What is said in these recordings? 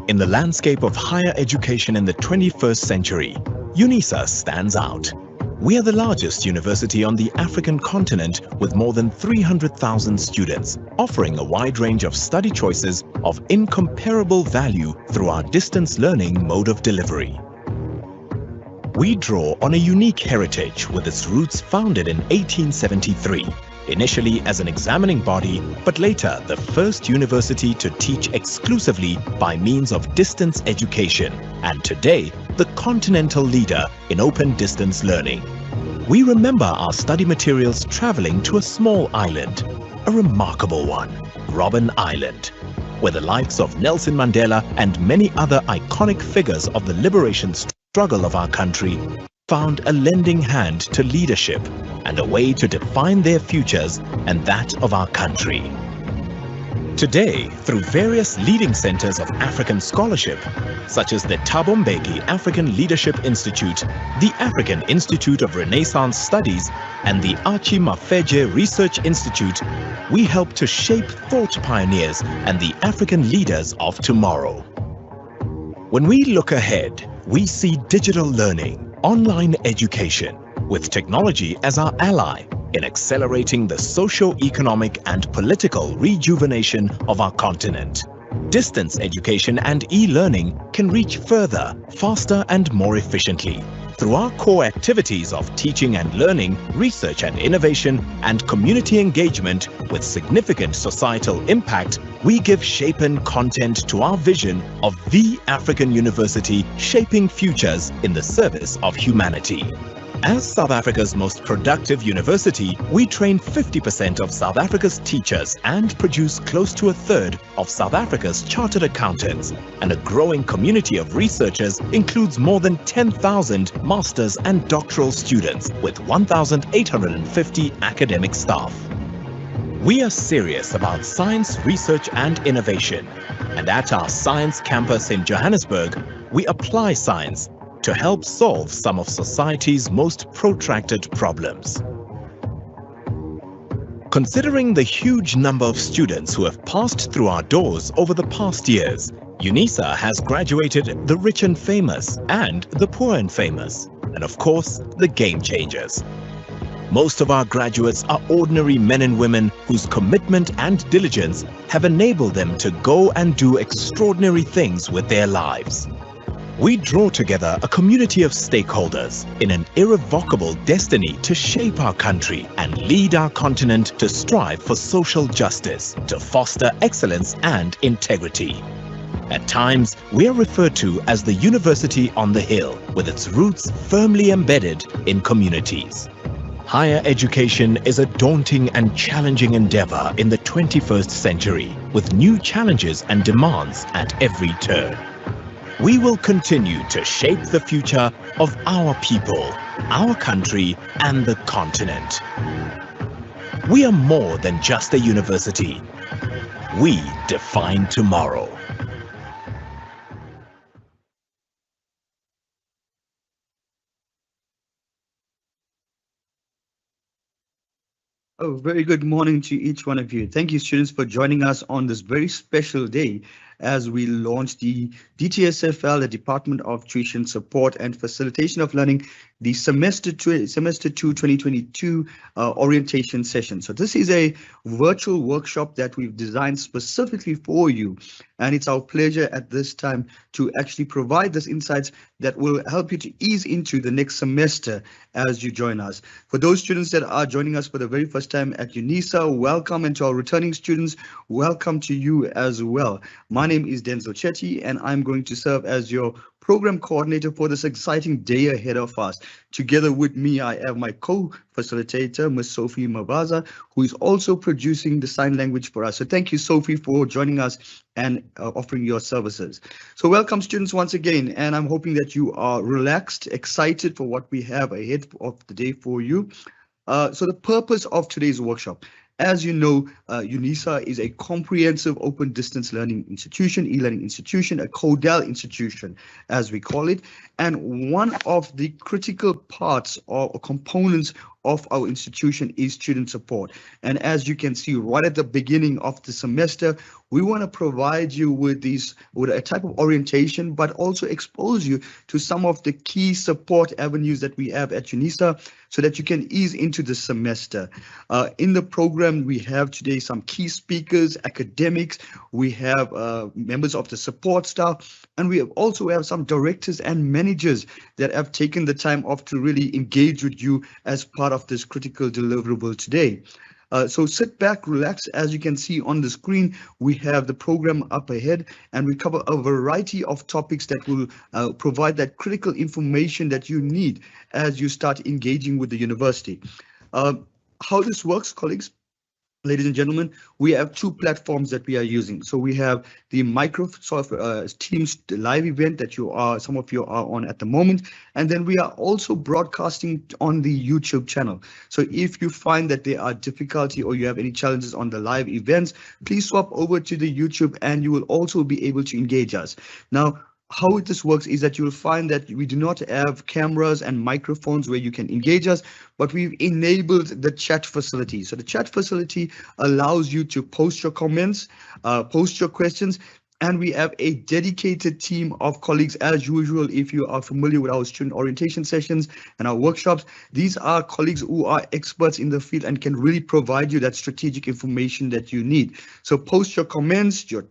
In the landscape of higher education in the 21st century, Unisa stands out. We are the largest university on the African continent with more than 300,000 students, offering a wide range of study choices of incomparable value through our distance learning mode of delivery. We draw on a unique heritage with its roots founded in 1873. Initially as an examining body, but later the first university to teach exclusively by means of distance education, and today the continental leader in open distance learning. We remember our study materials traveling to a small island, a remarkable one, Robben Island, where the likes of Nelson Mandela and many other iconic figures of the liberation struggle of our country found a lending hand to leadership and a way to define their futures and that of our country. Today, through various leading centers of African scholarship, such as the Thabo Mbeki African Leadership Institute, the African Institute of Renaissance Studies, and the Archie Mafeje Research Institute, we help to shape thought pioneers and the African leaders of tomorrow. When we look ahead, we see digital learning, online education, with technology as our ally in accelerating the socio-economic and political rejuvenation of our continent. Distance education and e-learning can reach further, faster and more efficiently. Through our core activities of teaching and learning, research and innovation, and community engagement with significant societal impact, we give shape and content to our vision of the African University shaping futures in the service of humanity. As South Africa's most productive university, we train 50% of South Africa's teachers and produce close to a third of South Africa's chartered accountants, and a growing community of researchers includes more than 10,000 master's and doctoral students with 1,850 academic staff. We are serious about science, research and innovation, and at our science campus in Johannesburg, we apply science to help solve some of society's most protracted problems. Considering the huge number of students who have passed through our doors over the past years, Unisa has graduated the rich and famous and the poor and famous, and of course, the game changers. Most of our graduates are ordinary men and women whose commitment and diligence have enabled them to go and do extraordinary things with their lives. We draw together a community of stakeholders in an irrevocable destiny to shape our country and lead our continent to strive for social justice, to foster excellence and integrity. At times, we are referred to as the University on the Hill, with its roots firmly embedded in communities. Higher education is a daunting and challenging endeavor in the 21st century, with new challenges and demands at every turn. We will continue to shape the future of our people, our country, and the continent. We are more than just a university. We define tomorrow. Oh, very good morning to each one of you. Thank you, students, for joining us on this very special day as we launch the DTSFL, the Department of Tuition Support and Facilitation of Learning, the Semester 2 2022 orientation session. So this is a virtual workshop that we've designed specifically for you. And it's our pleasure at this time to actually provide this insights that will help you to ease into the next semester as you join us. For those students that are joining us for the very first time at Unisa, welcome, and to our returning students, welcome to you as well. My name is Denzel Chetty, and I'm going to serve as your program coordinator for this exciting day ahead of us. Together with me, I have my co-facilitator, Ms. Sophie Mabaza, who is also producing the sign language for us. So thank you, Sophie, for joining us and offering your services. So welcome, students, once again, and I'm hoping that you are relaxed, excited for what we have ahead of the day for you. So the purpose of today's workshop, as you know, Unisa is a comprehensive open distance learning institution, e-learning institution, a CODEL institution, as we call it. And one of the critical parts or components of our institution is student support. And as you can see right at the beginning of the semester, we want to provide you with a type of orientation, but also expose you to some of the key support avenues that we have at Unisa so that you can ease into the semester. In the program, we have today some key speakers, academics, we have members of the support staff, and we also have some directors and managers that have taken the time off to really engage with you as part of this critical deliverable today. So sit back, relax. As you can see on the screen, we have the program up ahead, and we cover a variety of topics that will provide that critical information that you need as you start engaging with the university. How this works, colleagues? Ladies and gentlemen, we have two platforms that we are using. So we have the Microsoft Teams live event that some of you are on at the moment. And then we are also broadcasting on the YouTube channel. So if you find that there are difficulty or you have any challenges on the live events, please swap over to the YouTube and you will also be able to engage us. Now, how this works is that you will find that we do not have cameras and microphones where you can engage us, but we've enabled the chat facility. So the chat facility allows you to post your comments, post your questions, and we have a dedicated team of colleagues as usual. If you are familiar with our student orientation sessions and our workshops, these are colleagues who are experts in the field and can really provide you that strategic information that you need. So post your comments, your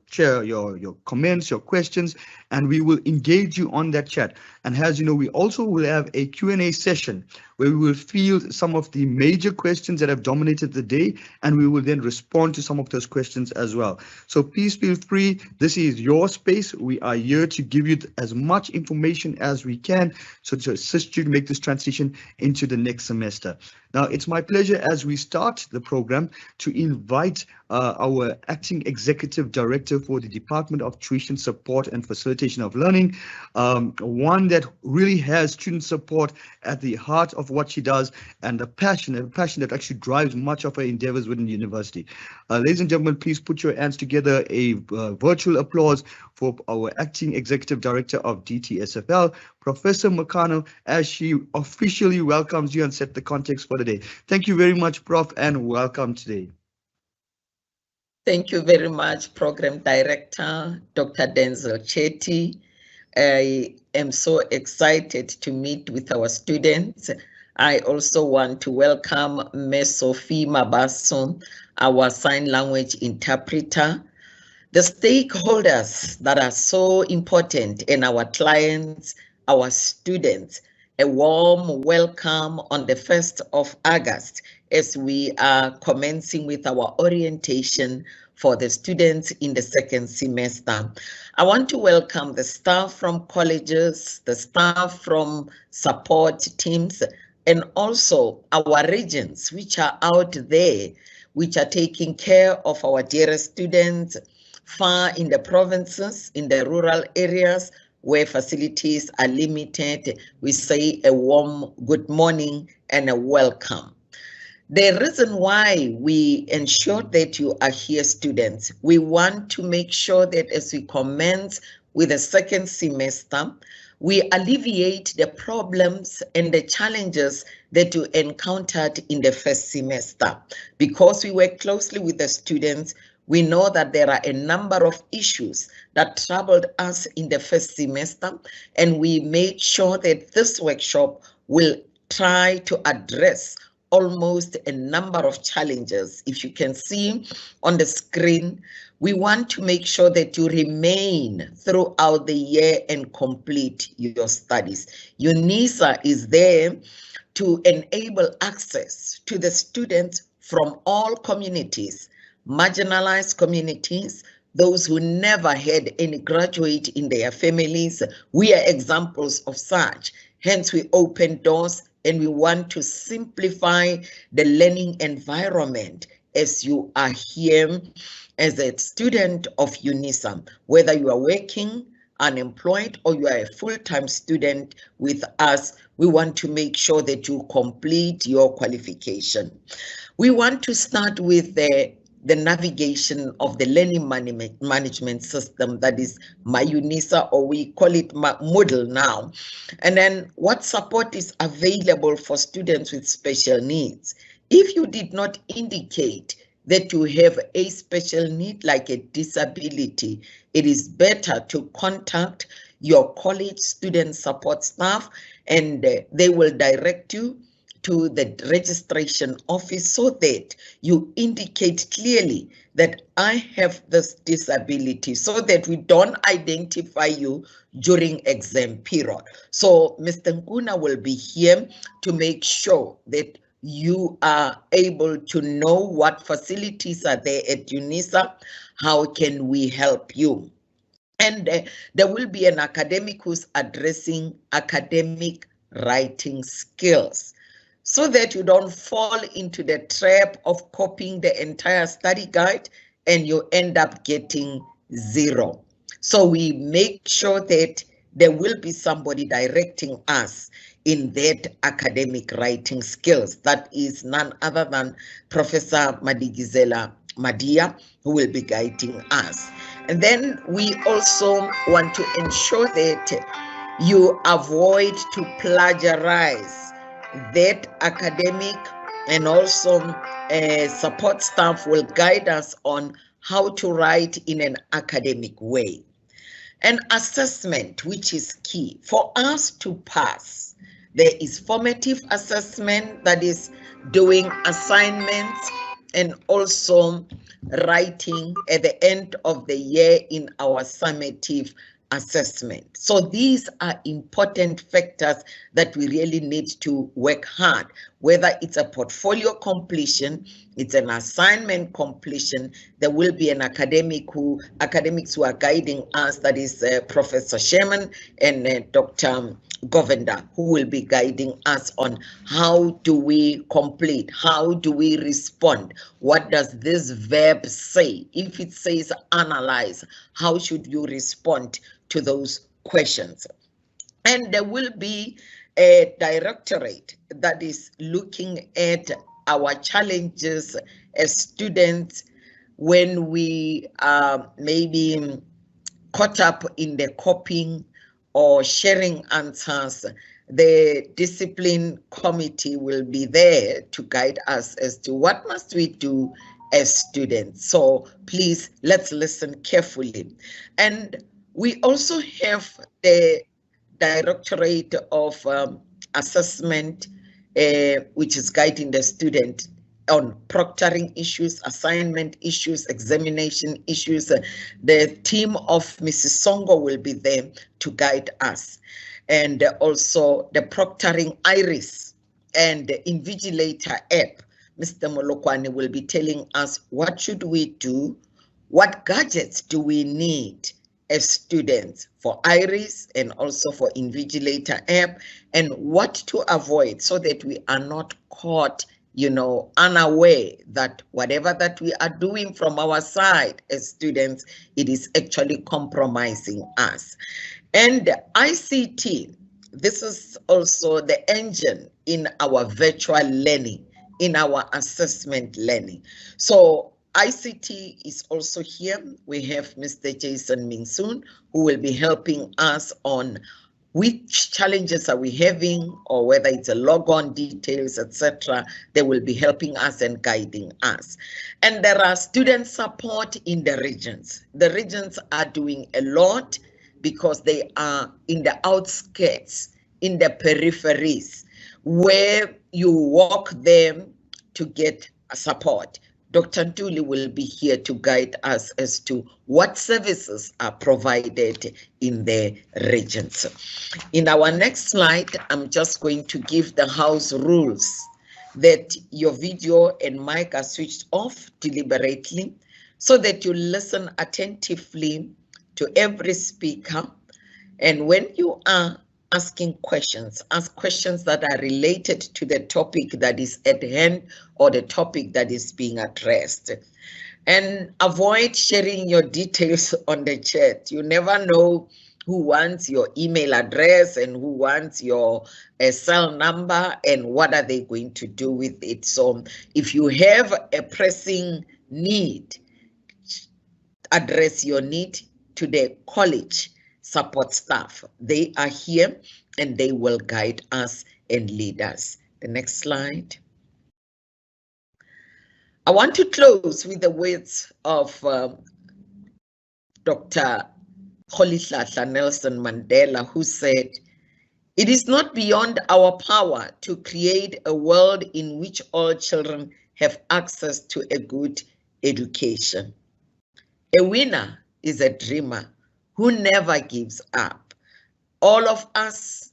comments, your questions, and we will engage you on that chat. And as you know, we also will have a Q&A session where we will field some of the major questions that have dominated the day, and we will then respond to some of those questions as well. So please feel free. This is your space. We are here to give you as much information as we can so to assist you to make this transition into the next semester. Now, it's my pleasure as we start the program to invite our Acting Executive Director for the Department of Tuition Support and Facilitation of Learning, one that really has student support at the heart of what she does, and a passion that actually drives much of her endeavors within the university. Ladies and gentlemen, please put your hands together, a virtual applause for our Acting Executive Director of DTSFL, Professor Magano, as she officially welcomes you and set the context for the day. Thank you very much, Prof, and welcome today. Thank you very much, Program Director, Dr. Denzel Chetty. I am so excited to meet with our students. I also want to welcome Ms. Sophie Mabaso, our sign language interpreter, the stakeholders that are so important, and our clients, our students. A warm welcome on the 1st of August as we are commencing with our orientation for the students in the second semester. I want to welcome the staff from colleges, the staff from support teams, and also our regions which are out there, which are taking care of our dearest students far in the provinces, in the rural areas, where facilities are limited. We say a warm good morning and a welcome. The reason why we ensure that you are here, students, we want to make sure that as we commence with the second semester, we alleviate the problems and the challenges that you encountered in the first semester. Because we work closely with the students, we know that there are a number of issues that troubled us in the first semester, and we made sure that this workshop will try to address almost a number of challenges. If you can see on the screen, we want to make sure that you remain throughout the year and complete your studies. Unisa is there to enable access to the students from all communities, marginalized communities, those who never had any graduate in their families. We are examples of such. Hence, we open doors and we want to simplify the learning environment as you are here as a student of Unisa. Whether you are working, unemployed, or you are a full-time student with us, we want to make sure that you complete your qualification. We want to start with the the navigation of the learning management system, that is myUnisa, or we call it Moodle now. And then what support is available for students with special needs. If you did not indicate that you have a special need like a disability, it is better to contact your college student support staff, and they will direct you to the registration office so that you indicate clearly that I have this disability, so that we don't identify you during exam period. So Mr. Nkuna will be here to make sure that you are able to know what facilities are there at Unisa, how can we help you. And there will be an academic who's addressing academic writing skills, so that you don't fall into the trap of copying the entire study guide and you end up getting 0. So we make sure that there will be somebody directing us in that academic writing skills. That is none other than Professor Madikizele-Madiya, who will be guiding us. And then we also want to ensure that you avoid to plagiarize. That academic and also support staff will guide us on how to write in an academic way. An assessment, which is key for us to pass. There is formative assessment, that is doing assignments and also writing at the end of the year in our summative assessment. So these are important factors that we really need to work hard, whether it's a portfolio completion, it's an assignment completion. There will be an academics who are guiding us, that is Professor Scherman and Dr. Govender, who will be guiding us on how do we complete, how do we respond, what does this verb say? If it says analyze, how should you respond to those questions? And there will be a directorate that is looking at our challenges as students when we are maybe caught up in the copying or sharing answers. The discipline committee will be there to guide us as to what must we do as students. So please, let's listen carefully. And we also have the Directorate of Assessment, which is guiding the student on proctoring issues, assignment issues, examination issues. The team of Mrs. Songo will be there to guide us. And also the proctoring iris and the Invigilator App. Mr. Molokoane will be telling us what should we do, what gadgets do we need as students for iris and also for Invigilator App, and what to avoid so that we are not caught, unaware that whatever that we are doing from our side as students, it is actually compromising us. And ICT, this is also the engine in our virtual learning, in our assessment learning. So ICT is also here. We have Mr. Jason Ming soon, who will be helping us on which challenges are we having, or whether it's a logon details, etc. They will be helping us and guiding us. And there are student support in the regions. The regions are doing a lot because they are in the outskirts, in the peripheries, where you walk them to get support. Dr. Ntuli will be here to guide us as to what services are provided in the regions. In our next slide, I'm just going to give the house rules that your video and mic are switched off deliberately so that you listen attentively to every speaker. And when you are asking questions, ask questions that are related to the topic that is at hand or the topic that is being addressed. And avoid sharing your details on the chat. You never know who wants your email address and who wants your cell number and what are they going to do with it. So if you have a pressing need, address your need to the college support staff. They are here and they will guide us and lead us. The next slide. I want to close with the words of Dr. Rolihlahla Nelson Mandela, who said, "It is not beyond our power to create a world in which all children have access to a good education. A winner is a dreamer who never gives up." All of us,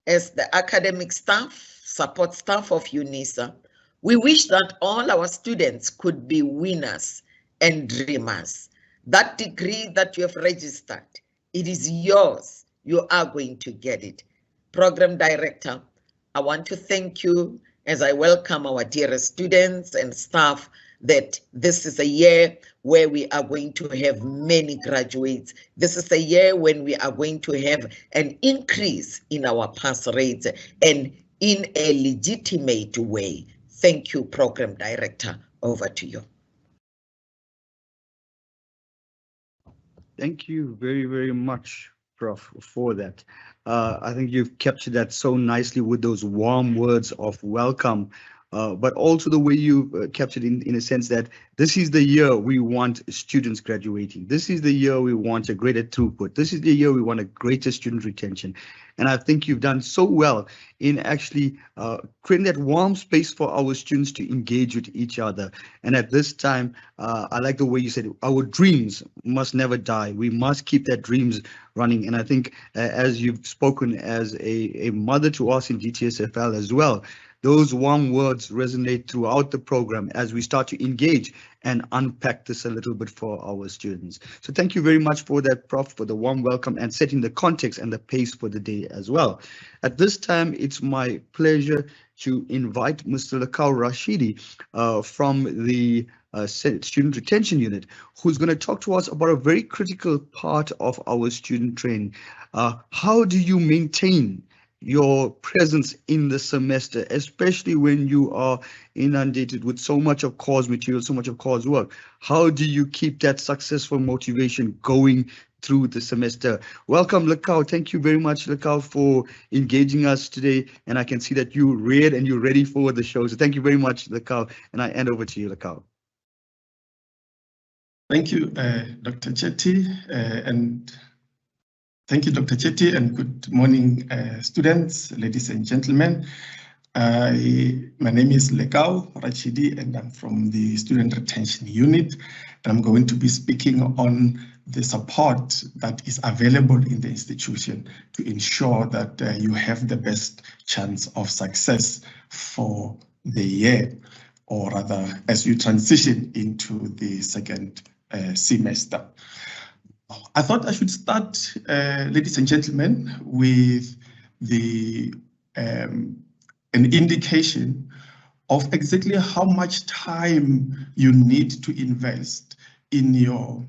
as the academic staff, support staff of UNISA, we wish that all our students could be winners and dreamers. That degree that you have registered, it is yours. You are going to get it. Program Director, I want to thank you as I welcome our dearest students and staff that this is a year where we are going to have many graduates. This is a year when we are going to have an increase in our pass rates and in a legitimate way. Thank you, Program Director. Over to you. Thank you very, very much, Prof, for that. I think you've captured that so nicely with those warm words of welcome, but also the way you captured in a sense that this is the year we want students graduating. This is the year we want a greater throughput. This is the year we want a greater student retention. And I think you've done so well in actually creating that warm space for our students to engage with each other. And at this time, I like the way you said, our dreams must never die. We must keep that dreams running. And I think as you've spoken as a mother to us in DTSFL as well, those warm words resonate throughout the program as we start to engage and unpack this a little bit for our students. So thank you very much for that, Prof, for the warm welcome and setting the context and the pace for the day as well. At this time, it's my pleasure to invite Mr. L Rachidi from the Student Retention Unit, who's going to talk to us about a very critical part of our student training. How do you maintain your presence in the semester, especially when you are inundated with so much of course material, so much of course work? How do you keep that successful motivation going through the semester? Welcome, Lekau. Thank you very much, Lekau, for engaging us today. And I can see that you read and you're ready for the show. So thank you very much, Lekau. And I hand over to you, Lekau. Thank you, Dr. Chetty, and thank you, Dr. Chetty, and good morning, students, ladies and gentlemen. My name is Lekau Rachidi, and I'm from the Student Retention Unit. And I'm going to be speaking on the support that is available in the institution to ensure that you have the best chance of success for the year, or rather, as you transition into the second semester. I thought I should start, ladies and gentlemen, with the an indication of exactly how much time you need to invest in your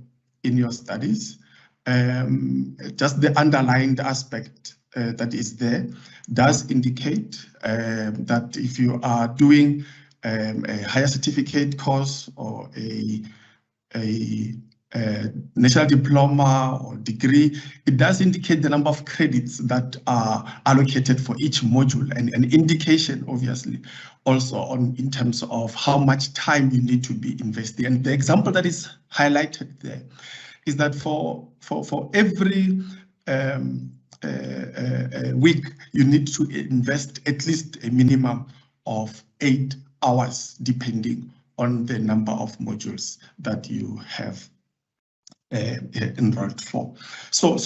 studies. Just the underlying aspect that is there does indicate that if you are doing a higher certificate course or a national diploma or degree, it does indicate the number of credits that are allocated for each module, and an indication obviously also on in terms of how much time you need to be investing. And the example that is highlighted there is that for every week you need to invest at least a minimum of 8 hours depending on the number of modules that you have enrolled for. So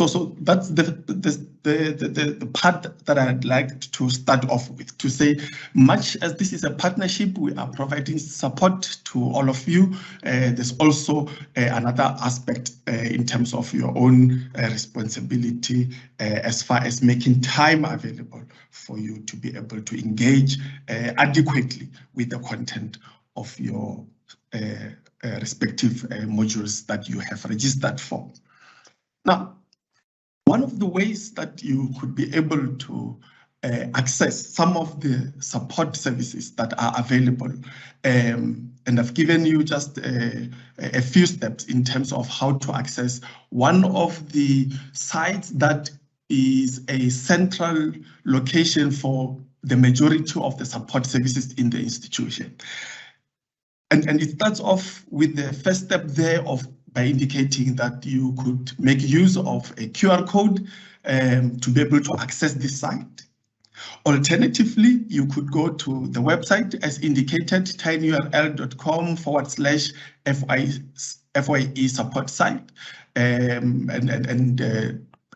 that's the part that I'd like to start off with, to say, much as this is a partnership, we are providing support to all of you. There's also another aspect in terms of your own responsibility as far as making time available for you to be able to engage adequately with the content of your respective modules that you have registered for. Now, one of the ways that you could be able to access some of the support services that are available. And I've given you just a few steps in terms of how to access one of the sites that is a central location for the majority of the support services in the institution. And it starts off with the first step there by indicating that you could make use of a QR code to be able to access this site. Alternatively, you could go to the website as indicated, tinyurl.com/FYE support site, and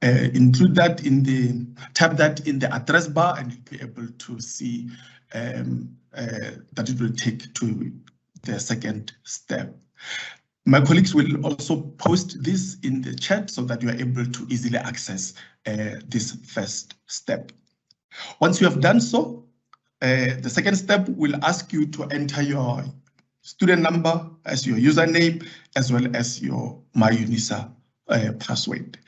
include that in the, tap that in the address bar, and you'll be able to see that it will take to the second step. My colleagues will also post this in the chat so that you are able to easily access this first step. Once you have done so, the second step will ask you to enter your student number as your username, as well as your myUnisa password.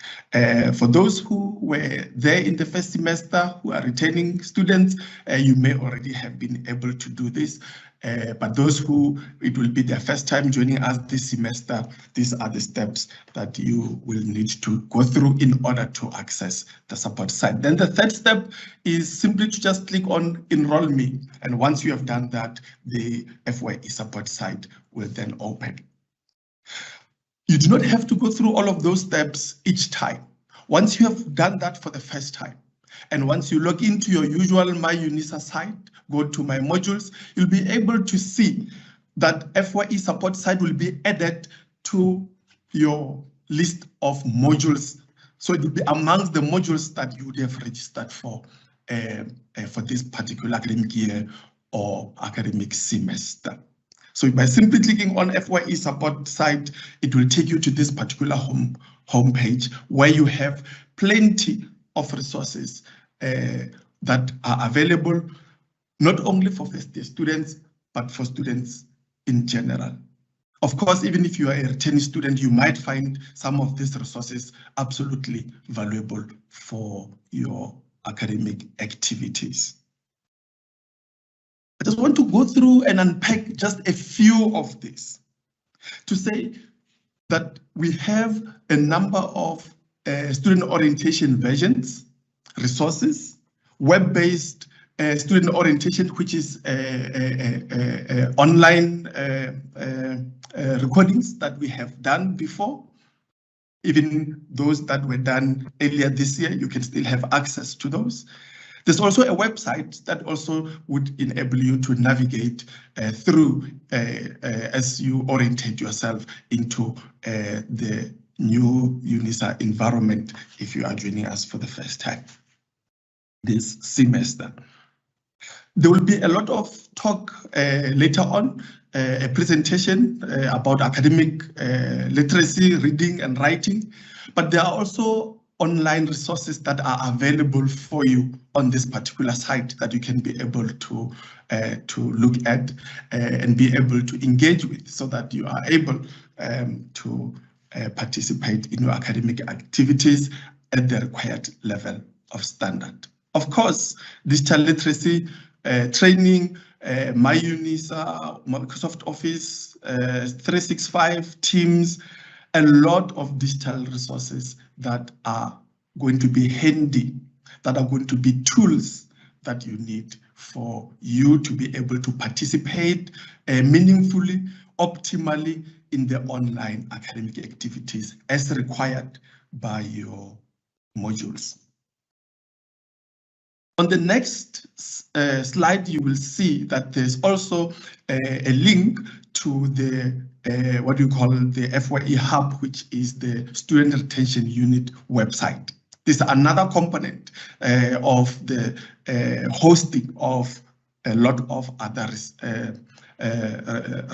For those who were there in the first semester, who are returning students, you may already have been able to do this. But those who it will be their first time joining us this semester, these are the steps that you will need to go through in order to access the support site. Then the third step is simply to just click on Enroll Me. And once you have done that, the FYE support site will then open. You do not have to go through all of those steps each time. Once you have done that for the first time, and once you log into your usual myUnisa site, go to myModules, you'll be able to see that FYE support site will be added to your list of modules. So it will be amongst the modules that you would have registered for this particular academic year or academic semester. So by simply clicking on FYE support site, it will take you to this particular homepage where you have plenty of resources that are available, not only for first year students, but for students in general. Of course, even if you are a returning student, you might find some of these resources absolutely valuable for your academic activities. I just want to go through and unpack just a few of these to say that we have a number of student orientation versions, resources, web-based student orientation, which is online recordings that we have done before. Even those that were done earlier this year, you can still have access to those. There's also a website that also would enable you to navigate through as you orientate yourself into the new UNISA environment if you are joining us for the first time this semester. There will be a lot of talk later on, a presentation about academic literacy, reading and writing, but there are also online resources that are available for you on this particular site that you can be able to look at and be able to engage with, so that you are able to participate in your academic activities at the required level of standard. Of course, digital literacy training, myUnisa, Microsoft Office 365, Teams, a lot of digital resources that are going to be handy, that are going to be tools that you need for you to be able to participate meaningfully, optimally in the online academic activities as required by your modules. On the next slide, you will see that there's also a link to the what you call the FYE Hub, which is the Student Retention Unit website. This is another component of the hosting of a lot of other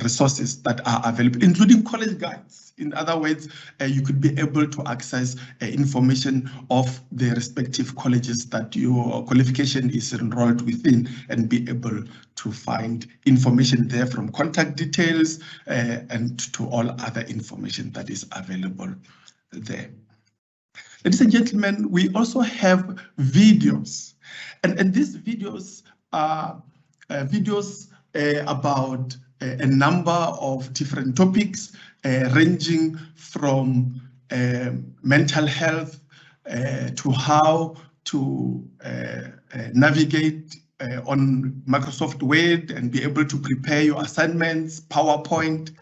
resources that are available, including college guides. In other words, you could be able to access information of the respective colleges that your qualification is enrolled within and be able to find information there, from contact details and to all other information that is available there. Ladies and gentlemen, we also have videos And these videos are videos about a number of different topics ranging from mental health to how to navigate on Microsoft Word and be able to prepare your assignments, PowerPoint,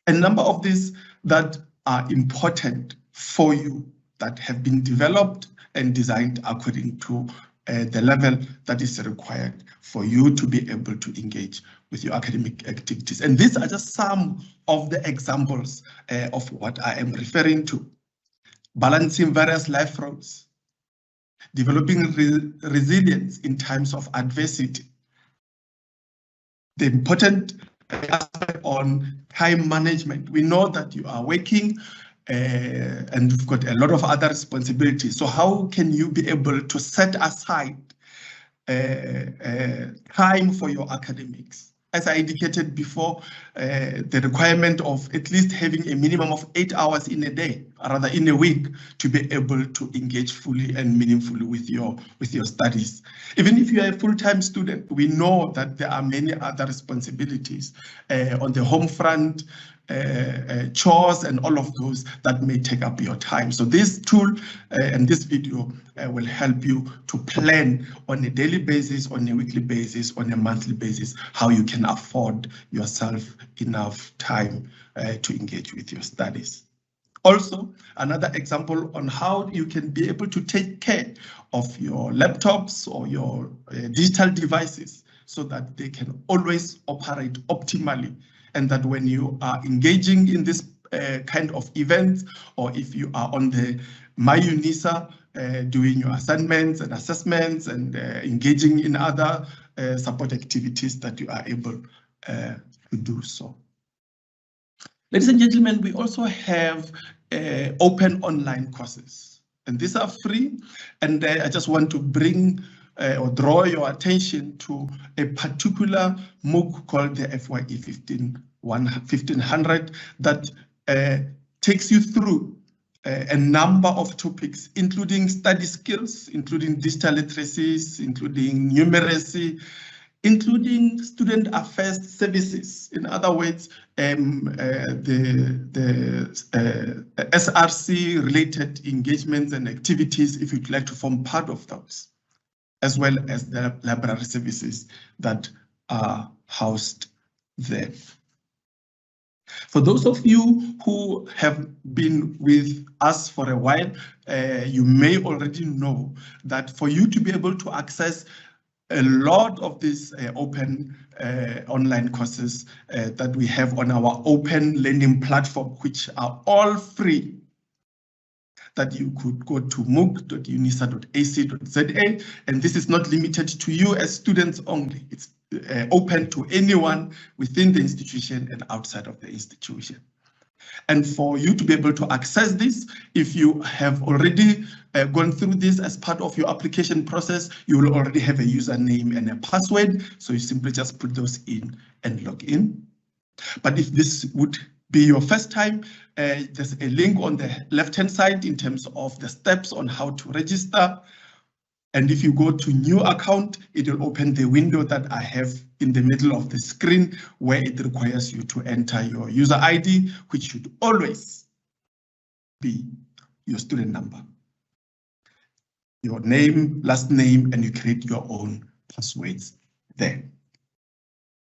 a number of these that are important for you that have been developed and designed according to the level that is required for you to be able to engage with your academic activities. And these are just some of the examples of what I am referring to. Balancing various life roles, developing resilience in times of adversity, the important aspect on time management. We know that you are working and you've got a lot of other responsibilities. So how can you be able to set aside time for your academics? As I indicated before, the requirement of at least having a minimum of 8 hours in a day, or rather in a week, to be able to engage fully and meaningfully with your studies. Even if you are a full-time student, we know that there are many other responsibilities on the home front, chores and all of those that may take up your time. So this tool and this video will help you to plan on a daily basis, on a weekly basis, on a monthly basis, how you can afford yourself enough time to engage with your studies. Also, another example on how you can be able to take care of your laptops or your digital devices so that they can always operate optimally, and that when you are engaging in this kind of events, or if you are on the myUnisa doing your assignments and assessments and engaging in other support activities, that you are able to do so. Ladies and gentlemen, we also have open online courses, and these are free. And I just want to bring or draw your attention to a particular MOOC called the FYE 1500 that takes you through a number of topics, including study skills, including digital literacies, including numeracy, including student affairs services. In other words, the SRC related engagements and activities, if you'd like to form part of those, as well as the library services that are housed there. For those of you who have been with us for a while, you may already know that for you to be able to access a lot of these open online courses that we have on our open learning platform, which are all free, that you could go to mooc.unisa.ac.za, and this is not limited to you as students only. It's open to anyone within the institution and outside of the institution. And for you to be able to access this, if you have already gone through this as part of your application process, you will already have a username and a password. So you simply just put those in and log in. But if this would be your first time, there's a link on the left-hand side in terms of the steps on how to register. And if you go to new account, it will open the window that I have in the middle of the screen, where it requires you to enter your user ID, which should always be your student number, your name, last name, and you create your own passwords there.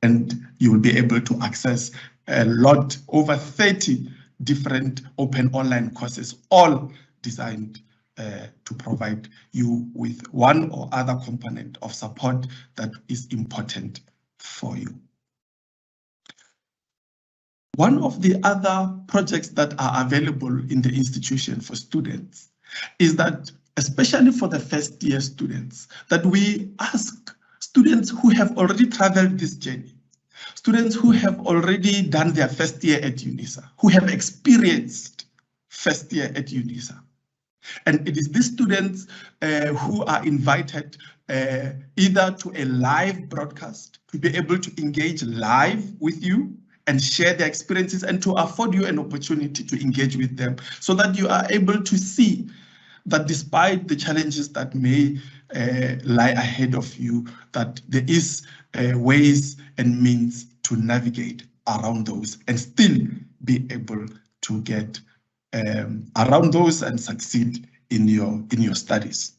And you will be able to access a lot, over 30 different open online courses, all designed to provide you with one or other component of support that is important for you. One of the other projects that are available in the institution for students is that, especially for the first year students, that we ask students who have already traveled this journey, students who have already done their first year at Unisa, who have experienced first year at Unisa. And it is these students who are invited either to a live broadcast, to be able to engage live with you and share their experiences, and to afford you an opportunity to engage with them, so that you are able to see that despite the challenges that may lie ahead of you, that there is ways and means to navigate around those and still be able to get around those and succeed in your studies.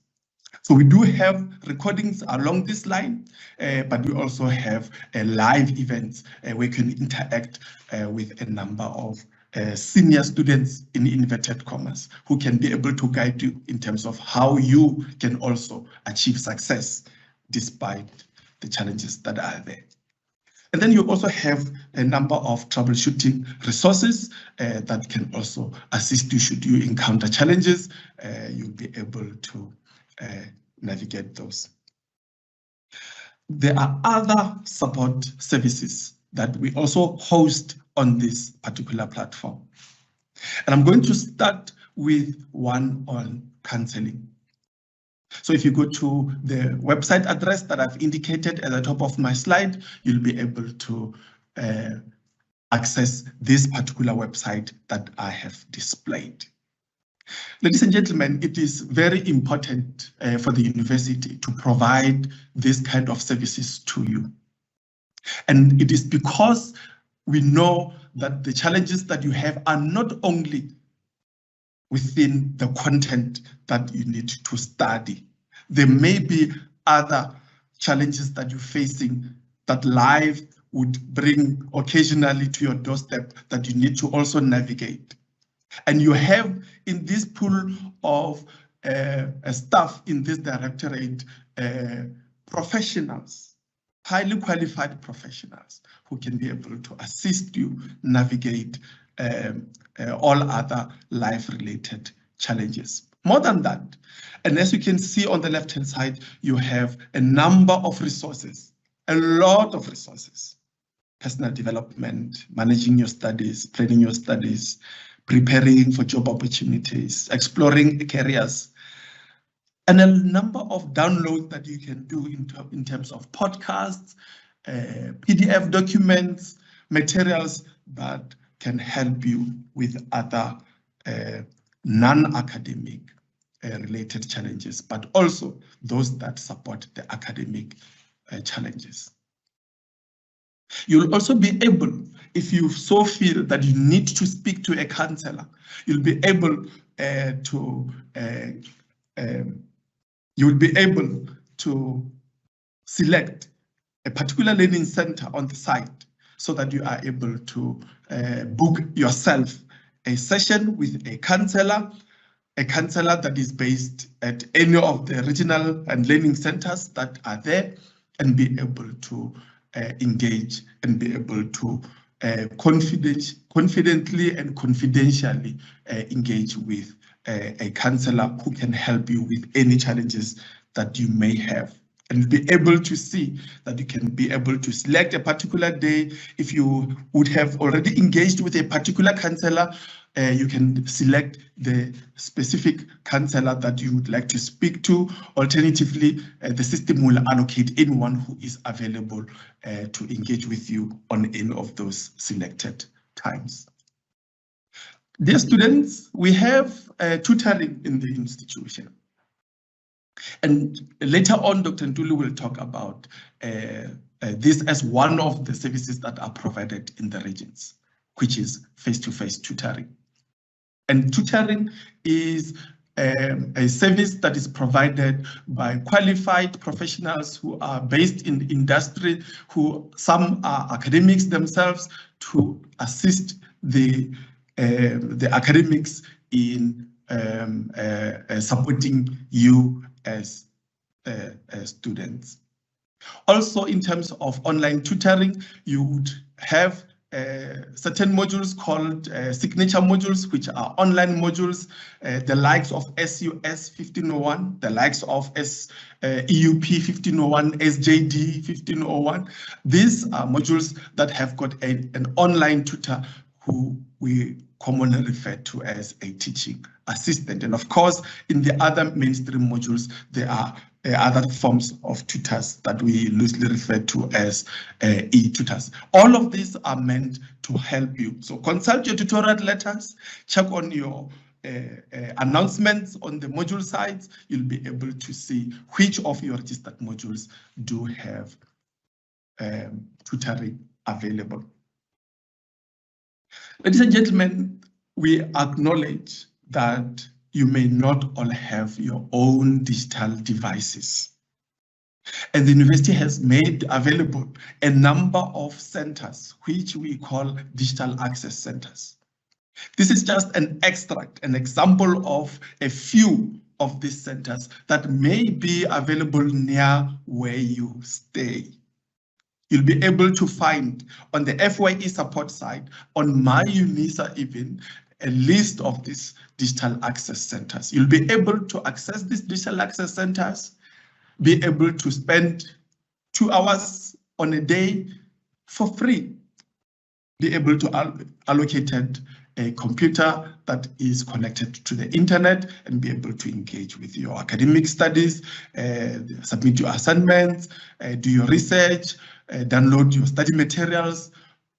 So we do have recordings along this line, but we also have live events where you can interact with a number of senior students in inverted commas who can be able to guide you in terms of how you can also achieve success despite the challenges that are there. And then you also have a number of troubleshooting resources that can also assist you should you encounter challenges. You'll be able to navigate those. There are other support services that we also host on this particular platform. And I'm going to start with one on counseling. So if you go to the website address that I've indicated at the top of my slide, you'll be able to access this particular website that I have displayed. Ladies and gentlemen, it is very important for the university to provide this kind of services to you. And it is because we know that the challenges that you have are not only within the content that you need to study. There may be other challenges that you're facing that life would bring occasionally to your doorstep that you need to also navigate. And you have in this pool of staff in this directorate professionals, highly qualified professionals who can be able to assist you navigate all other life-related challenges. More than that, and as you can see on the left-hand side, you have a number of resources, a lot of resources. Personal development, managing your studies, planning your studies, preparing for job opportunities, exploring careers, and a number of downloads that you can do in terms of podcasts, PDF documents, materials that can help you with other non-academic related challenges, but also those that support the academic challenges. You'll also be able, if you so feel that you need to speak to a counselor, you'll be able to select a particular learning center on the site so that you are able to book yourself a session with a counselor that is based at any of the regional and learning centers that are there, and be able to engage and be able to confidently and confidentially engage with a counselor who can help you with any challenges that you may have. And be able to see that you can be able to select a particular day. If you would have already engaged with a particular counselor, you can select the specific counselor that you would like to speak to. Alternatively, the system will allocate anyone who is available to engage with you on any of those selected times. Dear students, we have tutoring in the institution. And later on, Dr. Ntuli will talk about this as one of the services that are provided in the regions, which is face-to-face tutoring. And tutoring is a service that is provided by qualified professionals who are based in industry, who some are academics themselves, to assist the academics in supporting you as students. Also, in terms of online tutoring, you would have certain modules called signature modules, which are online modules, the likes of SUS 1501, the likes of EUP 1501, SJD 1501. These are modules that have got an online tutor who we commonly refer to as a teaching assistant. And of course, in the other mainstream modules, there are other forms of tutors that we loosely refer to as e-tutors. All of these are meant to help you. So consult your tutorial letters, check on your announcements on the module sites, you'll be able to see which of your registered modules do have tutoring available. Ladies and gentlemen, we acknowledge that you may not all have your own digital devices. And the university has made available a number of centers, which we call digital access centers. This is just an extract, an example of a few of these centers that may be available near where you stay. You'll be able to find on the FYE support side, on myUnisa even, a list of these digital access centers. You'll be able to access these digital access centers, be able to spend 2 hours on a day for free, be able to allocate a computer that is connected to the internet and be able to engage with your academic studies, submit your assignments, do your research, download your study materials,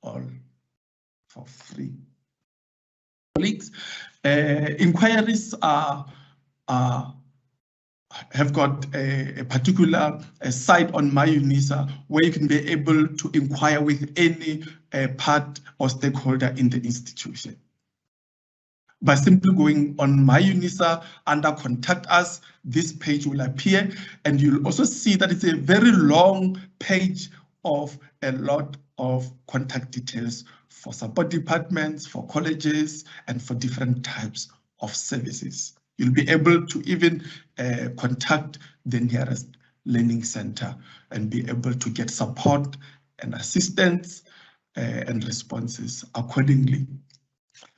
all for free. Colleagues, inquiries have got a particular site on myUnisa where you can be able to inquire with any part or stakeholder in the institution. By simply going on myUnisa under Contact Us, this page will appear, and you'll also see that it's a very long page of a lot of contact details for support departments, for colleges, and for different types of services. You'll be able to even contact the nearest learning center and be able to get support and assistance and responses accordingly.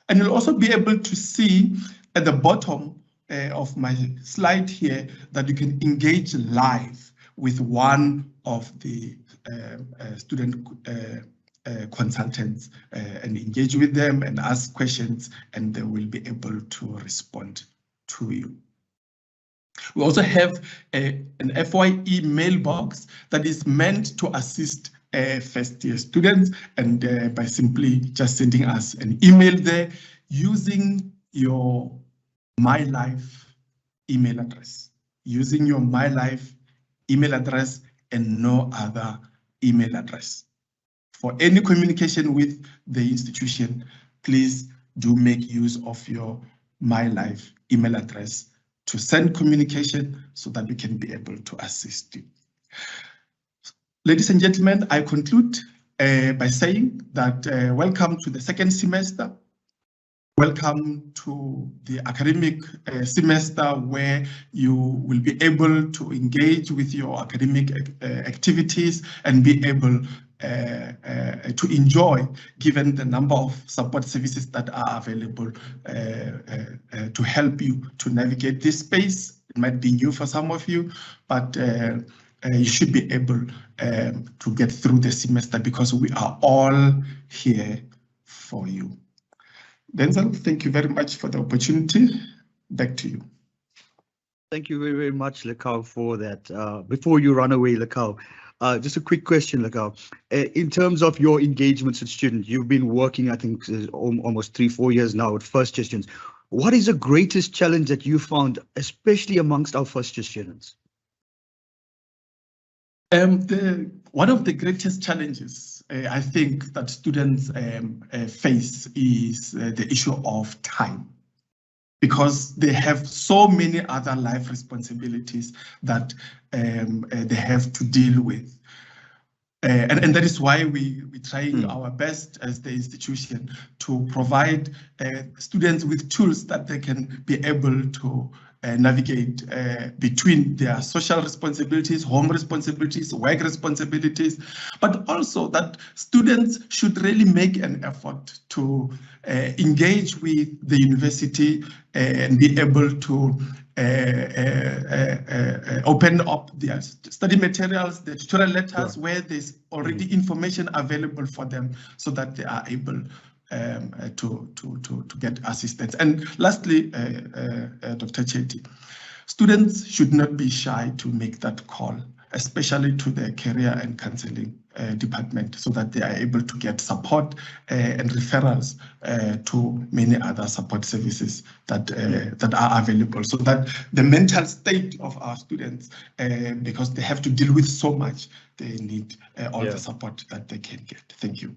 And you'll also be able to see at the bottom of my slide here that you can engage live with one of the student consultants and engage with them and ask questions, and they will be able to respond to you. We also have an FYE mailbox that is meant to assist first-year students, and by simply just sending us an email there using your myLife email address, using your myLife email address and no other email address. For any communication with the institution, please do make use of your myLife email address to send communication so that we can be able to assist you. Ladies and gentlemen, I conclude by saying that welcome to the second semester. Welcome to the academic semester where you will be able to engage with your academic activities and be able to enjoy, given the number of support services that are available to help you to navigate this space. It might be new for some of you, but you should be able to get through the semester because we are all here for you. Denzel, thank you very much for the opportunity. Back to you. Thank you very, very much, Lekau, for that. Before you run away, Lekau, just a quick question, Lekau. In terms of your engagements with students, you've been working, I think, almost 3-4 years now with first-year students. What is the greatest challenge that you found, especially amongst our first-year students? One of the greatest challenges I think that students face is the issue of time, because they have so many other life responsibilities that they have to deal with. And that is why we're trying our best as the institution to provide students with tools that they can be able to navigate between their social responsibilities, home responsibilities, work responsibilities, but also that students should really make an effort to engage with the university and be able to open up their study materials, the tutorial letters, where there's already information available for them so that they are able to get assistance. And lastly, Dr. Chetty, students should not be shy to make that call, especially to the career and counseling department so that they are able to get support and referrals to many other support services that are available, so that the mental state of our students, because they have to deal with so much, they need all the support that they can get. Thank you.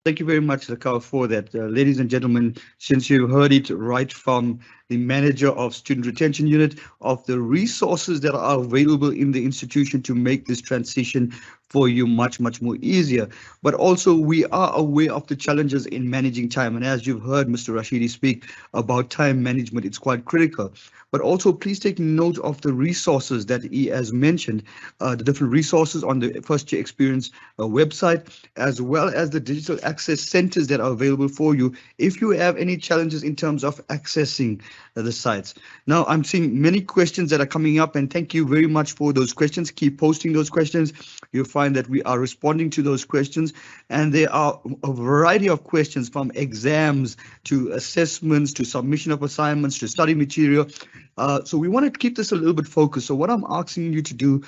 Thank you very much, Lekau, for that. Ladies and gentlemen, since you heard it right from the manager of Student Retention Unit, of the resources that are available in the institution to make this transition for you much more easier. But also we are aware of the challenges in managing time. And as you've heard Mr. Rachidi speak about time management, it's quite critical. But also please take note of the resources that he has mentioned, the different resources on the First Year Experience website, as well as the digital access centers that are available for you if you have any challenges in terms of accessing the sites. Now, I'm seeing many questions that are coming up, and thank you very much for those questions. Keep posting those questions. You'll find that we are responding to those questions, and there are a variety of questions, from exams to assessments to submission of assignments to study material. So we want to keep this a little bit focused. So what I'm asking you to do,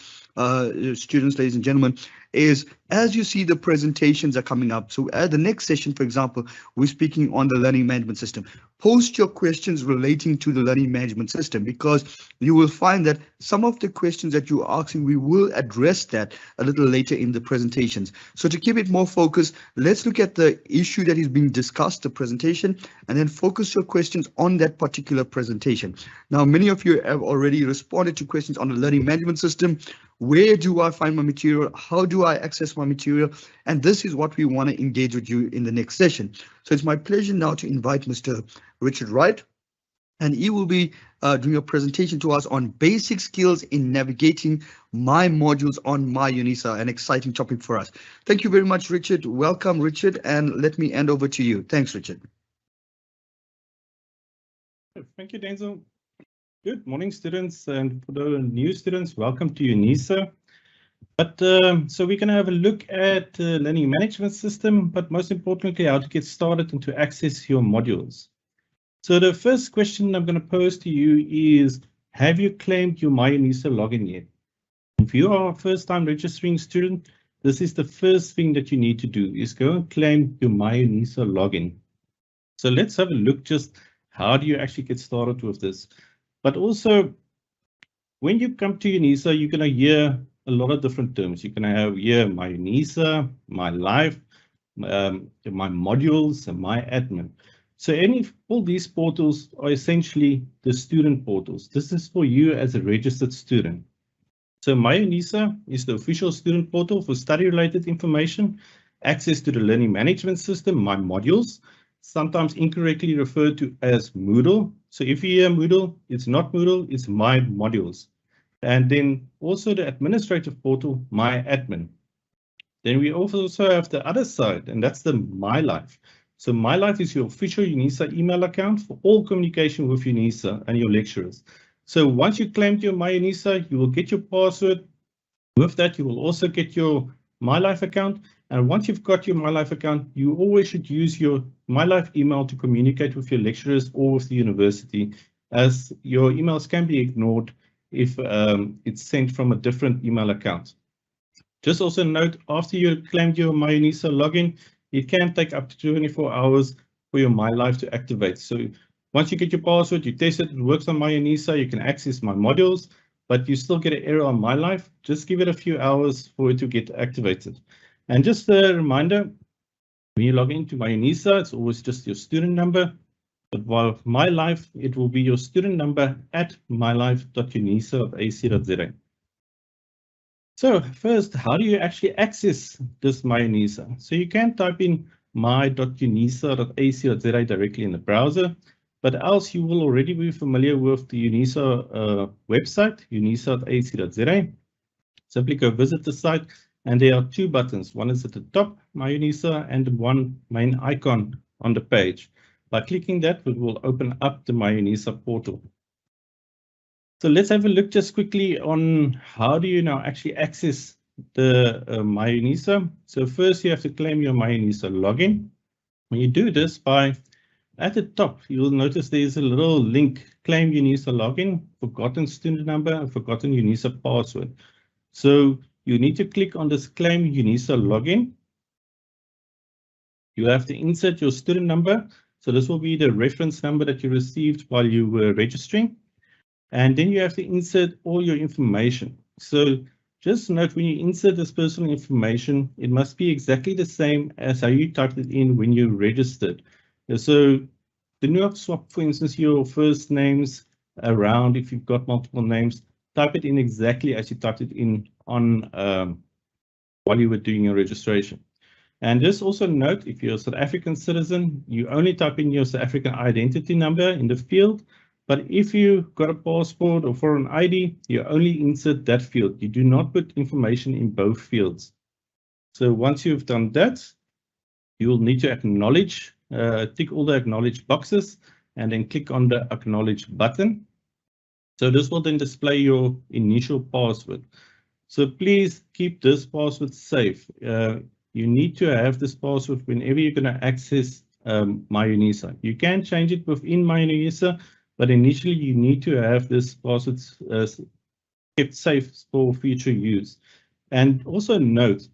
students, ladies and gentlemen, is as you see the presentations are coming up, so at the next session, for example, we're speaking on the learning management system. Post your questions relating to the learning management system, because you will find that some of the questions that you're asking, we will address that a little later in the presentations. So to keep it more focused, let's look at the issue that is being discussed, the presentation, and then focus your questions on that particular presentation. Now, many of you have already responded to questions on the learning management system. Where do I find my material? How do I access my material? And this is what we want to engage with you in the next session. So it's my pleasure now to invite Mr. Richard Wright, and he will be doing a presentation to us on basic skills in navigating myModules on myUnisa, an exciting topic for us. Thank you very much, Richard. Welcome, Richard, and let me hand over to you. Thanks, Richard. Thank you, Denzel. Good morning, students, and for the new students, welcome to Unisa. But so we're going to have a look at the learning management system, but most importantly, how to get started and to access your modules. So the first question I'm going to pose to you is, have you claimed your myUnisa login yet? If you are a first-time registering student, this is the first thing that you need to do, is go and claim your myUnisa login. So let's have a look, just how do you actually get started with this? But also, when you come to Unisa, you're going to hear a lot of different terms. You're going to have here myUnisa, myLife, myModules, and myAdmin. So all these portals are essentially the student portals. This is for you as a registered student. So myUnisa is the official student portal for study-related information, access to the learning management system, myModules, sometimes incorrectly referred to as Moodle. So if you hear Moodle, it's not Moodle, it's myModules. And then also the administrative portal, myAdmin. Then we also have the other side, and that's the myLife. So myLife is your official Unisa email account for all communication with Unisa and your lecturers. So once you claimed your myUnisa, you will get your password. With that, you will also get your myLife account. And once you've got your myLife account, you always should use your myLife email to communicate with your lecturers or with the university, as your emails can be ignored if it's sent from a different email account. Just also note, after you claimed your myUnisa login, it can take up to 24 hours for your myLife to activate. So once you get your password, you test it, it works on myUnisa, you can access myModules, but you still get an error on myLife. Just give it a few hours for it to get activated. And just a reminder, when you log into myUnisa, it's always just your student number. But while myLife, it will be your student number at mylife.unisa.ac.za. So first, how do you actually access this myUnisa? So you can type in my.unisa.ac.za directly in the browser, but else you will already be familiar with the Unisa website, unisa.ac.za. Simply go visit the site, and there are two buttons. One is at the top, myUnisa, and one main icon on the page. By clicking that, it will open up the myUnisa portal. So let's have a look just quickly on how do you now actually access the myUnisa. So first you have to claim your myUnisa login. When you do this, at the top, you'll notice there's a little link, claim Unisa login, forgotten student number, and forgotten Unisa password. So you need to click on this Claim Unisa login. You have to insert your student number. So this will be the reference number that you received while you were registering. And then you have to insert all your information. So just note, when you insert this personal information, it must be exactly the same as how you typed it in when you registered. So do not swap, for instance, your first names around. If you've got multiple names, type it in exactly as you typed it in on while you were doing your registration. And just also note, if you're a South African citizen, you only type in your South African identity number in the field. But if you've got a passport or foreign ID, you only insert that field. You do not put information in both fields. So once you've done that, you will need to acknowledge, tick all the acknowledge boxes, and then click on the acknowledge button. So this will then display your initial password. So please keep this password safe. You need to have this password whenever you're going to access myUnisa. You can change it within myUnisa, but initially you need to have this password kept safe for future use. And also note,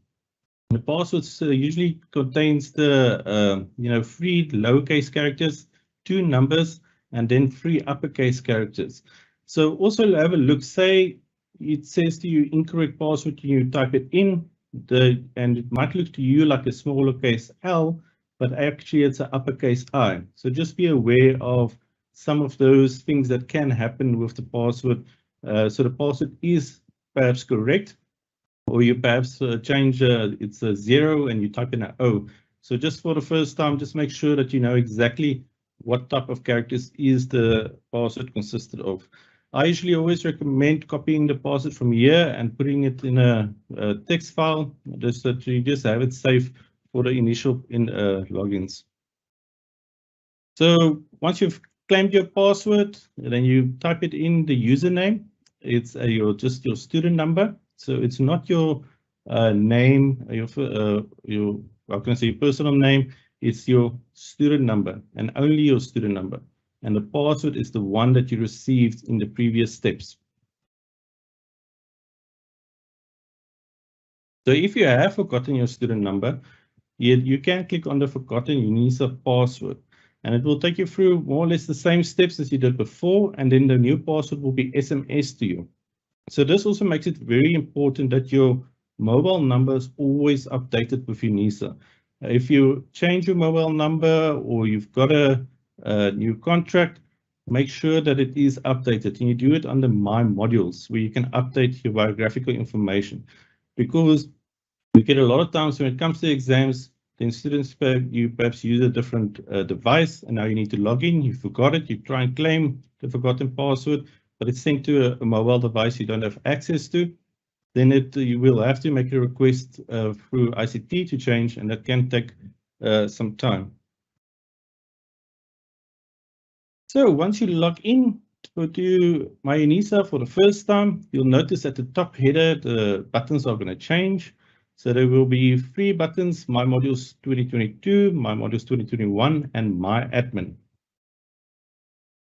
the passwords usually contains the 3 lowercase characters, 2 numbers, and then 3 uppercase characters. So also have a look. Say it says to you incorrect password, you type it in, and it might look to you like a small lowercase L, but actually it's an uppercase I. So just be aware of some of those things that can happen with the password. So the password is perhaps correct, or you perhaps change it's a 0 and you type in an O. So just for the first time, just make sure that you know exactly what type of characters is the password consisted of. I usually always recommend copying the password from here and putting it in a text file, just so that you just have it safe for the initial logins. So once you've claimed your password, then you type it in the username. It's just your student number. So it's not your name, your personal name. It's your student number and only your student number. And the password is the one that you received in the previous steps. So if you have forgotten your student number, you can click on the Forgotten Unisa password, and it will take you through more or less the same steps as you did before, and then the new password will be SMS to you. So this also makes it very important that your mobile number is always updated with Unisa. If you change your mobile number or you've got a new contract, make sure that it is updated, and you do it under myModules, where you can update your biographical information. Because we get a lot of times when it comes to exams, then students perhaps use a different device, and now you need to log in. You forgot it. You try and claim the forgotten password, but it's sent to a mobile device you don't have access to. Then you will have to make a request through ICT to change, and that can take some time. So once you log in to myUnisa for the first time, you'll notice at the top header, the buttons are going to change. So there will be 3 buttons: myModules 2022, myModules 2021, and myAdmin.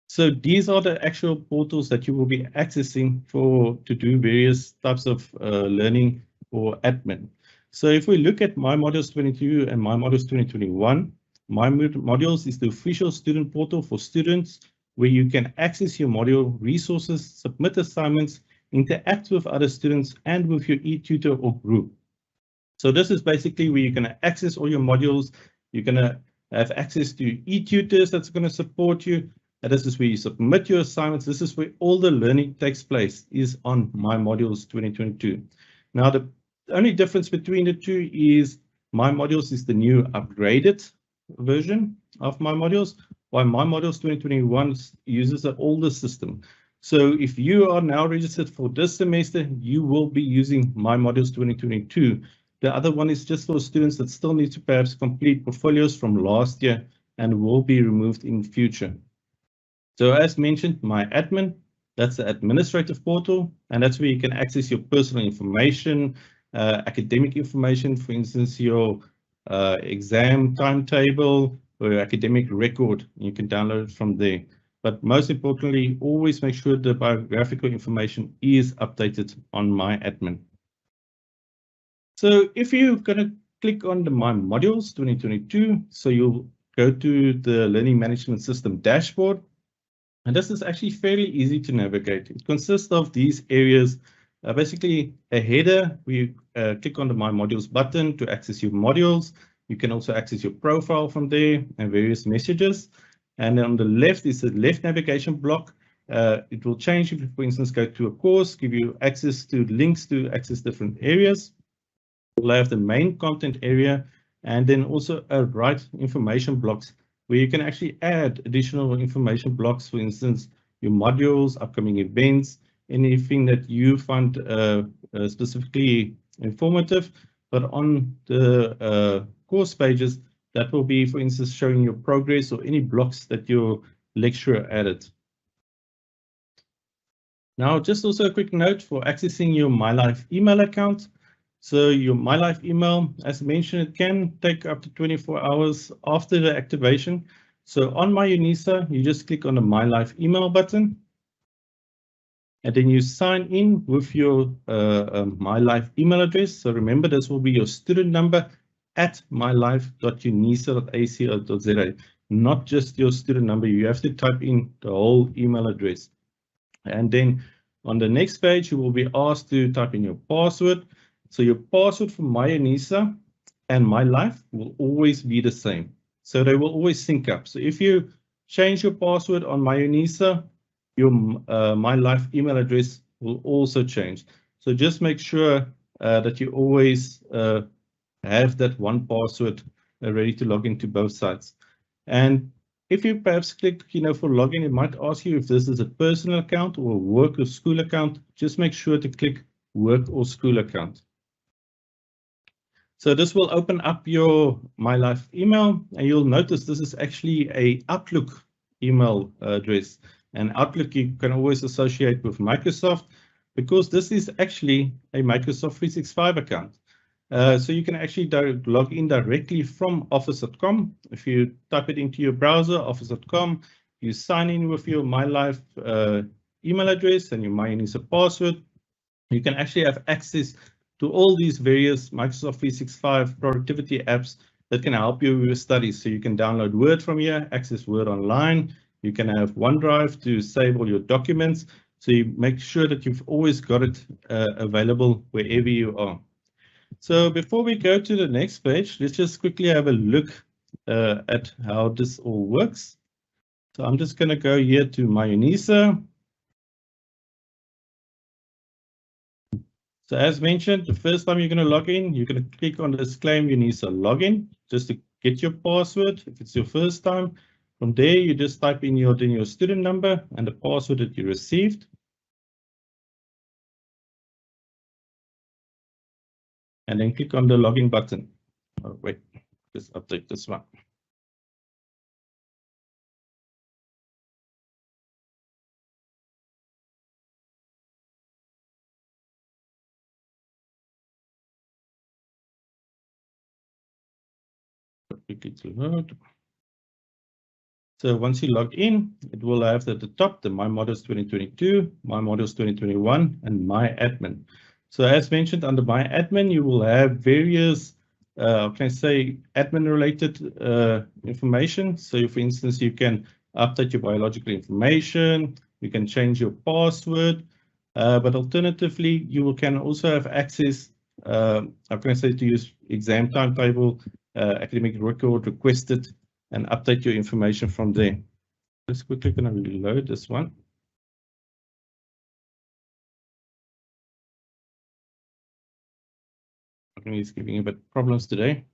So these are the actual portals that you will be accessing to do various types of learning for admin. So if we look at myModules 22 and myModules 2021, myModules is the official student portal for students, where you can access your module resources, submit assignments, interact with other students, and with your e-tutor or group. So this is basically where you're going to access all your modules. You're going to have access to e-tutors that's going to support you. And this is where you submit your assignments. This is where all the learning takes place, is on myModules 2022. Now, the only difference between the two is myModules is the new upgraded version of myModules, while myModules 2021 uses an older system. So if you are now registered for this semester, you will be using myModules 2022. The other one is just for students that still need to perhaps complete portfolios from last year and will be removed in future. So as mentioned, myAdmin, that's the administrative portal, and that's where you can access your personal information, academic information, for instance, your exam timetable or your academic record. You can download it from there. But most importantly, always make sure the biographical information is updated on myAdmin. So if you're going to click on the myModules 2022, so you'll go to the Learning Management System dashboard. And this is actually fairly easy to navigate. It consists of these areas, basically a header. We click on the myModules button to access your modules. You can also access your profile from there and various messages. And on the left is the left navigation block. It will change if you, for instance, go to a course, give you access to links to access different areas. We'll have the main content area and then also a write information blocks where you can actually add additional information blocks, for instance, your modules, upcoming events, anything that you find specifically informative. But on the course pages, that will be, for instance, showing your progress or any blocks that your lecturer added. Now, just also a quick note for accessing your MyLife email account. So your MyLife email, as mentioned, it can take up to 24 hours after the activation. So on myUnisa, you just click on the MyLife email button. And then you sign in with your MyLife email address. So remember, this will be your student number at mylife.unisa.ac.za, not just your student number. You have to type in the whole email address. And then on the next page, you will be asked to type in your password. So your password for myUnisa and MyLife will always be the same. So they will always sync up. So if you change your password on myUnisa, your MyLife email address will also change. So just make sure that you always have that one password ready to log into both sites. And if you perhaps click, for login, it might ask you if this is a personal account or a work or school account. Just make sure to click work or school account. So this will open up your MyLife email, and you'll notice this is actually a Outlook email address. And Outlook you can always associate with Microsoft because this is actually a Microsoft 365 account. So you can actually log in directly from office.com. If you type it into your browser, office.com, you sign in with your MyLife email address and your myUnisa password. You can actually have access to all these various Microsoft 365 productivity apps that can help you with your studies. So you can download Word from here, access Word online. You can have OneDrive to save all your documents. So you make sure that you've always got it available wherever you are. So before we go to the next page, let's just quickly have a look at how this all works. So I'm just going to go here to myUnisa. So as mentioned, the first time you're going to log in, you're going to click on this Claim Unisa Login just to get your password. If it's your first time, from there you just type in your student number and the password that you received. And then click on the login button. Oh, wait, just update this one. Quickly to load. So once you log in, it will have at the top the myModules 2022, myModules 2021, and myAdmin. So as mentioned, under myAdmin, you will have various, admin related information. So for instance, you can update your biological information, you can change your password, but alternatively, you can also have access, to use exam timetable, academic record requested, and update your information from there. Just quickly going to reload this one. It's giving a bit of problems today.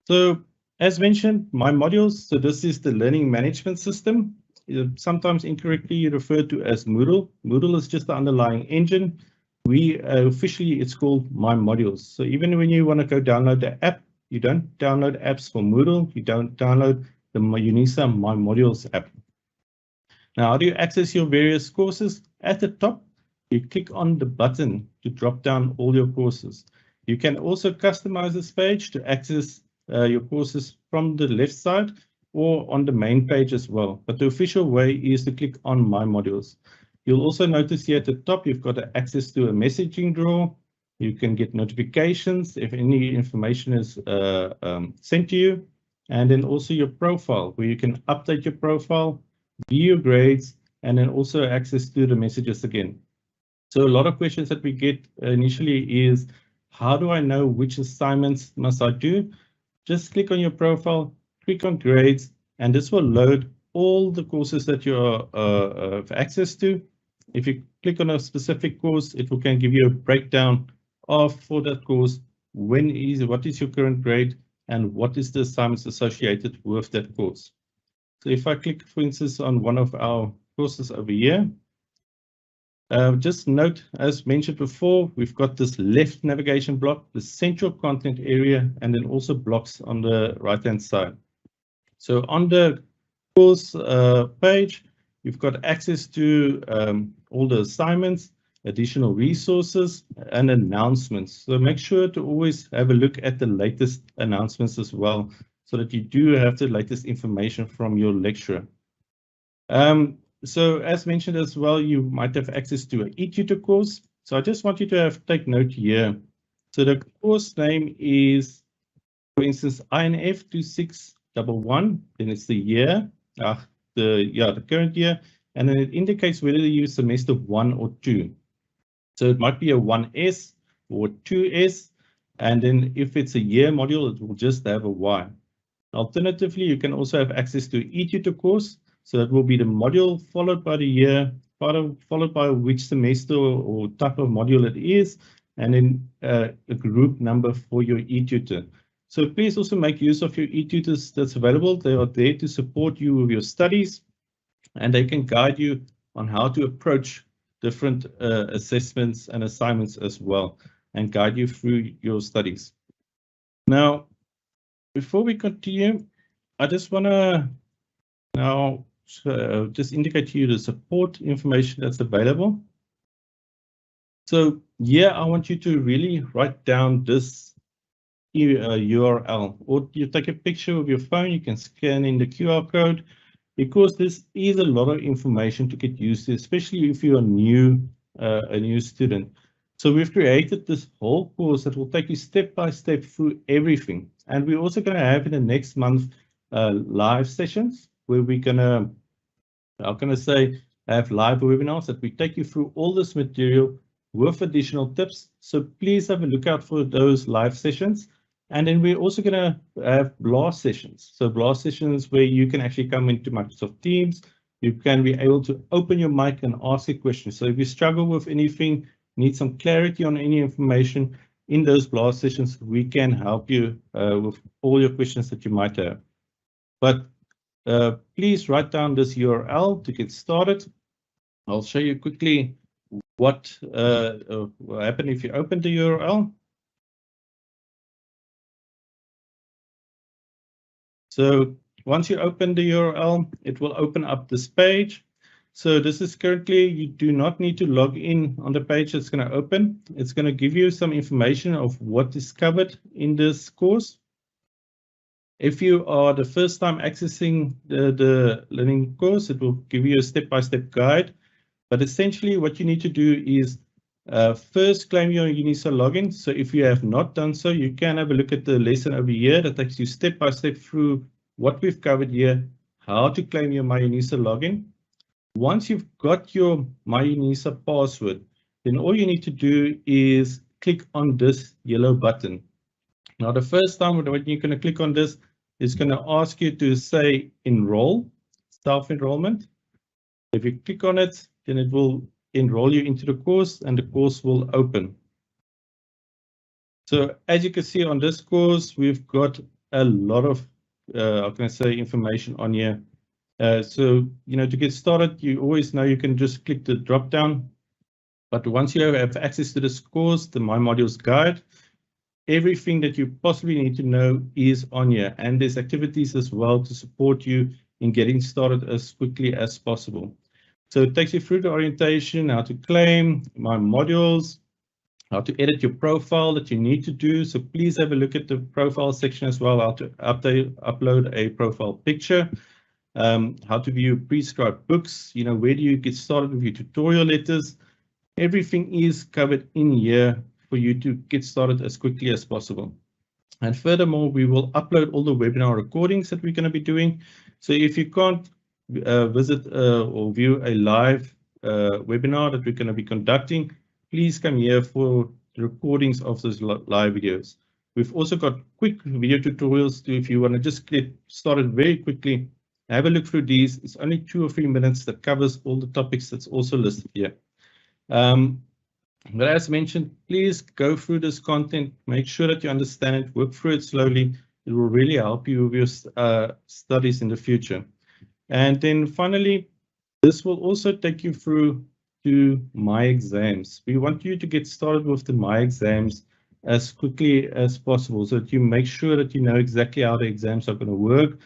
So as mentioned, myModules, so this is the learning management system. Sometimes incorrectly referred to as Moodle. Moodle is just the underlying engine. We officially, it's called myModules. So even when you want to go download the app, you don't download apps for Moodle. You don't download the myUnisa myModules app. Now, how do you access your various courses? At the top, you click on the button to drop down all your courses. You can also customize this page to access your courses from the left side or on the main page as well. But the official way is to click on My Modules. You'll also notice here at the top, you've got access to a messaging drawer. You can get notifications if any information is sent to you. And then also your profile, where you can update your profile, view your grades, and then also access to the messages again. So a lot of questions that we get initially is, how do I know which assignments must I do? Just click on your profile, click on grades, and this will load all the courses that you have access to. If you click on a specific course, it can give you a breakdown of for that course, what is your current grade and what is the assignments associated with that course. So if I click, for instance, on one of our courses over here, just note, as mentioned before, we've got this left navigation block, the central content area, and then also blocks on the right-hand side. So on the course page, you've got access to all the assignments, additional resources, and announcements. So make sure to always have a look at the latest announcements as well, so that you do have the latest information from your lecturer. So as mentioned as well, you might have access to an eTutor course. So I just want you to take note here. So the course name is, for instance, INF 2611, then it's the year, the current year, and then it indicates whether you use semester 1 or 2. So it might be a 1S or 2S, and then if it's a year module, it will just have a Y. Alternatively, you can also have access to eTutor course. So that will be the module followed by the year, followed by which semester or type of module it is, and then a group number for your eTutor. So please also make use of your eTutors that's available. They are there to support you with your studies, and they can guide you on how to approach different assessments and assignments as well, and guide you through your studies. Now, before we continue, I just want to now just indicate to you the support information that's available. So here I want you to really write down this URL, or you take a picture of your phone, you can scan in the QR code, because this is a lot of information to get used to, especially if you're a new student. So we've created this whole course that will take you step by step through everything. And we're also going to have in the next month live sessions where we're going to, have live webinars that we take you through all this material with additional tips. So please have a look out for those live sessions. And then we're also going to have blast sessions. So blast sessions where you can actually come into Microsoft Teams. You can be able to open your mic and ask a question. So if you struggle with anything, need some clarity on any information in those blast sessions, we can help you with all your questions that you might have. But please write down this URL to get started. I'll show you quickly what will happen if you open the URL. So once you open the URL, it will open up this page. So this is currently, you do not need to log in on the page that's going to open. It's going to give you some information of what is covered in this course. If you are the first time accessing the learning course, it will give you a step-by-step guide. But essentially what you need to do is first claim your Unisa login. So if you have not done so, you can have a look at the lesson over here that takes you step by step through what we've covered here, how to claim your myUnisa login. Once you've got your myUnisa password, then all you need to do is click on this yellow button. Now, the first time when you're going to click on this, it's going to ask you to say enroll, self-enrollment. If you click on it, then it will enroll you into the course and the course will open. So as you can see on this course, we've got a lot of, information on here. So, to get started, you always know you can just click the drop down. But once you have access to this course, the myModules guide, everything that you possibly need to know is on here. And there's activities as well to support you in getting started as quickly as possible. So it takes you through the orientation, how to claim myModules, how to edit your profile that you need to do. So please have a look at the profile section as well, how to upload a profile picture, how to view prescribed books, where do you get started with your tutorial letters. Everything is covered in here for you to get started as quickly as possible. And furthermore, we will upload all the webinar recordings that we're going to be doing. So if you can't visit or view a live webinar that we're going to be conducting, please come here for the recordings of those live videos. We've also got quick video tutorials if you want to just get started very quickly. Have a look through these. It's only 2 or 3 minutes that covers all the topics that's also listed here. But as mentioned, please go through this content, make sure that you understand it, work through it slowly. It will really help you with your studies in the future. And then finally, this will also take you through to my exams. We want you to get started with the my exams as quickly as possible so that you make sure that you know exactly how the exams are going to work,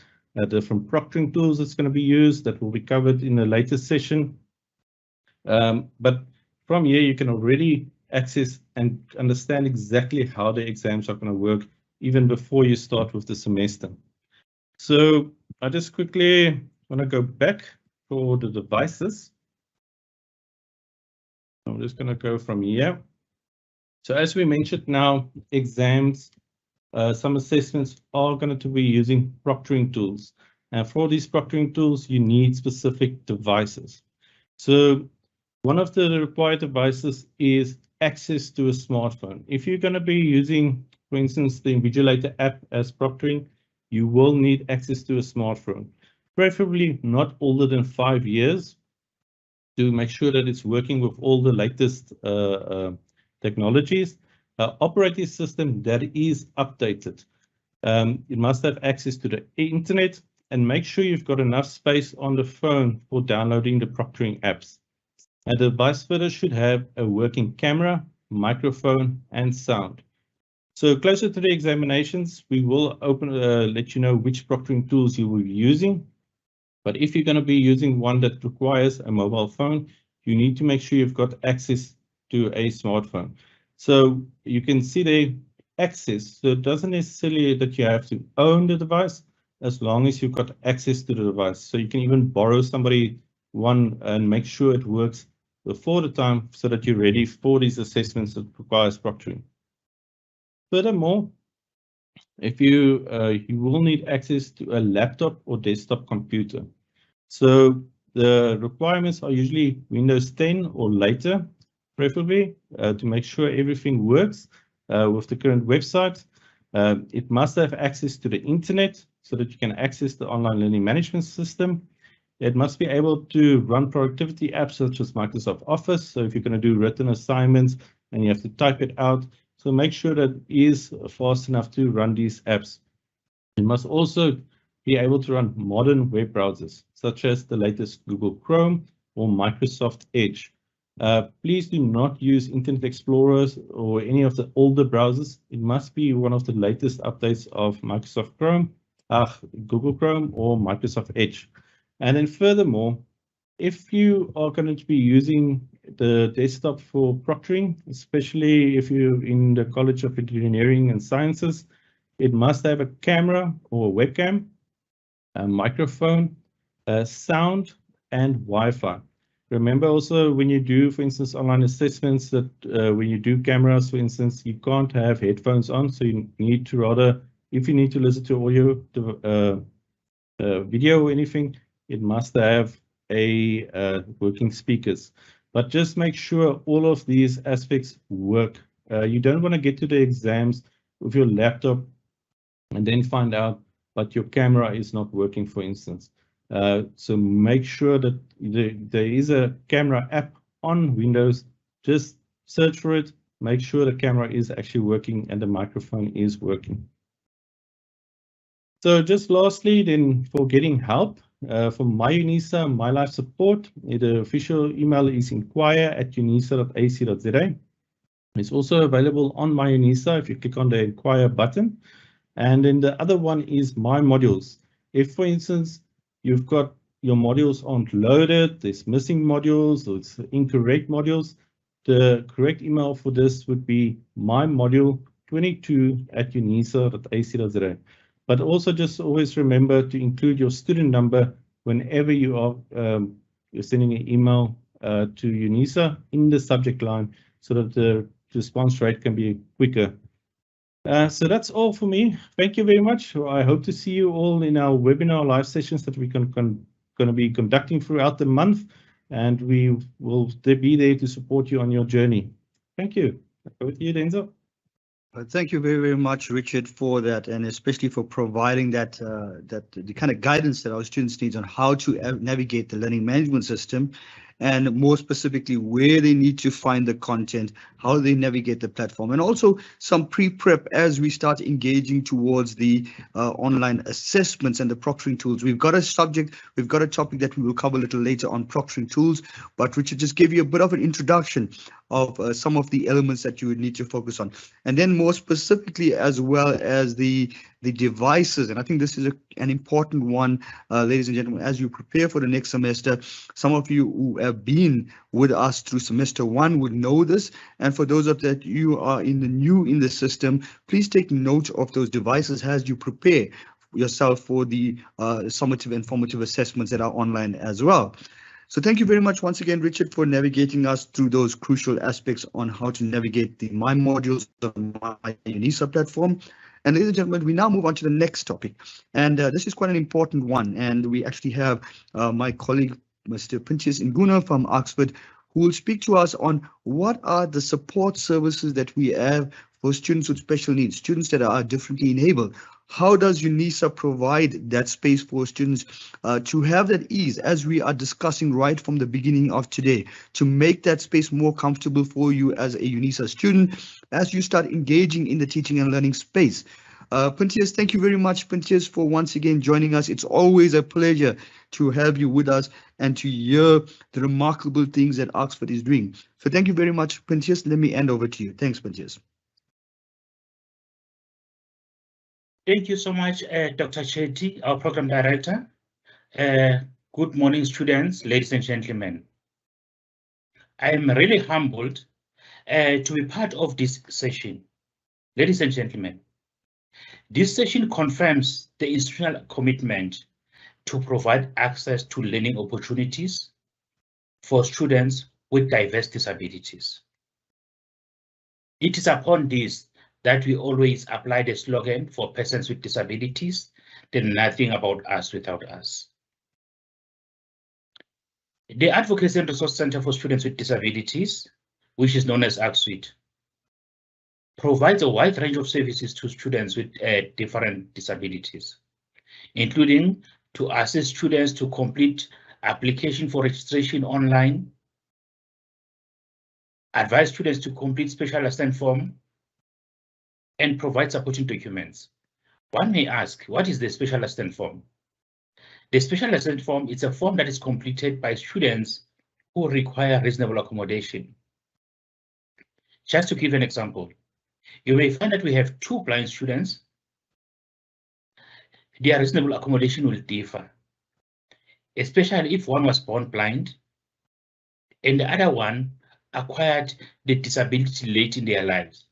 different proctoring tools that's going to be used that will be covered in a later session. But from here, you can already access and understand exactly how the exams are going to work even before you start with the semester. So I just quickly want to go back for the devices. I'm just going to go from here. So as we mentioned now, exams, some assessments are going to be using proctoring tools. And for these proctoring tools, you need specific devices. So one of the required devices is access to a smartphone. If you're going to be using, for instance, the Invigilator app as proctoring, you will need access to a smartphone, preferably not older than 5 years, to make sure that it's working with all the latest technologies. Operating system that is updated. It must have access to the internet, and make sure you've got enough space on the phone for downloading the proctoring apps. And the device further should have a working camera, microphone, and sound. So closer to the examinations, we will let you know which proctoring tools you will be using. But if you're going to be using one that requires a mobile phone, you need to make sure you've got access to a smartphone. So you can see the access. So it doesn't necessarily that you have to own the device, as long as you've got access to the device. So you can even borrow somebody one and make sure it works before the time so that you're ready for these assessments that requires proctoring. Furthermore, if you will need access to a laptop or desktop computer. So the requirements are usually Windows 10 or later, preferably, to make sure everything works with the current website. It must have access to the internet so that you can access the online learning management system. It must be able to run productivity apps such as Microsoft Office. So if you're going to do written assignments and you have to type it out, so make sure that it is fast enough to run these apps. It must also be able to run modern web browsers, such as the latest Google Chrome or Microsoft Edge. Please do not use Internet Explorers or any of the older browsers. It must be one of the latest updates of Microsoft Chrome, Google Chrome, or Microsoft Edge. And then furthermore, if you are going to be using the desktop for proctoring, especially if you're in the College of Engineering and Sciences, it must have a camera or a webcam, a microphone, sound, and Wi-Fi. Remember also when you do, for instance, online assessments that when you do cameras, for instance, you can't have headphones on. So you need to rather, if you need to listen to audio, video or anything, it must have a working speakers. But just make sure all of these aspects work. You don't want to get to the exams with your laptop and then find out but your camera is not working, for instance. So make sure that there is a camera app on Windows. Just search for it, make sure the camera is actually working and the microphone is working. So just lastly, then for getting help from myUnisa, my life support, the official email is inquire@unisa.ac.za. It's also available on myUnisa if you click on the inquire button. And then the other one is myModules. If, for instance, you've got your modules aren't loaded, there's missing modules, or it's incorrect modules, the correct email for this would be mymodule22@unisa.ac.za. But also just always remember to include your student number whenever you are you're sending an email to Unisa in the subject line, so that the response rate can be quicker. So that's all for me. Thank you very much. I hope to see you all in our webinar live sessions that we're going to be conducting throughout the month, and we will be there to support you on your journey. Thank you. Over to you, Denzel. Thank you very, very much, Richard, for that, and especially for providing that the kind of guidance that our students need on how to navigate the learning management system, and more specifically where they need to find the content, how they navigate the platform, and also some pre-prep as we start engaging towards the online assessments and the proctoring tools. We've got a subject, we've got a topic that we will cover a little later on proctoring tools, but Richard just gave you a bit of an introduction of some of the elements that you would need to focus on, and then more specifically as well as the devices. And I think this is an important one, ladies and gentlemen, as you prepare for the next semester. Some of you who have been with us through semester 1 would know this, and for those of that you are new in the system, please take note of those devices as you prepare yourself for the summative and formative assessments that are online as well. So thank you very much once again, Richard, for navigating us through those crucial aspects on how to navigate the myModules on myUnisa platform. And ladies and gentlemen, we now move on to the next topic. And this is quite an important one. And we actually have my colleague, Mr P Nkuna from Oxford, who will speak to us on what are the support services that we have for students with special needs, students that are differently enabled. How does Unisa provide that space for students to have that ease, as we are discussing right from the beginning of today, to make that space more comfortable for you as a Unisa student, as you start engaging in the teaching and learning space. Pintius, thank you very much, Pintius, for once again joining us. It's always a pleasure to have you with us and to hear the remarkable things that Oxford is doing. So thank you very much, Pintius. Let me hand over to you. Thanks, Pintius. Thank you so much, Dr. Chetty, our program director. Good morning, students, ladies and gentlemen. I am really humbled to be part of this session. Ladies and gentlemen, this session confirms the institutional commitment to provide access to learning opportunities for students with diverse disabilities. It is upon this that we always apply the slogan for persons with disabilities, then nothing about us without us. The Advocacy and Resource Center for Students with Disabilities, which is known as ACSWID, provides a wide range of services to students with different disabilities, including to assist students to complete application for registration online, advise students to complete special assessment form, and provide supporting documents. One may ask, what is the special assessment form? The special assessment form is a form that is completed by students who require reasonable accommodation. Just to give an example, you may find that we have 2 blind students. Their reasonable accommodation will differ, especially if one was born blind and the other one acquired the disability late in their lives.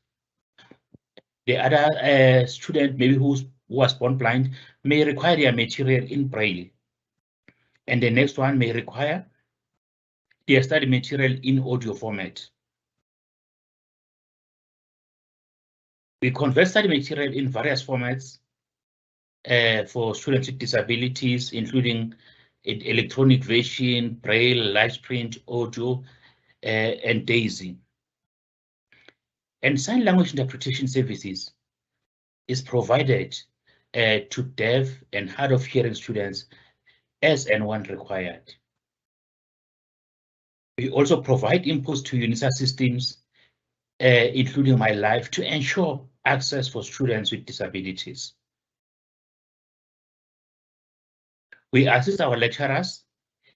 The other student, maybe who was born blind, may require their material in Braille, and the next one may require their study material in audio format. We convert study material in various formats for students with disabilities, including electronic version, Braille, live print, audio, and DAISY. And sign language interpretation services is provided to deaf and hard of hearing students as and when required. We also provide inputs to Unisa systems, including myLife, to ensure access for students with disabilities. We assist our lecturers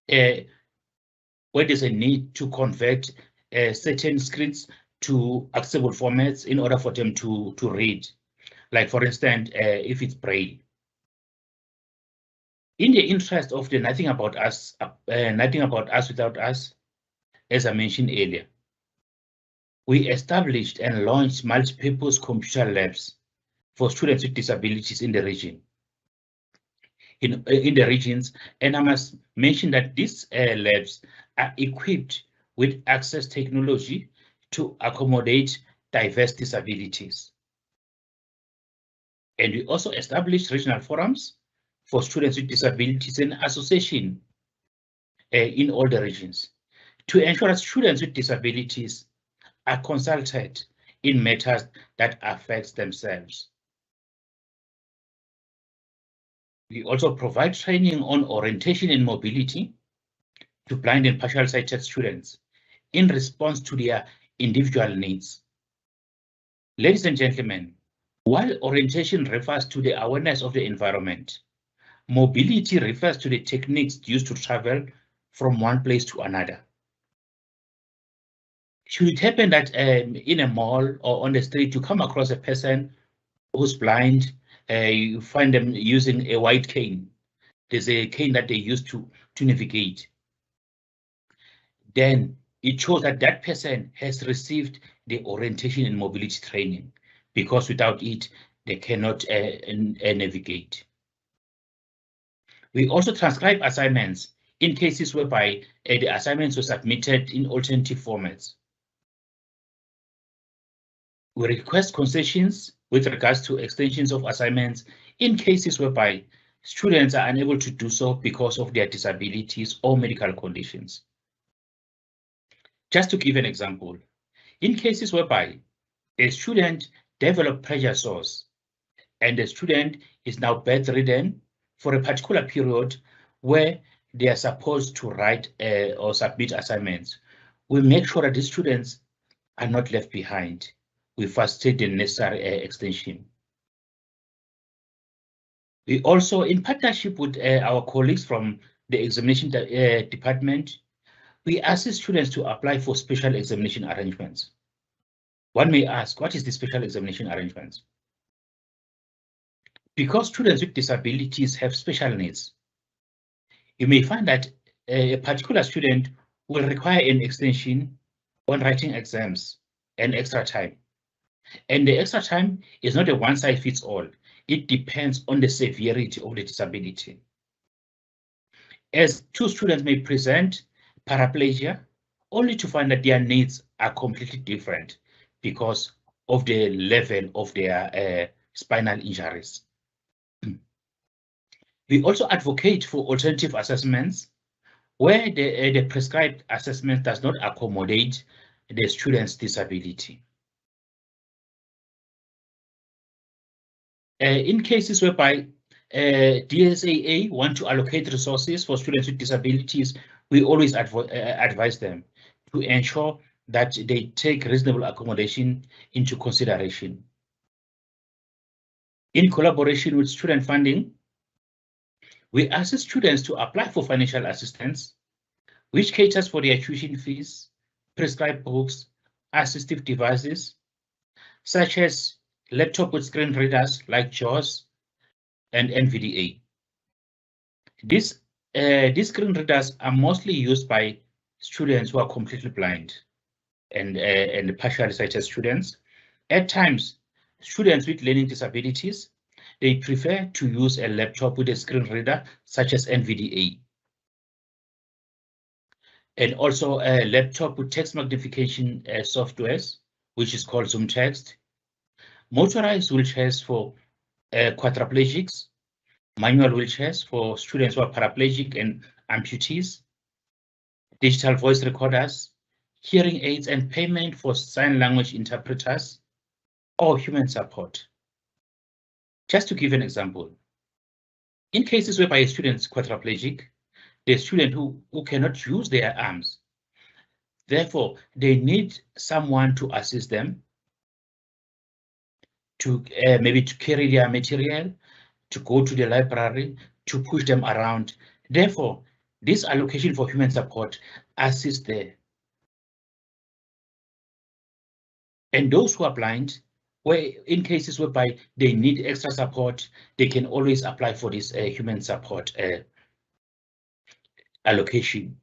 where there's a need to convert certain scripts to accessible formats in order for them to read. Like, for instance, if it's Braille. In the interest of the nothing about us without us, as I mentioned earlier, we established and launched multi-purpose computer labs for students with disabilities in the region. In the regions, and I must mention that these labs are equipped with access technology to accommodate diverse disabilities. And we also established regional forums for students with disabilities and association in all the regions to ensure that students with disabilities are consulted in matters that affect themselves. We also provide training on orientation and mobility to blind and partial sighted students in response to their individual needs. Ladies and gentlemen, while orientation refers to the awareness of the environment, mobility refers to the techniques used to travel from one place to another. Should it happen that in a mall or on the street you come across a person who's blind, you find them using a white cane. There's a cane that they use to navigate. Then it shows that that person has received the orientation and mobility training, because without it, they cannot navigate. We also transcribe assignments in cases whereby the assignments were submitted in alternative formats. We request concessions with regards to extensions of assignments in cases whereby students are unable to do so because of their disabilities or medical conditions. Just to give an example, in cases whereby a student develops pressure sores and the student is now bedridden for a particular period where they are supposed to write or submit assignments, we make sure that the students are not left behind. We facilitate the necessary extension. We also, in partnership with our colleagues from the examination department, we assist students to apply for special examination arrangements. One may ask, what is the special examination arrangements? Because students with disabilities have special needs, you may find that a particular student will require an extension on writing exams and extra time. And the extra time is not a one-size-fits-all. It depends on the severity of the disability. As two students may present paraplegia, only to find that their needs are completely different because of the level of their spinal injuries. We also advocate for alternative assessments where the prescribed assessment does not accommodate the student's disability. In cases whereby DSAA want to allocate resources for students with disabilities, we always advise them to ensure that they take reasonable accommodation into consideration. In collaboration with student funding, we assist students to apply for financial assistance, which caters for their tuition fees, prescribed books, assistive devices, such as laptop with screen readers like JAWS and NVDA. These screen readers are mostly used by students who are completely blind and partially sighted students. At times, students with learning disabilities, they prefer to use a laptop with a screen reader such as NVDA. And also a laptop with text magnification softwares, which is called Zoom Text. Motorized wheelchairs for quadriplegics, manual wheelchairs for students who are paraplegic and amputees, digital voice recorders, hearing aids, and payment for sign language interpreters or human support. Just to give an example, in cases whereby a student is quadriplegic, the student who cannot use their arms, therefore they need someone to assist them to maybe to carry their material, to go to the library, to push them around. Therefore, this allocation for human support assists there. And those who are blind, where in cases whereby they need extra support, they can always apply for this human support allocation.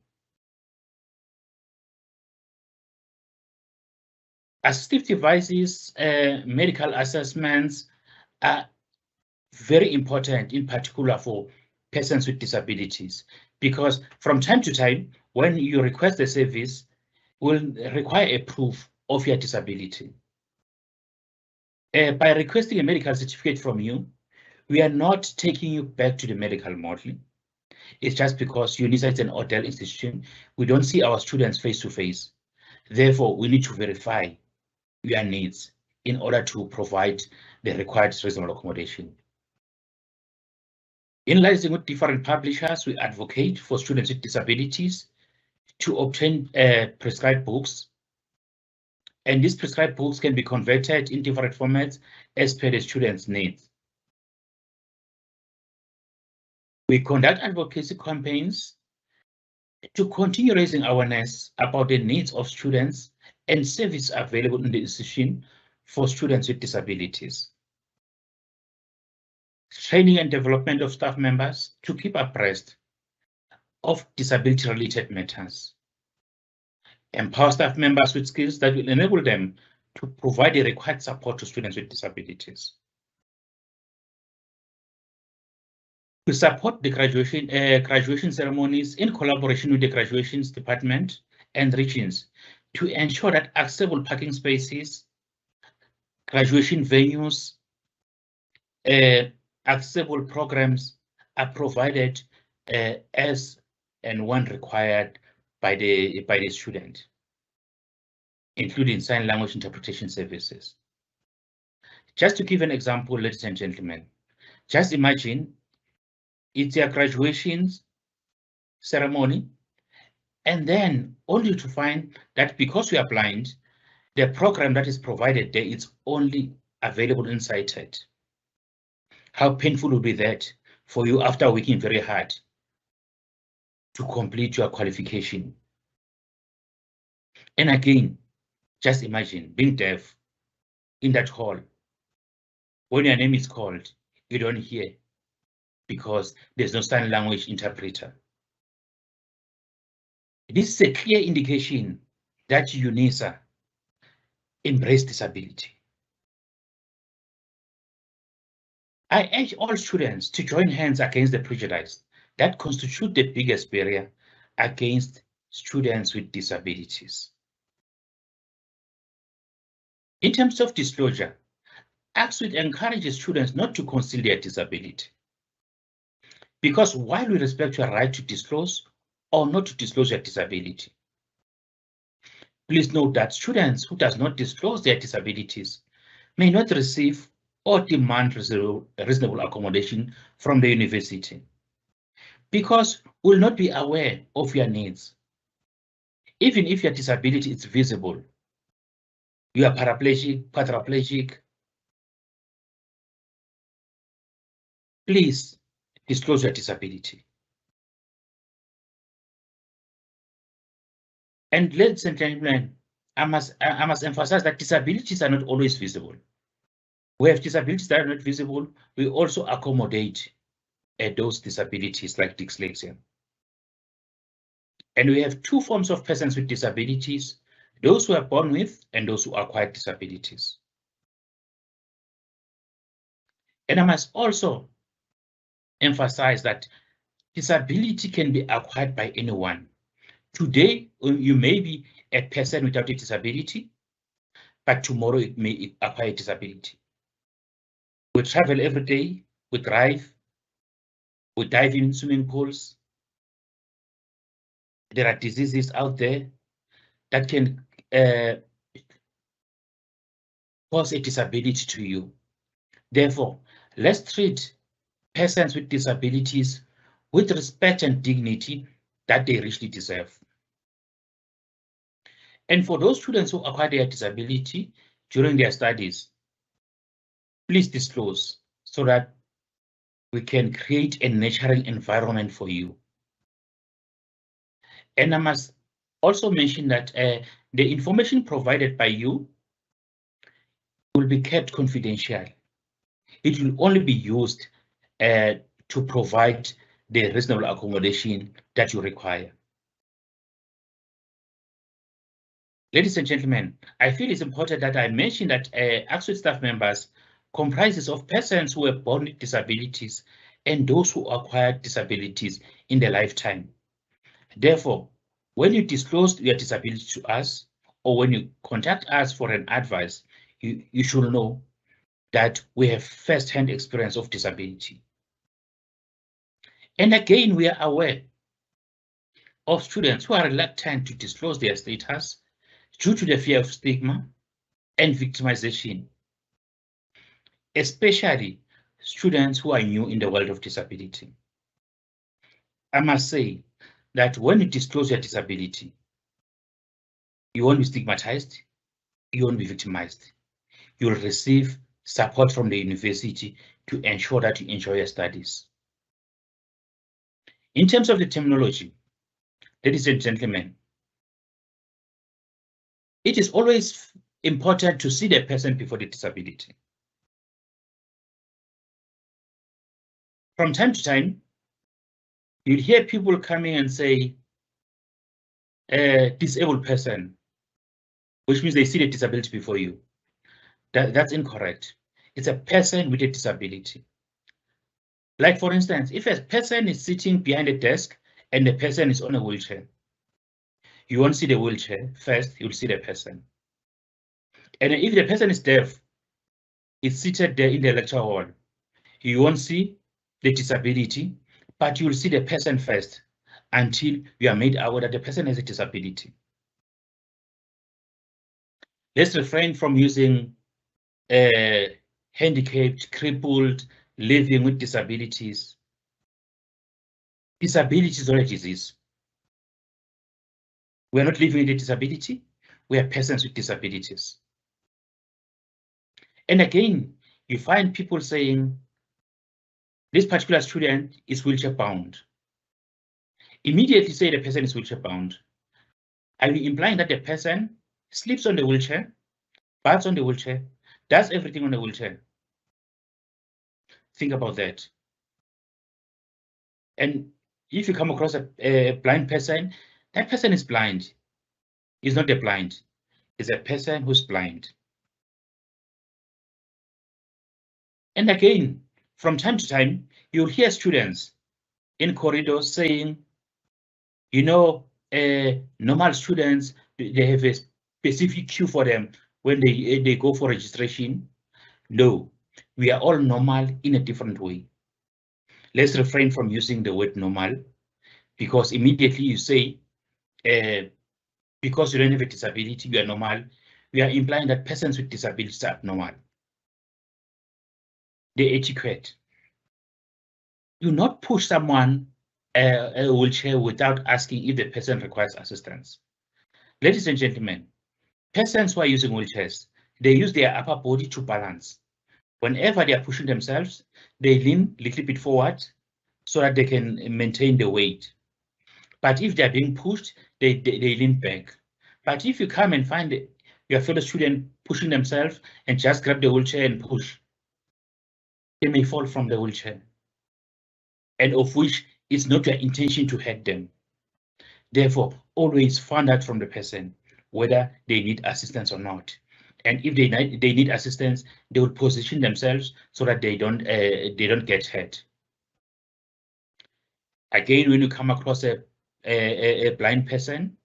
Assistive devices, medical assessments are very important, in particular for persons with disabilities, because from time to time, when you request a service, will require a proof of your disability. By requesting a medical certificate from you, we are not taking you back to the medical model. It's just because Unisa is an ordained institution, we don't see our students face to face. Therefore, we need to verify your needs in order to provide the required reasonable accommodation. In liaising with different publishers, we advocate for students with disabilities to obtain prescribed books. And these prescribed books can be converted in different formats as per the student's needs. We conduct advocacy campaigns to continue raising awareness about the needs of students and services available in the institution for students with disabilities. Training and development of staff members to keep abreast of disability-related matters. Empower staff members with skills that will enable them to provide the required support to students with disabilities. We support the graduation ceremonies in collaboration with the graduations department and regions to ensure that accessible parking spaces, graduation venues, accessible programs are provided as and when required by the student, including sign language interpretation services. Just to give an example, ladies and gentlemen, just imagine it's your graduation ceremony, and then only to find that because you are blind, the program that is provided there is only available in sighted. How painful will be that for you after working very hard to complete your qualification? And again, just imagine being deaf in that hall. When your name is called, you don't hear because there's no sign language interpreter. This is a clear indication that Unisa embrace disability. I urge all students to join hands against the prejudice that constitute the biggest barrier against students with disabilities. In terms of disclosure, ACSWIT encourages students not to conceal their disability. Because while we respect your right to disclose or not to disclose your disability, please note that students who does not disclose their disabilities may not receive or demand reasonable accommodation from the university because will not be aware of your needs. Even if your disability is visible, you are paraplegic, quadriplegic, please disclose your disability. And ladies and gentlemen, I must emphasize that disabilities are not always visible. We have disabilities that are not visible. We also accommodate those disabilities like dyslexia. And we have two forms of persons with disabilities, those who are born with and those who acquire disabilities. And I must also emphasize that disability can be acquired by anyone. Today, you may be a person without a disability, but tomorrow it may acquire a disability. We travel every day, we drive, we dive in swimming pools. There are diseases out there that can cause a disability to you. Therefore, let's treat persons with disabilities with respect and dignity that they richly deserve. And for those students who acquire their disability during their studies, please disclose so that we can create a nurturing environment for you. And I must also mention that the information provided by you will be kept confidential. It will only be used to provide the reasonable accommodation that you require. Ladies and gentlemen, I feel it's important that I mention that ACSWIT staff members comprises of persons who were born with disabilities and those who acquired disabilities in their lifetime. Therefore, when you disclose your disability to us, or when you contact us for an advice, you should know that we have first-hand experience of disability. And again, we are aware of students who are reluctant to disclose their status due to the fear of stigma and victimization, especially students who are new in the world of disability. I must say that when you disclose your disability, you won't be stigmatized, you won't be victimized. You'll receive support from the university to ensure that you enjoy your studies. In terms of the terminology, ladies and gentlemen, it is always important to see the person before the disability. From time to time, you'll hear people coming and say, disabled person, which means they see the disability before you. That's incorrect. It's a person with a disability. Like for instance, if a person is sitting behind a desk and the person is on a wheelchair, you won't see the wheelchair first, you'll see the person. And if the person is deaf, is seated there in the lecture hall, you won't see the disability, but you'll see the person first until you are made aware that the person has a disability. Let's refrain from using handicapped, crippled, living with disabilities. Disability is not a disease. We are not living with a disability. We are persons with disabilities. And again, you find people saying, this particular student is wheelchair bound. Immediately say the person is wheelchair bound. Are you implying that the person sleeps on the wheelchair, baths on the wheelchair, does everything on the wheelchair? Think about that. And if you come across a blind person, that person is blind. He's not a blind. It's a person who's blind. And again, from time to time, you'll hear students in corridors saying, you know, normal students, they have a specific queue for them when they go for registration. No, we are all normal in a different way. Let's refrain from using the word normal, because immediately you say, because you don't have a disability, you are normal. We are implying that persons with disabilities are abnormal. The etiquette. Do not push someone a wheelchair without asking if the person requires assistance. Ladies and gentlemen, persons who are using wheelchairs, they use their upper body to balance. Whenever they are pushing themselves, they lean a little bit forward so that they can maintain the weight. But if they are being pushed, they lean back. But if you come and find your fellow student pushing themselves and just grab the wheelchair and push, they may fall from the wheelchair, and of which it's not your intention to hurt them. Therefore, always find out from the person whether they need assistance or not. And if they need assistance, they will position themselves so that they don't get hurt. Again, when you come across a blind person,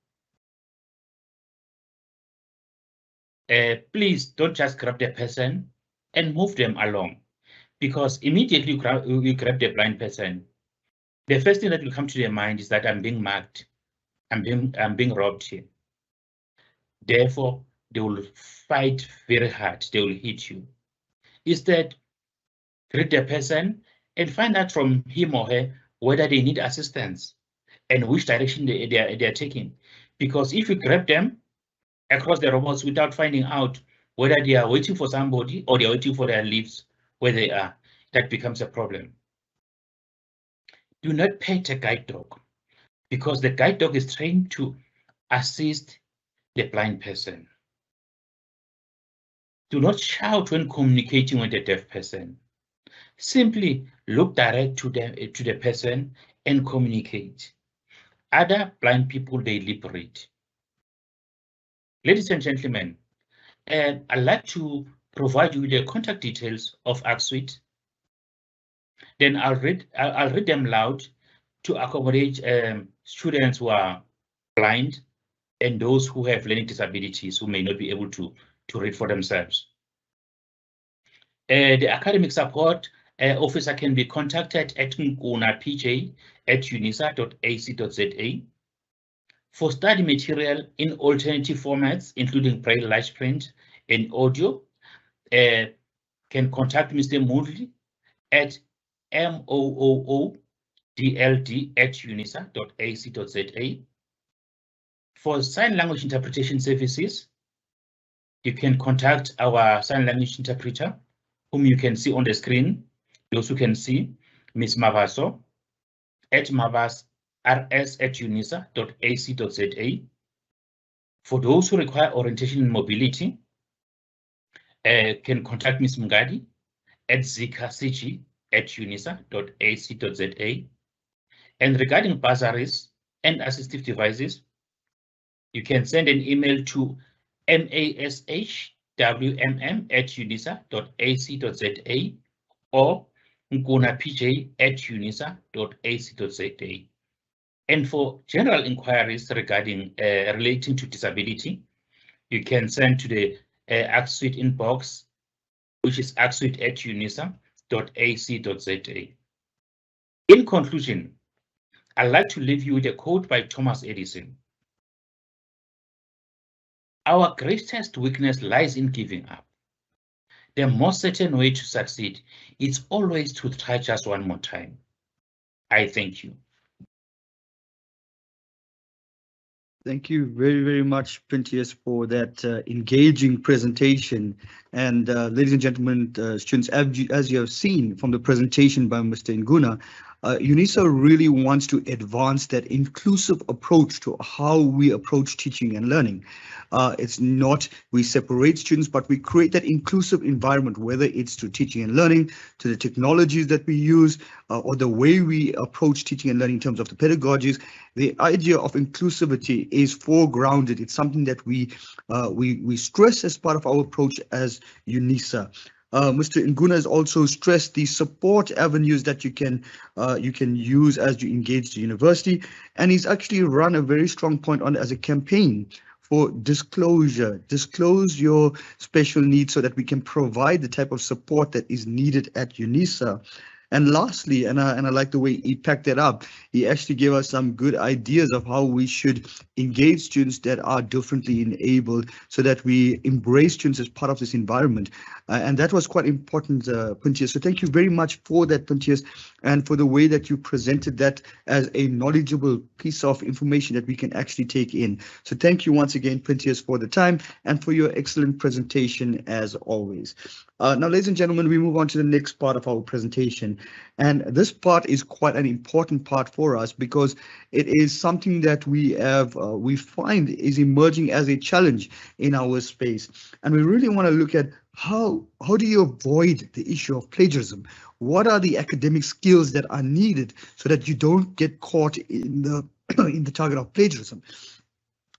please don't just grab the person and move them along, because immediately you grab the blind person, the first thing that will come to their mind is that I'm being marked, I'm being robbed here. Therefore, they will fight very hard, they will hit you. Instead, greet the person and find out from him or her whether they need assistance and which direction they are taking. Because if you grab them across the robots without finding out whether they are waiting for somebody or they are waiting for their leaves where they are, that becomes a problem. Do not pet a guide dog, because the guide dog is trained to assist the blind person. Do not shout when communicating with a deaf person. Simply look direct to the person and communicate. Other blind people, they lip read. Ladies and gentlemen, I'd like to provide you with the contact details of ArcSuite. Then I'll read them loud to accommodate students who are blind and those who have learning disabilities who may not be able to read for themselves. The academic support officer can be contacted at nkuna@unisa.ac.za. For study material in alternative formats, including braille, large print, and audio, can contact Mr. Moodle at moodld@unisa.ac.za. For sign language interpretation services, you can contact our sign language interpreter, whom you can see on the screen. Those who can see, Ms. Mavaso at mavasrs@unisa.ac.za. For those who require orientation and mobility, can contact Ms. Mngadi at zikacg@unisa.ac.za. And regarding bursaries and assistive devices, you can send an email to mashwmm@unisa.ac.za or nkunapj@unisa.ac.za. And for general inquiries regarding relating to disability, you can send to the ArcSuite inbox, which is arcsuite@unisa.ac.za. In conclusion, I'd like to leave you with a quote by Thomas Edison. Our greatest weakness lies in giving up. The most certain way to succeed is always to try just one more time. I thank you. Thank you very, very much, Prinsloo, for that engaging presentation. And ladies and gentlemen, students, as you have seen from the presentation by Mr. Nkuna, Unisa really wants to advance that inclusive approach to how we approach teaching and learning. It's not we separate students, but we create that inclusive environment, whether it's to teaching and learning, to the technologies that we use, or the way we approach teaching and learning in terms of the pedagogies. The idea of inclusivity is foregrounded. It's something that we stress as part of our approach as Unisa. Mr. Nkuna has also stressed the support avenues that you can use as you engage the university, and he's actually run a very strong point on as a campaign for disclosure. Disclose your special needs so that we can provide the type of support that is needed at Unisa. And lastly, and I like the way he packed that up, he actually gave us some good ideas of how we should engage students that are differently enabled so that we embrace students as part of this environment. And that was quite important, Prinsloo. So thank you very much for that, Prinsloo, and for the way that you presented that as a knowledgeable piece of information that we can actually take in. So thank you once again, Prinsloo, for the time and for your excellent presentation as always. Now, ladies and gentlemen, we move on to the next part of our presentation. And this part is quite an important part for us because it is something that we find is emerging as a challenge in our space. And we really want to look at how do you avoid the issue of plagiarism? What are the academic skills that are needed so that you don't get caught in the in the target of plagiarism?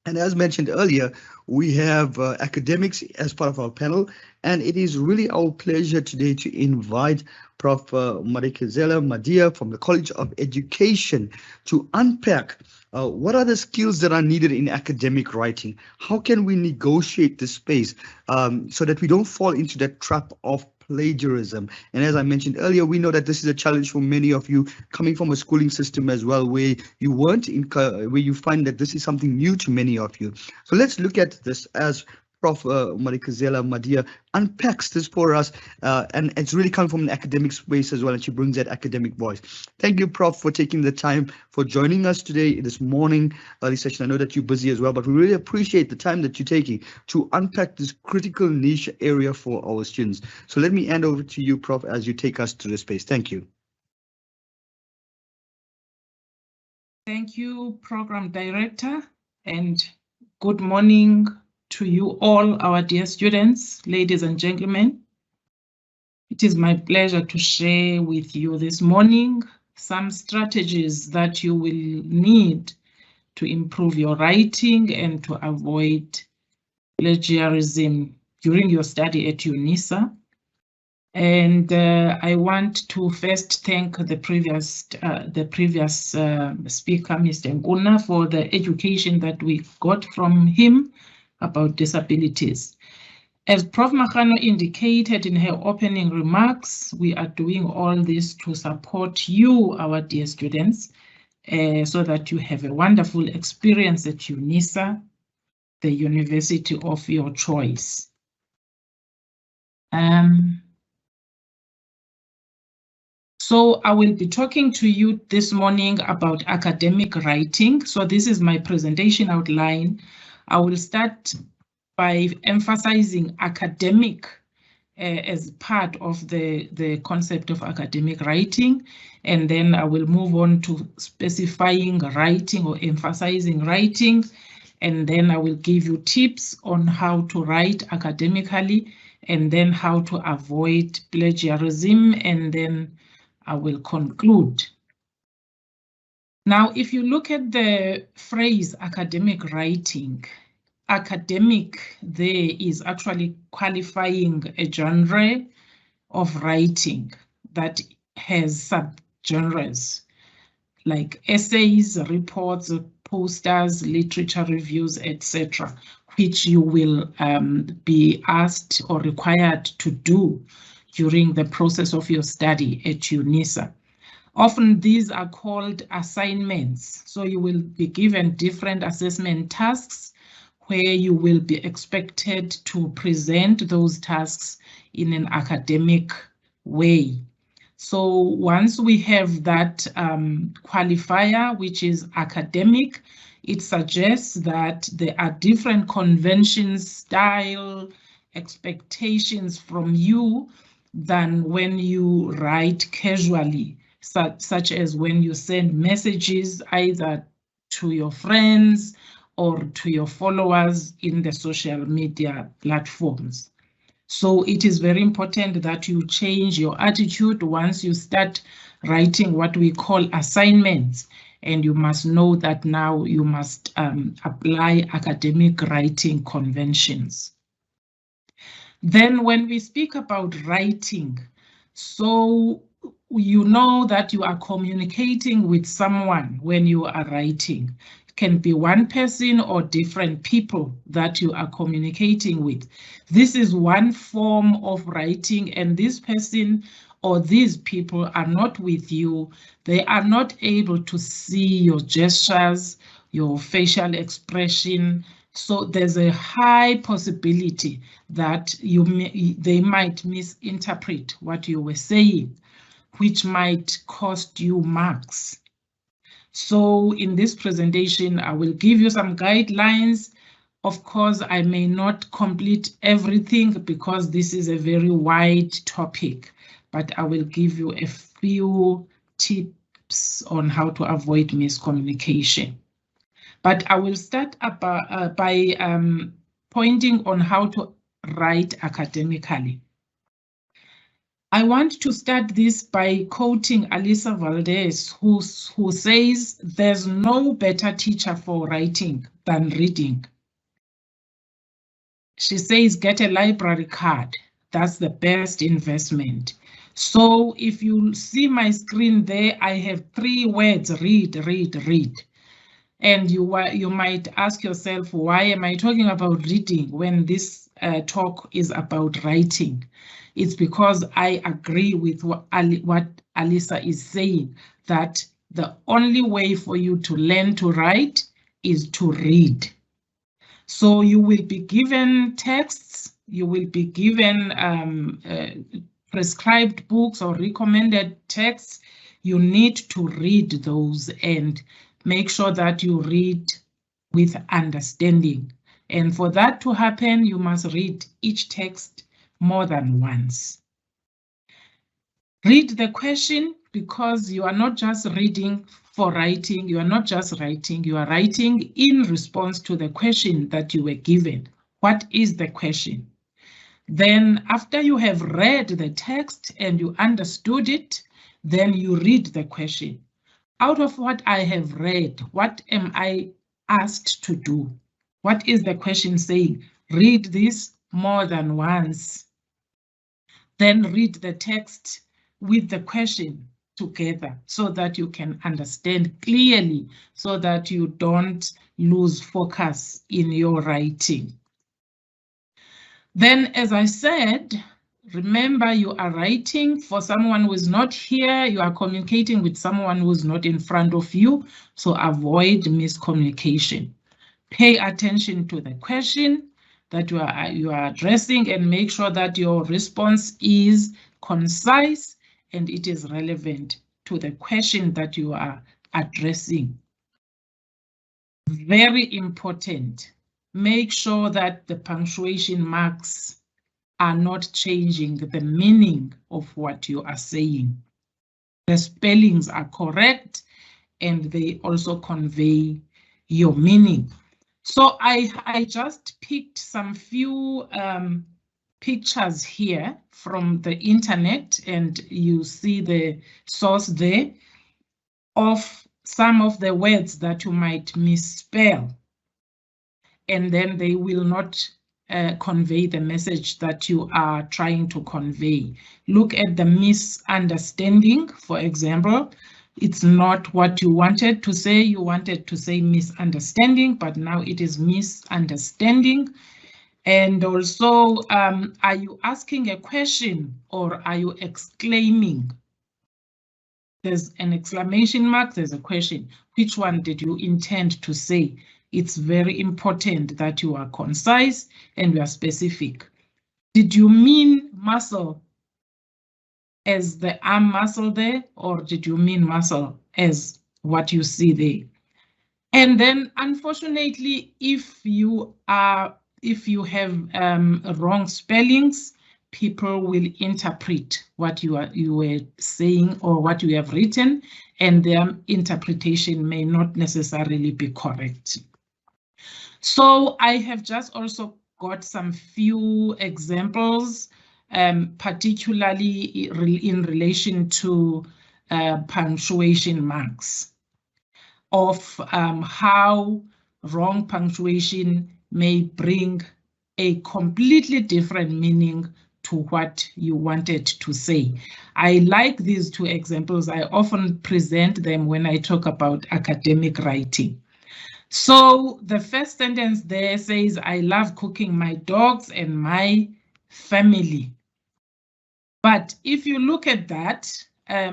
And as mentioned earlier, we have academics as part of our panel, and it is really our pleasure today to invite Prof. Madikizele-Madiya from the College of Education to unpack what are the skills that are needed in academic writing. How can we negotiate this space so that we don't fall into that trap of plagiarism? And as I mentioned earlier, we know that this is a challenge for many of you coming from a schooling system as well, where you weren't where you find that this is something new to many of you. So let's look at this as Prof. Madikizele-Madiya unpacks this for us, and it's really coming from an academic space as well, and she brings that academic voice. Thank you, Prof, for taking the time for joining us today this morning, early session. I know that you're busy as well, but we really appreciate the time that you're taking to unpack this critical niche area for our students. So let me hand over to you, Prof, as you take us to the space. Thank you. Thank you, Program Director, and good morning to you all, our dear students, ladies and gentlemen. It is my pleasure to share with you this morning some strategies that you will need to improve your writing and to avoid plagiarism during your study at Unisa. And I want to first thank the previous speaker, Mr Nkuna, for the education that we got from him about disabilities. As Prof Magano indicated in her opening remarks, we are doing all this to support you, our dear students, so that you have a wonderful experience at Unisa, the university of your choice. So I will be talking to you this morning about academic writing. So this is my presentation outline. I will start by emphasizing academic as part of the concept of academic writing, and then I will move on to specifying writing or emphasizing writing, and then I will give you tips on how to write academically, and then how to avoid plagiarism, and then I will conclude. Now, if you look at the phrase academic writing, academic there is actually qualifying a genre of writing that has subgenres like essays, reports, posters, literature reviews, etc., which you will be asked or required to do during the process of your study at Unisa. Often these are called assignments. So you will be given different assessment tasks where you will be expected to present those tasks in an academic way. So once we have that qualifier, which is academic, it suggests that there are different conventions, style, expectations from you than when you write casually, such as when you send messages either to your friends or to your followers in the social media platforms. So it is very important that you change your attitude once you start writing what we call assignments, and you must know that now you must apply academic writing conventions. Then when we speak about writing, so you know that you are communicating with someone when you are writing. It can be one person or different people that you are communicating with. This is one form of writing, and this person or these people are not with you. They are not able to see your gestures, your facial expression. So there's a high possibility that they might misinterpret what you were saying, which might cost you marks. So in this presentation, I will give you some guidelines. Of course, I may not complete everything because this is a very wide topic, but I will give you a few tips on how to avoid miscommunication. But I will start by pointing on how to write academically. I want to start this by quoting Alisa Valdez, who says, "There's no better teacher for writing than reading." She says, "Get a library card. That's the best investment." So if you see my screen there, I have 3 words: read, read, read. And you might ask yourself, why am I talking about reading when this talk is about writing? It's because I agree with what Alisa is saying, that the only way for you to learn to write is to read. So you will be given texts, you will be given prescribed books or recommended texts. You need to read those and make sure that you read with understanding. And for that to happen, you must read each text more than once. Read the question, because you are not just reading for writing, you are not just writing, you are writing in response to the question that you were given. What is the question? Then after you have read the text and you understood it, then you read the question. Out of what I have read, what am I asked to do? What is the question saying? Read this more than once. Then read the text with the question together so that you can understand clearly, so that you don't lose focus in your writing. Then, as I said, remember you are writing for someone who is not here, you are communicating with someone who is not in front of you, so avoid miscommunication. Pay attention to the question that you are addressing and make sure that your response is concise and it is relevant to the question that you are addressing. Very important. Make sure that the punctuation marks are not changing the meaning of what you are saying. The spellings are correct and they also convey your meaning. So I just picked some few pictures here from the internet, and you see the source there of some of the words that you might misspell, and then they will not convey the message that you are trying to convey. Look at the misunderstanding, for example. It's not what you wanted to say. You wanted to say misunderstanding, but now it is misunderstanding. And also, are you asking a question or are you exclaiming? There's an exclamation mark, there's a question. Which one did you intend to say? It's very important that you are concise and you are specific. Did you mean muscle as the arm muscle there, or did you mean muscle as what you see there? And then, unfortunately, if you have wrong spellings, people will interpret what you were saying or what you have written, and their interpretation may not necessarily be correct. So I have just also got some few examples, particularly in relation to punctuation marks, of how wrong punctuation may bring a completely different meaning to what you wanted to say. I like these two examples. I often present them when I talk about academic writing. So the first sentence there says, I love cooking my dogs and my family. But if you look at that,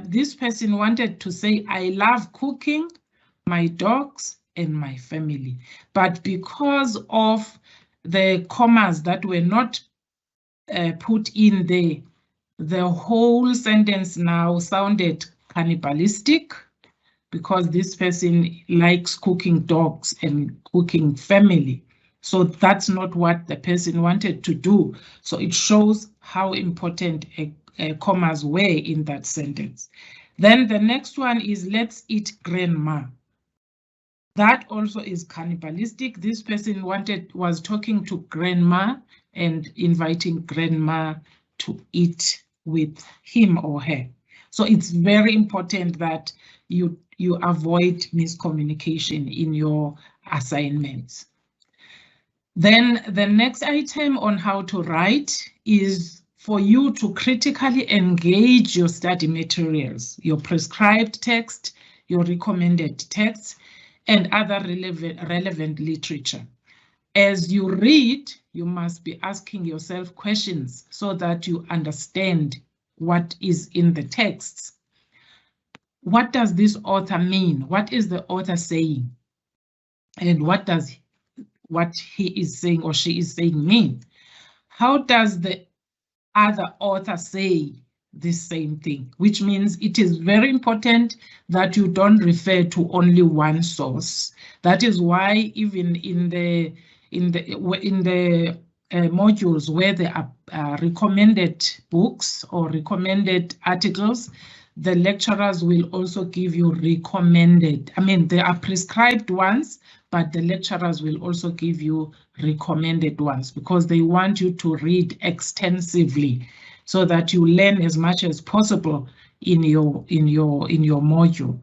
this person wanted to say, I love cooking my dogs and my family. But because of the commas that were not put in there, the whole sentence now sounded cannibalistic, because this person likes cooking dogs and cooking family. So that's not what the person wanted to do. So it shows how important commas were in that sentence. Then the next one is, let's eat grandma. That also is cannibalistic. This person was talking to grandma and inviting grandma to eat with him or her. So it's very important that you avoid miscommunication in your assignments. Then the next item on how to write is for you to critically engage your study materials, your prescribed text, your recommended text, and other relevant literature. As you read, you must be asking yourself questions so that you understand what is in the texts. What does this author mean? What is the author saying? And what does what he is saying or she is saying mean? How does the other author say the same thing? Which means it is very important that you don't refer to only one source. That is why even in the modules where there are recommended books or recommended articles, the lecturers will also give you recommended. I mean, there are prescribed ones, but the lecturers will also give you recommended ones because they want you to read extensively so that you learn as much as possible in your module.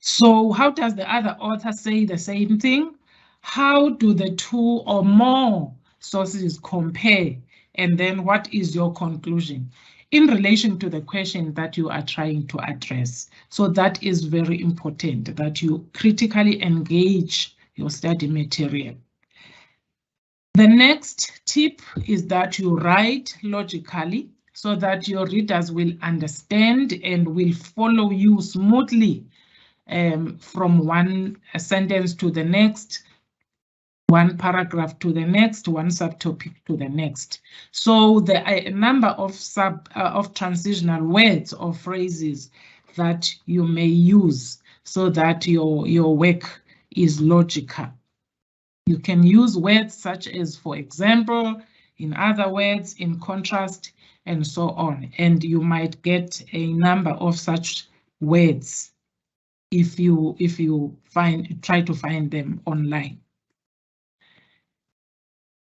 So how does the other author say the same thing? How do the two or more sources, compare, and then what is your conclusion in relation to the question that you are trying to address. So that is very important, that you critically engage your study material. The next tip is that you write logically so that your readers will understand and will follow you smoothly from one sentence to the next, one paragraph to the next, one subtopic to the next. So there are a number of transitional words or phrases that you may use so that your work is logical. You can use words such as, for example, in other words, in contrast, and so on. And you might get a number of such words if you try to find them online.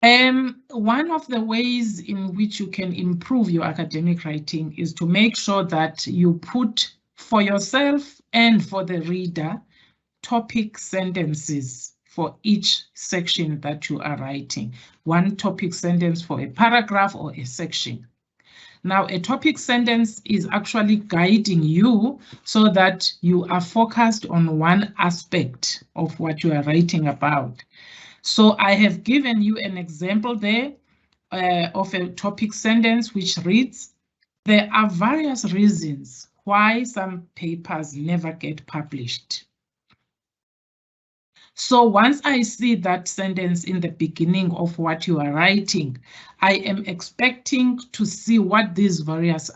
One of the ways in which you can improve your academic writing is to make sure that you put for yourself and for the reader topic sentences for each section that you are writing. One topic sentence for a paragraph or a section. Now, a topic sentence is actually guiding you so that you are focused on one aspect of what you are writing about. So I have given you an example there of a topic sentence which reads, there are various reasons why some papers never get published. So once I see that sentence in the beginning of what you are writing, I am expecting to see what these various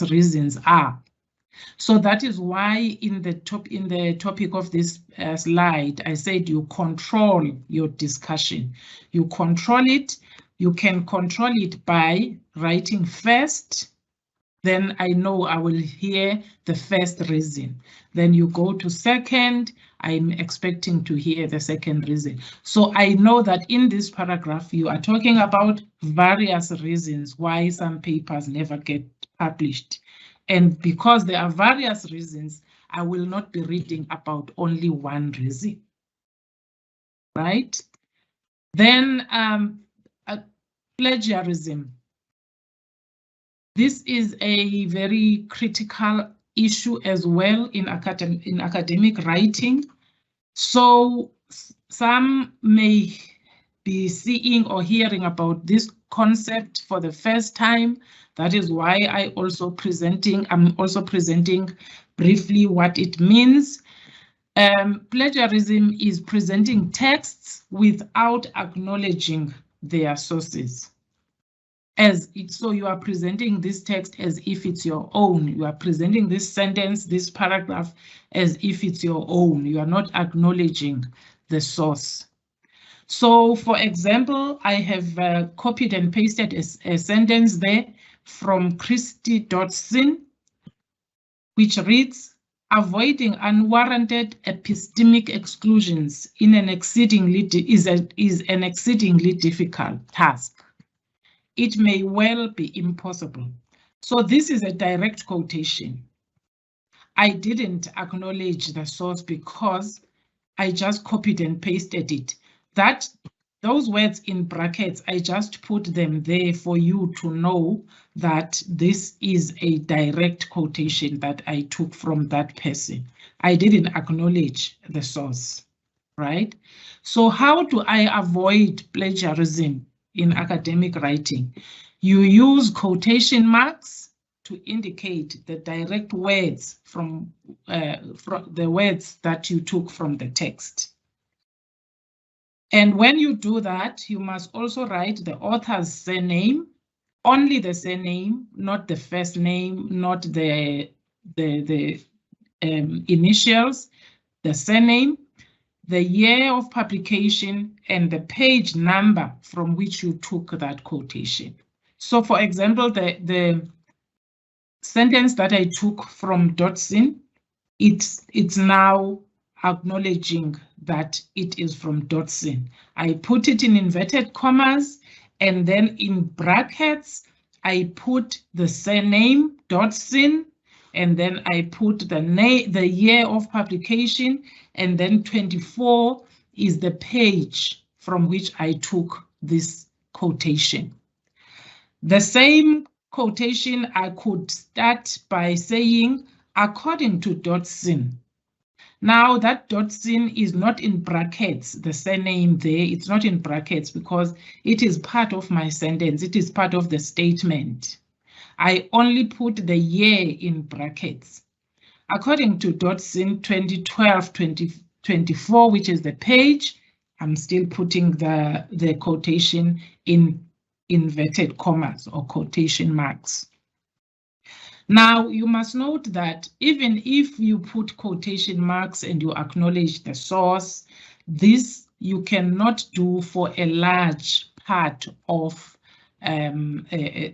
reasons are. So that is why in the topic of this slide, I said you control your discussion. You control it. You can control it by writing first. Then I know I will hear the first reason. Then you go to second, I'm expecting to hear the second reason. So I know that in this paragraph, you are talking about various reasons why some papers never get published. And because there are various reasons, I will not be reading about only one reason, right? Then plagiarism. This is a very critical issue as well in academic writing. So some may be seeing or hearing about this concept for the first time. That is why I'm also presenting briefly what it means. Plagiarism is presenting texts without acknowledging their sources. So you are presenting this text as if it's your own. You are presenting this sentence, this paragraph, as if it's your own. You are not acknowledging the source. So, for example, I have copied and pasted a sentence there from Christy.sin, which reads, avoiding unwarranted epistemic exclusions in an is an exceedingly difficult task. It may well be impossible. So this is a direct quotation. I didn't acknowledge the source because I just copied and pasted it. Those words in brackets, I just put them there for you to know that this is a direct quotation that I took from that person. I didn't acknowledge the source, right? So how do I avoid plagiarism in academic writing? You use quotation marks to indicate the direct words from the words that you took from the text. And when you do that, you must also write the author's surname, only the surname, not the first name, not the initials, the surname, the year of publication, and the page number from which you took that quotation. So for example, the sentence that I took from Dotson, it's now acknowledging that it is from Dotson. I put it in inverted commas, and then in brackets, I put the surname Dotson, and then I put the year of publication, and then 24 is the page from which I took this quotation. The same quotation I could start by saying, according to Dodson. Now that Dodson is not in brackets, the surname there, it's not in brackets because it is part of my sentence, it is part of the statement. I only put the year in brackets. According to Dodson 2012-2024, which is the page, I'm still putting the quotation in inverted commas or quotation marks. Now, you must note that even if you put quotation marks and you acknowledge the source, this you cannot do for a large part of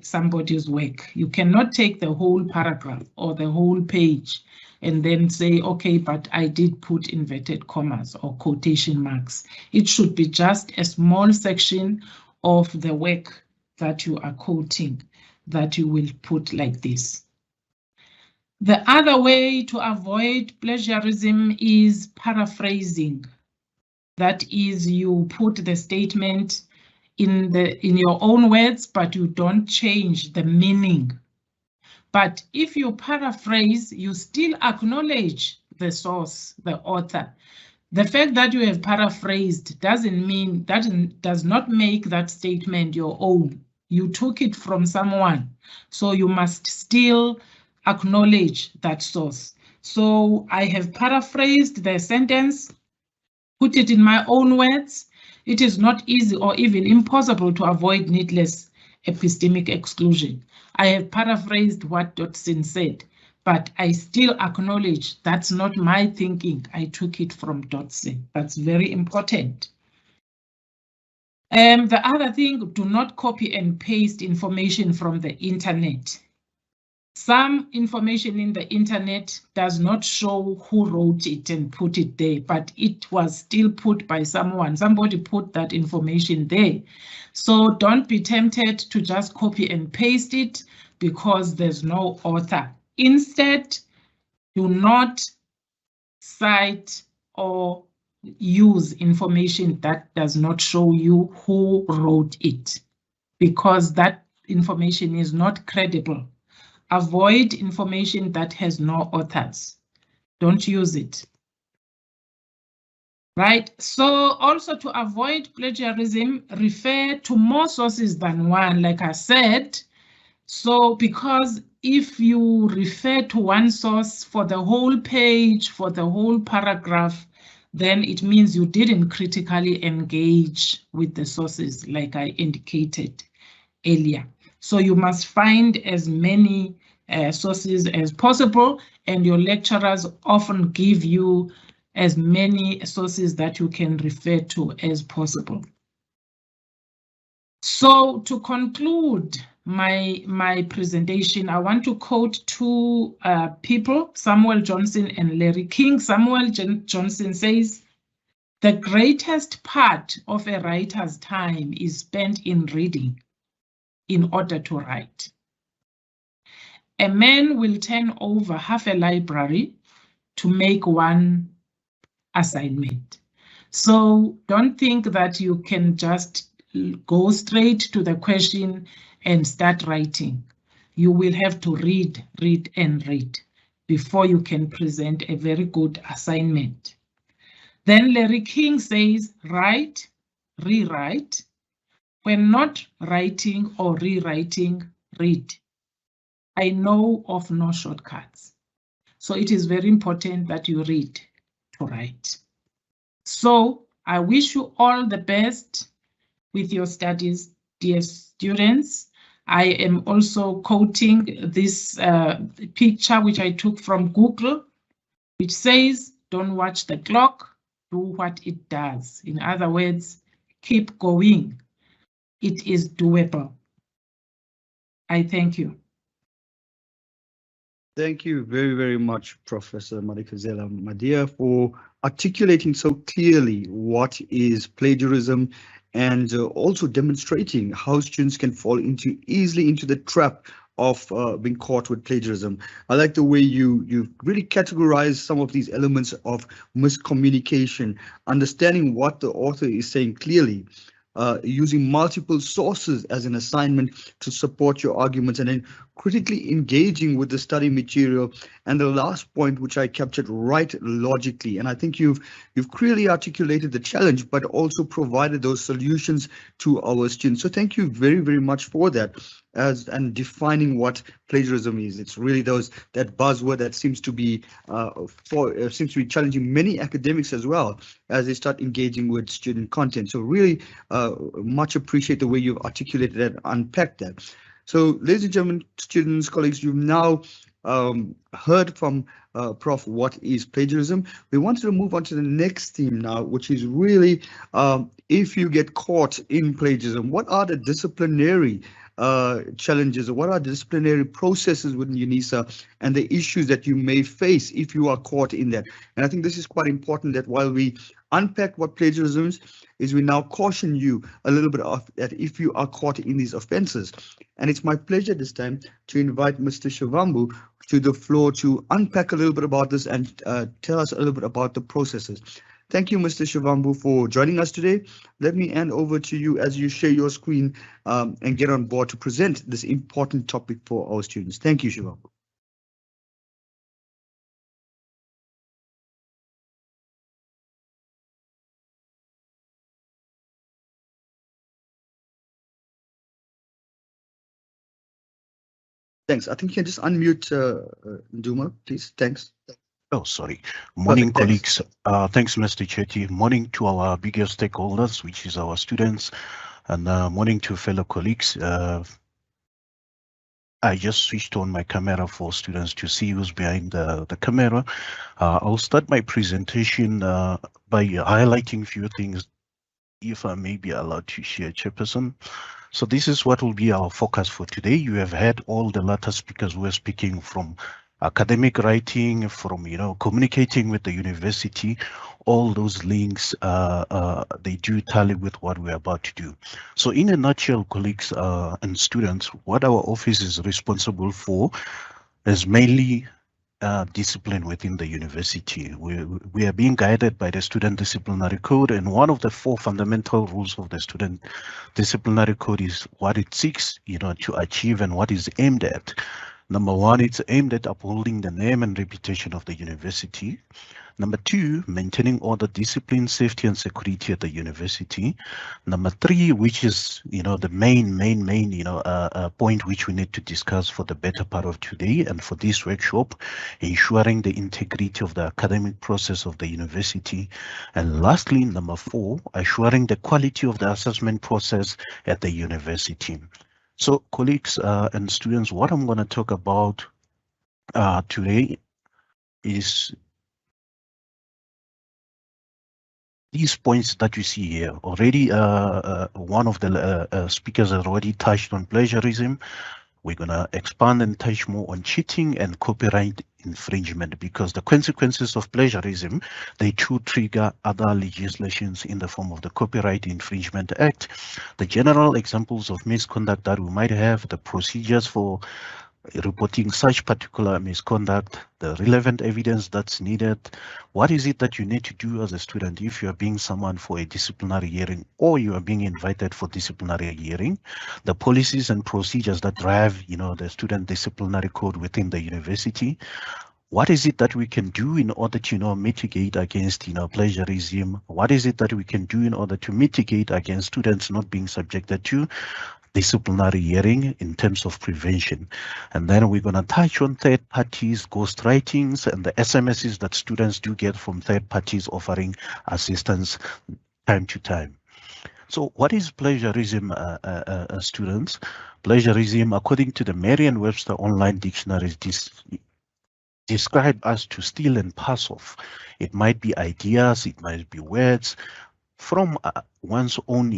somebody's work. You cannot take the whole paragraph or the whole page and then say, okay, but I did put inverted commas or quotation marks. It should be just a small section of the work that you are quoting that you will put like this. The other way to avoid plagiarism is paraphrasing. That is, you put the statement in your own words, but you don't change the meaning. But if you paraphrase, you still acknowledge the source, the author. The fact that you have paraphrased does not make that statement your own. You took it from someone, so you must still acknowledge that source. So I have paraphrased the sentence, put it in my own words. It is not easy or even impossible to avoid needless epistemic exclusion. I have paraphrased what Dodson said, but I still acknowledge that's not my thinking. I took it from Dodson. That's very important. The other thing, do not copy and paste information from the internet. Some information in the internet does not show who wrote it and put it there, but it was still put by someone. Somebody put that information there. So don't be tempted to just copy and paste it because there's no author. Instead, do not cite or use information that does not show you who wrote it, because that information is not credible. Avoid information that has no authors. Don't use it. Right, so also to avoid plagiarism, refer to more sources than one, like I said. So because if you refer to one source for the whole page, for the whole paragraph, then it means you didn't critically engage with the sources like I indicated earlier. So you must find as many sources as possible, and your lecturers often give you as many sources that you can refer to as possible. So to conclude my presentation, I want to quote two people, Samuel Johnson and Larry King. Samuel Johnson says, "The greatest part of a writer's time is spent in reading in order to write. A man will turn over half a library to make one assignment." So don't think that you can just go straight to the question and start writing. You will have to read, read, and read before you can present a very good assignment. Then Larry King says, write, rewrite. When not writing or rewriting, read. I know of no shortcuts. So it is very important that you read to write. So I wish you all the best with your studies, dear students. I am also quoting this picture which I took from Google, which says, don't watch the clock, do what it does. In other words, keep going. It is doable. I thank you. Thank you very, very much, Professor Madikizele-Madiya, for articulating so clearly what is plagiarism and also demonstrating how students can fall easily into the trap of being caught with plagiarism. I like the way you really categorize some of these elements of miscommunication, understanding what the author is saying clearly. using multiple sources as an assignment to support your arguments, and then critically engaging with the study material. And the last point, which I captured, right logically. And I think you've clearly articulated the challenge, but also provided those solutions to our students. So thank you very, very much for that, and defining what plagiarism is. It's really that buzzword that seems to be challenging many academics as well as they start engaging with student content. So really much appreciate the way you've articulated and unpacked that. So, ladies and gentlemen, students, colleagues, you've now heard from Prof what is plagiarism. We wanted to move on to the next theme now, which is really if you get caught in plagiarism, what are the disciplinary challenges, or what are the disciplinary processes within Unisa and the issues that you may face if you are caught in that. And I think this is quite important, that while we unpack what plagiarism is, we now caution you a little bit of that if you are caught in these offences. And it's my pleasure this time to invite Mr. Shivambu to the floor to unpack a little bit about this and tell us a little bit about the processes. Thank you, Mr. Shivambu, for joining us today. Let me hand over to you as you share your screen and get on board to present this important topic for our students. Thank you, Shivambu. Thanks. I think you can just unmute Nduma, please. Thanks. Oh, sorry. Morning, Perfect, colleagues. Thanks, Mr. Chetty. Morning to our biggest stakeholders, which is our students, and morning to fellow colleagues. I just switched on my camera for students to see who's behind the camera. I'll start my presentation by highlighting a few things, if I may be allowed to share, Chairperson. So this is what will be our focus for today. You have heard all the latter speakers who are speaking from academic writing, from communicating with the university. All those links they do tally with what we're about to do. So in a nutshell, colleagues and students, what our office is responsible for is mainly discipline within the university. We are being guided by the Student Disciplinary Code, and one of the 4 fundamental rules of the Student Disciplinary Code is what it seeks, to achieve and what is aimed at. Number 1, it's aimed at upholding the name and reputation of the university. Number 2, maintaining order, discipline, safety, and security at the university. Number 3, which is, the main, point which we need to discuss for the better part of today and for this workshop, ensuring the integrity of the academic process of the university. And lastly, number 4, assuring the quality of the assessment process at the university. So, colleagues and students, what I'm going to talk about today is these points that you see here. Already, one of the speakers has already touched on plagiarism. We're going to expand and touch more on cheating and copyright infringement, because the consequences of plagiarism, they too trigger other legislations in the form of the Copyright Infringement Act, the general examples of misconduct that we might have, the procedures for reporting such particular misconduct, the relevant evidence that's needed. What is it that you need to do as a student if you are being summoned for a disciplinary hearing or you are being invited for disciplinary hearing? The policies and procedures that drive, the student disciplinary code within the university. What is it that we can do in order to, mitigate against, plagiarism? What is it that we can do in order to mitigate against students not being subjected to disciplinary hearing in terms of prevention? And then we're going to touch on third parties, ghostwritings, and the SMSs that students do get from third parties offering assistance time to time. So what is plagiarism, students? Plagiarism, according to the Merriam-Webster Online Dictionary, describe as to steal and pass off. It might be ideas, it might be words from one's own,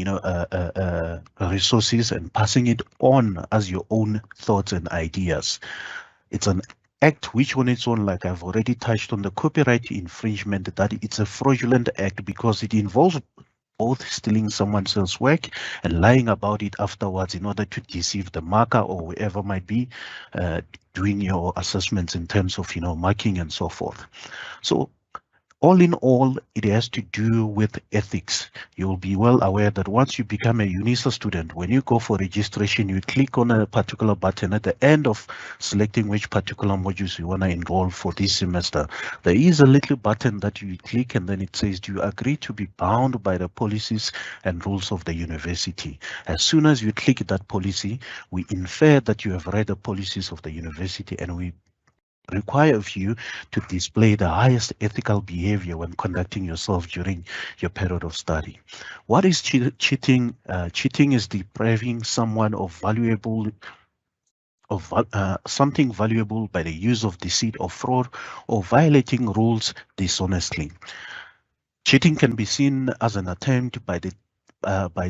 resources and passing it on as your own thoughts and ideas. It's an act which on its own, like I've already touched on the copyright infringement, that it's a fraudulent act because it involves both stealing someone else's work and lying about it afterwards in order to deceive the marker or whoever might be doing your assessments in terms of, marking and so forth. So All in all, it has to do with ethics. You'll be well aware that once you become a UNISA student, when you go for registration, you click on a particular button at the end of selecting which particular modules you want to enroll for this semester. There is a little button that you click, and then it says, do you agree to be bound by the policies and rules of the university? As soon as you click that policy, we infer that you have read the policies of the university, and we require of you to display the highest ethical behavior when conducting yourself during your period of study. What is cheating? Cheating is depriving someone of something valuable by the use of deceit or fraud, or violating rules dishonestly. Cheating can be seen as an attempt by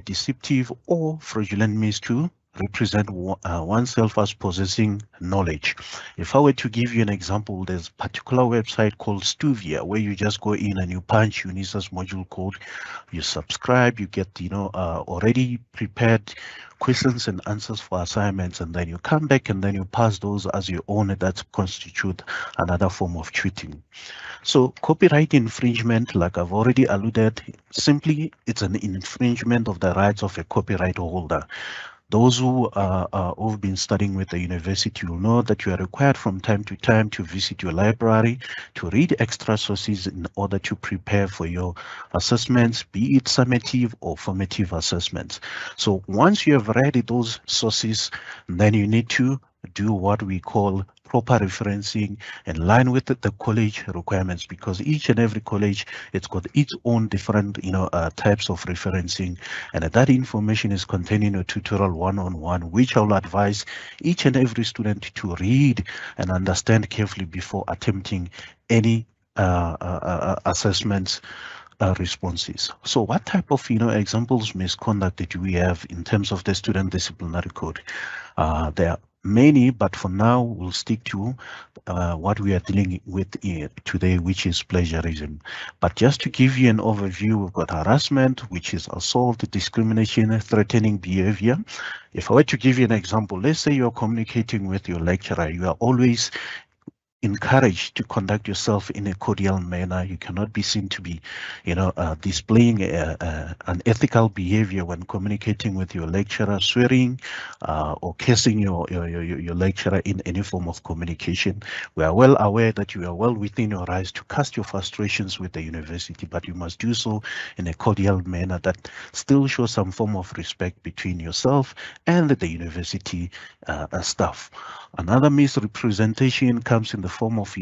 deceptive or fraudulent means to represent oneself as possessing knowledge. If I were to give you an example, there's a particular website called Stuvia where you just go in and you punch UNISA's module code, you subscribe, you get already prepared questions and answers for assignments, and then you come back and then you pass those as your own. That constitute another form of cheating. So copyright infringement, like I've already alluded, simply it's an infringement of the rights of a copyright holder. Those who've been studying with the university will know that you are required from time to time to visit your library to read extra sources in order to prepare for your assessments, be it summative or formative assessments. So once you have read those sources, then you need to do what we call proper referencing in line with the college requirements, because each and every college, it's got its own different types of referencing, and that information is contained in a tutorial 1-on-1, which I will advise each and every student to read and understand carefully before attempting any assessments responses. So what type of examples misconduct do we have in terms of the student disciplinary code? There are many, but for now we'll stick to what we are dealing with today, which is plagiarism. But just to give you an overview, we've got harassment, which is assault, discrimination, threatening behavior. If I were to give you an example, let's say you're communicating with your lecturer, you are always encouraged to conduct yourself in a cordial manner. You cannot be seen to be, displaying an ethical behavior when communicating with your lecturer, swearing or cursing your lecturer in any form of communication. We are well aware that you are well within your rights to cast your frustrations with the university, but you must do so in a cordial manner that still shows some form of respect between yourself and the university staff. Another misrepresentation comes in the form of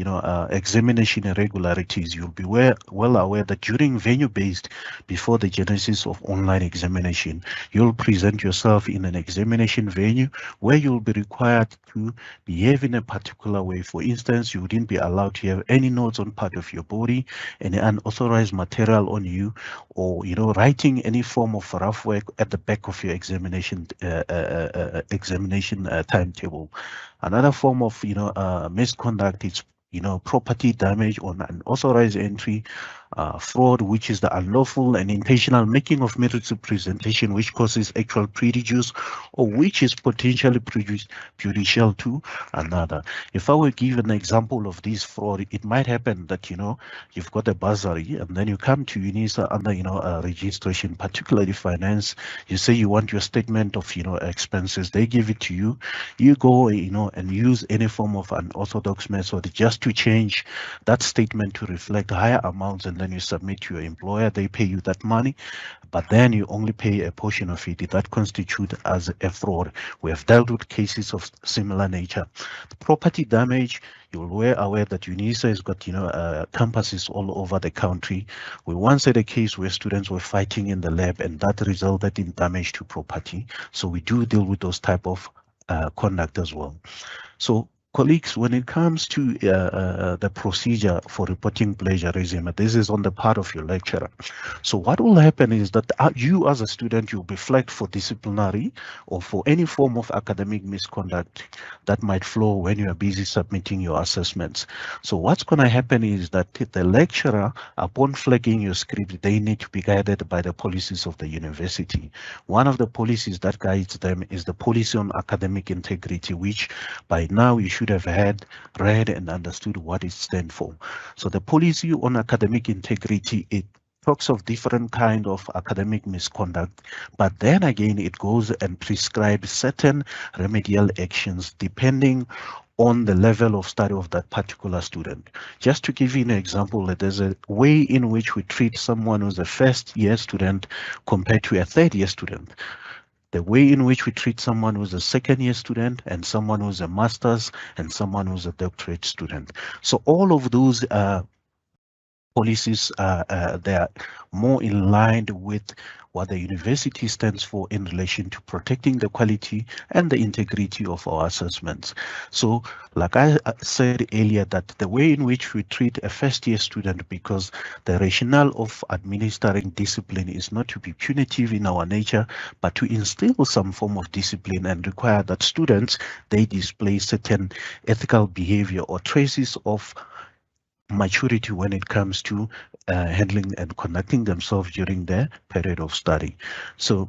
examination irregularities. You'll be well aware that during venue-based, before the genesis of online examination, you'll present yourself in an examination venue where you'll be required to behave in a particular way. For instance, you wouldn't be allowed to have any notes on part of your body, any unauthorized material on you, or writing any form of rough work at the back of your examination timetable. Another form of misconduct is property damage on unauthorized entry, fraud, which is the unlawful and intentional making of misrepresentation which causes actual prejudice or which is potentially prejudicial to another. If I were to give an example of this fraud, it might happen that you've got a bursary and then you come to UNISA under registration, particularly finance. You say you want your statement of expenses. They give it to you. You go and use any form of unorthodox method just to change that statement to reflect higher amounts, and then you submit to your employer. They pay you that money, but then you only pay a portion of it. That constitutes as a fraud. We have dealt with cases of similar nature. The property damage, you're well aware that UNISA has got campuses all over the country. We once had a case where students were fighting in the lab, and that resulted in damage to property. So we do deal with those type of conduct as well. So colleagues, when it comes to the procedure for reporting plagiarism, this is on the part of your lecturer. So what will happen is that you as a student, you'll be flagged for disciplinary or for any form of academic misconduct that might flow when you are busy submitting your assessments. So what's going to happen is that the lecturer, upon flagging your script, they need to be guided by the policies of the university. One of the policies that guides them is the policy on academic integrity, which by now you should should have had read and understood what it stands for. So the policy on academic integrity, it talks of different kind of academic misconduct, but then again it goes and prescribes certain remedial actions depending on the level of study of that particular student. Just to give you an example, there's a way in which we treat someone who's a first-year student compared to a third-year student. The way in which we treat someone who's a second-year student and someone who's a master's and someone who's a doctorate student. So all of those policies, they are more in line with what the university stands for in relation to protecting the quality and the integrity of our assessments. So like I said earlier, that the way in which we treat a first-year student, because the rationale of administering discipline is not to be punitive in our nature, but to instill some form of discipline and require that students, they display certain ethical behavior or traces of maturity when it comes to handling and conducting themselves during their period of study. So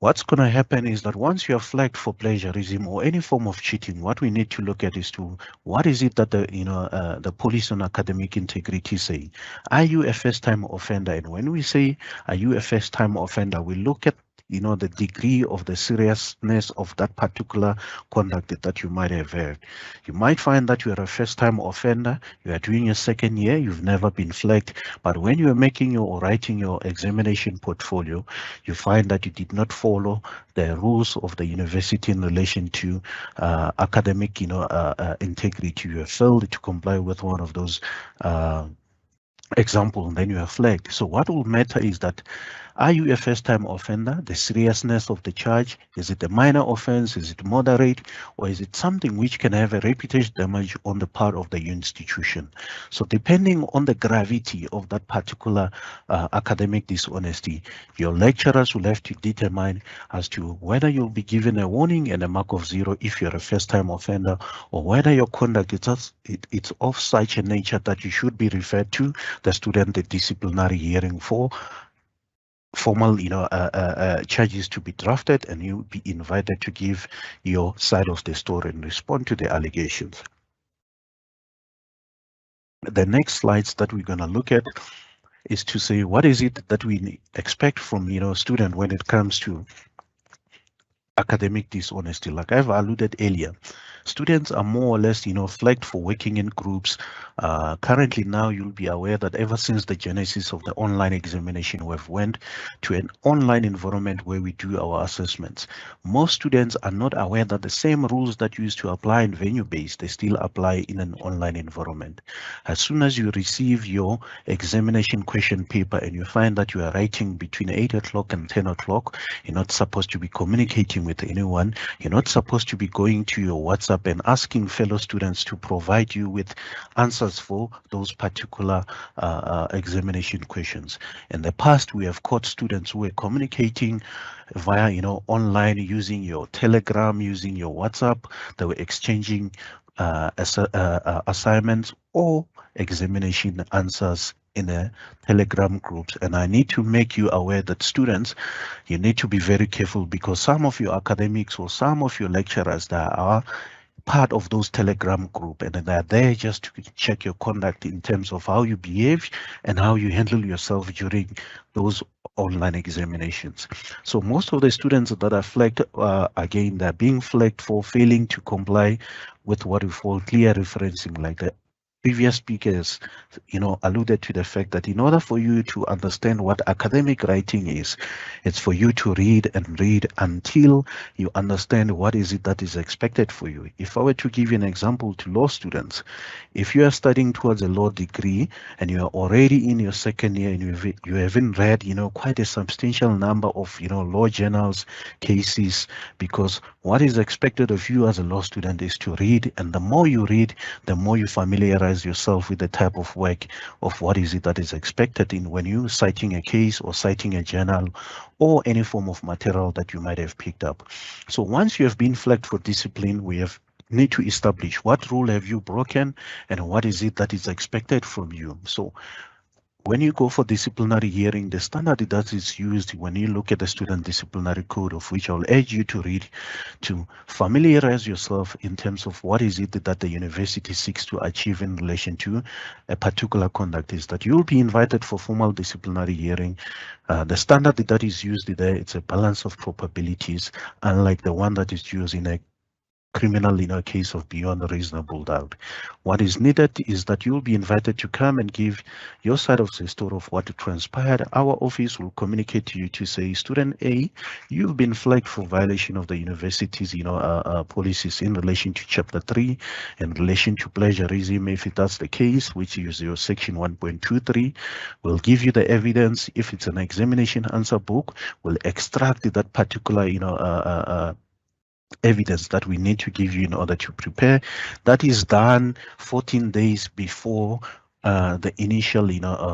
what's going to happen is that once you are flagged for plagiarism or any form of cheating, what we need to look at is to what is it that the policy on academic integrity say? Are you a first-time offender? And when we say are you a first-time offender, we look at the degree of the seriousness of that particular conduct that you might have had. You might find that you are a first-time offender, you are doing your second year, you've never been flagged, but when you are making your or writing your examination portfolio, you find that you did not follow the rules of the university in relation to academic integrity. You have failed to comply with one of those example, and then you are flagged. So what will matter is that, are you a first-time offender? The seriousness of the charge, is it a minor offense, is it moderate, or is it something which can have a reputation damage on the part of the institution? So depending on the gravity of that particular academic dishonesty, your lecturers will have to determine as to whether you'll be given a warning and a mark of 0 if you're a first-time offender, or whether your conduct it's of such a nature that you should be referred to the student disciplinary hearing for formal charges to be drafted, and you'll be invited to give your side of the story and respond to the allegations. The next slides that we're going to look at is to say what is it that we expect from student when it comes to academic dishonesty. Like I've alluded earlier, students are more or less flagged for working in groups. Currently now you'll be aware that ever since the genesis of the online examination, we've went to an online environment where we do our assessments. Most students are not aware that the same rules that used to apply in venue-based, they still apply in an online environment. As soon as you receive your examination question paper and you find that you are writing between 8 o'clock and 10 o'clock, you're not supposed to be communicating with anyone. You're not supposed to be going to your WhatsApp and asking fellow students to provide you with answers for those particular examination questions. In the past, we have caught students who were communicating via online, using your Telegram, using your WhatsApp. They were exchanging assignments or examination answers in a Telegram groups. And I need to make you aware that students, you need to be very careful, because some of your academics or some of your lecturers that are part of those Telegram group, and they're there just to check your conduct in terms of how you behave and how you handle yourself during those online examinations. So most of the students that are flagged, again, they're being flagged for failing to comply with what we call clear referencing, like the previous speakers alluded to the fact that in order for you to understand what academic writing is, it's for you to read and read until you understand what is it that is expected for you. If I were to give you an example to law students, if you are studying towards a law degree and you are already in your second year and you haven't read quite a substantial number of law journals, cases, because what is expected of you as a law student is to read, and the more you read, the more you familiarize yourself with the type of work of what is it that is expected in when you citing a case or citing a journal or any form of material that you might have picked up. So once you have been flagged for discipline, we need to establish what rule have you broken and what is it that is expected from you. So when you go for disciplinary hearing, the standard that is used when you look at the student disciplinary code, of which I'll urge you to read, to familiarize yourself in terms of what is it that the university seeks to achieve in relation to a particular conduct, is that you'll be invited for formal disciplinary hearing. The standard that is used there, it's a balance of probabilities, unlike the one that is used in a criminal in a case of beyond a reasonable doubt. What is needed is that you'll be invited to come and give your side of the story of what transpired. Our office will communicate to you to say, student A, you've been flagged for violation of the university's policies in relation to chapter 3, in relation to plagiarism. If that's the case, which is your section 1.23, we'll give you the evidence. If it's an examination answer book, we'll extract that particular evidence that we need to give you in order to prepare. That is done 14 days before the initial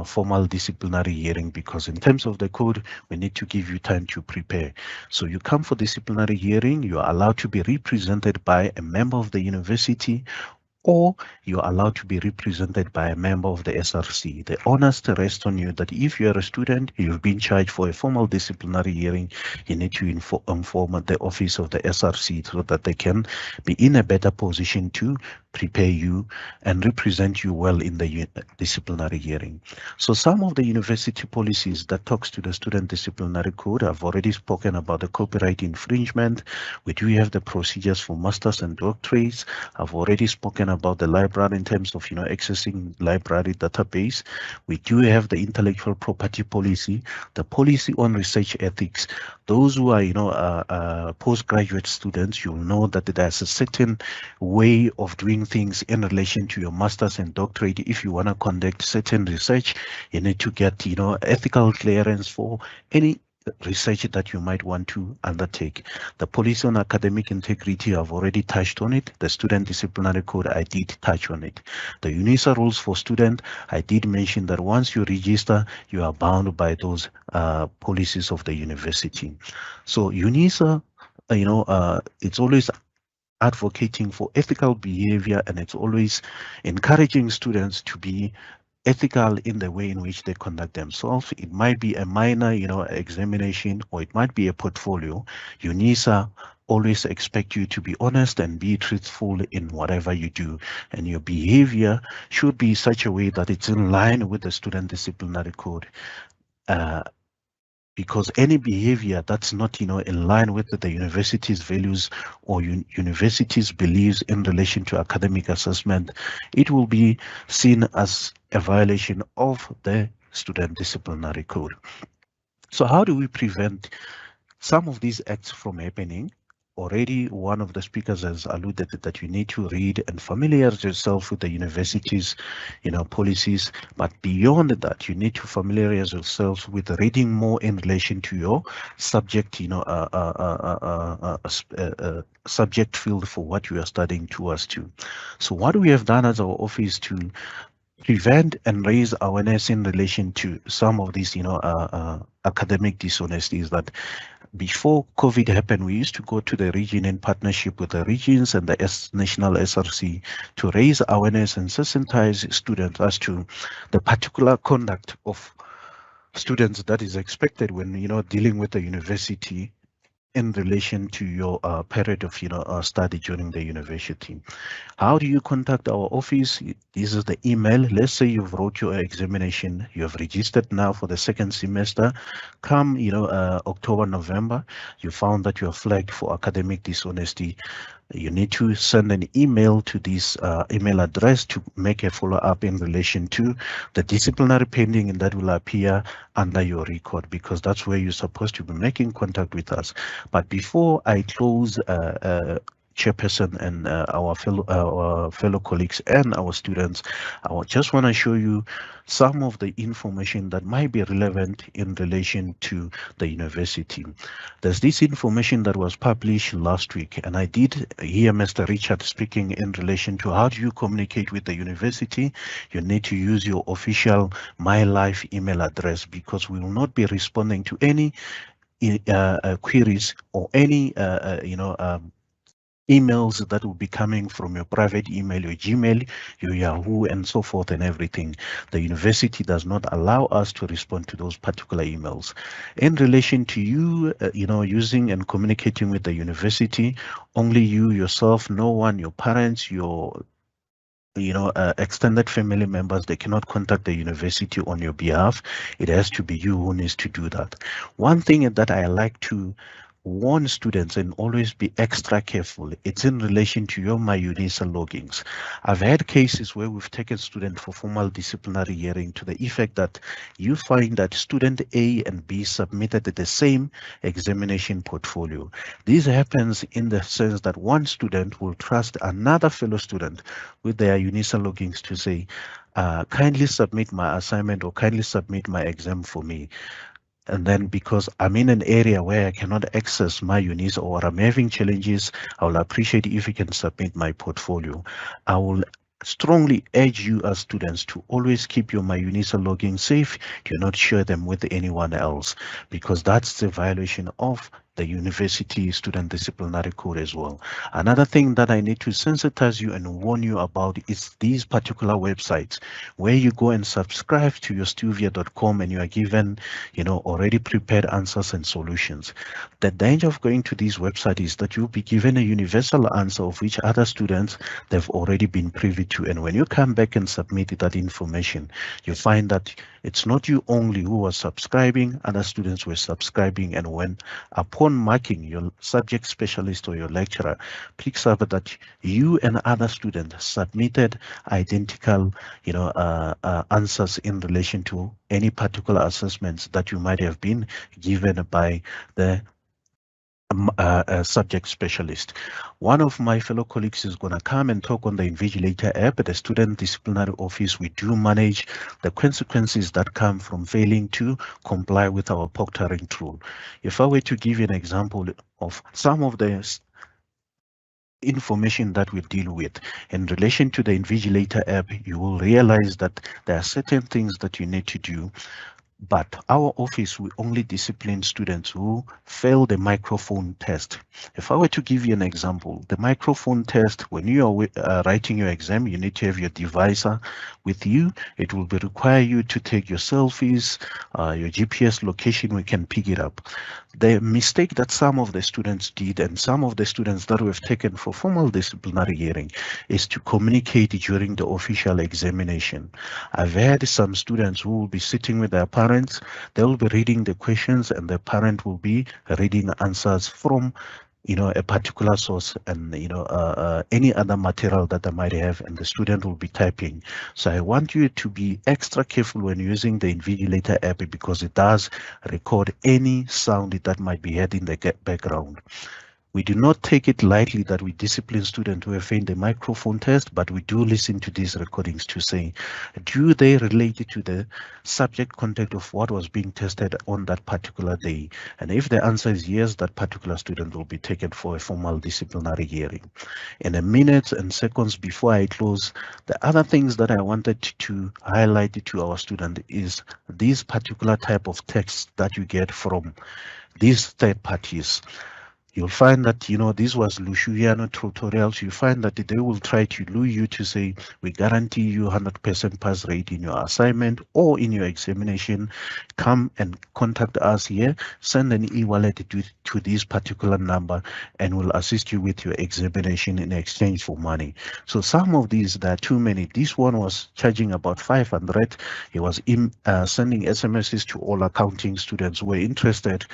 formal disciplinary hearing, because in terms of the code, we need to give you time to prepare. So you come for disciplinary hearing, you are allowed to be represented by a member of the university, or you're allowed to be represented by a member of the SRC. The onus rests on you that if you are a student, you've been charged for a formal disciplinary hearing, you need to inform the office of the SRC so that they can be in a better position to prepare you and represent you well in the disciplinary hearing. So some of the university policies that talks to the student disciplinary code, I've already spoken about the copyright infringement. We do have the procedures for masters and doctorates. I've already spoken about the library in terms of accessing library database. We do have the intellectual property policy, the policy on research ethics. Those who are postgraduate students, you'll know that there's a certain way of doing things in relation to your masters and doctorate. If you want to conduct certain research, you need to get ethical clearance for any research that you might want to undertake. The policy on academic integrity, I've already touched on it. The student disciplinary code, I did touch on it. The Unisa rules for student, I did mention that once you register, you are bound by those policies of the university. So Unisa, it's always advocating for ethical behavior, and it's always encouraging students to be ethical in the way in which they conduct themselves. It might be a minor, examination, or it might be a portfolio. Unisa always expect you to be honest and be truthful in whatever you do, and your behavior should be such a way that it's in line with the student disciplinary code. Because any behavior that's not in line with the university's values or university's beliefs in relation to academic assessment, it will be seen as a violation of the student disciplinary code. So how do we prevent some of these acts from happening? Already one of the speakers has alluded that you need to read and familiarize yourself with the university's policies, but beyond that you need to familiarize yourself with reading more in relation to your subject subject field for what you are studying towards to. So what we have done as our office to prevent and raise awareness in relation to some of these academic dishonesty is that before COVID happened, we used to go to the region in partnership with the regions and the national SRC to raise awareness and sensitize students as to the particular conduct of students that is expected when dealing with the university in relation to your period of study during the university. How do you contact our office? This is the email. Let's say you've wrote your examination, you have registered now for the second semester. Come October, November, you found that you are flagged for academic dishonesty. You need to send an email to this email address to make a follow-up in relation to the disciplinary pending, and that will appear under your record, because that's where you're supposed to be making contact with us. But before I close, Chairperson and our fellow colleagues and our students, I just want to show you some of the information that might be relevant in relation to the university. There's this information that was published last week, and I did hear Mr. Richard speaking in relation to how do you communicate with the university. You need to use your official MyLife email address, because we will not be responding to any queries or any emails that will be coming from your private email, your Gmail, your Yahoo, and so forth and everything. The university does not allow us to respond to those particular emails. In relation to you, using and communicating with the university, only you yourself, no one, your parents, your extended family members, they cannot contact the university on your behalf. It has to be you who needs to do that. One thing that I like to warn students and always be extra careful, it's in relation to your myUnisa logins. I've had cases where we've taken students for formal disciplinary hearing to the effect that you find that student A and B submitted the same examination portfolio. This happens in the sense that one student will trust another fellow student with their Unisa logins to say, kindly submit my assignment or kindly submit my exam for me. And then because I'm in an area where I cannot access myUnisa or I'm having challenges, I will appreciate if you can submit my portfolio. I will strongly urge you as students to always keep your myUnisa login safe. Do not share them with anyone else, because that's the violation of the university student disciplinary code as well. Another thing that I need to sensitize you and warn you about is these particular websites where you go and subscribe to your stuvia.com and you are given, already prepared answers and solutions. The danger of going to these websites is that you'll be given a universal answer of which other students they've already been privy to. And when you come back and submit that information, you find that it's not you only who was subscribing, other students were subscribing, and when upon marking, your subject specialist or your lecturer picks up that you and other students submitted identical answers in relation to any particular assessments that you might have been given by the subject specialist. One of my fellow colleagues is going to come and talk on the Invigilator app at the student disciplinary office. We do manage the consequences that come from failing to comply with our proctoring tool. If I were to give you an example of some of the information that we deal with in relation to the Invigilator app, you will realize that there are certain things that you need to do. But our office, we only discipline students who fail the microphone test. If I were to give you an example, the microphone test, when you are writing your exam, you need to have your devicer with you. It will require you to take your selfies, your GPS location, we can pick it up. The mistake that some of the students did, and some of the students that we've taken for formal disciplinary hearing, is to communicate during the official examination. I've had some students who will be sitting with their parents, they will be reading the questions and the parent will be reading answers from a particular source and any other material that they might have, and the student will be typing. So I want you to be extra careful when using the Invigilator app, because it does record any sound that might be heard in the background. We do not take it lightly that we discipline students who have failed the microphone test, but we do listen to these recordings to say, do they relate to the subject content of what was being tested on that particular day? And if the answer is yes, that particular student will be taken for a formal disciplinary hearing. In a minute and seconds before I close, the other things that I wanted to highlight to our student is these particular type of texts that you get from these third parties. You'll find that, this was Lushuiano tutorials. You find that they will try to lure you to say, we guarantee you 100% pass rate in your assignment or in your examination. Come and contact us here, send an e-wallet to this particular number, and we'll assist you with your examination in exchange for money. So some of these, there are too many. This one was charging about 500. He was sending SMSs to all accounting students who were interested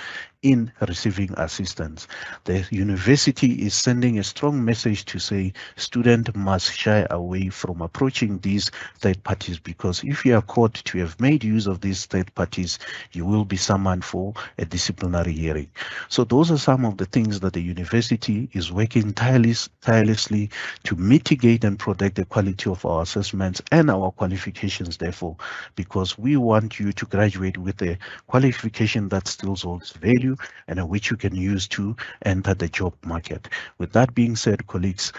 in receiving assistance. The university is sending a strong message to say students must shy away from approaching these third parties, because if you are caught to have made use of these third parties, you will be summoned for a disciplinary hearing. So those are some of the things that the university is working tirelessly to mitigate and protect the quality of our assessments and our qualifications, therefore, because we want you to graduate with a qualification that still holds value and which you can use to enter the job market. With that being said, colleagues,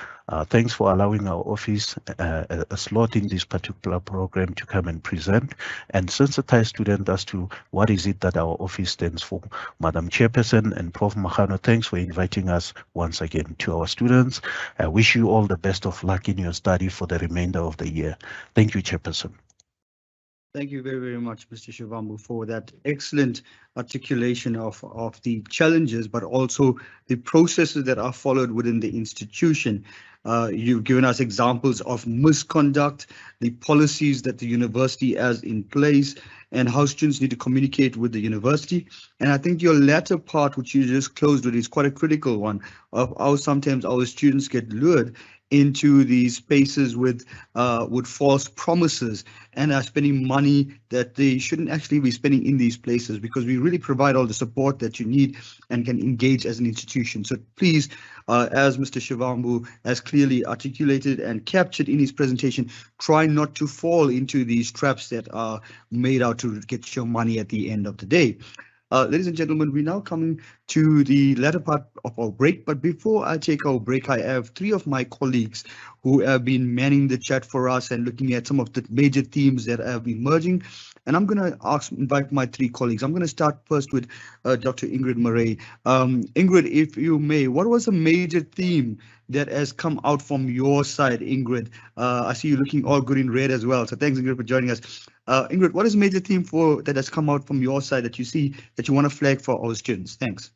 Thanks for allowing our office a slot in this particular program to come and present and sensitize students as to what is it that our office stands for. Madam Chairperson and Prof Magano, thanks for inviting us once again. To our students, I wish you all the best of luck in your study for the remainder of the year. Thank you, Chairperson. Thank you very, very much, Mr. Shivambu, for that excellent articulation of the challenges, but also the processes that are followed within the institution. You've given us examples of misconduct, the policies that the university has in place, and how students need to communicate with the university. And I think your latter part, which you just closed with, is quite a critical one of how sometimes our students get lured into these spaces with false promises and are spending money that they shouldn't actually be spending in these places, because we really provide all the support that you need and can engage as an institution. So please, as Mr. Shivambu has clearly articulated and captured in his presentation, try not to fall into these traps that are made out to get your money at the end of the day. Ladies and gentlemen, we're now coming to the latter part of our break. But before I take our break, I have three of my colleagues who have been manning the chat for us and looking at some of the major themes that have been emerging. And I'm going to invite my three colleagues. I'm going to start first with Dr. Ingrid Murray. Ingrid, if you may, what was a major theme that has come out from your side, Ingrid? I see you looking all good in red as well. So thanks, Ingrid, for joining us. Ingrid, what is a major theme that has come out from your side that you see that you want to flag for our students? Thanks.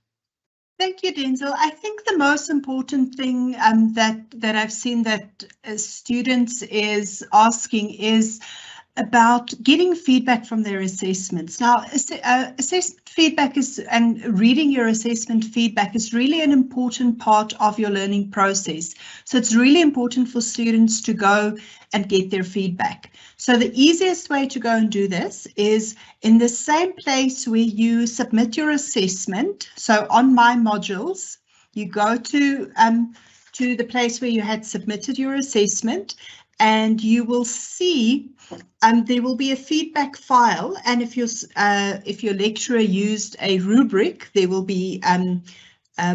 Thank you, Denzel. I think the most important thing that I've seen that students is asking is about getting feedback from their assessments. Now, assessment feedback and reading your assessment feedback is really an important part of your learning process. So it's really important for students to go and get their feedback. So the easiest way to go and do this is in the same place where you submit your assessment. So on myModules, you go to the place where you had submitted your assessment, and you will see there will be a feedback file, and if your lecturer used a rubric, there will be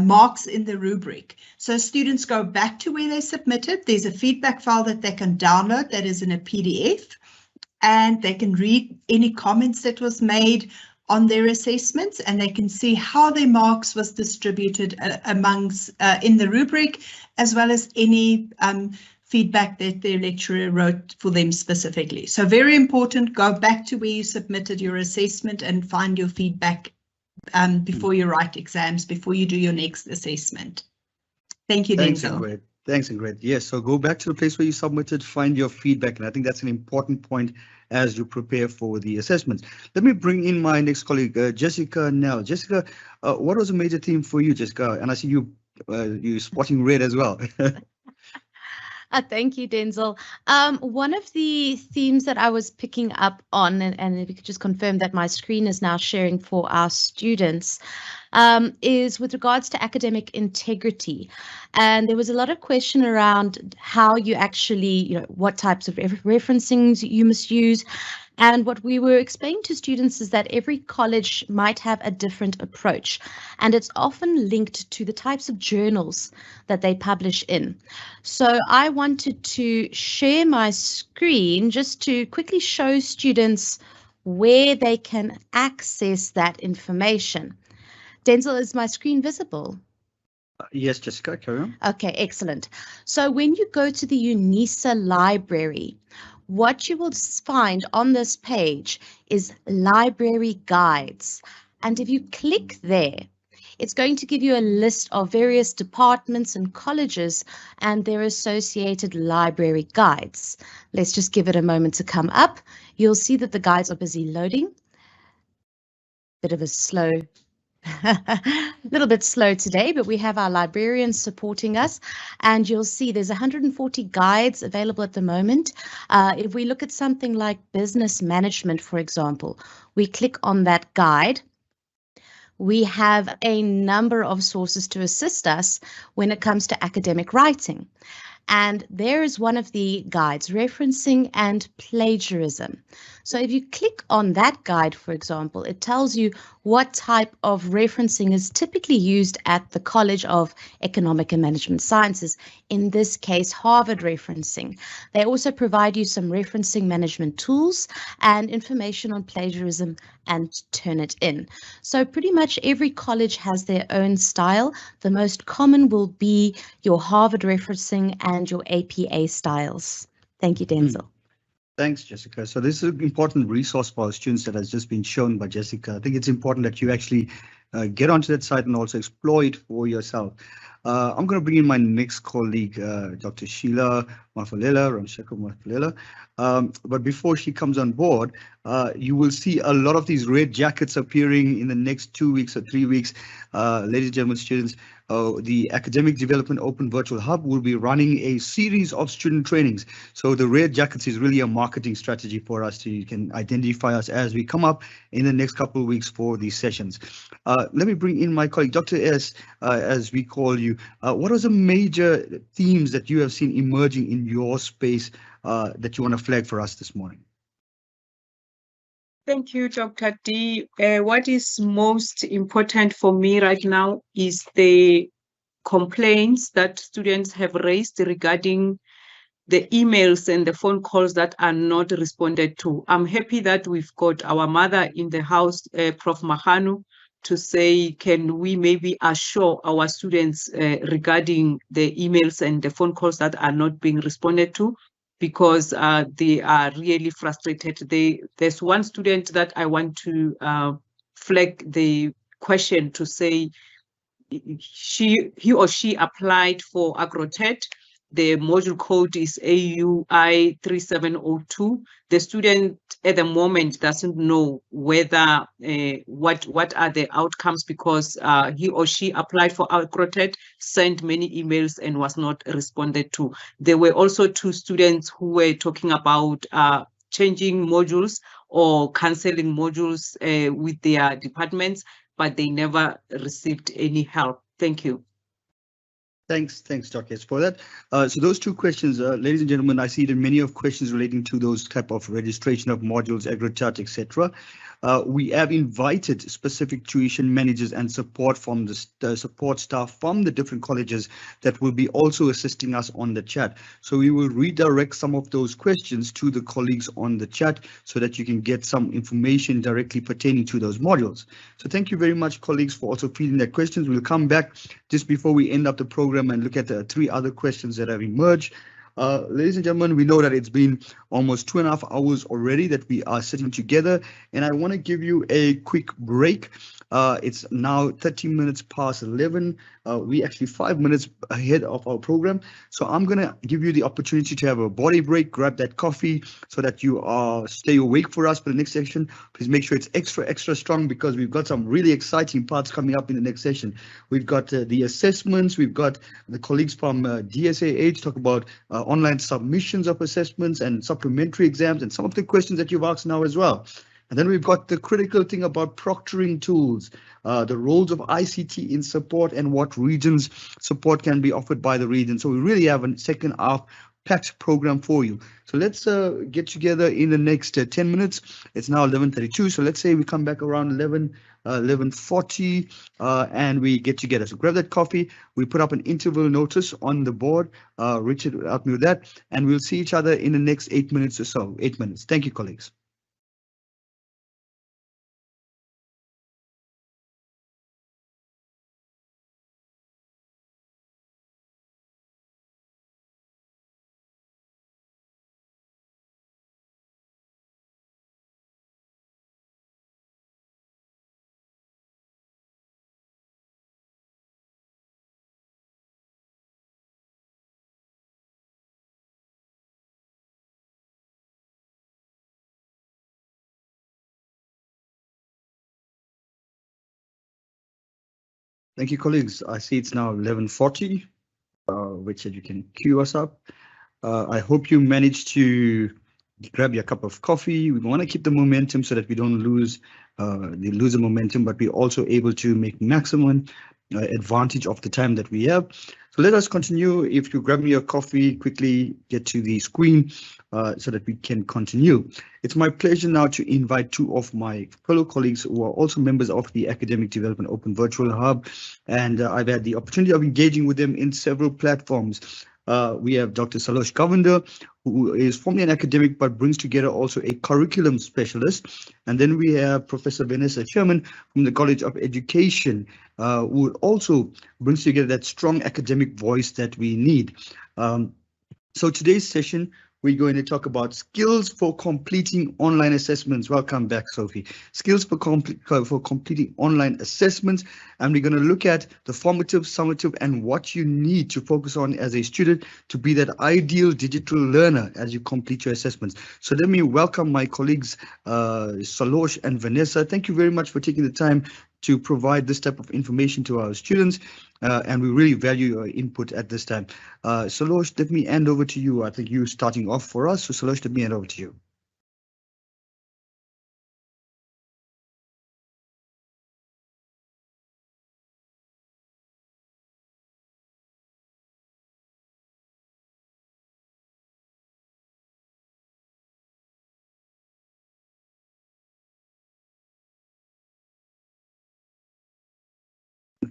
marks in the rubric. So students go back to where they submitted. There's a feedback file that they can download that is in a PDF, and they can read any comments that was made on their assessments, and they can see how their marks was distributed amongst in the rubric, as well as any feedback that their lecturer wrote for them specifically. So very important, go back to where you submitted your assessment and find your feedback before you write exams, before you do your next assessment. Thank you, Denzel. Thanks, Ingrid. Yes, so go back to the place where you submitted, find your feedback, and I think that's an important point as you prepare for the assessments. Let me bring in my next colleague, Jessica Nell. Jessica, what was a major theme for you, Jessica? And I see you spotting red as well. Thank you, Denzel. One of the themes that I was picking up on, and if you could just confirm that my screen is now sharing for our students, is with regards to academic integrity. And there was a lot of question around how you actually, what types of referencing you must use. And what we were explaining to students is that every college might have a different approach, and it's often linked to the types of journals that they publish in. So I wanted to share my screen just to quickly show students where they can access that information. Denzel, is my screen visible? Yes, Jessica, carry on. Okay, excellent. So when you go to the Unisa library, what you will find on this page is library guides. And if you click there, it's going to give you a list of various departments and colleges and their associated library guides. Let's just give it a moment to come up. You'll see that the guides are busy loading. Bit of a little bit slow today, but we have our librarians supporting us, and you'll see there's 140 guides available at the moment. If we look at something like business management, for example, we click on that guide. We have a number of sources to assist us when it comes to academic writing. And there is one of the guides, referencing and plagiarism. So if you click on that guide, for example, it tells you what type of referencing is typically used at the College of Economic and Management Sciences, in this case, Harvard referencing. They also provide you some referencing management tools and information on plagiarism and Turnitin. So pretty much every college has their own style. The most common will be your Harvard referencing and your APA styles. Thank you, Denzel. Thanks, Jessica. So this is an important resource for our students that has just been shown by Jessica. I think it's important that you actually get onto that site and also explore it for yourself. I'm going to bring in my next colleague, Dr. Sheila Mafalela. But before she comes on board, you will see a lot of these red jackets appearing in the next 2 weeks or 3 weeks. Ladies and gentlemen, students, the Academic Development Open Virtual Hub will be running a series of student trainings. So the red jackets is really a marketing strategy for us so you can identify us as we come up in the next couple of weeks for these sessions. Let me bring in my colleague, Dr. S, as we call you. What are the major themes that you have seen emerging in your space that you want to flag for us this morning? Thank you, Dr. D. What is most important for me right now is the complaints that students have raised regarding the emails and the phone calls that are not responded to. I'm happy that we've got our mother in the house, Prof Magano, to say, can we maybe assure our students regarding the emails and the phone calls that are not being responded to, because they are really frustrated. There's one student that I want to flag the question to say he or she applied for AgroTET. The module code is AUI 3702. The student at the moment doesn't know whether what are the outcomes, because he or she applied for AgroTET, sent many emails and was not responded to. There were also 2 students who were talking about changing modules or canceling modules with their departments, but they never received any help. Thank you. Thanks, Dr. S, for that. So those 2 questions, ladies and gentlemen, I see that many of questions relating to those type of registration of modules, AgroTET, etc. We have invited specific tuition managers and support from the support staff from the different colleges that will be also assisting us on the chat. So we will redirect some of those questions to the colleagues on the chat so that you can get some information directly pertaining to those modules. So thank you very much, colleagues, for also feeding their questions. We'll come back just before we end up the program and look at the 3 other questions that have emerged. Ladies and gentlemen, we know that it's been almost 2.5 hours already that we are sitting together, and I want to give you a quick break. It's now 30 minutes past 11. We actually 5 minutes ahead of our program. So I'm going to give you the opportunity to have a body break, grab that coffee so that you stay awake for us for the next section. Please make sure it's extra strong, because we've got some really exciting parts coming up in the next session. We've got the assessments. We've got the colleagues from DSAH talk about online submissions of assessments and supplementary exams and some of the questions that you've asked now as well. And then we've got the critical thing about proctoring tools, the roles of ICT in support and what regions support can be offered by the region. So we really have a second half packed program for you. So let's get together in the next 10 minutes. It's now 11:32. So let's say we come back around 11:40 and we get together. So grab that coffee. We put up an interval notice on the board. Richard will help me with that. And we'll see each other in the next 8 minutes or so. 8 minutes. Thank you, colleagues. Thank you, colleagues. I see it's now 11:40, Richard, you can queue us up. I hope you managed to grab your cup of coffee. We want to keep the momentum so that we don't lose the momentum, but we're also able to make maximum advantage of the time that we have. So So let us continue. If you grab me a coffee, quickly get to the screen so that we can continue. It's my pleasure now to invite two of my fellow colleagues who are also members of the Academic Development Open Virtual Hub, and I've had the opportunity of engaging with them in several platforms. We have Dr. Salosh Govender, who is formerly an academic but brings together also a curriculum specialist. And then we have Professor Vanessa Scherman from the College of Education, who also brings together that strong academic voice that we need. So today's session, we're going to talk about skills for completing online assessments. Welcome back, Sophie. Skills for completing online assessments. And we're going to look at the formative, summative, and what you need to focus on as a student to be that ideal digital learner as you complete your assessments. So let me welcome my colleagues, Salosh and Vanessa. Thank you very much for taking the time to provide this type of information to our students, and we really value your input at this time. Salosh, let me hand over to you. I think you're starting off for us, so Salosh, let me hand over to you.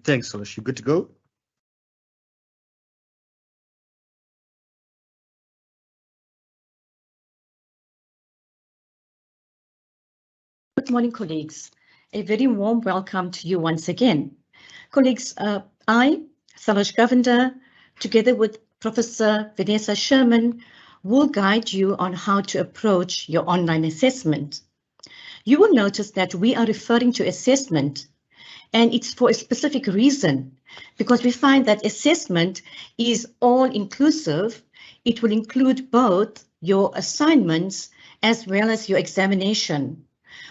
Thanks, Salosh. You good to go? Good morning, colleagues. A very warm welcome to you once again. Colleagues, I, Salosh Govender, together with Professor Vanessa Scherman, will guide you on how to approach your online assessment. You will notice that we are referring to assessment, and it's for a specific reason, because we find that assessment is all-inclusive. It will include both your assignments as well as your examination.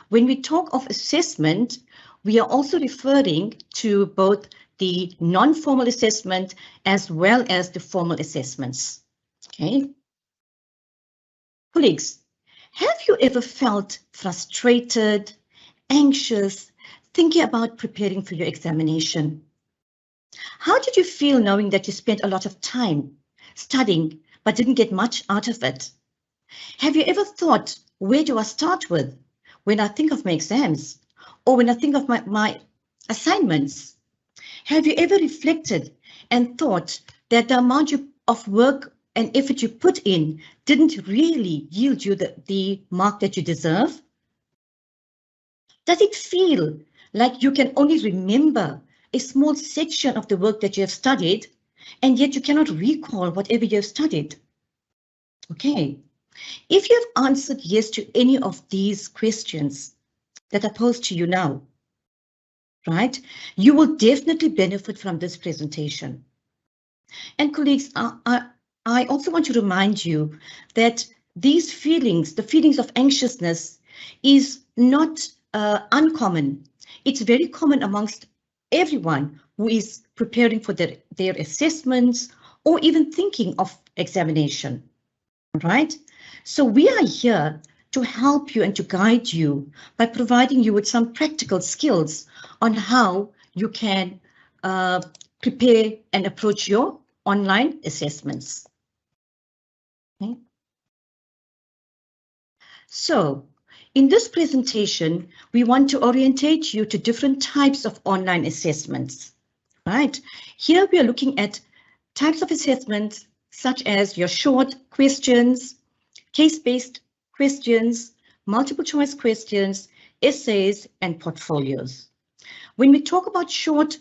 When we talk of assessment, we are also referring to both the non-formal assessment as well as the formal assessments. Okay. Colleagues, have you ever felt frustrated, anxious, thinking about preparing for your examination? How did you feel knowing that you spent a lot of time studying but didn't get much out of it? Have you ever thought, where do I start with when I think of my exams or when I think of my assignments? Have you ever reflected and thought that the amount of work and effort you put in didn't really yield you the mark that you deserve? Does it feel like you can only remember a small section of the work that you have studied, and yet you cannot recall whatever you have studied? Okay, if you have answered yes to any of these questions that are posed to you now, right, you will definitely benefit from this presentation. And colleagues, I also want to remind you that these feelings, the feelings of anxiousness, is not uncommon. It's very common amongst everyone who is preparing for their assessments or even thinking of examination, right? So we are here to help you and to guide you by providing you with some practical skills on how you can prepare and approach your online assessments. Okay. So in this presentation, we want to orientate you to different types of online assessments, right? Here we are looking at types of assessments such as your short questions, case-based questions, multiple choice questions, essays, and portfolios. When we talk about short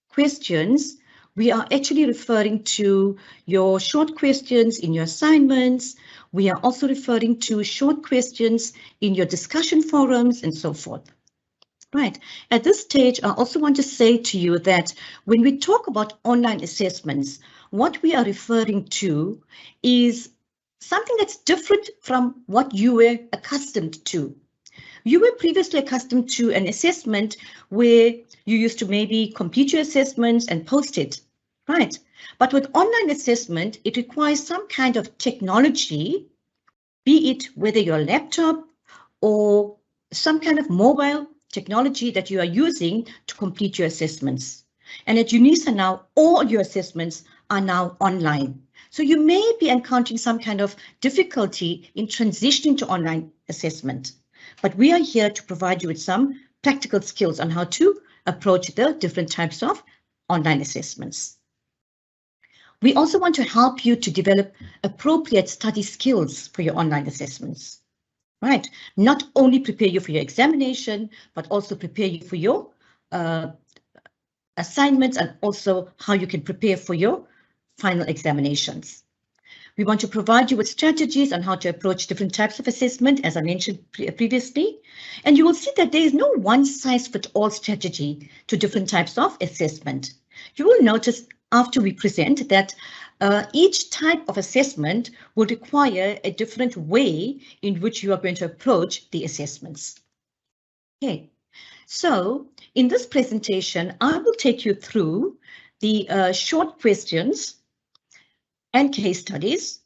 questions, we are actually referring to your short questions in your assignments. We are also referring to short questions in your discussion forums and so forth. Right. At this stage, I also want to say to you that when we talk about online assessments, what we are referring to is something that's different from what you were accustomed to. You were previously accustomed to an assessment where you used to maybe complete your assessments and post it, right? But with online assessment, it requires some kind of technology, be it whether your laptop or some kind of mobile technology that you are using to complete your assessments. And at Unisa now, all your assessments are now online. So you may be encountering some kind of difficulty in transitioning to online assessment, but we are here to provide you with some practical skills on how to approach the different types of online assessments. We also want to help you to develop appropriate study skills for your online assessments, right? Not only prepare you for your examination, but also prepare you for your assignments and also how you can prepare for your final examinations. We want to provide you with strategies on how to approach different types of assessment, as I mentioned previously, and you will see that there is no one-size-fits-all strategy to different types of assessment. You will notice after we present that each type of assessment will require a different way in which you are going to approach the assessments. Okay, so in this presentation, I will take you through the short questions and case studies,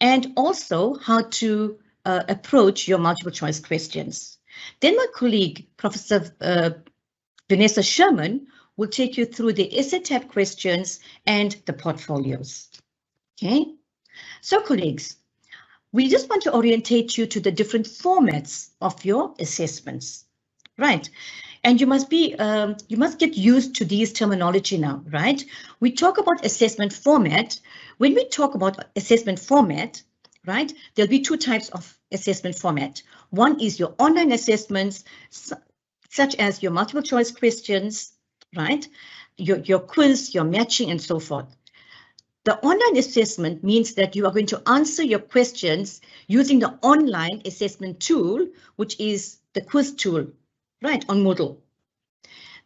and also how to approach your multiple choice questions. Then my colleague, Professor Vanessa Scherman, will take you through the essay type questions and the portfolios. Okay, so colleagues, we just want to orientate you to the different formats of your assessments, right? And you must get used to these terminology now, right? We talk about assessment format. When we talk about assessment format, right, there'll be two types of assessment format. One is your online assessments, such as your multiple choice questions, right? Your quiz, your matching, and so forth. The online assessment means that you are going to answer your questions using the online assessment tool, which is the quiz tool, right, on Moodle.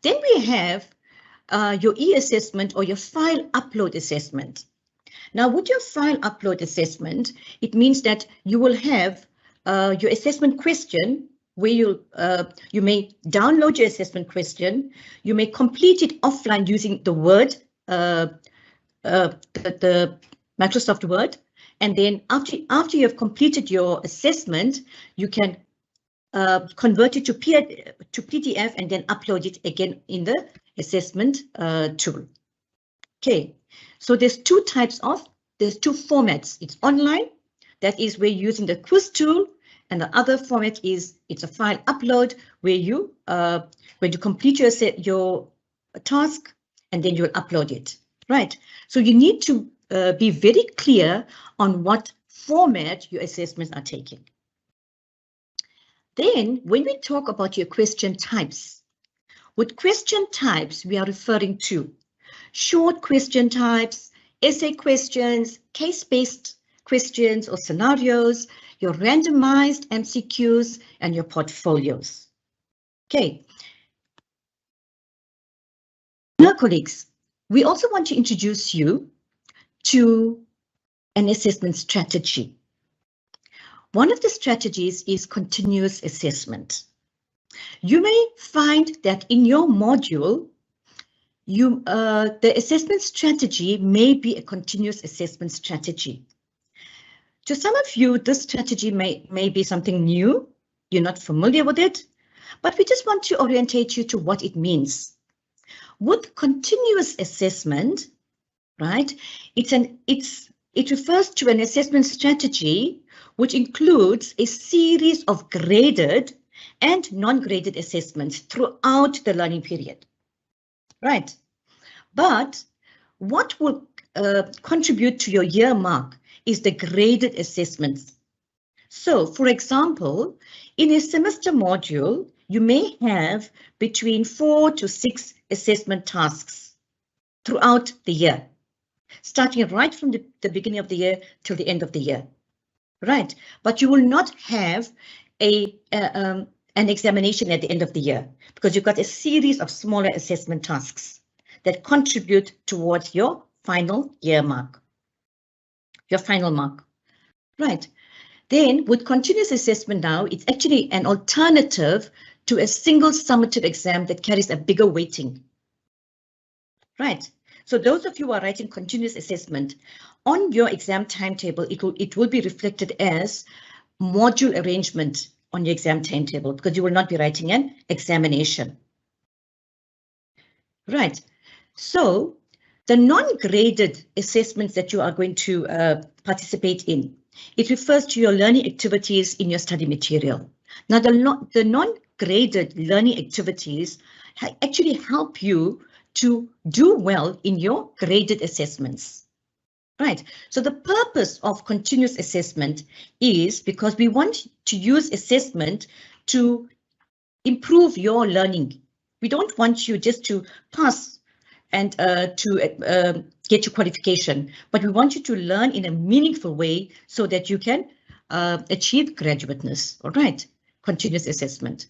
Then we have your e-assessment or your file upload assessment. Now, with your file upload assessment, it means that you will have your assessment question where you may download your assessment question. You may complete it offline using the Word, the Microsoft Word, and then after you have completed your assessment, you can convert it to PDF and then upload it again in the assessment tool. Okay, so there's two formats. It's online, that is where you're using the quiz tool, and the other format is it's a file upload where you complete your task and then you'll upload it, right? So you need to be very clear on what format your assessments are taking. Then when we talk about your question types, with question types, we are referring to short question types, essay questions, case-based questions or scenarios, your randomized MCQs, and your portfolios. Okay. Now, colleagues, we also want to introduce you to an assessment strategy. One of the strategies is continuous assessment. You may find that in your module, the assessment strategy may be a continuous assessment strategy. To some of you, this strategy may be something new. You're not familiar with it, but we just want to orientate you to what it means. With continuous assessment, right, it refers to an assessment strategy which includes a series of graded and non-graded assessments throughout the learning period, right? But what will contribute to your year mark is the graded assessments. So, for example, in a semester module, you may have between 4 to 6 assessment tasks throughout the year, starting right from the beginning of the year till the end of the year, right? But you will not have an examination at the end of the year because you've got a series of smaller assessment tasks that contribute towards your final year mark, your final mark, right? Then with continuous assessment now, it's actually an alternative to a single summative exam that carries a bigger weighting, right? So those of you who are writing continuous assessment on your exam timetable, it will be reflected as module arrangement on your exam timetable because you will not be writing an examination, right? So The non-graded assessments that you are going to participate in, it refers to your learning activities in your study material. Now, the non-graded learning activities actually help you to do well in your graded assessments. Right, so the purpose of continuous assessment is because we want to use assessment to improve your learning. We don't want you just to pass and to get your qualification, but we want you to learn in a meaningful way so that you can achieve graduateness. All right, continuous assessment.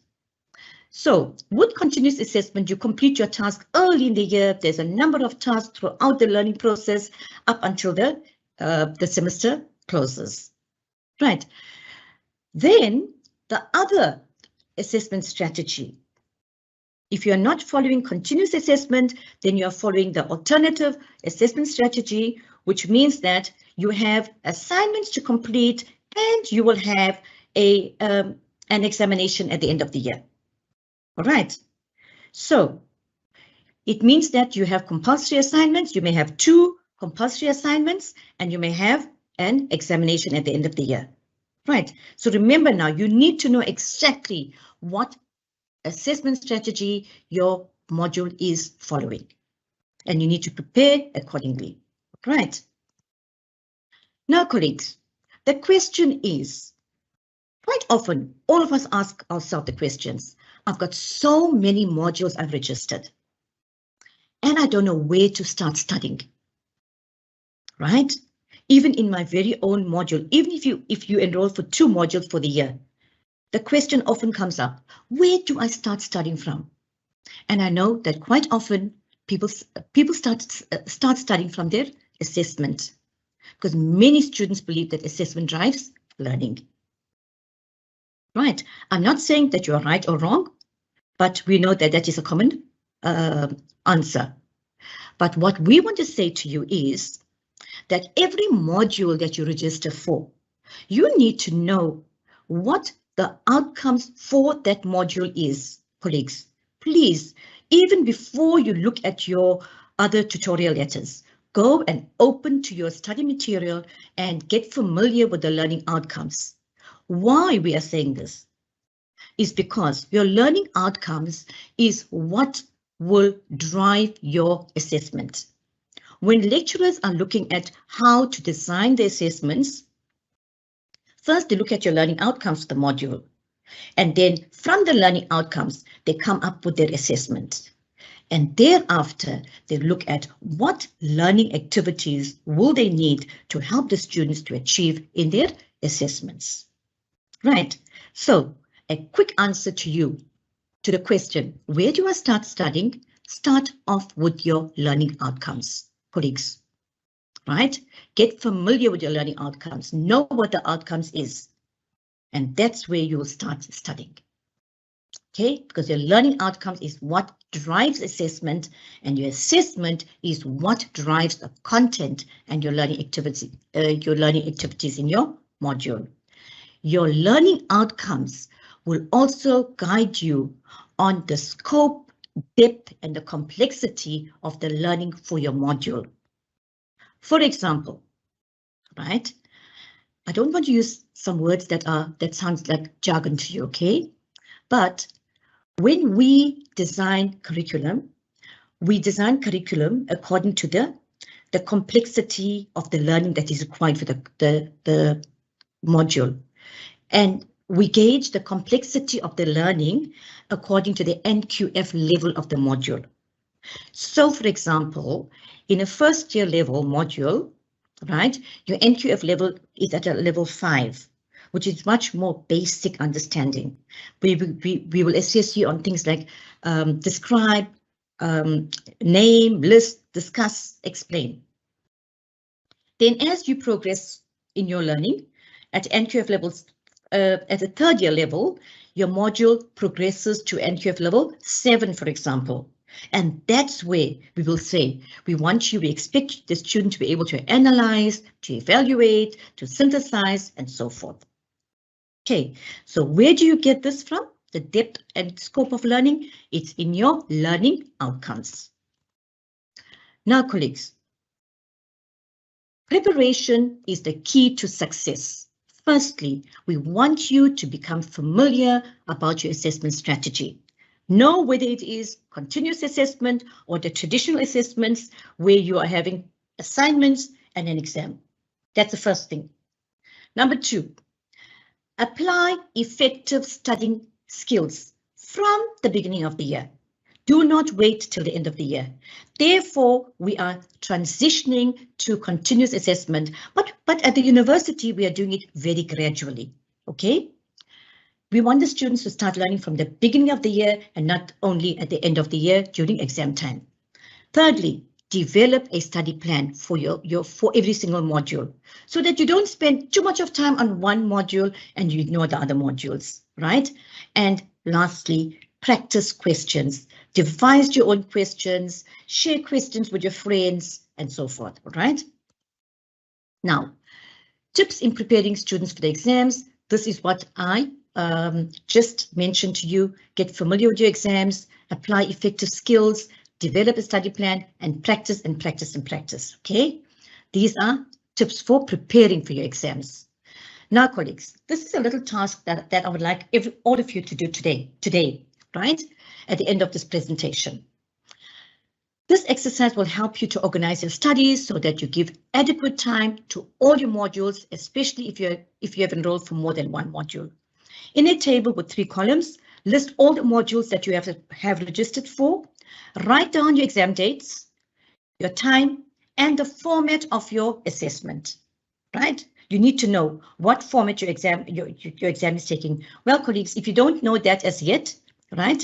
So with continuous assessment, you complete your task early in the year. There's a number of tasks throughout the learning process up until the semester closes. Right. Then the other assessment strategy. If you're not following continuous assessment, then you're following the alternative assessment strategy, which means that you have assignments to complete and you will have an examination at the end of the year. All right, so it means that you have compulsory assignments. You may have 2 compulsory assignments and you may have an examination at the end of the year. Right, so remember now, you need to know exactly what assessment strategy your module is following, and you need to prepare accordingly. Right. Now, colleagues, the question is, quite often, all of us ask ourselves the questions. I've got so many modules I've registered, and I don't know where to start studying. Right? Even in my very own module, even if you enroll for 2 modules for the year, the question often comes up, where do I start studying from? And I know that quite often people start studying from their assessment, because many students believe that assessment drives learning. Right, I'm not saying that you are right or wrong, but we know that that is a common answer. But what we want to say to you is that every module that you register for, you need to know what the outcomes for that module is, colleagues. Please, even before you look at your other tutorial letters, go and open to your study material and get familiar with the learning outcomes. Why we are saying this is because your learning outcomes is what will drive your assessment. When lecturers are looking at how to design the assessments, first they look at your learning outcomes of the module, and then from the learning outcomes, they come up with their assessment. And thereafter, they look at what learning activities will they need to help the students to achieve in their assessments. Right, so a quick answer to you, to the question, where do I start studying? Start off with your learning outcomes, colleagues. Right, get familiar with your learning outcomes, know what the outcomes is, and that's where you will start studying. Okay, because your learning outcomes is what drives assessment, and your assessment is what drives the content and your learning activity, activities in your module. Your learning outcomes will also guide you on the scope, depth, and the complexity of the learning for your module. For example, right, I don't want to use some words that sounds like jargon to you, okay? But when we design curriculum, according to the complexity of the learning that is required for the module. And we gauge the complexity of the learning according to the NQF level of the module. So, for example, in a first year level module, right, your NQF level is at a level 5, which is much more basic understanding. We will assess you on things like describe, name, list, discuss, explain. Then as you progress in your learning at NQF levels, at the 3rd year level, your module progresses to NQF level 7, for example. And that's where we will say, we expect the student to be able to analyze, to evaluate, to synthesize, and so forth. Okay, so where do you get this from? The depth and scope of learning, it's in your learning outcomes. Now, colleagues, preparation is the key to success. Firstly, we want you to become familiar about your assessment strategy. Know whether it is continuous assessment or the traditional assessments where you are having assignments and an exam. That's the first thing. Number 2, apply effective studying skills from the beginning of the year. Do not wait till the end of the year. Therefore, we are transitioning to continuous assessment, but at the university, we are doing it very gradually, okay? We want the students to start learning from the beginning of the year and not only at the end of the year during exam time. Thirdly, develop a study plan for for every single module so that you don't spend too much of time on one module and you ignore the other modules, right? And lastly, practice questions. Devise your own questions, share questions with your friends, and so forth, right? Now, tips in preparing students for the exams. This is what I just mentioned to you. Get familiar with your exams, apply effective skills, develop a study plan, and practice and practice and practice, okay? These are tips for preparing for your exams. Now, colleagues, this is a little task that I would like all of you to do today, right? At the end of this presentation. This exercise will help you to organize your studies so that you give adequate time to all your modules, especially if you have enrolled for more than one module. In a table with 3 columns, list all the modules that you have registered for. Write down your exam dates, your time, and the format of your assessment, right? You need to know what format your exam is taking. Well, colleagues, if you don't know that as yet, right?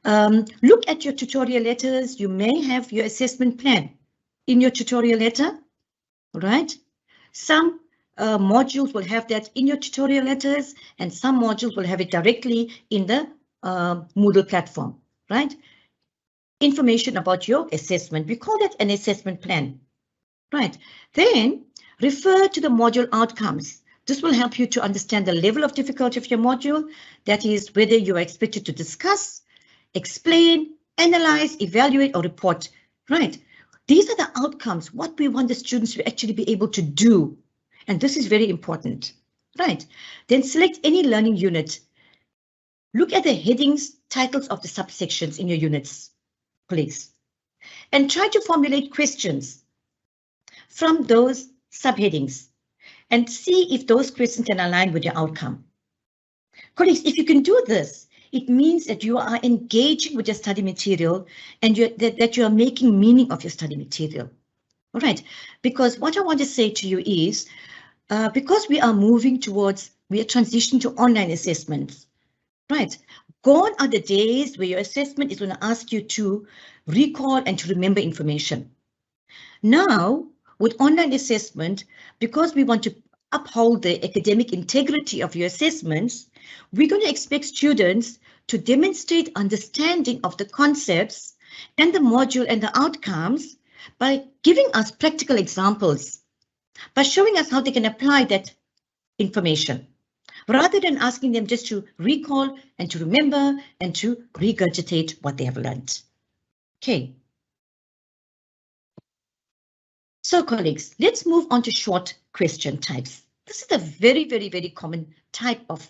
Look at your tutorial letters. You may have your assessment plan in your tutorial letter, right? Some modules will have that in your tutorial letters, and some modules will have it directly in the Moodle platform, right? Information about your assessment. We call that an assessment plan, right? Then refer to the module outcomes. This will help you to understand the level of difficulty of your module. That is whether you are expected to discuss, explain, analyze, evaluate, or report, right? These are the outcomes, what we want the students to actually be able to do. And this is very important, right? Then select any learning unit. Look at the headings, titles of the subsections in your units, please. And try to formulate questions from those subheadings and see if those questions can align with your outcome. Colleagues, if you can do this, it means that you are engaging with your study material and that you are making meaning of your study material. All right, because what I want to say to you is, because we are transitioning to online assessments, right? Gone are the days where your assessment is going to ask you to recall and to remember information. Now, with online assessment, because we want to uphold the academic integrity of your assessments, we're going to expect students to demonstrate understanding of the concepts and the module and the outcomes by giving us practical examples, by showing us how they can apply that information, rather than asking them just to recall and to remember and to regurgitate what they have learned. Okay. So, colleagues, let's move on to short question types. This is a very, very, very common type of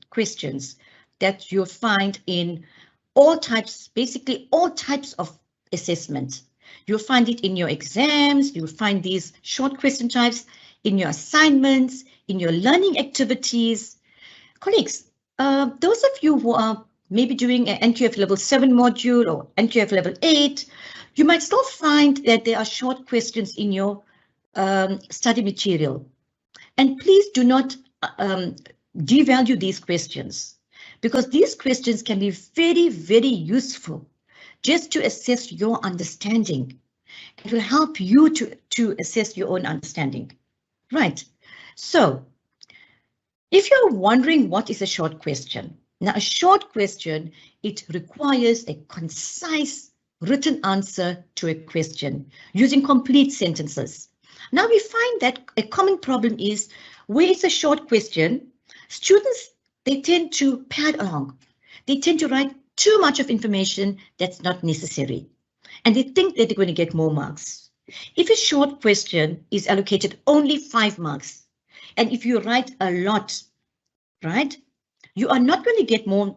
questions that you'll find in all types, basically all types of assessment. You'll find it in your exams, you'll find these short question types in your assignments, in your learning activities. Colleagues, those of you who are maybe doing an NQF level 7 module or NQF level 8, you might still find that there are short questions in your study material. And please do not devalue these questions, because these questions can be very, very useful just to assess your understanding. It will help you to assess your own understanding. Right. So if you're wondering what is a short question, now a short question, it requires a concise written answer to a question using complete sentences. Now we find that a common problem is where it's a short question, students, they tend to pad along. They tend to write too much of information that's not necessary. and they think that they're going to get more marks. If a short question is allocated only 5 marks, and if you write a lot, right, you are not going to get more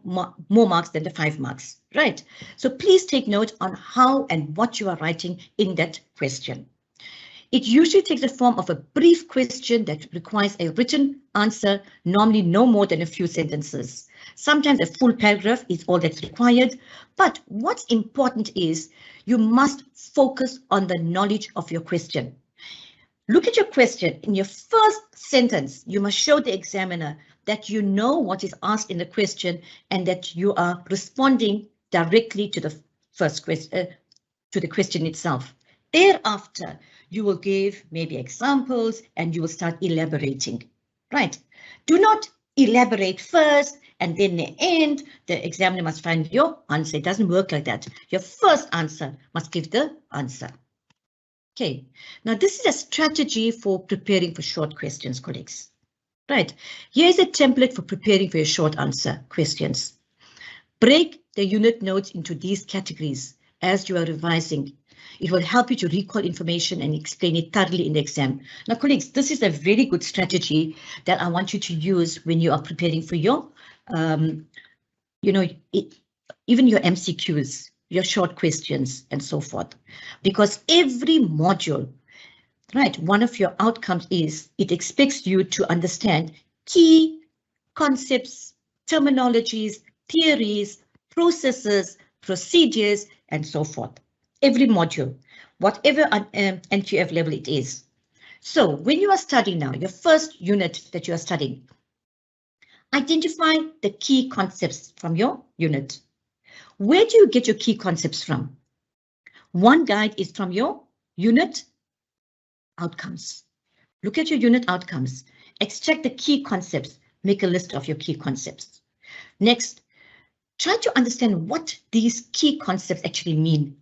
marks than the 5 marks, right? So please take note on how and what you are writing in that question. It usually takes the form of a brief question that requires a written answer, normally no more than a few sentences. Sometimes a full paragraph is all that's required, but what's important is you must focus on the knowledge of your question. Look at your question. In your first sentence, you must show the examiner that you know what is asked in the question and that you are responding directly to the first question, to the question itself. Thereafter, you will give maybe examples and you will start elaborating, right? Do not elaborate first and then the end, the examiner must find your answer. It doesn't work like that. Your first answer must give the answer. Okay, now this is a strategy for preparing for short questions, colleagues. Right, here's a template for preparing for your short answer questions. Break the unit notes into these categories as you are revising. It will help you to recall information and explain it thoroughly in the exam. Now, colleagues, this is a very good strategy that I want you to use when you are preparing for your, even your MCQs, your short questions and so forth. Because every module, right, one of your outcomes is it expects you to understand key concepts, terminologies, theories, processes, procedures, and so forth. Every module, whatever NQF level it is. So when you are studying now, your first unit that you are studying, identify the key concepts from your unit. Where do you get your key concepts from? One guide is from your unit outcomes. Look at your unit outcomes, extract the key concepts, make a list of your key concepts. Next, try to understand what these key concepts actually mean.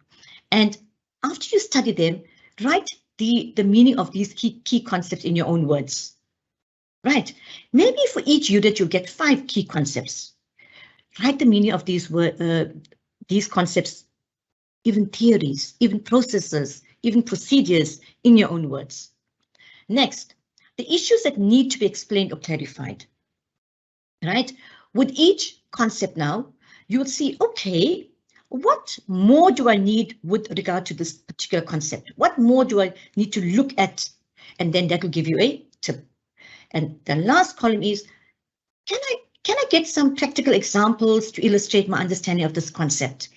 And after you study them, write the meaning of these key concepts in your own words. Right, maybe for each unit you get 5 key concepts. Write the meaning of these concepts, even theories, even processes, even procedures in your own words. Next, the issues that need to be explained or clarified. Right, with each concept now, you will see, okay, what more do I need with regard to this particular concept? What more do I need to look at? And then that will give you a tip. And the last column is, can I get some practical examples to illustrate my understanding of this concept?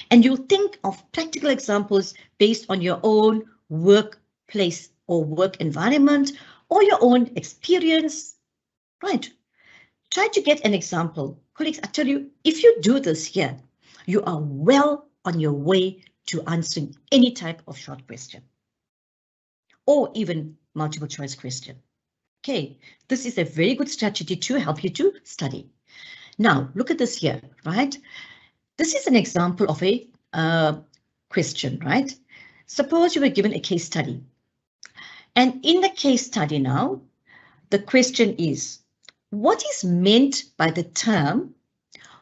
And you'll think of practical examples based on your own workplace or work environment or your own experience. Right. Try to get an example. Colleagues, I tell you, if you do this here, you are well on your way to answering any type of short question or even multiple choice question. Okay, this is a very good strategy to help you to study. Now, look at this here, right? This is an example of a question, right? Suppose you were given a case study. And in the case study now, the question is, what is meant by the term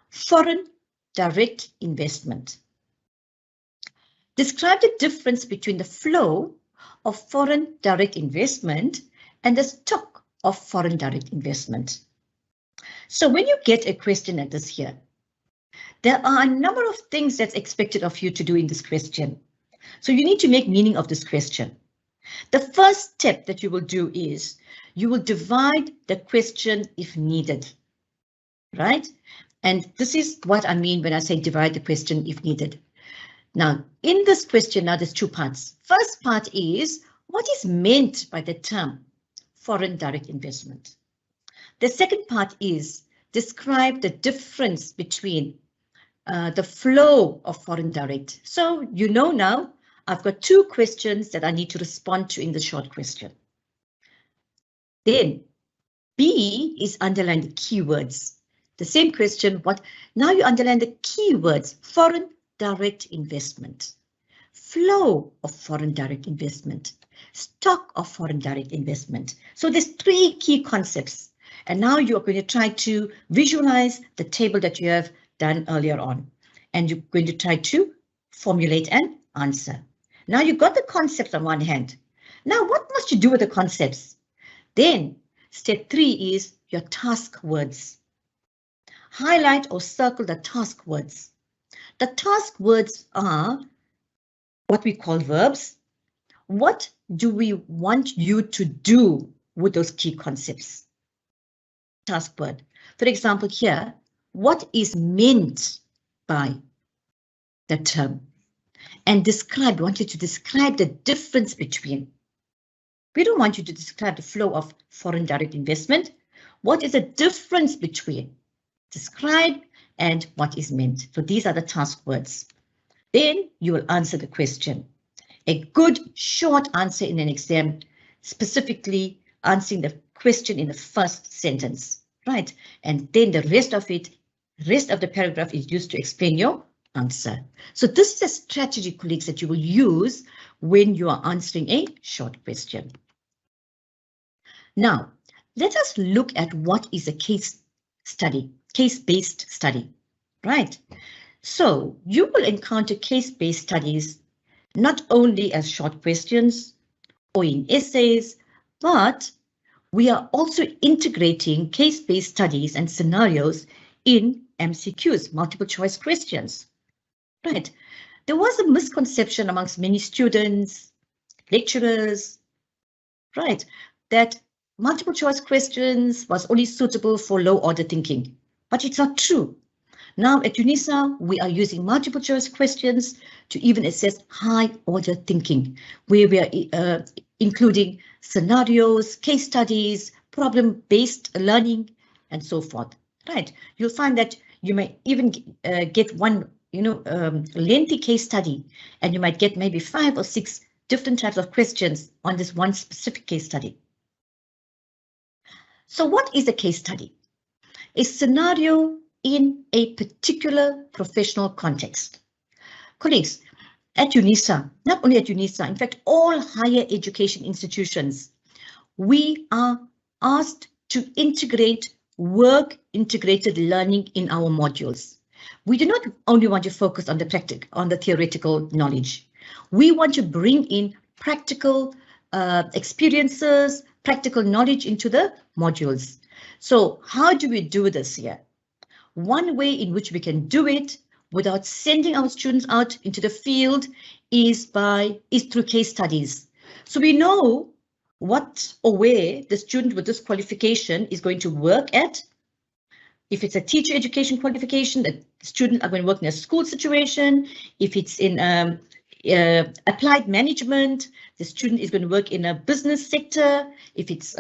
foreign direct investment? Describe the difference between the flow of foreign direct investment and the stock of foreign direct investment. So when you get a question like this here, there are a number of things that's expected of you to do in this question. So you need to make meaning of this question. The first step that you will do is you will divide the question if needed, right? And this is what I mean when I say divide the question if needed. Now, in this question, now there's 2 parts. First part is what is meant by the term foreign direct investment. The second part is describe the difference between the flow of foreign direct. So you know now I've got 2 questions that I need to respond to in the short question. Then B is underline the keywords. The same question, what? Now you underline the keywords, foreign direct investment, flow of foreign direct investment, stock of foreign direct investment. So there's 3 key concepts. And now you are going to try to visualize the table that you have done earlier on. And you're going to try to formulate an answer. Now you got the concepts on one hand. Now what must you do with the concepts? Then step 3 is your task words. Highlight or circle the task words. The task words are what we call verbs. What do we want you to do with those key concepts? Task word. For example, here, what is meant by the term? And describe, we want you to describe the difference between. We don't want you to describe the flow of foreign direct investment. What is the difference between? Describe and what is meant. So these are the task words. Then you will answer the question. A good short answer in an exam, specifically answering the question in the first sentence, right? And then the rest of the paragraph is used to explain your answer. So this is a strategy, colleagues, that you will use when you are answering a short question. Now, let us look at what is a case study, case-based study, right? So you will encounter case-based studies not only as short questions or in essays, but we are also integrating case-based studies and scenarios in MCQs, multiple choice questions. Right. There was a misconception amongst many students, lecturers, right, that multiple choice questions was only suitable for low order thinking, but it's not true. Now at Unisa, we are using multiple choice questions to even assess high order thinking, where we are including scenarios, case studies, problem-based learning, and so forth. Right. You'll find that you may even get one lengthy case study, and you might get maybe 5 or 6 different types of questions on this one specific case study. So what is a case study? A scenario in a particular professional context. Colleagues, at Unisa, not only at Unisa, in fact, all higher education institutions, we are asked to integrate work-integrated learning in our modules. We do not only want to focus on the theoretical knowledge. We want to bring in practical experiences, practical knowledge into the modules. So how do we do this here? One way in which we can do it without sending our students out into the field is through case studies. So we know what or where the student with this qualification is going to work at. If it's a teacher education qualification, the students are going to work in a school situation. If it's in applied management, the student is going to work in a business sector. If it's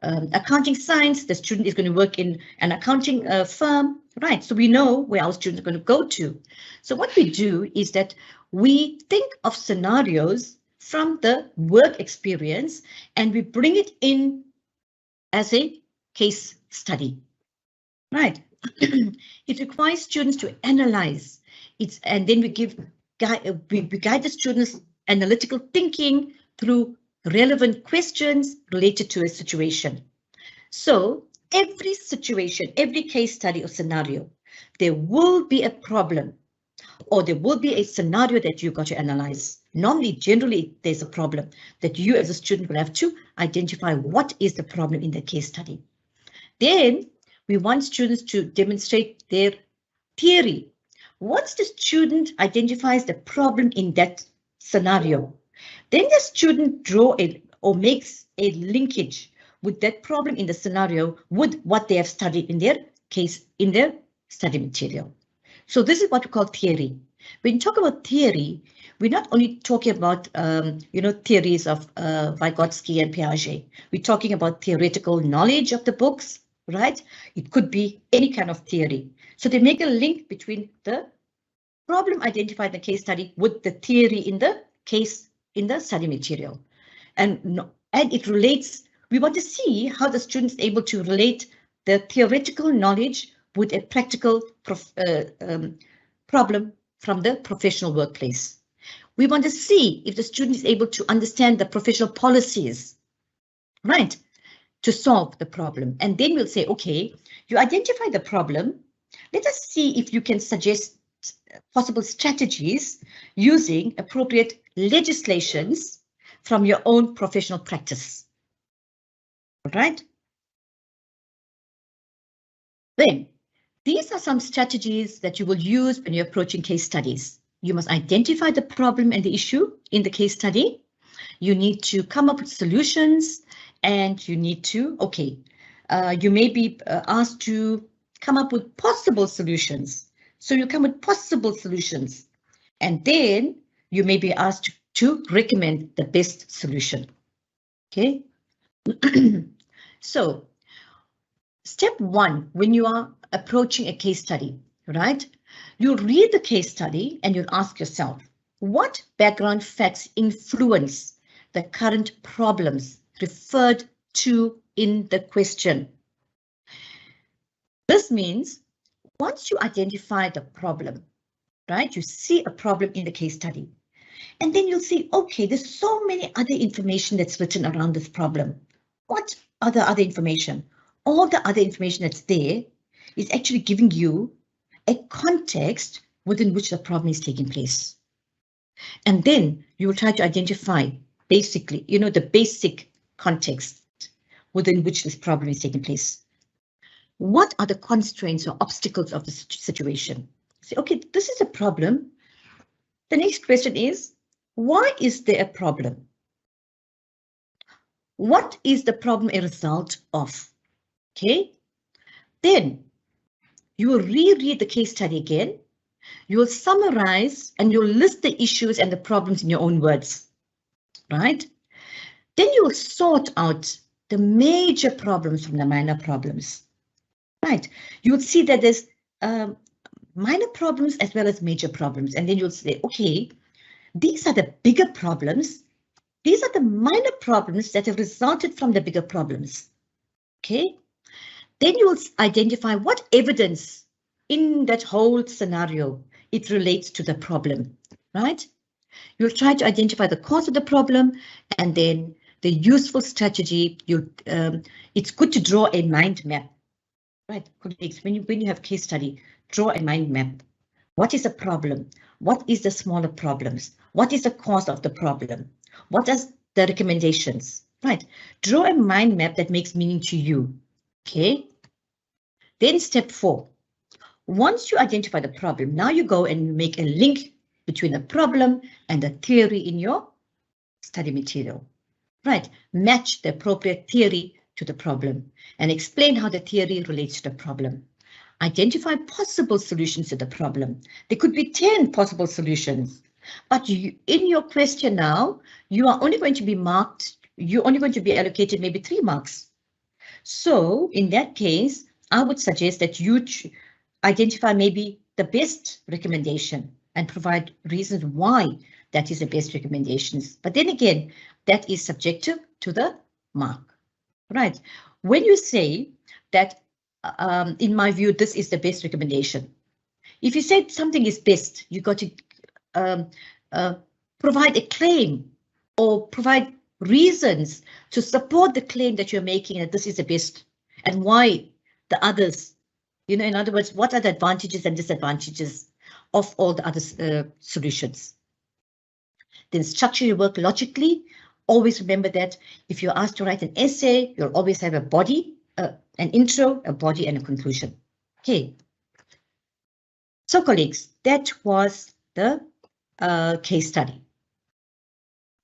accounting science, the student is going to work in an accounting firm, right? So we know where our students are going to go to. So what we do is that we think of scenarios from the work experience and we bring it in as a case study, right? It requires students to analyze it, and then we guide the students' analytical thinking through relevant questions related to a situation. So every situation, every case study or scenario, there will be a problem or there will be a scenario that you've got to analyze. Normally, generally, there's a problem that you as a student will have to identify what is the problem in the case study. Then we want students to demonstrate their theory. Once the student identifies the problem in that scenario, then the student makes a linkage with that problem in the scenario with what they have studied in their study material. So this is what we call theory. When you talk about theory, we're not only talking about theories of Vygotsky and Piaget. We're talking about theoretical knowledge of the books, right? It could be any kind of theory. So they make a link between the problem identified in the case study with the theory in the study material. And it relates, we want to see how the student is able to relate the theoretical knowledge with a practical problem from the professional workplace. We want to see if the student is able to understand the professional policies, right, to solve the problem. And then we'll say, okay, you identify the problem. Let us see if you can suggest possible strategies using appropriate legislations from your own professional practice. All right. Then, these are some strategies that you will use when you're approaching case studies. You must identify the problem and the issue in the case study. You need to come up with solutions, and you need to, you may be asked to come up with possible solutions. So you come with possible solutions, and then you may be asked to recommend the best solution. Okay. So step one, when you are approaching a case study, right? You'll read the case study and you'll ask yourself, what background facts influence the current problems referred to in the question? This means once you identify the problem, right? You see a problem in the case study, and then you'll see, okay, there's so many other information that's written around this problem. What other information? All the other information that's there is actually giving you a context within which the problem is taking place. And then you will try to identify basically, the basic context within which this problem is taking place. What are the constraints or obstacles of the situation? Say, okay, this is a problem. The next question is, why is there a problem? What is the problem a result of? Okay, then you will reread the case study again. You will summarize and you'll list the issues and the problems in your own words, right? Then you will sort out the major problems from the minor problems, right? You will see that there's minor problems as well as major problems. And then you'll say, okay, these are the bigger problems. These are the minor problems that have resulted from the bigger problems. Okay. Then you will identify what evidence in that whole scenario it relates to the problem, right? You'll try to identify the cause of the problem, and then the useful strategy. It's good to draw a mind map, right? Colleagues, when you have case study, draw a mind map. What is the problem? What is the smaller problems? What is the cause of the problem? What are the recommendations, right? Draw a mind map that makes meaning to you. Okay. Then step 4. Once you identify the problem, now you go and make a link between the problem and the theory in your study material, right? Match the appropriate theory to the problem and explain how the theory relates to the problem. Identify possible solutions to the problem. There could be 10 possible solutions, but in your question now, you are only going to be marked, you're only going to be allocated maybe 3 marks. So in that case, I would suggest that you identify maybe the best recommendation and provide reasons why that is the best recommendations. But then again, that is subjective to the mark, right? When you say that, in my view, this is the best recommendation. If you said something is best, you got to provide a claim or provide reasons to support the claim that you're making that this is the best and why the others, in other words, what are the advantages and disadvantages of all the other solutions. Then structure your work logically. Always remember that if you're asked to write an essay, you'll always have a body, an intro, a body, and a conclusion. Okay. So colleagues, that was the case study.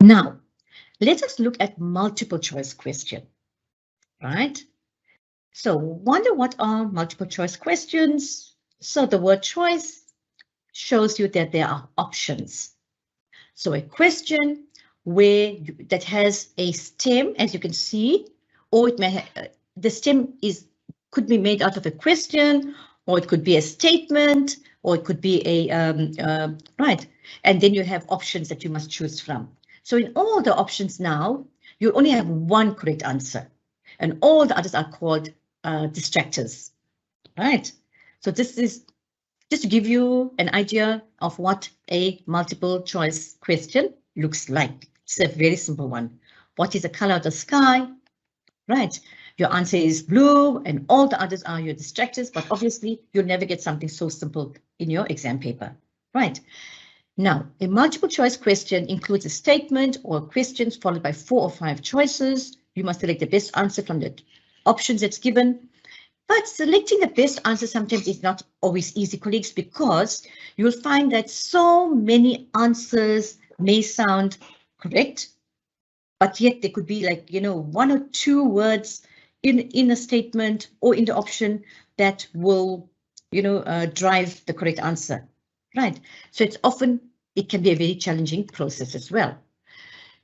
Now, let us look at multiple choice question, right? So wonder what are multiple choice questions? So the word choice shows you that there are options. So a question that has a stem, as you can see, or it may the stem could be made out of a question, or it could be a statement, or it could be a right. And then you have options that you must choose from. So in all the options now, you only have one correct answer, and all the others are called distractors, right? So this is just to give you an idea of what a multiple choice question looks like. It's a very simple one. What is the color of the sky? Right. Your answer is blue, and all the others are your distractors, but obviously you'll never get something so simple in your exam paper, right? Now, a multiple choice question includes a statement or questions followed by 4 or 5 choices. You must select the best answer from the options that's given. But selecting the best answer sometimes is not always easy, colleagues, because you'll find that so many answers may sound correct, but yet there could be like, 1 or 2 words in a statement or in the option that will, drive the correct answer, right? So it can be a very challenging process as well.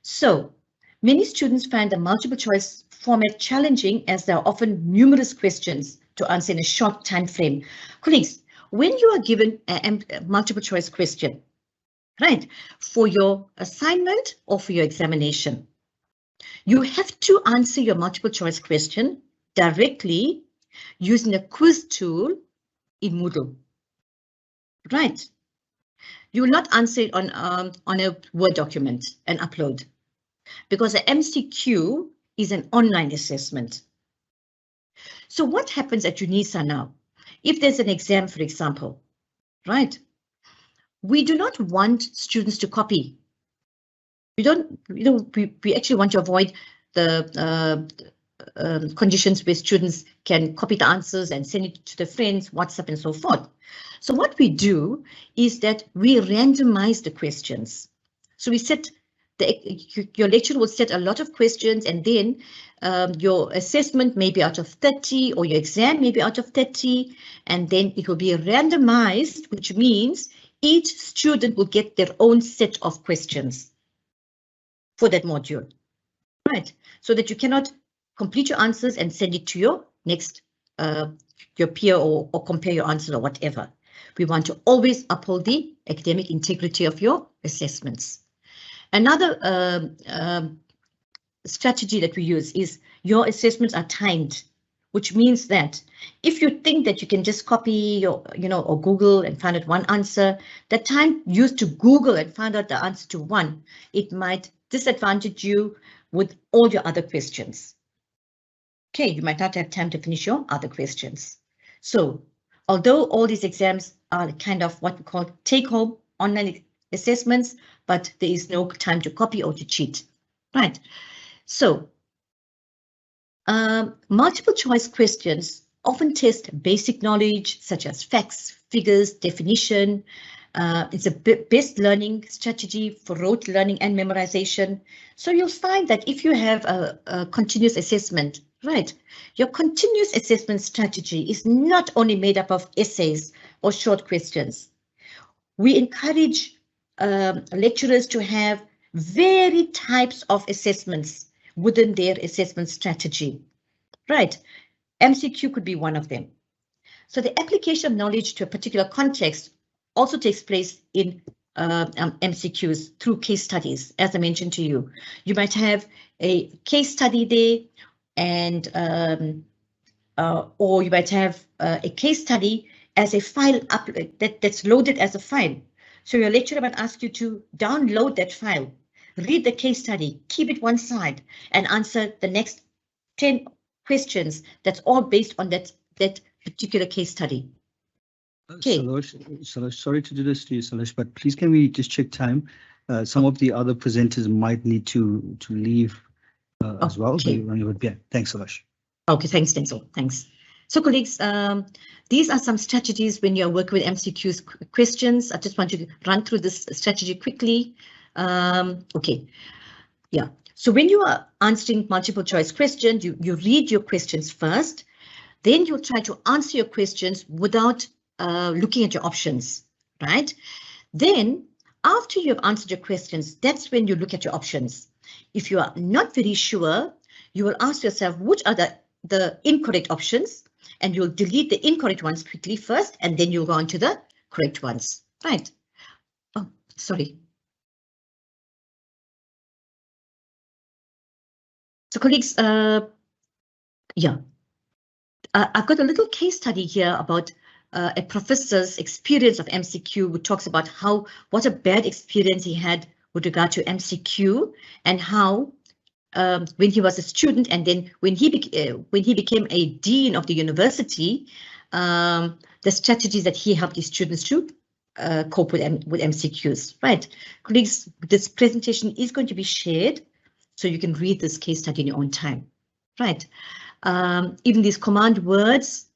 So many students find the multiple choice format challenging as there are often numerous questions to answer in a short time frame. Colleagues, when you are given a multiple choice question, right, for your assignment or for your examination, you have to answer your multiple choice question directly using a quiz tool in Moodle, right? You will not answer it on a Word document and upload, because the MCQ is an online assessment. So what happens at Unisa now? If there's an exam, for example, right? We do not want students to copy. We don't, we actually want to avoid the conditions where students can copy the answers and send it to their friends, WhatsApp and so forth. So what we do is that we randomize the questions. So we set your lecturer will set a lot of questions, and then your assessment may be out of 30 or your exam may be out of 30, and then it will be randomized, which means each student will get their own set of questions for that module, right? So that you cannot complete your answers and send it to your next, your peer or compare your answers or whatever. We want to always uphold the academic integrity of your assessments. Another strategy that we use is your assessments are timed, which means that if you think that you can just copy your, or Google and find out one answer, the time used to Google and find out the answer to one, it might disadvantage you with all your other questions. Okay, you might not have time to finish your other questions. So, although all these exams are kind of what we call take-home online assessments, but there is no time to copy or to cheat, right? So, multiple choice questions often test basic knowledge such as facts, figures, definition. It's a best learning strategy for rote learning and memorization. So you'll find that if you have a continuous assessment, right, your continuous assessment strategy is not only made up of essays or short questions. We encourage lecturers to have varied types of assessments within their assessment strategy, right? MCQ could be one of them. So the application of knowledge to a particular context also takes place in MCQs through case studies, as I mentioned to you. You might have a case study there, and or you might have a case study as a file that's loaded as a file. So your lecturer might ask you to download that file, read the case study, keep it one side, and answer the next 10 questions. That's all based on that particular case study. Okay. Salosh, sorry to do this to you, Salosh, but please can we just check time? Some of the other presenters might need to leave as well. Okay. Yeah, thanks, Salosh. Okay, thanks, Denzel. Thanks. So, colleagues, these are some strategies when you're working with MCQs questions. I just want to run through this strategy quickly. Okay, yeah. So when you are answering multiple choice questions, you read your questions first, then you'll try to answer your questions without looking at your options, right? Then after you have answered your questions, that's when you look at your options. If you are not very sure, you will ask yourself which are the incorrect options, and you'll delete the incorrect ones quickly first, and then you'll go on to the correct ones, right? Oh, sorry. So colleagues, yeah, I've got a little case study here about a professor's experience of MCQ, who talks about what a bad experience he had with regard to MCQ, and how when he was a student, and then when he became a dean of the university, the strategies that he helped his students to cope with MCQs, right? Colleagues, this presentation is going to be shared, so you can read this case study in your own time, right? Even these command words,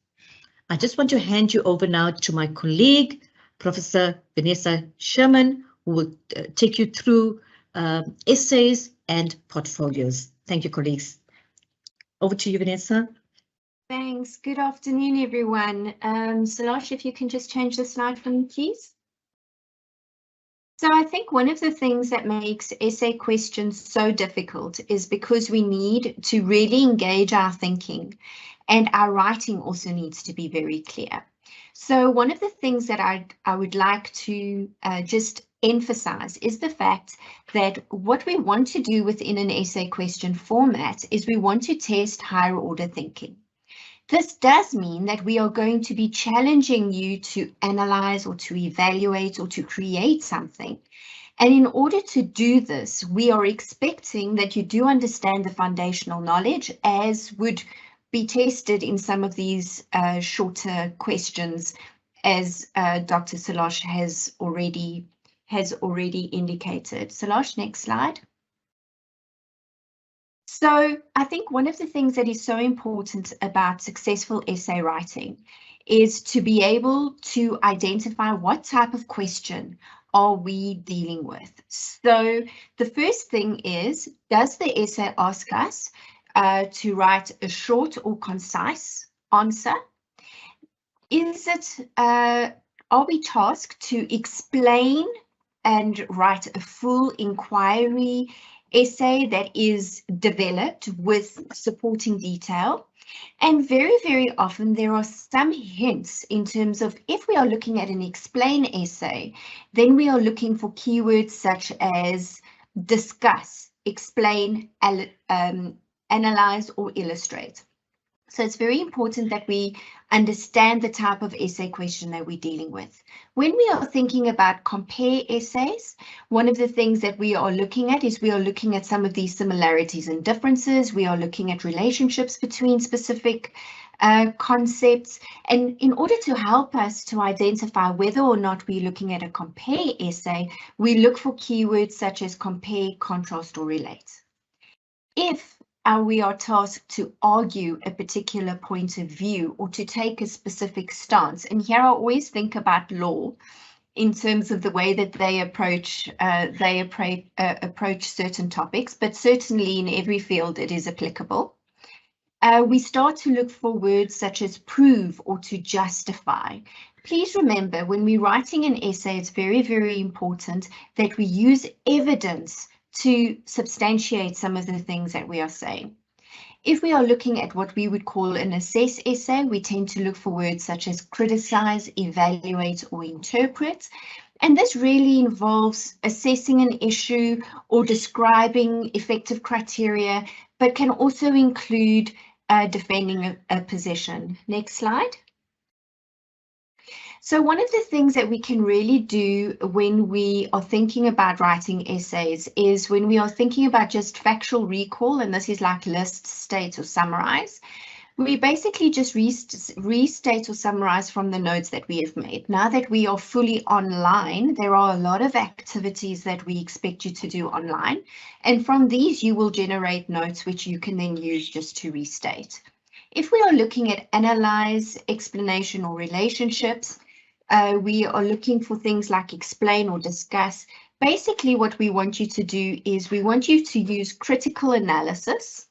I just want to hand you over now to my colleague, Professor Vanessa Scherman, who will take you through essays and portfolios. Thank you, colleagues. Over to you, Vanessa. Thanks. Good afternoon, everyone. Salosh, if you can just change the slide for me, please. So I think one of the things that makes essay questions so difficult is because we need to really engage our thinking, and our writing also needs to be very clear. So one of the things that I would like to just emphasize is the fact that what we want to do within an essay question format is we want to test higher order thinking. This does mean that we are going to be challenging you to analyze or to evaluate or to create something. And in order to do this, we are expecting that you do understand the foundational knowledge as would be tested in some of these shorter questions, as Dr. Salosh has already indicated. Salosh, next slide. So I think one of the things that is so important about successful essay writing is to be able to identify what type of question are we dealing with. So the first thing is, does the essay ask us to write a short or concise answer? Is it, are we tasked to explain and write a full inquiry essay that is developed with supporting detail? And very, very often there are some hints in terms of, if we are looking at an explain essay, then we are looking for keywords such as discuss, explain, analyze, or illustrate. So it's very important that we understand the type of essay question that we're dealing with. When we are thinking about compare essays, one of the things that we are looking at is we are looking at some of these similarities and differences. We are looking at relationships between specific concepts. And in order to help us to identify whether or not we're looking at a compare essay, we look for keywords such as compare, contrast, or relate. If we are tasked to argue a particular point of view or to take a specific stance, and here I always think about law in terms of the way that they approach certain topics, but certainly in every field it is applicable. We start to look for words such as prove or to justify. Please remember, when we're writing an essay, it's very, very important that we use evidence to substantiate some of the things that we are saying. If we are looking at what we would call an assess essay, we tend to look for words such as criticize, evaluate, or interpret. And this really involves assessing an issue or describing effective criteria, but can also include defending a position. Next slide. So one of the things that we can really do when we are thinking about writing essays is when we are thinking about just factual recall, and this is like list, state, or summarize, we basically just restate or summarize from the notes that we have made. Now that we are fully online, there are a lot of activities that we expect you to do online, and from these you will generate notes which you can then use just to restate. If we are looking at analyze, explanation, or relationships, we are looking for things like explain or discuss. Basically, what we want you to do is we want you to use critical analysis,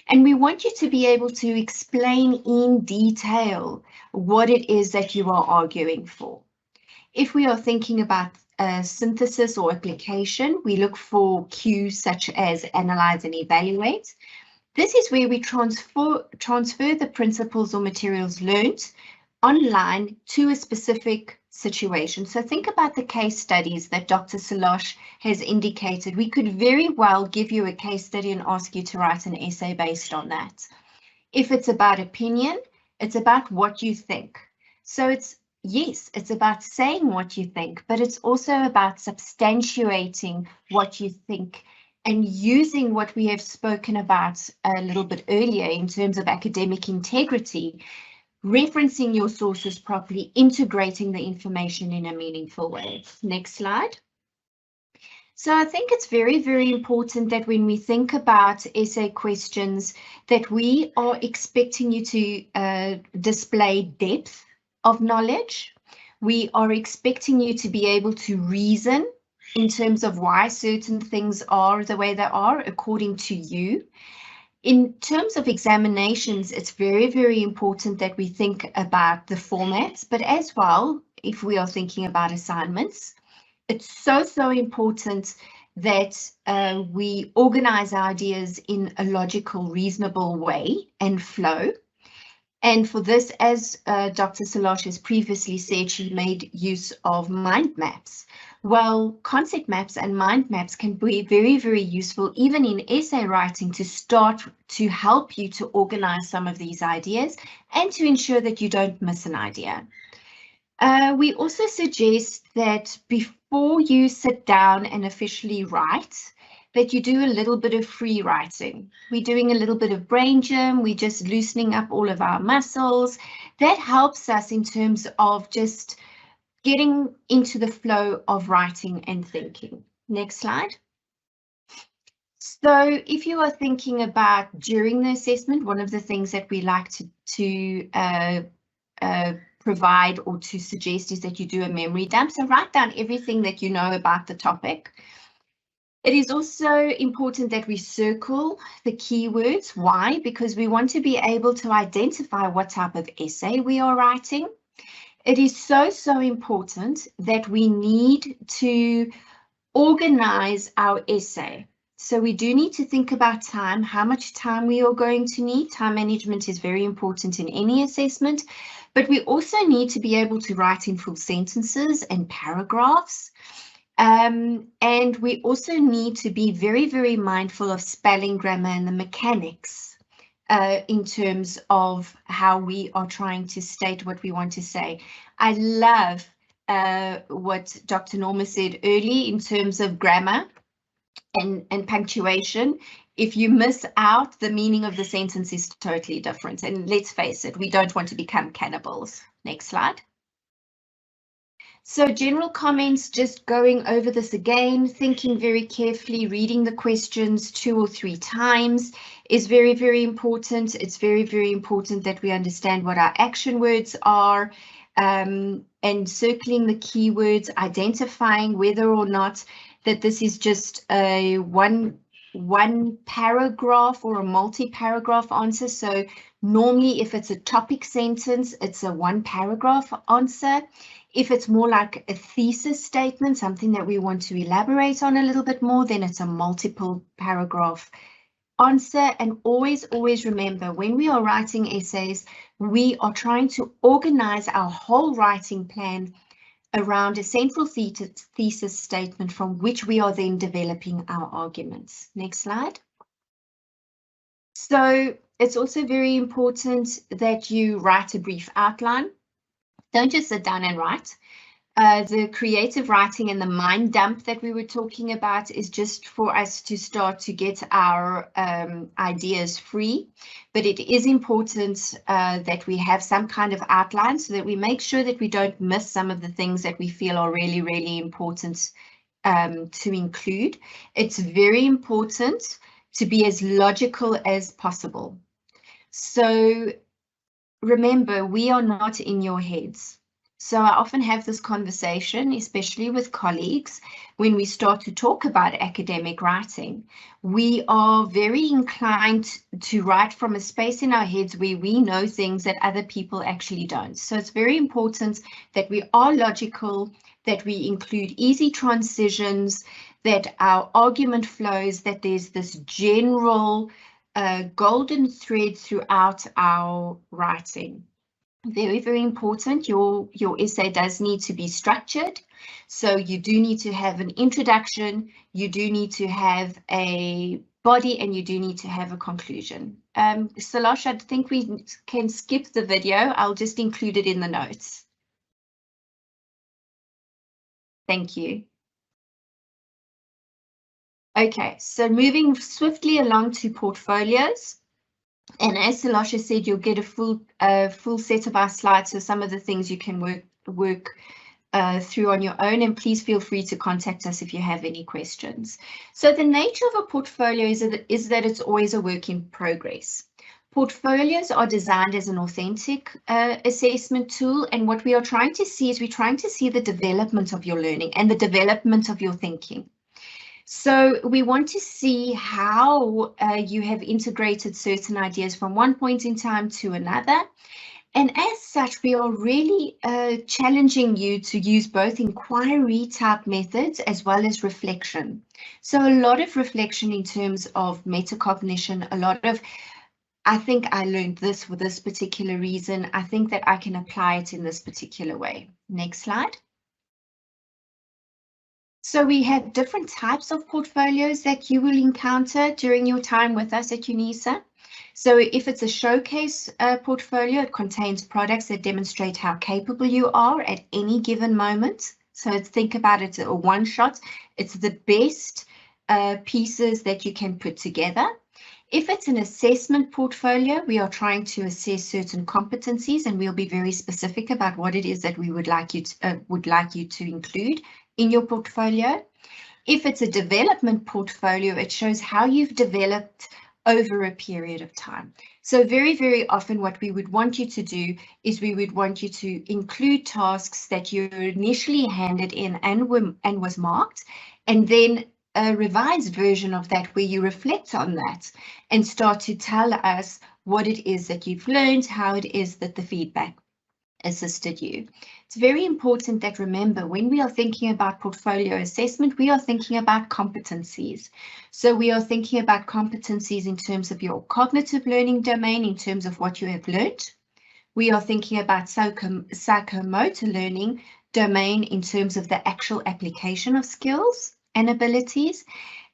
and we want you to be able to explain in detail what it is that you are arguing for. If we are thinking about synthesis or application, we look for cues such as analyze and evaluate. This is where we transfer the principles or materials learned online to a specific situation. So think about the case studies that Dr. Salosh has indicated. We could very well give you a case study and ask you to write an essay based on that. If it's about opinion, it's about what you think. So yes, it's about saying what you think, but it's also about substantiating what you think and using what we have spoken about a little bit earlier in terms of academic integrity. referencing your sources properly, integrating the information in a meaningful way. Next slide. So I think it's very, very important that when we think about essay questions, that we are expecting you to display depth of knowledge. We are expecting you to be able to reason in terms of why certain things are the way they are according to you. In terms of examinations, it's very, very important that we think about the formats, but as well, if we are thinking about assignments, it's so important that we organize our ideas in a logical, reasonable way and flow. And for this, as Dr. Salosh has previously said, she made use of mind maps. Well, concept maps and mind maps can be very, very useful, even in essay writing, to start to help you to organize some of these ideas and to ensure that you don't miss an idea. We also suggest that before you sit down and officially write, that you do a little bit of free writing. We're doing a little bit of brain gym, we're just loosening up all of our muscles. That helps us in terms of just getting into the flow of writing and thinking. Next slide. So if you are thinking about during the assessment, one of the things that we like to provide or to suggest is that you do a memory dump. So write down everything that you know about the topic. It is also important that we circle the keywords. Why? Because we want to be able to identify what type of essay we are writing. It is so important that we need to organize our essay. So we do need to think about time, how much time we are going to need. Time management is very important in any assessment, but we also need to be able to write in full sentences and paragraphs. And we also need to be very, very mindful of spelling, grammar, and the mechanics in terms of how we are trying to state what we want to say. I love what Dr. Norma said early in terms of grammar and punctuation. If you miss out, the meaning of the sentence is totally different. And let's face it, we don't want to become cannibals. Next slide. So general comments, just going over this again, thinking very carefully, reading the questions 2 or 3 times is very, very important. It's very, very important that we understand what our action words are, and circling the keywords, identifying whether or not that this is just a one paragraph or a multi-paragraph answer. So normally if it's a topic sentence, it's a 1 paragraph answer. If it's more like a thesis statement, something that we want to elaborate on a little bit more, then it's a multiple paragraph answer. And always remember, when we are writing essays, we are trying to organize our whole writing plan around a central thesis statement from which we are then developing our arguments. Next slide. So it's also very important that you write a brief outline. Don't just sit down and write. The creative writing and the mind dump that we were talking about is just for us to start to get our ideas free. But it is important that we have some kind of outline so that we make sure that we don't miss some of the things that we feel are really, really important to include. It's very important to be as logical as possible. So remember, we are not in your heads. So I often have this conversation, especially with colleagues, when we start to talk about academic writing. We are very inclined to write from a space in our heads where we know things that other people actually don't. So it's very important that we are logical, that we include easy transitions, that our argument flows, that there's this general golden thread throughout our writing. Very, very important. Your essay does need to be structured. So you do need to have an introduction, you do need to have a body, and you do need to have a conclusion. Salosh, I think we can skip the video. I'll just include it in the notes. Thank you. Okay, so moving swiftly along to portfolios. And as Salasha said, you'll get a full set of our slides, so some of the things you can work through on your own, and please feel free to contact us if you have any questions. So the nature of a portfolio is that it's always a work in progress. Portfolios are designed as an authentic assessment tool, and what we are trying to see is we're trying to see the development of your learning and the development of your thinking. So we want to see how you have integrated certain ideas from one point in time to another. And as such, we are really challenging you to use both inquiry type methods as well as reflection. So a lot of reflection in terms of metacognition, a lot of, I think I learned this for this particular reason. I think that I can apply it in this particular way. Next slide. So we have different types of portfolios that you will encounter during your time with us at Unisa. So if it's a showcase portfolio, it contains products that demonstrate how capable you are at any given moment. So think about it as a one shot. It's the best pieces that you can put together. If it's an assessment portfolio, we are trying to assess certain competencies, and we'll be very specific about what it is that we would like you to include in your portfolio. If it's a development portfolio, it shows how you've developed over a period of time. So very, very often what we would want you to do is we would want you to include tasks that you initially handed in and was marked, and then a revised version of that where you reflect on that and start to tell us what it is that you've learned, how it is that the feedback assisted you. It's very important that, remember, when we are thinking about portfolio assessment, we are thinking about competencies. So we are thinking about competencies in terms of your cognitive learning domain, in terms of what you have learned. We are thinking about psychomotor learning domain in terms of the actual application of skills and abilities.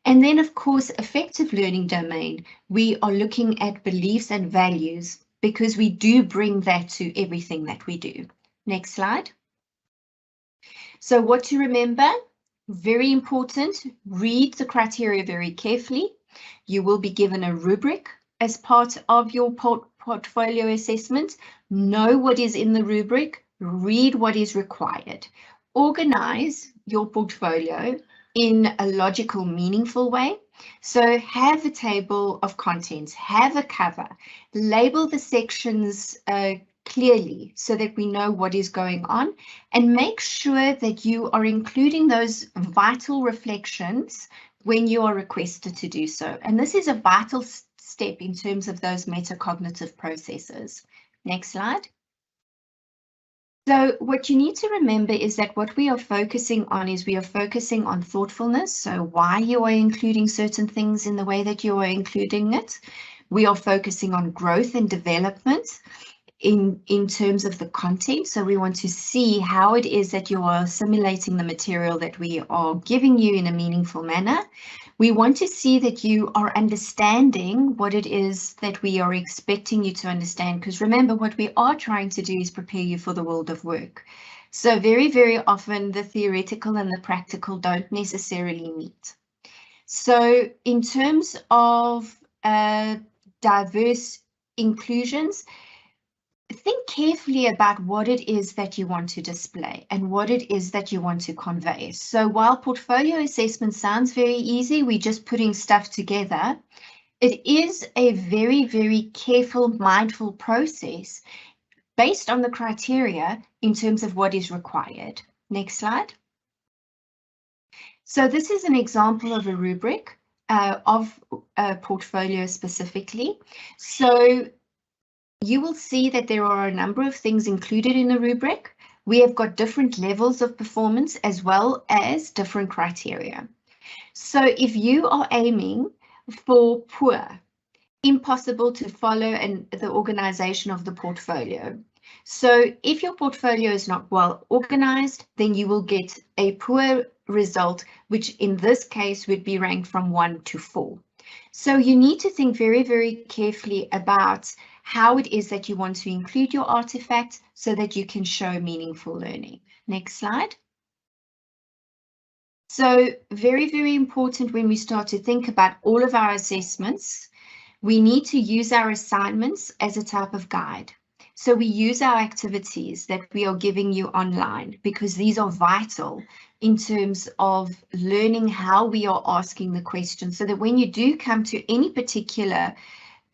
And then, of course, affective learning domain, we are looking at beliefs and values, because we do bring that to everything that we do. Next slide. So what to remember, very important, read the criteria very carefully. You will be given a rubric as part of your portfolio assessment. Know what is in the rubric, read what is required. Organize your portfolio in a logical, meaningful way. So have a table of contents, have a cover, label the sections clearly so that we know what is going on, and make sure that you are including those vital reflections when you are requested to do so. And this is a vital step in terms of those metacognitive processes. Next slide. So what you need to remember is that what we are focusing on is we are focusing on thoughtfulness. So why you are including certain things in the way that you are including it. We are focusing on growth and development in terms of the content. So we want to see how it is that you are assimilating the material that we are giving you in a meaningful manner. We want to see that you are understanding what it is that we are expecting you to understand, because remember, what we are trying to do is prepare you for the world of work. So very, very often the theoretical and the practical don't necessarily meet. So in terms of diverse inclusions, think carefully about what it is that you want to display and what it is that you want to convey. So while portfolio assessment sounds very easy, we're just putting stuff together, it is a very, very careful, mindful process based on the criteria in terms of what is required. Next slide. So this is an example of a rubric of a portfolio specifically. So you will see that there are a number of things included in the rubric. We have got different levels of performance as well as different criteria. So if you are aiming for poor, impossible to follow and the organization of the portfolio. So if your portfolio is not well organized, then you will get a poor result, which in this case would be ranked from 1 to 4. So you need to think very, very carefully about how it is that you want to include your artifacts so that you can show meaningful learning. Next slide. So very, very important when we start to think about all of our assessments, We need to use our assignments as a type of guide. So we use our activities that we are giving you online because these are vital in terms of learning how we are asking the questions, so that when you do come to any particular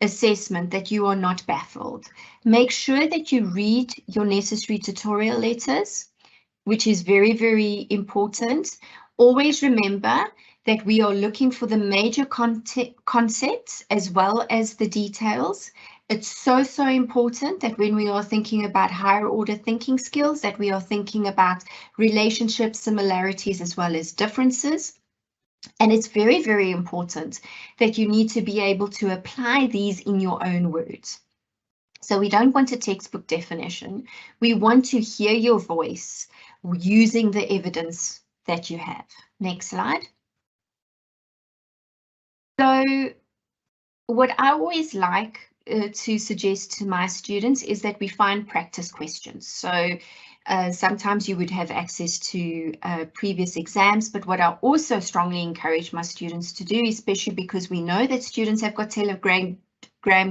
assessment that you are not baffled. Make sure that you read your necessary tutorial letters, which is very, very important. Always remember that we are looking for the major concepts as well as the details. It's so, so important that when we are thinking about higher order thinking skills, that we are thinking about relationships, similarities, as well as differences. And it's very, very important that you need to be able to apply these in your own words. So we don't want a textbook definition. We want to hear your voice using the evidence that you have. Next slide. So what I always like to suggest to my students is that we find practice questions. So sometimes you would have access to previous exams, but what I also strongly encourage my students to do, especially because we know that students have got Telegram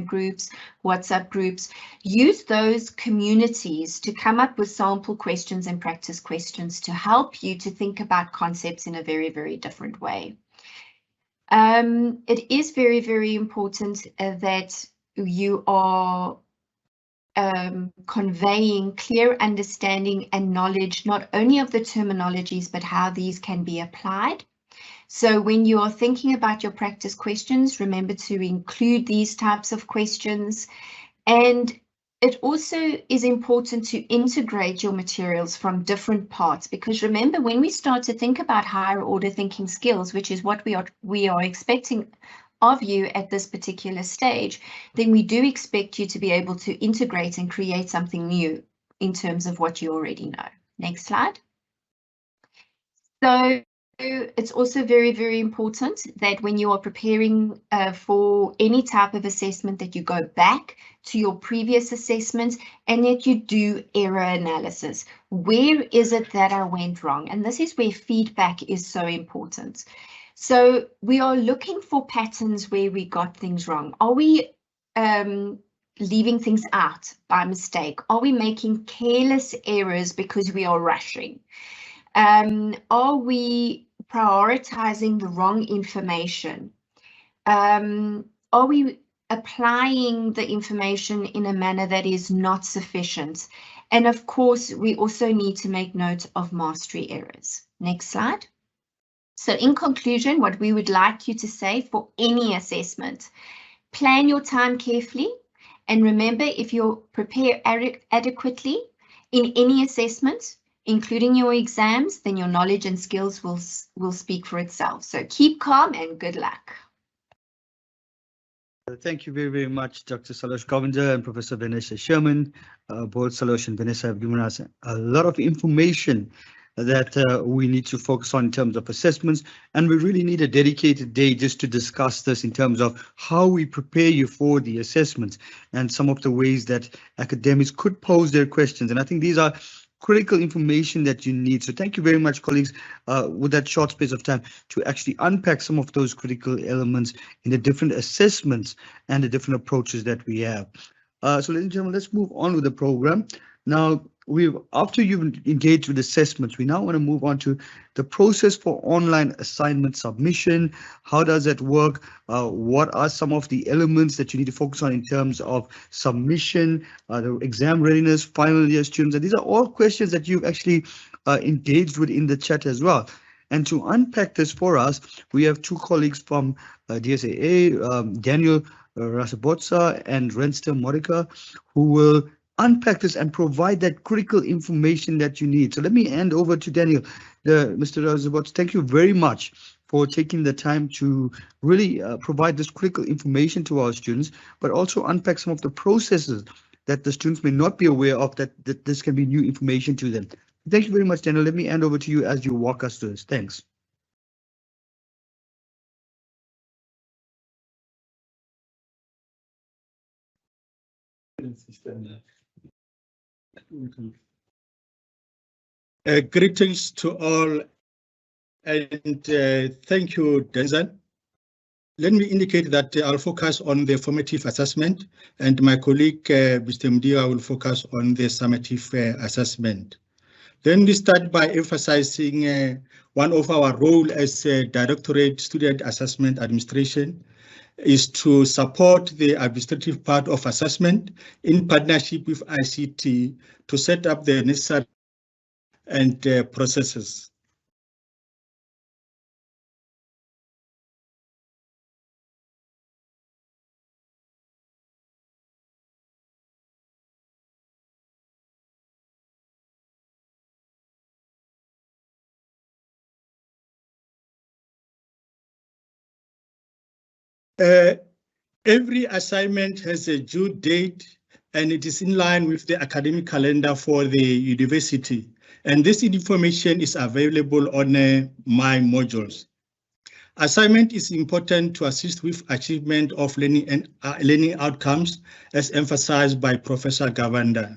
groups, WhatsApp groups, use those communities to come up with sample questions and practice questions to help you to think about concepts in a very, very different way. It is very, very important that you are conveying clear understanding and knowledge, not only of the terminologies, but how these can be applied. So when you are thinking about your practice questions, remember to include these types of questions. And it also is important to integrate your materials from different parts, because remember, when we start to think about higher order thinking skills, which is what we are expecting of you at this particular stage, then we do expect you to be able to integrate and create something new in terms of what you already know. Next slide. So it's also very, very important that when you are preparing for any type of assessment, that you go back to your previous assessments and that you do error analysis. Where is it that I went wrong? And this is where feedback is so important. So we are looking for patterns where we got things wrong. Are we leaving things out by mistake? Are we making careless errors because we are rushing? Are we prioritizing the wrong information? Are we applying the information in a manner that is not sufficient? And of course, we also need to make note of mastery errors. Next slide. So in conclusion, what we would like you to say for any assessment, plan your time carefully. And remember, if you prepare adequately in any assessment, including your exams, then your knowledge and skills will speak for itself. So keep calm and good luck. Thank you very, very much, Dr. Salosh Govender and Professor Vanessa Scherman. Both Salosh and Vanessa have given us a lot of information that we need to focus on in terms of assessments, and we really need a dedicated day just to discuss this in terms of how we prepare you for the assessments and some of the ways that academics could pose their questions. And I think these are critical information that you need. So thank you very much, colleagues, with that short space of time to actually unpack some of those critical elements in the different assessments and the different approaches that we have. So ladies and gentlemen, let's move on with the program. Now, after you've engaged with assessments, we now want to move on to the process for online assignment submission. How does that work? What are some of the elements that you need to focus on in terms of submission, the exam readiness, final year students? And these are all questions that you've actually engaged with in the chat as well. And to unpack this for us, we have two colleagues from DSAA, Daniel Rasebotsa and Renster Modiga, who will unpack this and provide that critical information that you need. So let me hand over to Daniel. Mr. Rasebotsa, thank you very much for taking the time to really provide this critical information to our students, but also unpack some of the processes that the students may not be aware of, that this can be new information to them. Thank you very much, Daniel. Let me hand over to you as you walk us through this. Thanks. Greetings to all, and thank you, Denzel. let me indicate that I'll focus on the formative assessment, and my colleague, Mr. Modiga, will focus on the summative assessment. Then we start by emphasizing one of our role as Directorate Student Assessment Administration is to support the administrative part of assessment in partnership with ICT to set up the necessary and processes. Every assignment has a due date and it is in line with the academic calendar for the university. And this information is available on myModules. Assignment is important to assist with achievement of learning and learning outcomes as emphasized by Professor Govender.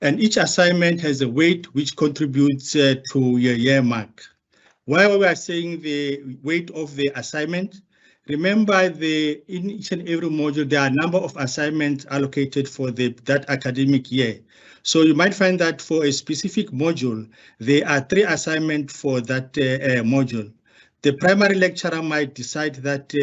And each assignment has a weight which contributes to your year mark. While we are saying the weight of the assignment, remember in each and every module, there are a number of assignments allocated for that academic year. So you might find that for a specific module, there are 3 assignments for that module. The primary lecturer might decide that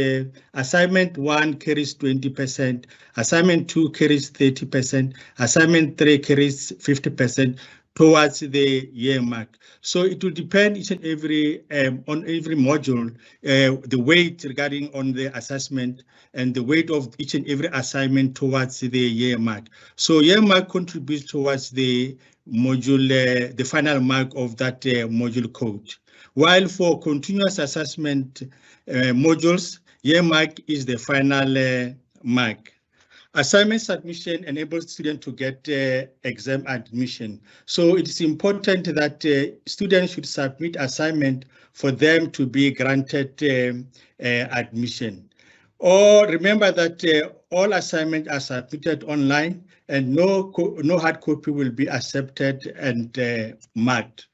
assignment 1 carries 20%, assignment 2 carries 30%, assignment 3 carries 50% towards the year mark. So it will depend each and every on every module, the weight regarding on the assessment and the weight of each and every assignment towards the year mark. So year mark contributes towards the module, the final mark of that module code. While for continuous assessment modules, year mark is the final mark. Assignment submission enables students to get exam admission. So it is important that students should submit assignment for them to be granted admission. Or remember that all assignments are submitted online and no hard copy will be accepted and marked.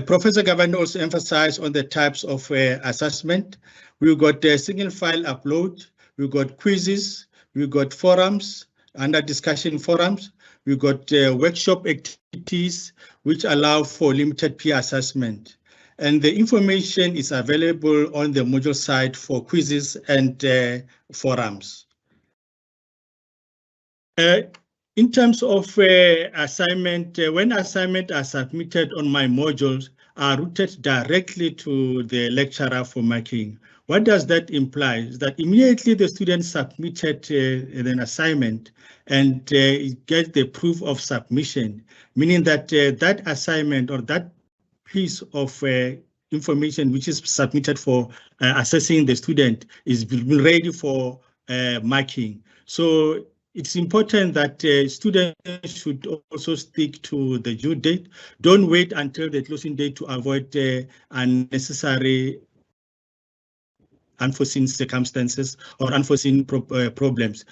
Professor Govender also emphasized on the types of assessment. We've got single file upload, we've got quizzes, we've got forums, under discussion forums, we've got workshop activities which allow for limited peer assessment. And the information is available on the module site for quizzes and forums. In terms of assignment, when assignments are submitted on myModules are routed directly to the lecturer for marking. What does that imply? Is that immediately the student submitted an assignment and gets the proof of submission, meaning that that assignment or that piece of information which is submitted for assessing the student is ready for marking. So it's important that students should also stick to the due date. Don't wait until the closing date to avoid unnecessary unforeseen circumstances or unforeseen problems.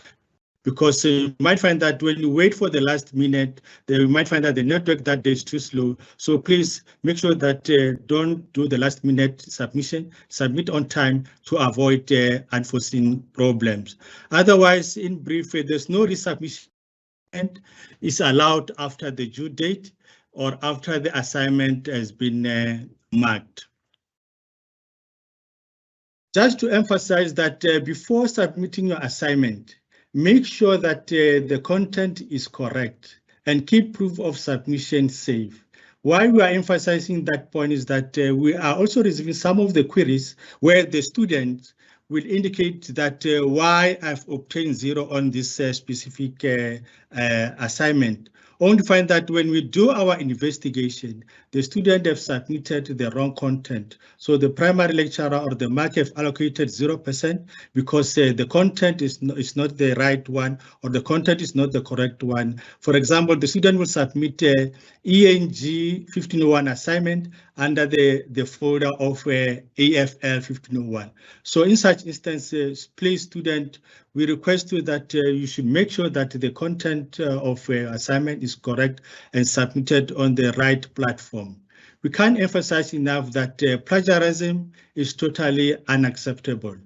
Because you might find that when you wait for the last minute, you might find that the network that day is too slow. So please make sure that don't do the last minute submission, submit on time to avoid unforeseen problems. Otherwise, in brief, there's no resubmission is allowed after the due date or after the assignment has been marked. Just to emphasize that before submitting your assignment, make sure that the content is correct and keep proof of submission safe. Why we are emphasizing that point is that we are also receiving some of the queries where the student will indicate that why I've obtained 0 on this specific assignment. Only to find that when we do our investigation, the student have submitted the wrong content. So the primary lecturer or the mark have allocated 0% because the content is not the right one or the content is not the correct one. For example, the student will submit ENG 1501 assignment under the folder of AFL 1501. So in such instances, please student, we request you that you should make sure that the content of assignment is correct and submitted on the right platform. We can't emphasize enough that plagiarism is totally unacceptable.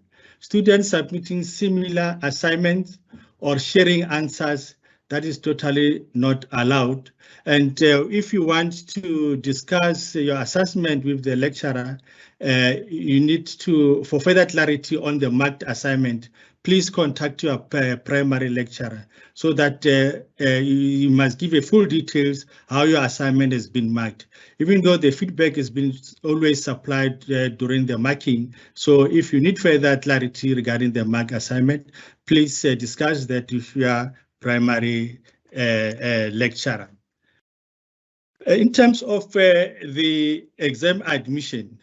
Students submitting similar assignments or sharing answers, that is totally not allowed. And if you want to discuss your assessment with the lecturer, you need to, for further clarity on the marked assignment, please contact your primary lecturer so that you must give a full details how your assignment has been marked, even though the feedback has been always supplied during the marking. So if you need further clarity regarding the mark assignment, please discuss that with your primary lecturer. In terms of the exam admission,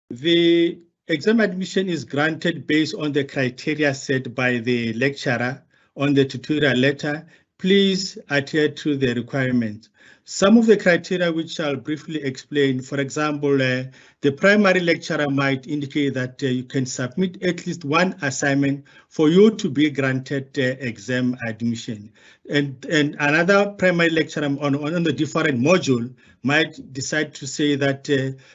the exam admission is granted based on the criteria set by the lecturer on the tutorial letter. Please adhere to the requirements. Some of the criteria which I'll briefly explain, for example, the primary lecturer might indicate that you can submit at least one assignment for you to be granted exam admission. And another primary lecturer on the different module might decide to say that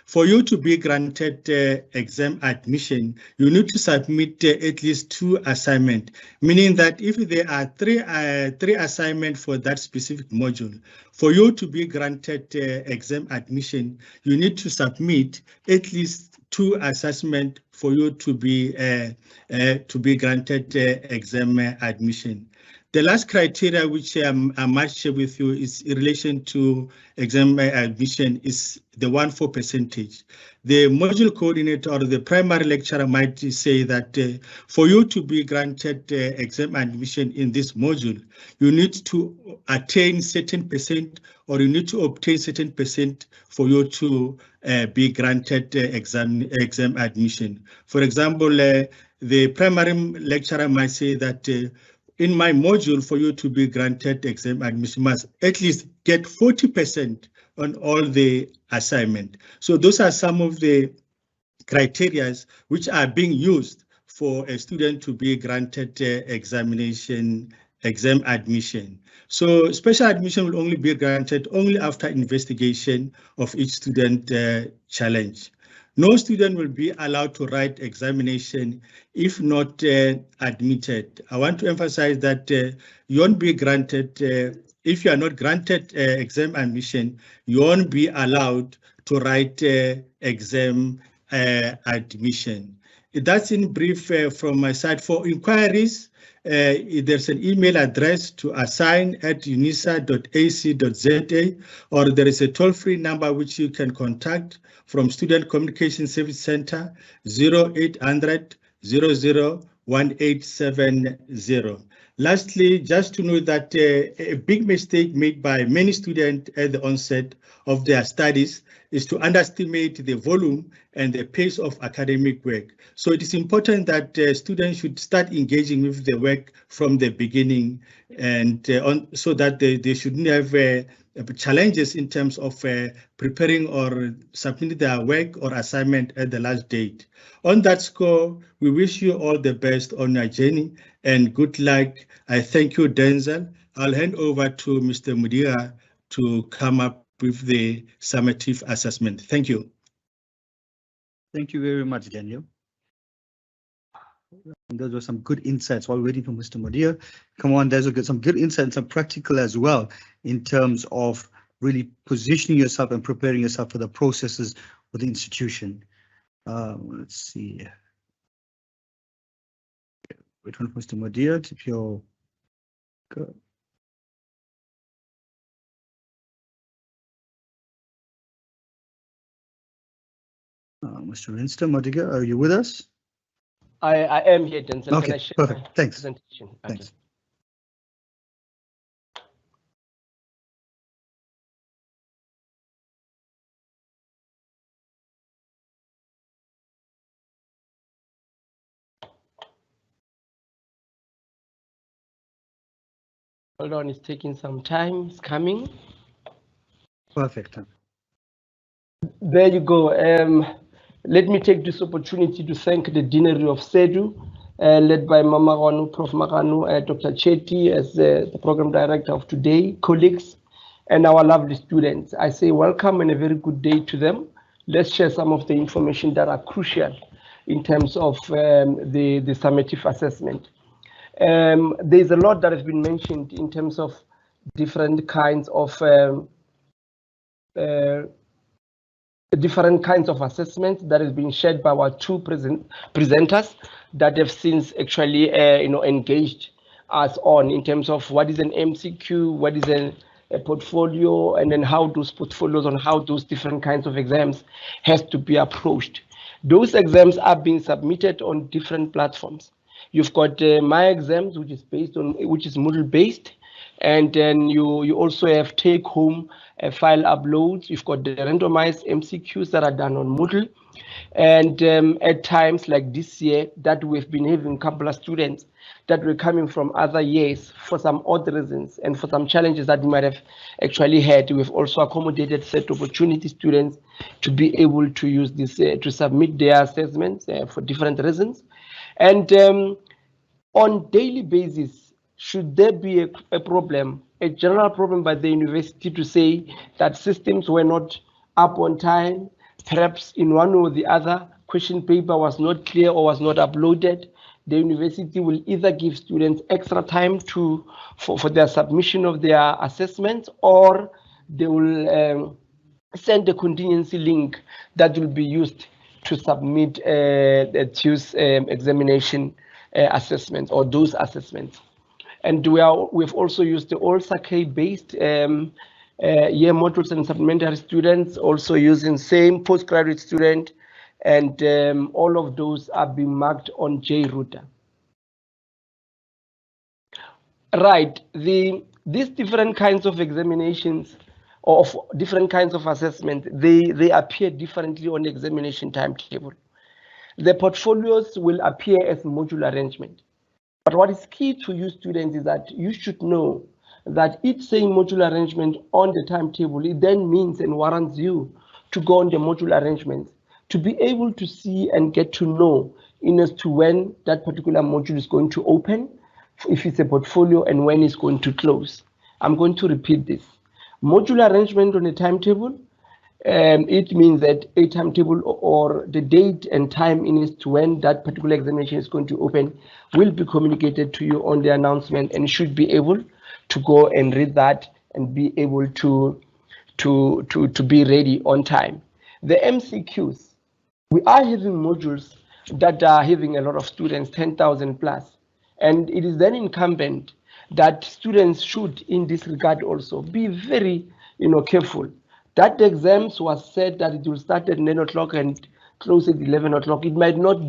for you to be granted exam admission, you need to submit at least 2 assignments, meaning that if there are three assignments for that specific module, for you to be granted exam admission, you need to submit at least 2 assessments for you to be granted exam admission. The last criteria which I might share with you is in relation to exam admission is the one for percentage. The module coordinator or the primary lecturer might say that for you to be granted exam admission in this module, you need to attain certain percent or you need to obtain certain percent for you to be granted exam admission. For example, the primary lecturer might say that in my module, for you to be granted exam admission, must at least get 40% on all the assignment. So those are some of the criteria which are being used for a student to be granted exam admission. So special admission will only be granted only after investigation of each student challenge. No student will be allowed to write examination if not admitted. I want to emphasize that you won't be granted, if you are not granted exam admission, you won't be allowed to write exam admission. That's in brief from my side. For inquiries, there's an email address to assign@unisa.ac.za, or there is a toll-free number which you can contact from Student Communication Service Center 0800 00 1870. Lastly, just to know that a big mistake made by many students at the onset of their studies is to underestimate the volume and the pace of academic work. So it is important that students should start engaging with the work from the beginning, and so that they shouldn't have challenges in terms of preparing or submitting their work or assignment at the last date. On that score, we wish you all the best on your journey and good luck. I thank you, Denzel. I'll hand over to Mr. Modiga to come up with the summative assessment. Thank you. Thank you very much, Daniel. Those were some good insights while waiting for Mr. Modiga. Come on, those are some good insights, some practical as well in terms of really positioning yourself and preparing yourself for the processes of the institution. Let's see. Wait for Mr. Modiga to feel good. Mr. Modiga, are you with us? I am here, Denzel. Okay, can I share perfect. Thanks. Presentation? Okay. Thanks. Hold on, it's taking some time. It's coming. Perfect. There you go. Let me take this opportunity to thank the Deanery of SEDU, led by Magano, Prof Magano, Dr. Chetty as the program director of today, colleagues, and our lovely students. I say welcome and a very good day to them. Let's share some of the information that are crucial in terms of the summative assessment. There's a lot that has been mentioned in terms of different kinds of assessments that has been shared by our two presenters that have since actually engaged us on in terms of what is an MCQ, what is a portfolio, and then how those portfolios and how those different kinds of exams has to be approached. Those exams are being submitted on different platforms. You've got my exams, which is Moodle based, and then you also have take home file uploads. You've got the randomized MCQs that are done on Moodle, and at times like this year that we've been having a couple of students that were coming from other years for some odd reasons and for some challenges that we might have actually had. We've also accommodated set opportunity students to be able to use this to submit their assessments for different reasons. And on daily basis, should there be a problem, a general problem by the university to say that systems were not up on time, perhaps in one or the other question paper was not clear or was not uploaded, the university will either give students extra time for their submission of their assessments, or they will send a contingency link that will be used to submit the TUS examination assessments or those assessments. And we've also used the all-Sakai based year modules and supplementary students, also using same postgraduate student, and all of those are being marked on JRouter. Right, these different kinds of examinations or of different kinds of assessment, they appear differently on the examination timetable. The portfolios will appear as module arrangement. But what is key to you students is that you should know that each saying module arrangement on the timetable, it then means and warrants you to go on the module arrangements to be able to see and get to know in as to when that particular module is going to open, if it's a portfolio, and when it's going to close. I'm going to repeat this. Module arrangement on the timetable, it means that a timetable or the date and time in as to when that particular examination is going to open will be communicated to you on the announcement, and should be able to go and read that and be able to be ready on time. The MCQs, we are having modules that are having a lot of students, 10,000 plus, and it is then incumbent that students should, in this regard, also be very careful. That the exams was said that it will start at 9 o'clock and close at 11 o'clock. It might not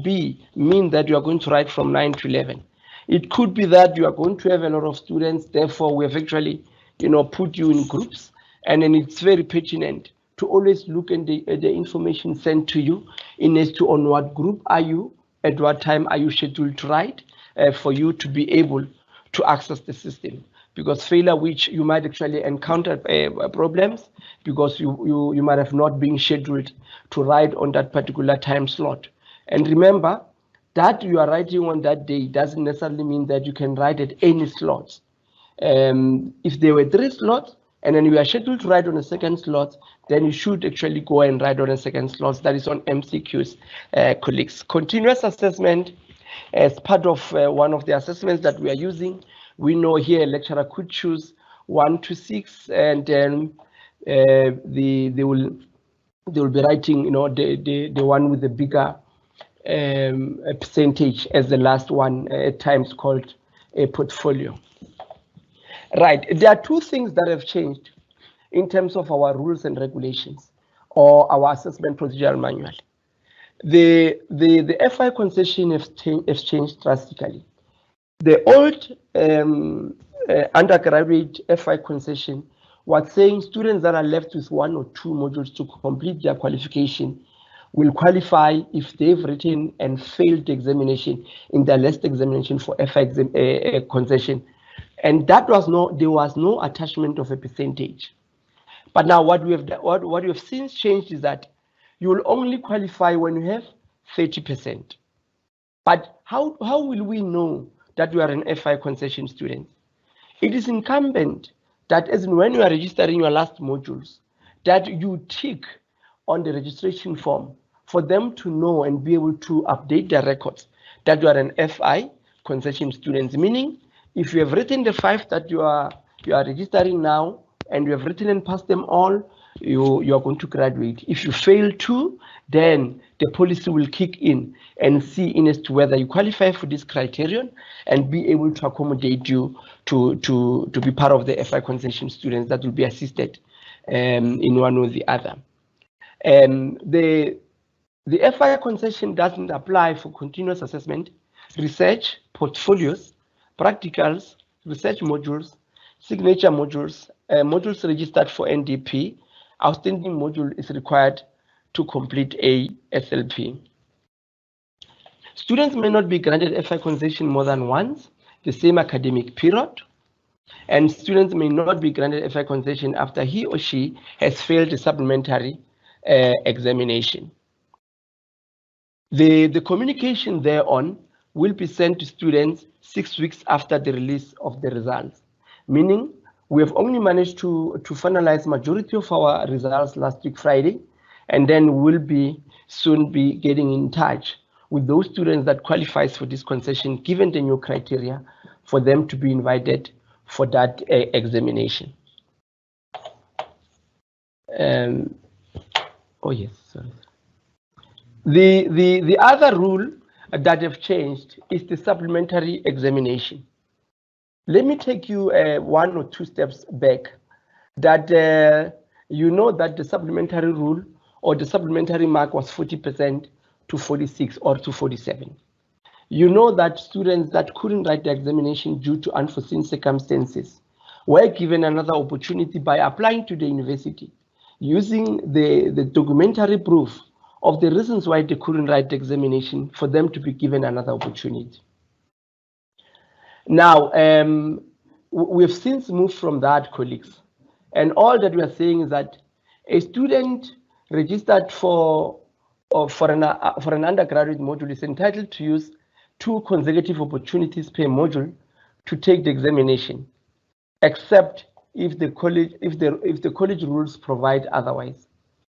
mean that you are going to write from 9 to 11. It could be that you are going to have a lot of students. Therefore, we have actually, put you in groups, and then it's very pertinent to always look at the information sent to you in as to on what group are you, at what time are you scheduled to write, for you to be able to access the system. Because failure, which you might actually encounter problems because you might have not been scheduled to write on that particular time slot. And remember that you are writing on that day doesn't necessarily mean that you can write at any slots. If there were 3 slots and then you are scheduled to write on a second slot, then you should actually go and write on a second slot. That is on MCQs, colleagues. Continuous assessment as part of one of the assessments that we are using. We know here a lecturer could choose 1 to 6, and then they will be writing, the one with the bigger percentage as the last one, at times called a portfolio. Right, there are 2 things that have changed in terms of our rules and regulations or our assessment procedural manual. The FI concession has changed drastically. The old undergraduate FI concession was saying students that are left with 1 or 2 modules to complete their qualification will qualify if they've written and failed the examination in their last examination for FI concession. And that was there was no attachment of a percentage. But now what we have since changed is that you will only qualify when you have 30%. But how will we know that you are an FI concession student? It is incumbent that as in when you are registering your last modules, that you tick on the registration form for them to know and be able to update their records that you are an FI concession student, meaning if you have written the 5 that you are registering now and you have written and passed them all, you are going to graduate. If you fail to, then the policy will kick in and see in as to whether you qualify for this criterion and be able to accommodate you to be part of the FI concession students that will be assisted in one or the other. The FI concession doesn't apply for continuous assessment, research, portfolios, practicals, research modules, signature modules, modules registered for NDP. Outstanding module is required to complete a SLP. Students may not be granted FI concession more than once the same academic period, and students may not be granted FI concession after he or she has failed a supplementary examination. The communication thereon will be sent to students 6 weeks after the release of the results, meaning we have only managed to finalize majority of our results last week Friday, and then we'll soon be getting in touch with those students that qualifies for this concession given the new criteria for them to be invited for that examination. Oh yes, sorry. The other rule that have changed is the supplementary examination. Let me take you 1 or 2 steps back. That you know that the supplementary rule or the supplementary mark was 40% to 46 or to 47. You know that students that couldn't write the examination due to unforeseen circumstances were given another opportunity by applying to the university, using the documentary proof of the reasons why they couldn't write the examination for them to be given another opportunity. Now, we've since moved from that, colleagues, and all that we are saying is that a student registered for an undergraduate module is entitled to use 2 consecutive opportunities per module to take the examination, except if the college rules provide otherwise.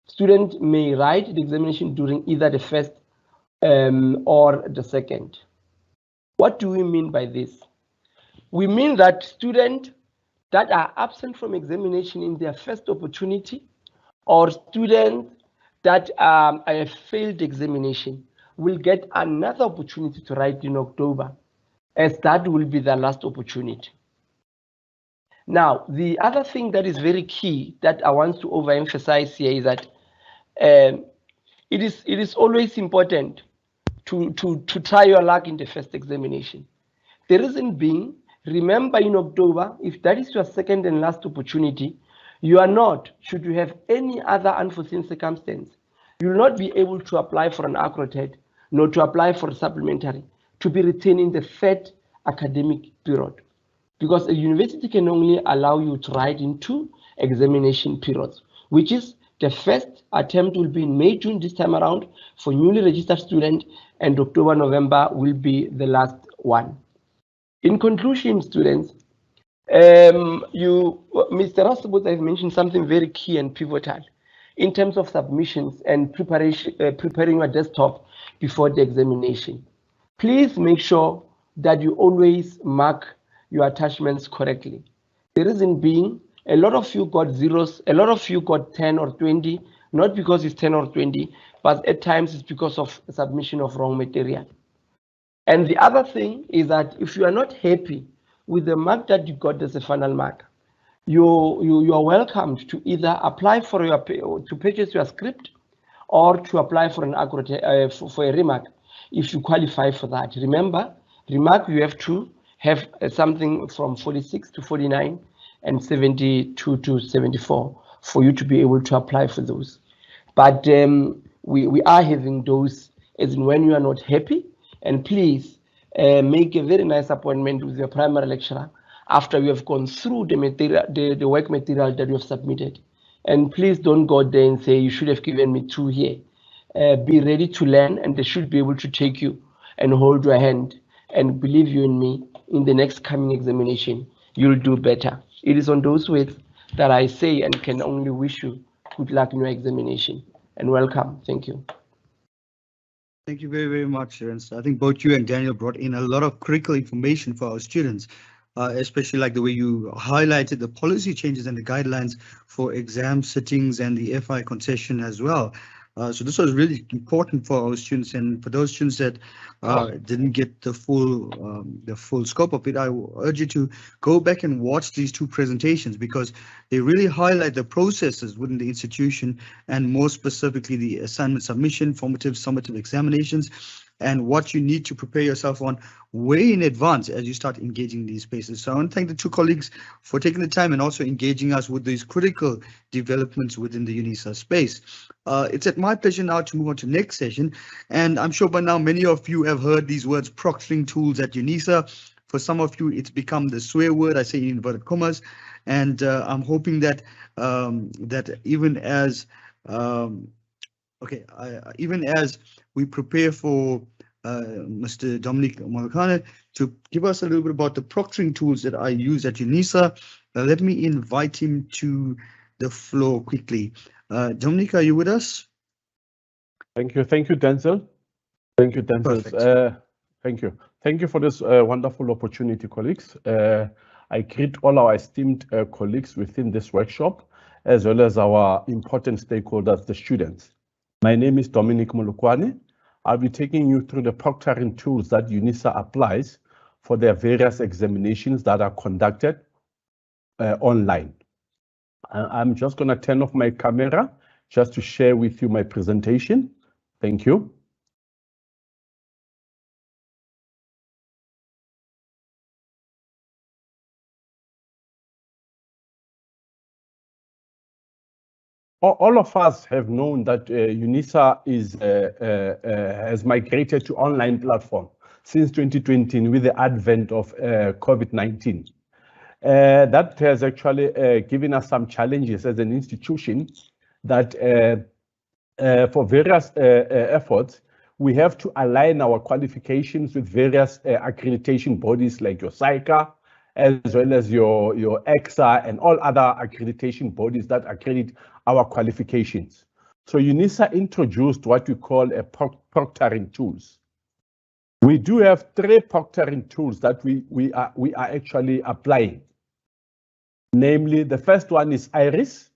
Students may write the examination during either the first or the second. What do we mean by this? We mean that students that are absent from examination in their first opportunity, or students that have failed examination, will get another opportunity to write in October, as that will be their last opportunity. Now, the other thing that is very key that I want to overemphasize here is that it is always important to try your luck in the first examination. The reason being, remember in October, if that is your second and last opportunity, you are not, should you have any other unforeseen circumstance, you will not be able to apply for an accredited, nor to apply for a supplementary, to be retained in the 3rd academic period. Because a university can only allow you to write in 2 examination periods, which is the first attempt will be in May, June this time around for newly registered students, and October, November will be the last one. In conclusion, students, Mr. Rasebotsa has mentioned something very key and pivotal in terms of submissions and preparing your desktop before the examination. Please make sure that you always mark your attachments correctly. The reason being, a lot of you got zeros, a lot of you got 10 or 20, not because it's 10 or 20, but at times it's because of submission of wrong material. And the other thing is that if you are not happy with the mark that you got as a final mark, you are welcomed to either apply for to purchase your script or to apply for an for a remark if you qualify for that. Remember, remark you have to have something from 46 to 49 and 72 to 74 for you to be able to apply for those. But we are having those as in when you are not happy, and please make a very nice appointment with your primary lecturer after we have gone through the material, the work material that you have submitted. And please don't go there and say you should have given me 2 here. Be ready to learn, and they should be able to take you and hold your hand and believe you in me. In the next coming examination, you'll do better. It is on those words that I say and can only wish you good luck in your examination, and welcome. Thank you. Thank you very, very much, Ernst. I think both you and Daniel brought in a lot of critical information for our students, especially like the way you highlighted the policy changes and the guidelines for exam sittings and the FI concession as well. So this was really important for our students, and for those students that didn't get the full scope of it, I urge you to go back and watch these two presentations, because they really highlight the processes within the institution, and more specifically the assignment submission, formative, summative examinations, and what you need to prepare yourself on way in advance as you start engaging these spaces. So I want to thank the two colleagues for taking the time and also engaging us with these critical developments within the UNISA space. It's at my pleasure now to move on to the next session, and I'm sure by now many of you have heard these words, proctoring tools at UNISA. For some of you, it's become the swear word, I say in inverted commas, and I'm hoping that even as even as we prepare for Mr. D Molokoane to give us a little bit about the proctoring tools that I use at UNISA, let me invite him to the floor quickly. Dominic, are you with us? Thank you, Denzel. Thank you, Denzel. Thank you for this wonderful opportunity, colleagues. I greet all our esteemed colleagues within this workshop, as well as our important stakeholders, the students. My name is D Molokoane. I'll be taking you through the proctoring tools that UNISA applies for their various examinations that are conducted online. I'm just going to turn off my camera just to share with you my presentation. Thank you. All of us have known that UNISA has migrated to online platform since 2020 with the advent of COVID-19. That has actually given us some challenges as an institution that for various efforts, we have to align our qualifications with various accreditation bodies like your SAICA, as well as your EXA and all other accreditation bodies that accredit our qualifications. So UNISA introduced what we call a proctoring tools. We do have 3 proctoring tools that we are actually applying. Namely, the first one is IRIS.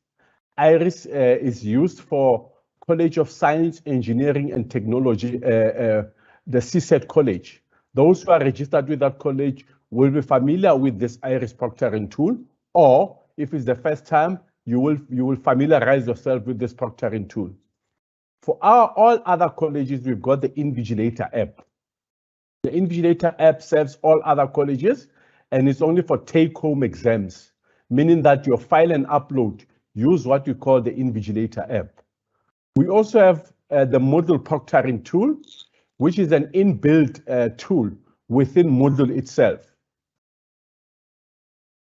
IRIS is used for College of Science, Engineering and Technology, the CSET college. Those who are registered with that college will be familiar with this IRIS proctoring tool, or if it's the first time, you will familiarize yourself with this proctoring tool. For all other colleges, we've got the Invigilator App. The Invigilator App serves all other colleges, and it's only for take-home exams, meaning that your file and upload use what we call the Invigilator App. We also have the Moodle Proctoring tool, which is an inbuilt tool within Moodle itself.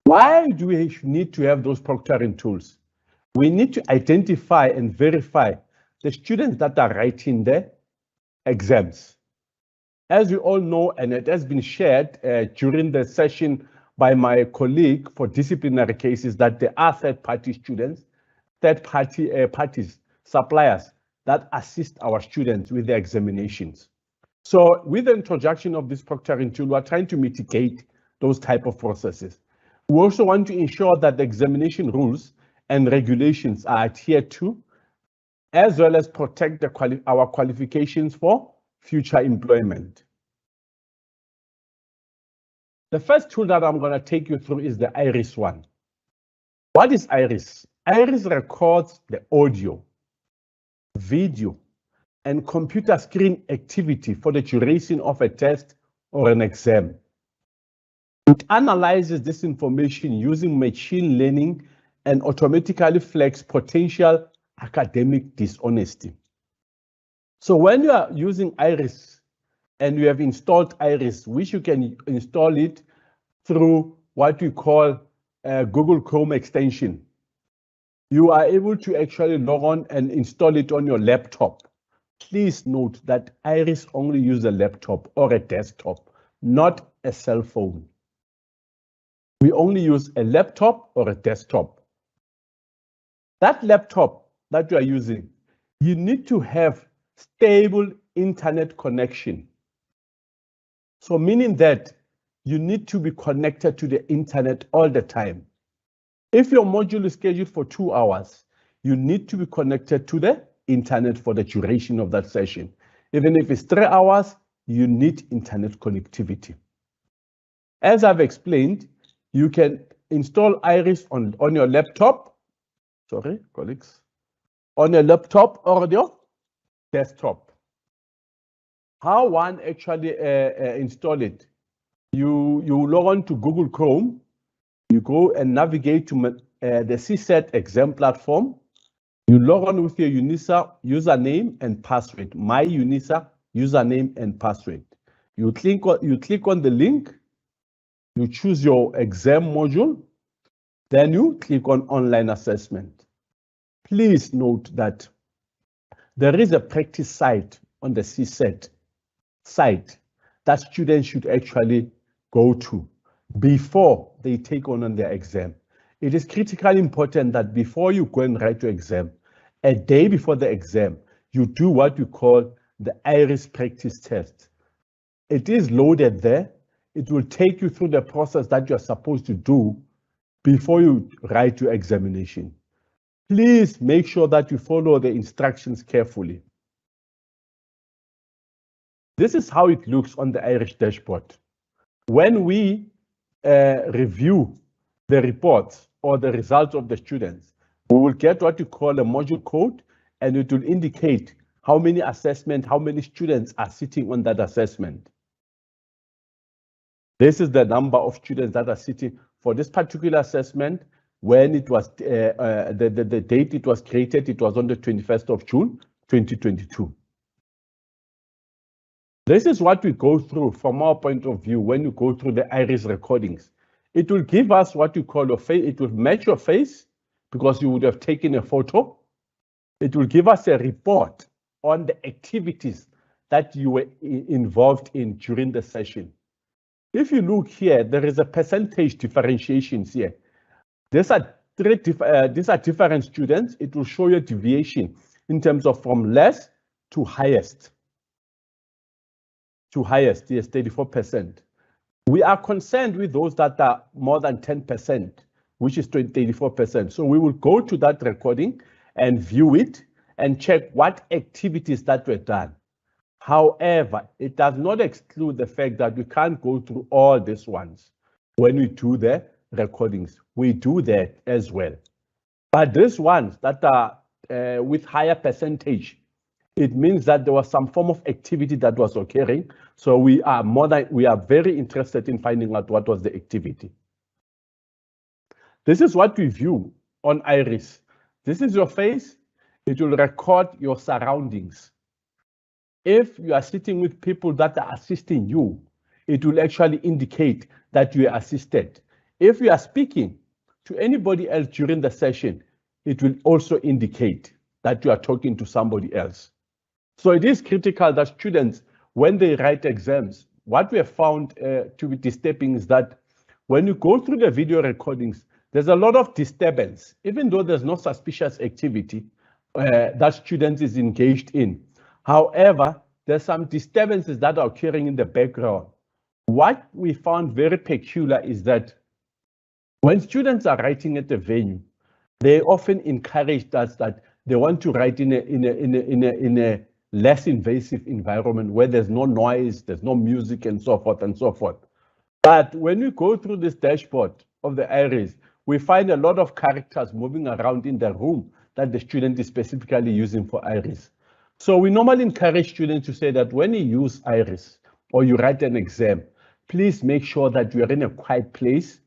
Why do we need to have those proctoring tools? We need to identify and verify the students that are writing the exams. As we all know, and it has been shared during the session by my colleague for disciplinary cases, that there are third-party students, parties, suppliers that assist our students with their examinations. So with the introduction of this proctoring tool, we're trying to mitigate those type of processes. We also want to ensure that the examination rules and regulations are adhered to, as well as protect our qualifications for future employment. The first tool that I'm going to take you through is the IRIS one. What is IRIS? IRIS records the audio, video, and computer screen activity for the duration of a test or an exam. It analyzes this information using machine learning and automatically flags potential academic dishonesty. So when you are using IRIS and you have installed IRIS, which you can install it through what we call a Google Chrome extension, you are able to actually log on and install it on your laptop. Please note that IRIS only uses a laptop or a desktop, not a cell phone. We only use a laptop or a desktop. That laptop that you are using, you need to have stable internet connection. So meaning that you need to be connected to the internet all the time. If your module is scheduled for 2 hours, you need to be connected to the internet for the duration of that session. Even if it's 3 hours, you need internet connectivity. As I've explained, you can install Iris on your laptop. Sorry, colleagues. On your laptop or your desktop. How one actually install it? You log on to Google Chrome. You go and navigate to the CSET exam platform. You log on with your Unisa username and password. myUnisa username and password. You click on the link. You choose your exam module. Then you click on online assessment. Please note that there is a practice site on the CSET site that students should actually go to before they take on their exam. It is critically important that before you go and write your exam, a day before the exam, you do what you call the Iris practice test. It is loaded there. It will take you through the process that you're supposed to do before you write your examination. Please make sure that you follow the instructions carefully. This is how it looks on the Irish dashboard. When we review the reports or the results of the students, we will get what you call a module code, and it will indicate how many assessments, how many students are sitting on that assessment. This is the number of students that are sitting for this particular assessment. When it was the date it was created, it was on the 21st of June, 2022. This is what we go through from our point of view when you go through the Iris recordings. It will give us what you call your face. It will match your face because you would have taken a photo. It will give us a report on the activities that you were involved in during the session. If you look here, there is a percentage differentiations here. These are different students. It will show you a deviation in terms of from less to highest. To highest, yes, 34%. We are concerned with those that are more than 10%, which is 34%. So we will go to that recording and view it and check what activities that were done. However, it does not exclude the fact that we can't go through all these ones when we do the recordings. We do that as well. But these ones that are with higher percentage, it means that there was some form of activity that was occurring. So we are very interested in finding out what was the activity. This is what we view on Iris. This is your face. It will record your surroundings. If you are sitting with people that are assisting you, it will actually indicate that you are assisted. If you are speaking to anybody else during the session, it will also indicate that you are talking to somebody else. So it is critical that students, when they write exams, what we have found to be disturbing is that when you go through the video recordings, there's a lot of disturbance, even though there's no suspicious activity that students is engaged in. However, there's some disturbances that are occurring in the background. What we found very peculiar is that when students are writing at the venue, they often encourage us that they want to write in a less invasive environment where there's no noise, there's no music, and so forth and so forth. But when we go through this dashboard of the Iris, we find a lot of characters moving around in the room that the student is specifically using for Iris. So we normally encourage students to say that when you use Iris or you write an exam, please make sure that you are in a quiet place,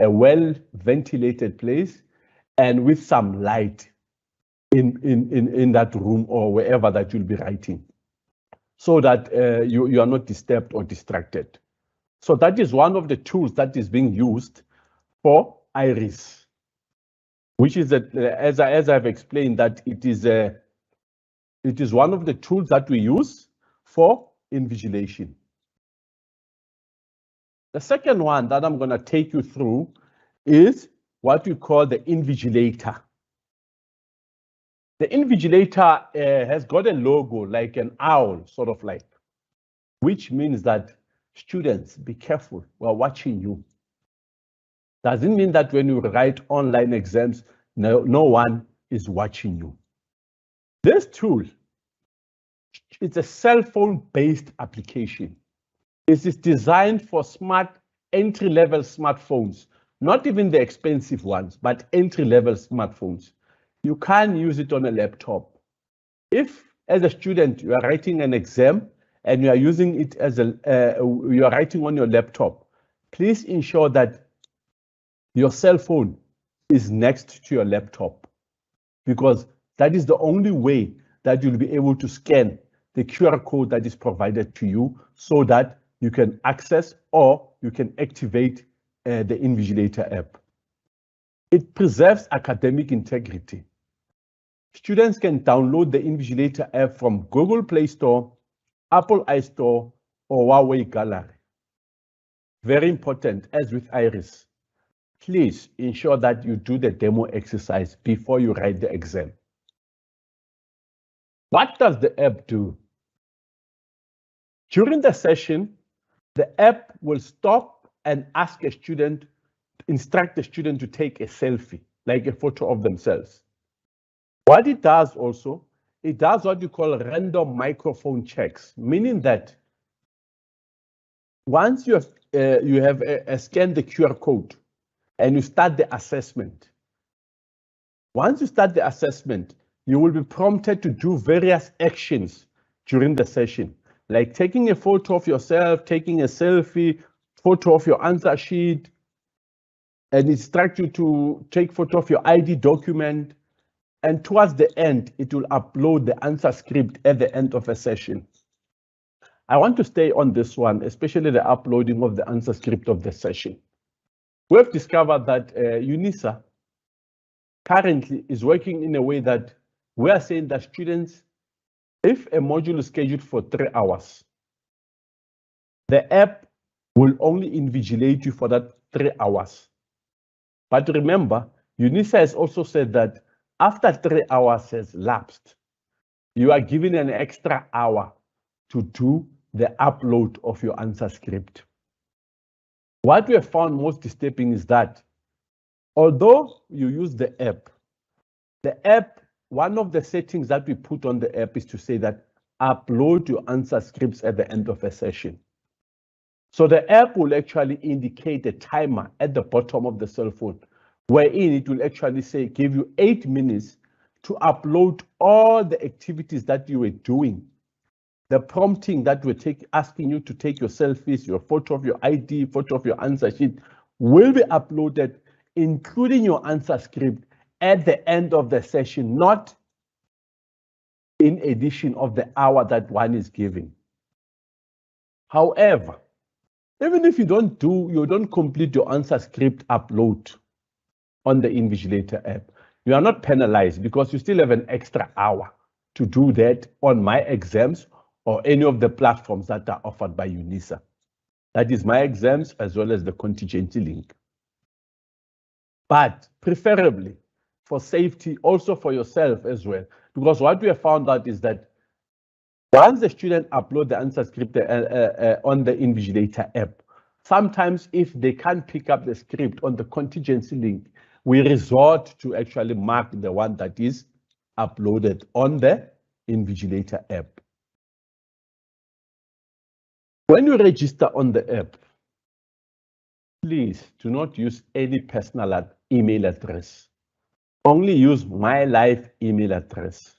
a well-ventilated place, and with some light in that room or wherever that you'll be writing, so that you are not disturbed or distracted. So that is one of the tools that is being used for Iris, which is, as I've explained, that it is one of the tools that we use for invigilation. The second one that I'm going to take you through is what we call the Invigilator. The Invigilator has got a logo like an owl, sort of like, which means that students, be careful, we're watching you. Doesn't mean that when you write online exams, no one is watching you. This tool, it's a cell phone-based application. It is designed for smart entry-level smartphones, not even the expensive ones, but entry-level smartphones. You can use it on a laptop. If, as a student, you are writing an exam and you are using it as you are writing on your laptop, please ensure that your cell phone is next to your laptop, because that is the only way that you'll be able to scan the QR code that is provided to you so that you can access or you can activate the Invigilator app. It preserves academic integrity. Students can download the Invigilator app from Google Play Store, Apple iStore, or Huawei Gallery. Very important, as with Iris, please ensure that you do the demo exercise before you write the exam. What does the app do? During the session, the app will stop and ask a student, instruct the student to take a selfie, like a photo of themselves. What it does also, it does what you call random microphone checks, meaning that once you have scanned the QR code and you start the assessment, once you start the assessment, you will be prompted to do various actions during the session, like taking a photo of yourself, taking a selfie, photo of your answer sheet, and instruct you to take photo of your ID document. And towards the end, it will upload the answer script at the end of a session. I want to stay on this one, especially the uploading of the answer script of the session. We have discovered that Unisa currently is working in a way that we are saying that students, if a module is scheduled for 3 hours, the app will only invigilate you for that 3 hours. But remember, Unisa has also said that after 3 hours has lapsed, you are given an extra hour to do the upload of your answer script. What we have found most disturbing is that although you use the app, one of the settings that we put on the app is to say that upload your answer scripts at the end of a session. So the app will actually indicate a timer at the bottom of the cell phone, wherein it will actually say, give you 8 minutes to upload all the activities that you were doing. The prompting that we're asking you to take your selfies, your photo of your ID, photo of your answer sheet will be uploaded, including your answer script at the end of the session, not in addition of the hour that one is giving. However, even if you don't complete your answer script upload on the Invigilator app, you are not penalized because you still have an extra hour to do that on myExams or any of the platforms that are offered by Unisa. That is myExams as well as the contingency link. But preferably for safety, also for yourself as well, because what we have found out is that once the student upload the answer script on the Invigilator app, sometimes if they can't pick up the script on the contingency link, we resort to actually mark the one that is uploaded on the Invigilator app. When you register on the app, please do not use any personal email address. Only use my live email address.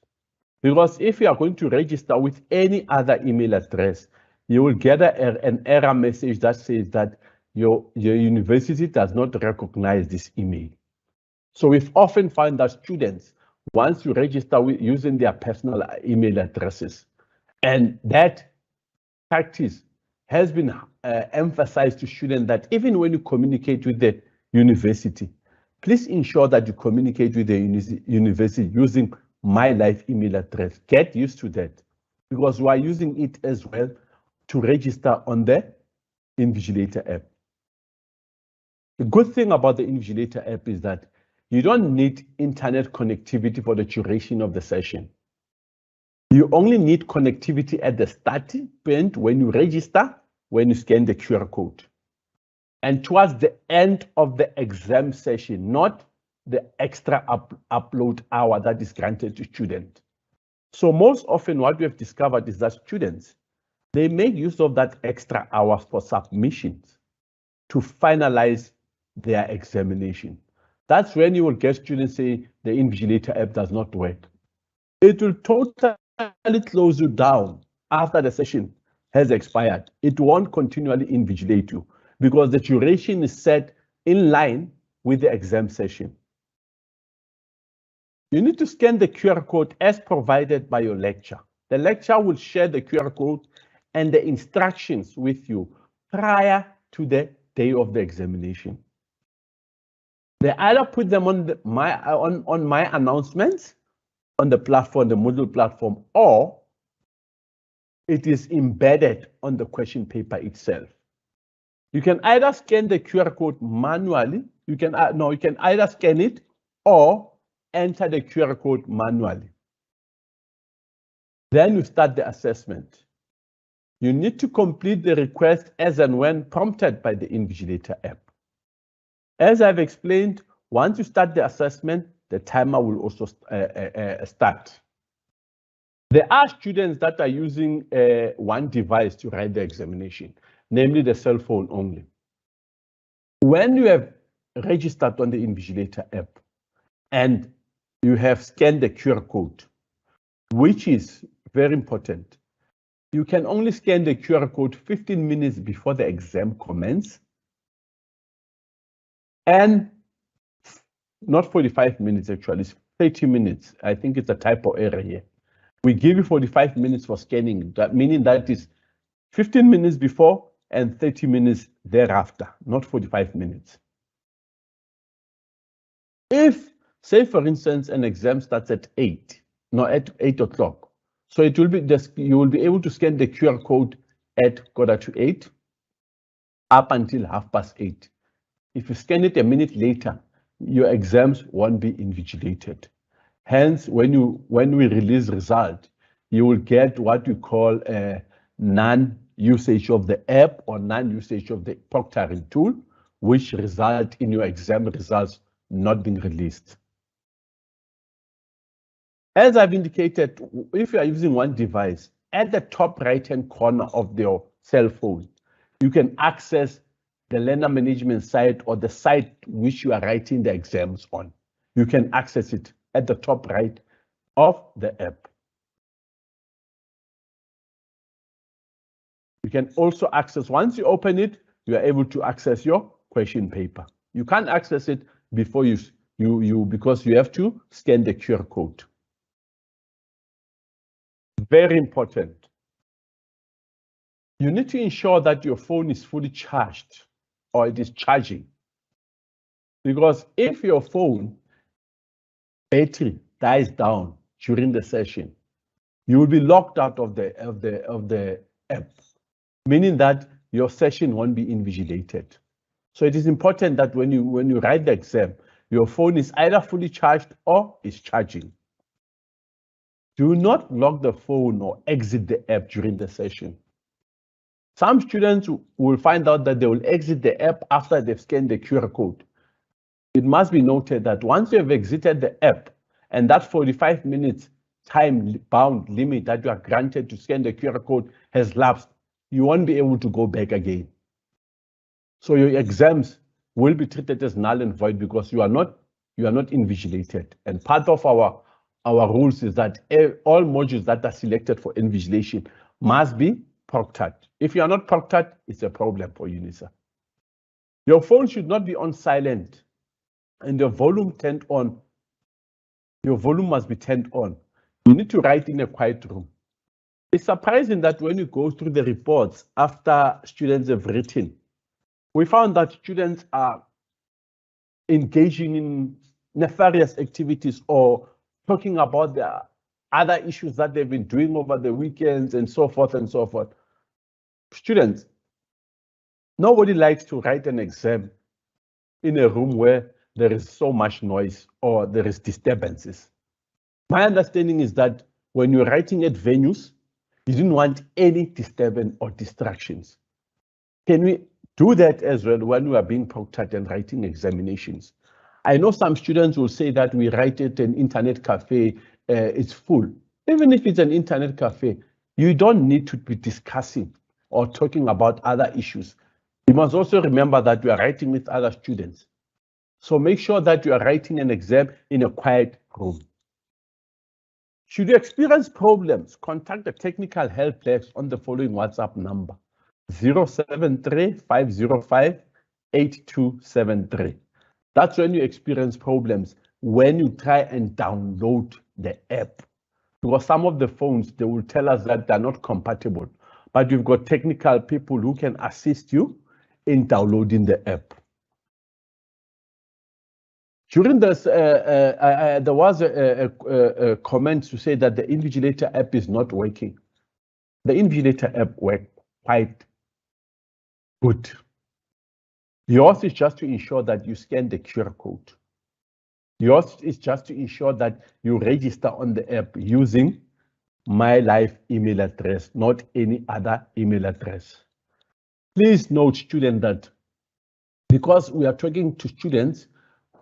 Because if you are going to register with any other email address, you will get an error message that says that your university does not recognize this email. So we've often found that students, once you register with using their personal email addresses, and that practice has been emphasized to students that even when you communicate with the university, please ensure that you communicate with the university using my live email address. Get used to that because we are using it as well to register on the Invigilator app. The good thing about the Invigilator app is that you don't need internet connectivity for the duration of the session. You only need connectivity at the starting point when you register, when you scan the QR code, and towards the end of the exam session, not the extra upload hour that is granted to students. So most often what we have discovered is that students, they make use of that extra hours for submissions to finalize their examination. That's when you will get students say the Invigilator app does not work. It will totally close you down after the session has expired. It won't continually invigilate you because the duration is set in line with the exam session. You need to scan the QR code as provided by your lecture. The lecturer will share the QR code and the instructions with you prior to the day of the examination. They either put them on my announcements on the platform, the Moodle platform, or it is embedded on the question paper itself. You can either scan the QR code manually. You can either scan it or enter the QR code manually. Then you start the assessment. You need to complete the request as and when prompted by the Invigilator app. As I've explained, once you start the assessment, the timer will also start. There are students that are using one device to write the examination, namely the cell phone only. When you have registered on the Invigilator app and you have scanned the QR code, which is very important, you can only scan the QR code 15 minutes before the exam commences, and not 45 minutes actually, it's 30 minutes. I think it's a typo error here. We give you 45 minutes for scanning, that meaning that is 15 minutes before and 30 minutes thereafter, not 45 minutes. If, say for instance, an exam starts at 8 o'clock, so it will be you will be able to scan the QR code at 7:45 up until 8:30. If you scan it a minute later, your exams won't be invigilated. Hence, when we release result, you will get what we call a non-usage of the app or non-usage of the proctoring tool, which result in your exam results not being released. As I've indicated, if you are using one device, at the top right-hand corner of your cell phone, you can access the learner management site or the site which you are writing the exams on. You can access it at the top right of the app. You can also access, once you open it, you are able to access your question paper. You can't access it before because you have to scan the QR code. Very important. You need to ensure that your phone is fully charged or it is charging. Because if your phone battery dies down during the session, you will be locked out of the app, meaning that your session won't be invigilated. So it is important that when you write the exam, your phone is either fully charged or is charging. Do not lock the phone or exit the app during the session. Some students will find out that they will exit the app after they've scanned the QR code. It must be noted that once you have exited the app and that 45 minutes time-bound limit that you are granted to scan the QR code has lapsed, you won't be able to go back again. So your exams will be treated as null and void because you are not invigilated. And part of our rules is that all modules that are selected for invigilation must be proctored. If you are not proctored, it's a problem for Unisa. Your phone should not be on silent and your volume turned on. Your volume must be turned on. You need to write in a quiet room. It's surprising that when you go through the reports after students have written, we found that students are engaging in nefarious activities or talking about the other issues that they've been doing over the weekends and so forth and so forth. Students, nobody likes to write an exam in a room where there is so much noise or there is disturbances. My understanding is that when you're writing at venues, you didn't want any disturbance or distractions. Can we do that as well when we are being proctored and writing examinations? I know some students will say that we write at an internet cafe, it's full. Even if it's an internet cafe, you don't need to be discussing or talking about other issues. You must also remember that you are writing with other students. So make sure that you are writing an exam in a quiet room. Should you experience problems, contact the technical help desk on the following WhatsApp number: 073-505-8273. That's when you experience problems, when you try and download the app. Because some of the phones, they will tell us that they're not compatible, but you've got technical people who can assist you in downloading the app. During this, there was a comment to say that the Invigilator app is not working. The Invigilator app worked quite good. Yours is just to ensure that you scan the QR code. Yours is just to ensure that you register on the app using my live email address, not any other email address. Please note, students, that because we are talking to students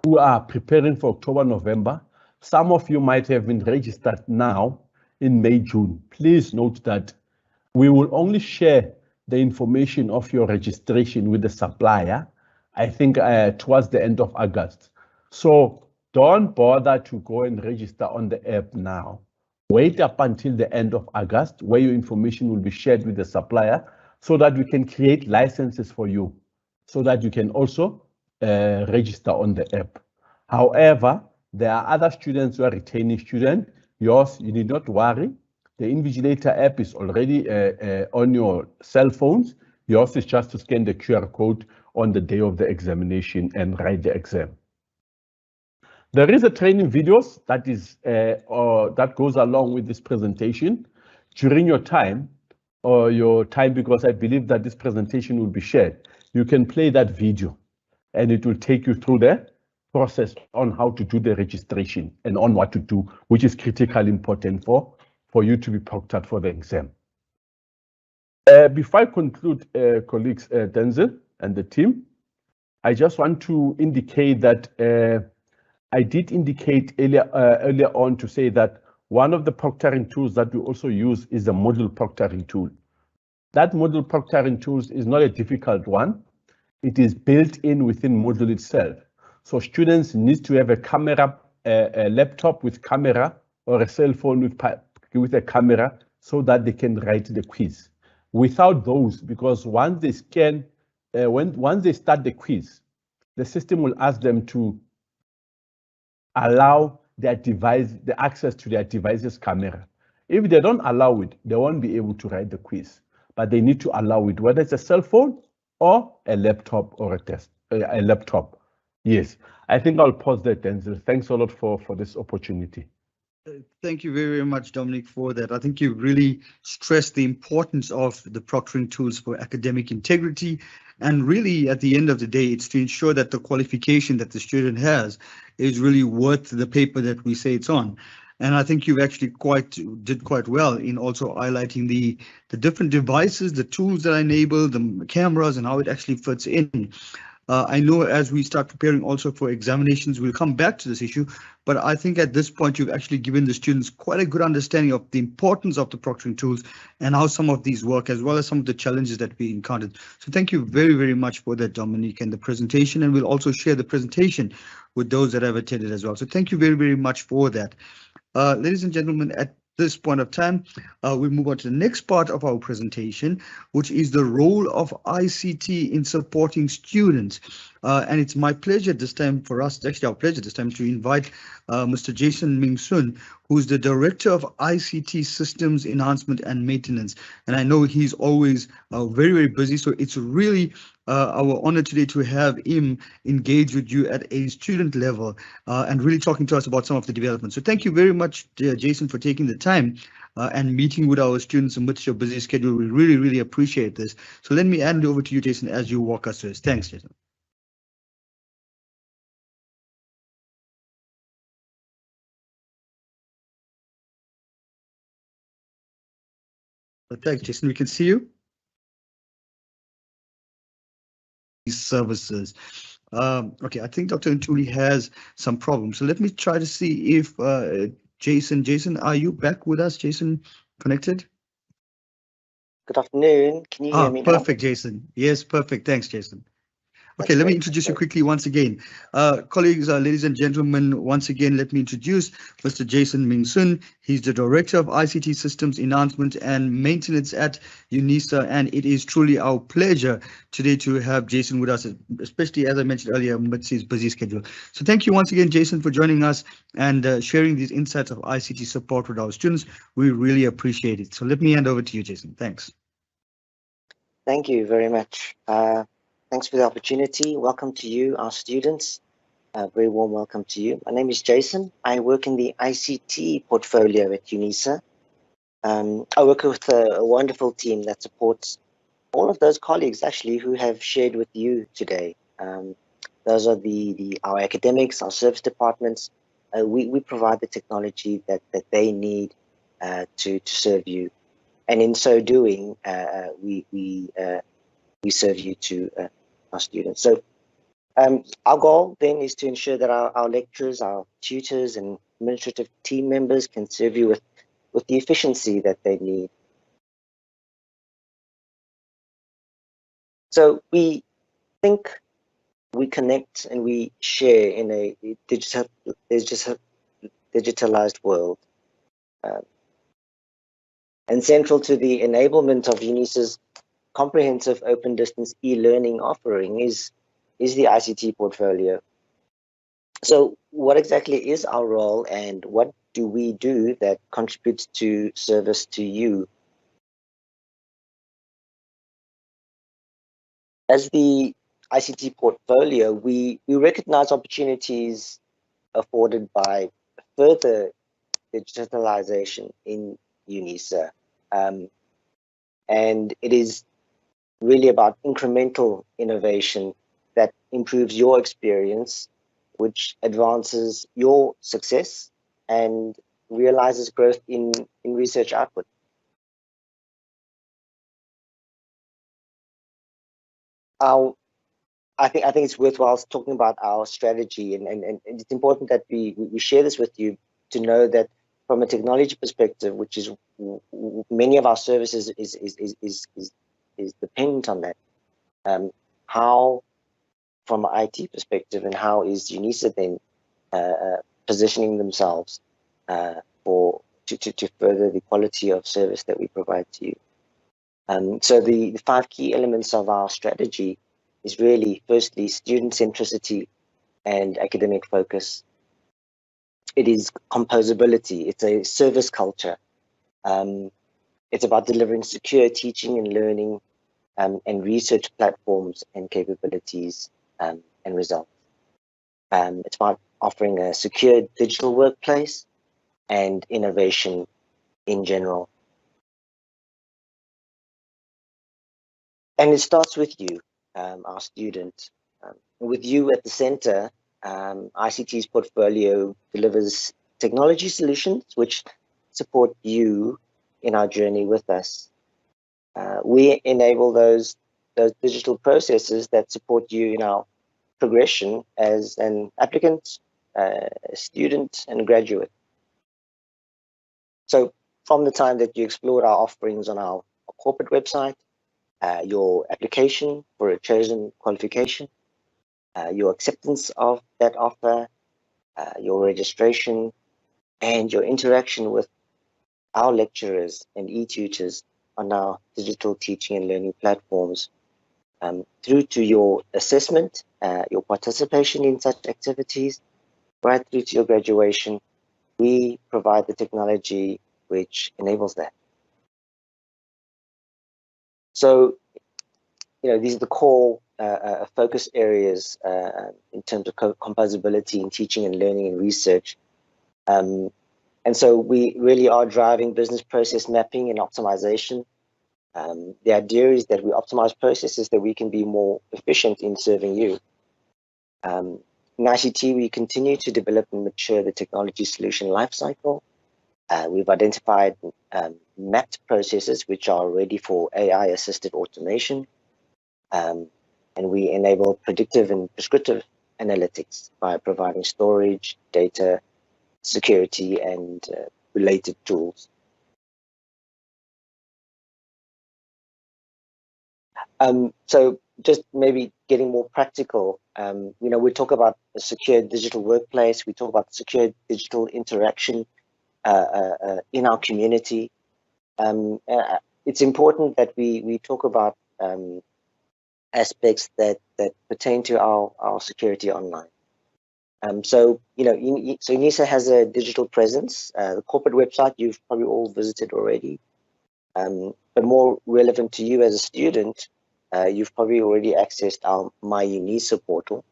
who are preparing for October, November, some of you might have been registered now in May, June. Please note that we will only share the information of your registration with the supplier, I think towards the end of August. So don't bother to go and register on the app now. Wait up until the end of August, where your information will be shared with the supplier so that we can create licenses for you, so that you can also register on the app. However, there are other students who are retaining students. Yours, you need not worry. The Invigilator app is already on your cell phones. Yours is just to scan the QR code on the day of the examination and write the exam. There is a training videos that is that goes along with this presentation. During your time, because I believe that this presentation will be shared, you can play that video and it will take you through the process on how to do the registration and on what to do, which is critically important for you to be proctored for the exam. Before I conclude, colleagues, Denzel and the team, I just want to indicate that I did indicate earlier on to say that one of the proctoring tools that we also use is the Moodle Proctoring tool. That Moodle Proctoring tool is not a difficult one. It is built in within Moodle itself. So students need to have a camera, a laptop with camera, or a cell phone with a camera, so that they can write the quiz. Without those, because once they scan, once they start the quiz, the system will ask them to allow their device, the access to their device's camera. If they don't allow it, they won't be able to write the quiz, but they need to allow it, whether it's a cell phone or a laptop or a laptop. Yes, I think I'll pause there, Denzel. Thanks a lot for this opportunity. Thank you very, very much, Dominic, for that. I think you really stressed the importance of the proctoring tools for academic integrity. And really, at the end of the day, it's to ensure that the qualification that the student has is really worth the paper that we say it's on. And I think you've actually did quite well in also highlighting the different devices, the tools that enable the cameras and how it actually fits in. I know as we start preparing also for examinations, we'll come back to this issue, but I think at this point you've actually given the students quite a good understanding of the importance of the proctoring tools and how some of these work, as well as some of the challenges that we encountered. So thank you very, very much for that, Dominique, and the presentation, and we'll also share the presentation with those that have attended as well. So thank you very, very much for that. Ladies and gentlemen, at this point of time, we move on to the next part of our presentation, which is the role of ICT in supporting students. And it's my pleasure this time for us, it's actually our pleasure this time, to invite Mr. Jason Ming, who's the Director of ICT Systems Enhancement and Maintenance. And I know he's always very, very busy, so it's really our honor today to have him engage with you at a student level and really talking to us about some of the developments. So thank you very much, Jason, for taking the time and meeting with our students amidst your busy schedule. We really, really appreciate this. So let me hand it over to you, Jason, as you walk us through this. Thanks, Jason. Thanks, Jason. We can see you. These services. Okay, I think Dr. Ntuli has some problems. So let me try to see if Jason, are you back with us? Jason, connected? Good afternoon. Can you hear me now? Perfect, Jason. Yes, perfect. Thanks, Jason. Okay, let me introduce you quickly once again. Colleagues, ladies and gentlemen, once again, let me introduce Mr. Jason Ming. He's the Director of ICT Systems Enhancement and Maintenance at Unisa, and it is truly our pleasure today to have Jason with us, especially as I mentioned earlier, amidst his busy schedule. So thank you once again, Jason, for joining us and sharing these insights of ICT support with our students. We really appreciate it. So let me hand over to you, Jason. Thanks. Thank you very much. Thanks for the opportunity. Welcome to you, our students. Very warm welcome to you. My name is Jason. I work in the ICT portfolio at Unisa. I work with a wonderful team that supports all of those colleagues actually who have shared with you today. Those are our academics, our service departments. We provide the technology that they need to serve you. And in so doing, we serve you to our students. So our goal then is to ensure that our lecturers, our tutors and administrative team members can serve you with the efficiency that they need. So we think, we connect and we share in a digitalized world. And central to the enablement of Unisa's comprehensive open distance e-learning offering is the ICT portfolio. So what exactly is our role and what do we do that contributes to service to you? As the ICT portfolio, we recognize opportunities afforded by further digitalization in Unisa. And it is really about incremental innovation that improves your experience, which advances your success and realizes growth in research output. I think it's worthwhile talking about our strategy, and it's important that we share this with you to know that from a technology perspective, which is many of our services is dependent on that. How, from an IT perspective, and how is Unisa then positioning themselves to further the quality of service that we provide to you? So the 5 key elements of our strategy is really, firstly, student centricity and academic focus. It is composability. It's a service culture. It's about delivering secure teaching and learning and research platforms and capabilities and results. It's about offering a secure digital workplace and innovation in general. And it starts with you, our student. With you at the center, ICT's portfolio delivers technology solutions which support you in our journey with us. We enable those digital processes that support you in our progression as an applicant, student, and graduate. So from the time that you explored our offerings on our corporate website, your application for a chosen qualification, your acceptance of that offer, your registration, and your interaction with our lecturers and e-tutors on our digital teaching and learning platforms, through to your assessment, your participation in such activities, right through to your graduation, we provide the technology which enables that. So, these are the core focus areas in terms of composability in teaching and learning and research. And so we really are driving business process mapping and optimization. The idea is that we optimize processes that we can be more efficient in serving you. In ICT, we continue to develop and mature the technology solution lifecycle. We've identified mapped processes which are ready for AI-assisted automation, and we enable predictive and prescriptive analytics by providing storage, data, security, and related tools. So just maybe getting more practical, we talk about a secure digital workplace, we talk about secure digital interaction in our community. It's important that we talk about aspects that pertain to our security online. So Unisa has a digital presence. The corporate website you've probably all visited already, but more relevant to you as a student, you've probably already accessed our myUnisa portal,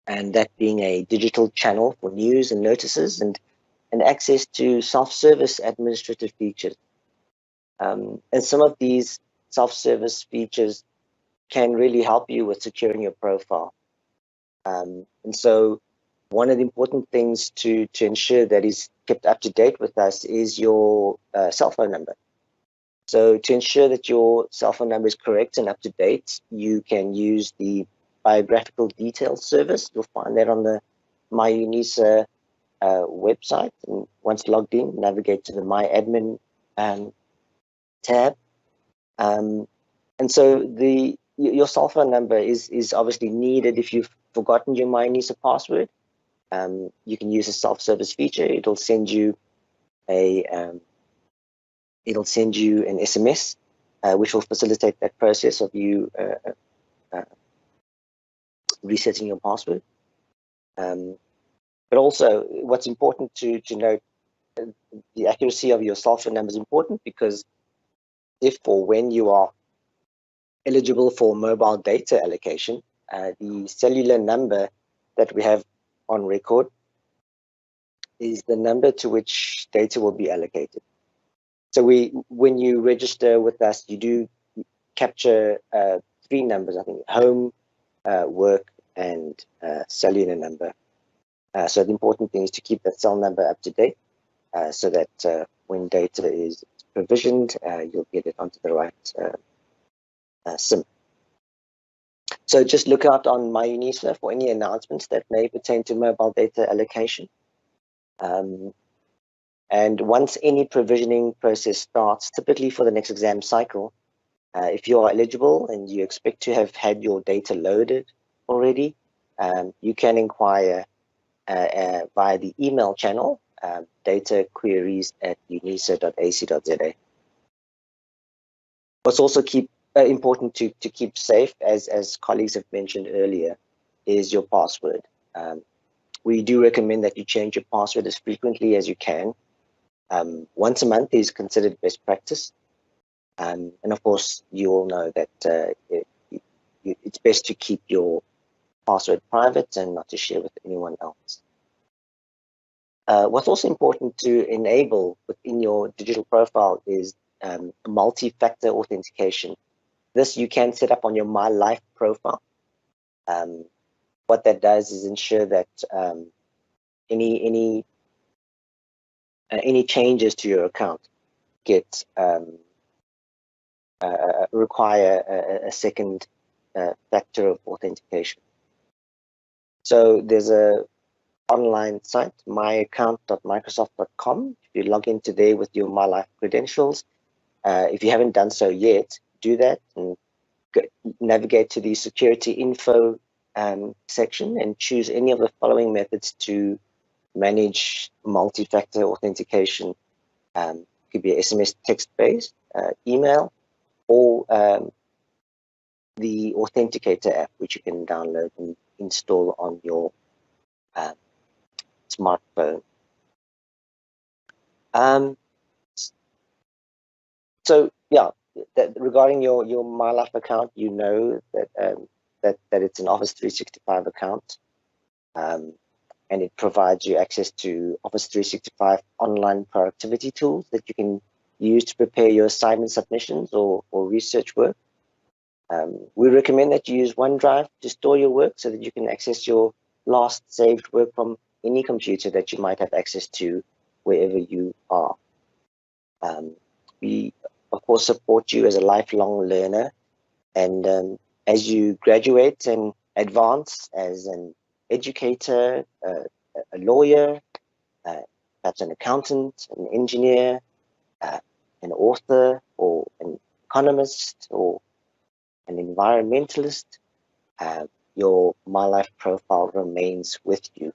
and that being a digital channel for news and notices and access to self-service administrative features. And some of these self-service features can really help you with securing your profile. And so one of the important things to ensure that is kept up to date with us is your cell phone number. So to ensure that your cell phone number is correct and up to date, you can use the biographical details service. You'll find that on the myUnisa website. And once logged in, navigate to the My Admin tab. And so your cell phone number is obviously needed if you've forgotten your myUnisa password. You can use a self-service feature. It'll send you an SMS, which will facilitate that process of you resetting your password. But also, what's important to note, the accuracy of your cell phone number is important, because if or when you are eligible for mobile data allocation, the cellular number that we have on record is the number to which data will be allocated. So when you register with us, you do capture 3 numbers, I think: home, work, and cellular number. So the important thing is to keep that cell number up to date, so that when data is provisioned, you'll get it onto the right SIM. So just look out on myUnisa for any announcements that may pertain to mobile data allocation. And once any provisioning process starts, typically for the next exam cycle, if you are eligible and you expect to have had your data loaded already, you can inquire via the email channel, dataqueries@unisa.ac.za. What's also important to keep safe, as colleagues have mentioned earlier, is your password. We do recommend that you change your password as frequently as you can. Once a month is considered best practice. And of course, you all know that it's best to keep your password private and not to share with anyone else. What's also important to enable within your digital profile is multi-factor authentication. This you can set up on your My Life profile. What that does is ensure that any changes to your account require a second factor of authentication. So there's a online site, myaccount.microsoft.com. If you log into there with your My Life credentials, if you haven't done so yet, do that and navigate to the security info section and choose any of the following methods to manage multi-factor authentication. It could be SMS text-based, email, or the Authenticator app, which you can download and install on your smartphone. So yeah, regarding your My Life account, you know that it's an Office 365 account, and it provides you access to Office 365 online productivity tools that you can use to prepare your assignment submissions or research work. We recommend that you use OneDrive to store your work so that you can access your last saved work from any computer that you might have access to wherever you are. We, of course, support you as a lifelong learner, and as you graduate and advance as an educator, a lawyer, perhaps an accountant, an engineer, an author, or an economist, or an environmentalist, your My Life profile remains with you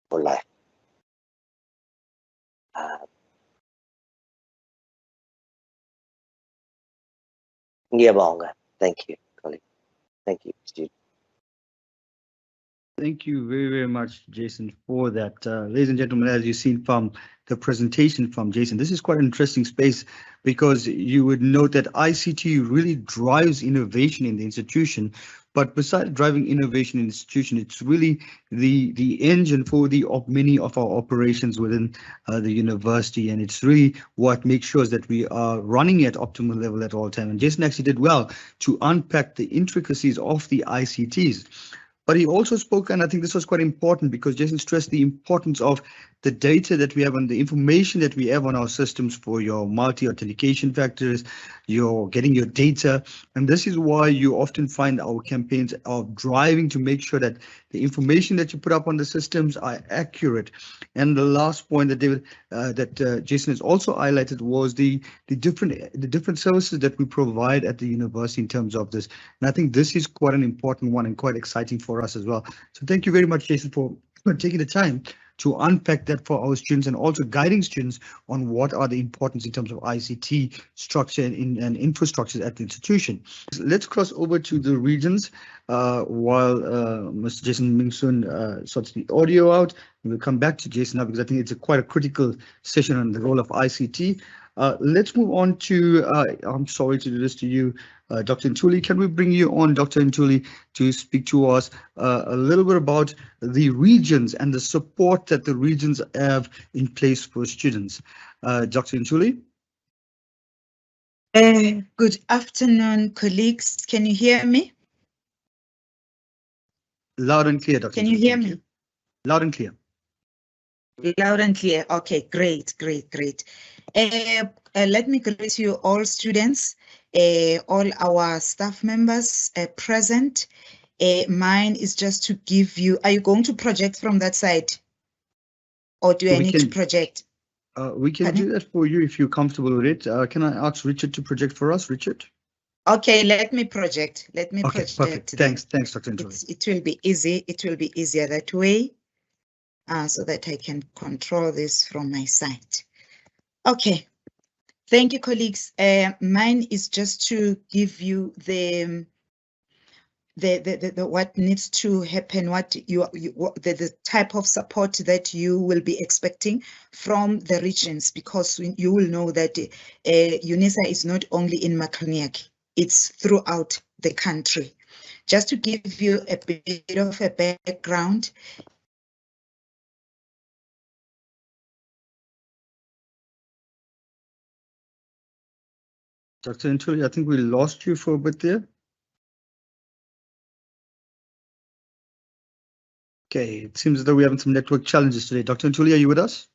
for life. Ngiyabonga. Thank you, colleague. Thank you, student. Thank you very, very much, Jason, for that. Ladies and gentlemen, as you've seen from the presentation from Jason, this is quite an interesting space because you would note that ICT really drives innovation in the institution. But besides driving innovation in the institution, it's really the engine for many of our operations within the university, and it's really what makes sure that we are running at optimal level at all time. And Jason actually did well to unpack the intricacies of the ICTs. But he also spoke, and I think this was quite important because Jason stressed the importance of the data that we have and the information that we have on our systems for your multi-authentication factors, you're getting your data. And this is why you often find our campaigns are driving to make sure that the information that you put up on the systems are accurate. And the last point that Jason has also highlighted was the different services that we provide at the university in terms of this. And I think this is quite an important one and quite exciting for us as well. So thank you very much, Jason, for taking the time to unpack that for our students and also guiding students on what are the importance in terms of ICT structure and infrastructure at the institution. Let's cross over to the regions while Mr. Jason Mingsun sorts the audio out. We'll come back to Jason now because I think it's quite a critical session on the role of ICT. Let's move on to, I'm sorry to do this to you, Dr. Ntuli. Can we bring you on, Dr. Ntuli, to speak to us a little bit about the regions and the support that the regions have in place for students? Dr. Ntuli? Good afternoon, colleagues. Can you hear me? Loud and clear, Dr. Can you hear me? Loud and clear. Loud and clear. Okay, great. Let me greet you all students, all our staff members present. Mine is just to give you, are you going to project from that side? Or do I need to project? We can do that for you if you're comfortable with it. Can I ask Richard to project for us, Richard? Okay, let me project. Okay, perfect. Thanks, Dr. Ntuli. It will be easy. It will be easier that way. So that I can control this from my side. Okay, thank you, colleagues. Mine is just to give you the what needs to happen, the type of support that you will be expecting from the regions, because you will know that UNISA is not only in Makhalniak, it's throughout the country. Just to give you a bit of a background. Dr. Ntuli, I think we lost you for a bit there. Okay, it seems as though we're having some network challenges today. Dr. Ntuli, are you with us?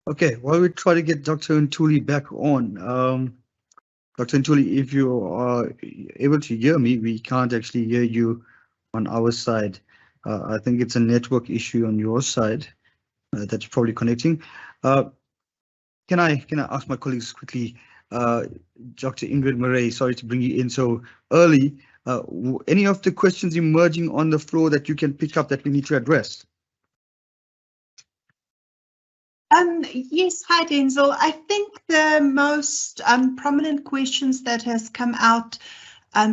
Okay, while we try to get Dr. Ntuli back on, Dr. Ntuli, if you are able to hear me, we can't actually hear you on our side. I think it's a network issue on your side. That's probably connecting. Can I ask my colleagues quickly, Dr. Ingrid Murray, sorry to bring you in so early. Any of the questions emerging on the floor that you can pick up that we need to address? Yes, hi Denzel. I think the most prominent questions that has come out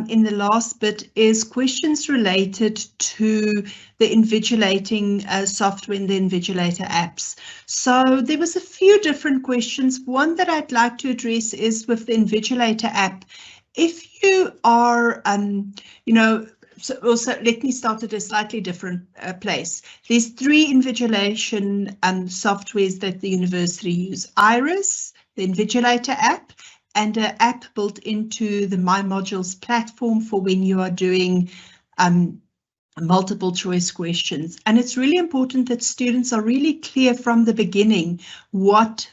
in the last bit is questions related to the invigilating software in the Invigilator apps. So there was a few different questions. One that I'd like to address is with the Invigilator app. If you are, so also let me start at a slightly different place. There's 3 invigilation softwares that the university use: Iris, the Invigilator app, and an app built into the myModules platform for when you are doing multiple choice questions. And it's really important that students are really clear from the beginning what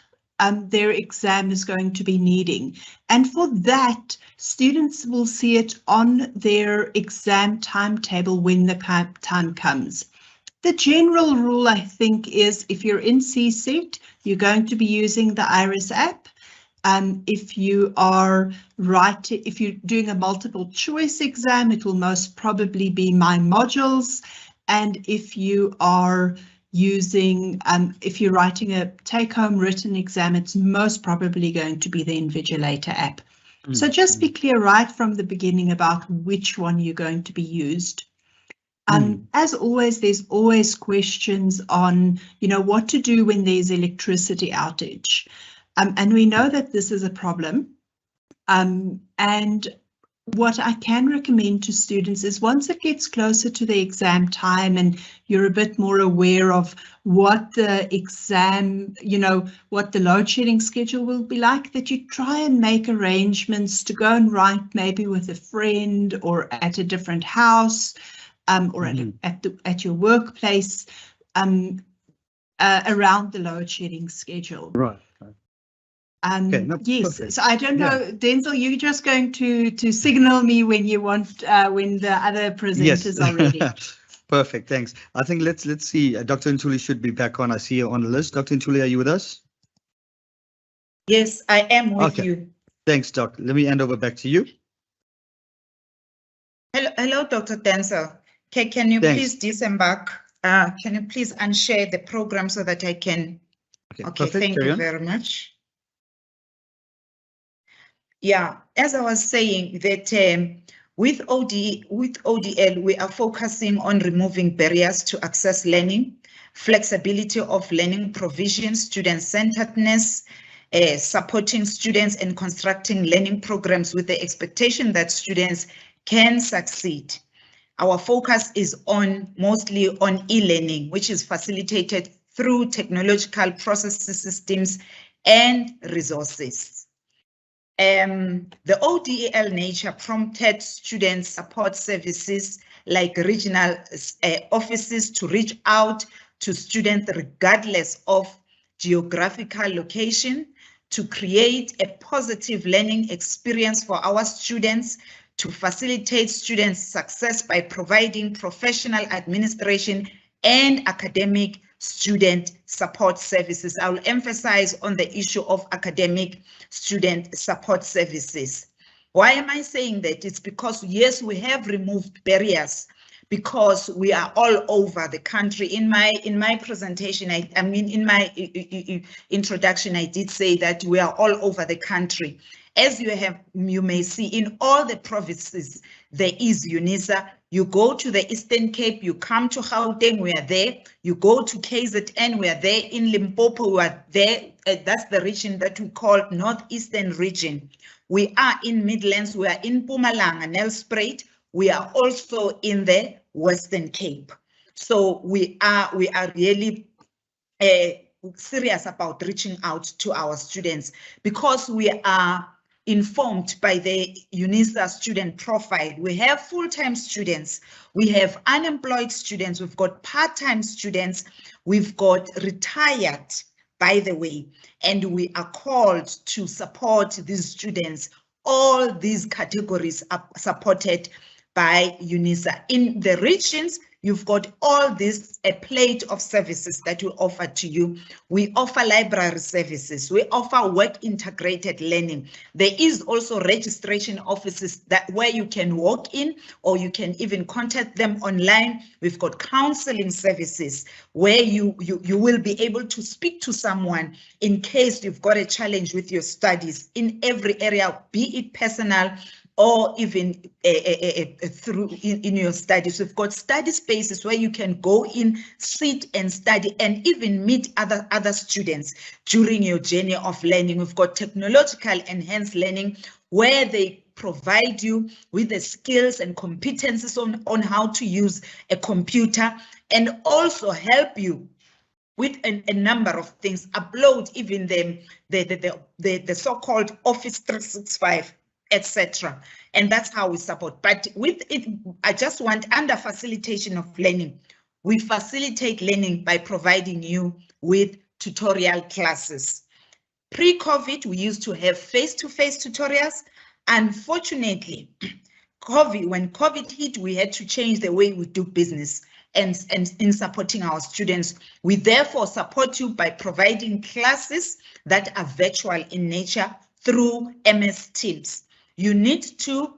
their exam is going to be needing. And for that, students will see it on their exam timetable when the time comes. The general rule, I think, is if you're in CSET, you're going to be using the IRIS app. If you are if you're doing a multiple choice exam, it will most probably be myModules. And if you are using, if you're writing a take-home written exam, it's most probably going to be the Invigilator app. So just be clear right from the beginning about which one you're going to be used. As always, there's always questions on, what to do when there's electricity outage. And we know that this is a problem. And what I can recommend to students is once it gets closer to the exam time and you're a bit more aware of what the exam, what the load shedding schedule will be like, that you try and make arrangements to go and write maybe with a friend or at a different house or at your workplace around the load shedding schedule. Right. Okay, no, yes, perfect. so I don't know, Denzel, you're just going to signal me when you want, when the other presenters are ready. Perfect, thanks. I think let's see, Dr. Ntuli should be back on. I see you on the list. Dr. Ntuli, are you with us? Yes, I am with you. Thanks, Doc. Let me hand over back to you. Hello, Dr. Denzel. Can you please disembark? Can you please unshare the program so that I can? Okay, thank you very much. Yeah, as I was saying that with ODL, we are focusing on removing barriers to access learning, flexibility of learning provision, student-centeredness, supporting students and constructing learning programs with the expectation that students can succeed. Our focus is mostly on e-learning, which is facilitated through technological processes, systems, and resources. The ODL nature prompted student support services like regional offices to reach out to students regardless of geographical location, to create a positive learning experience for our students, to facilitate students' success by providing professional administration and academic student support services. I will emphasize on the issue of academic student support services. Why am I saying that? It's because, yes, we have removed barriers because we are all over the country. In my presentation, I mean, in my introduction, I did say that we are all over the country. As you may see, in all the provinces, there is UNISA. You go to the Eastern Cape, you come to Gauteng, we are there. You go to KZN, we are there. In Limpopo, we are there. That's the region that we call Northeastern region. We are in Midlands, we are in Mpumalanga, Nelspruit. We are also in the Western Cape. So we are really serious about reaching out to our students because we are informed by the UNISA student profile. We have full-time students, we have unemployed students, we've got part-time students, we've got retired, by the way, and we are called to support these students. All these categories are supported by UNISA. In the regions, you've got all this, a plate of services that we offer to you. We offer library services. We offer work integrated learning. There is also registration offices where you can walk in or you can even contact them online. We've got counseling services where you will be able to speak to someone in case you've got a challenge with your studies in every area, be it personal or even through in your studies. We've got study spaces where you can go in, sit and study and even meet other students during your journey of learning. We've got technological enhanced learning where they provide you with the skills and competencies on how to use a computer and also help you with a number of things, upload even the so-called Office 365 etc. And that's how we support. But with it, I just want, under facilitation of learning, we facilitate learning by providing you with tutorial classes. Pre-COVID, we used to have face-to-face tutorials. Unfortunately, when COVID hit, we had to change the way we do business. And in supporting our students, we therefore support you by providing classes that are virtual in nature through MS Teams. You need to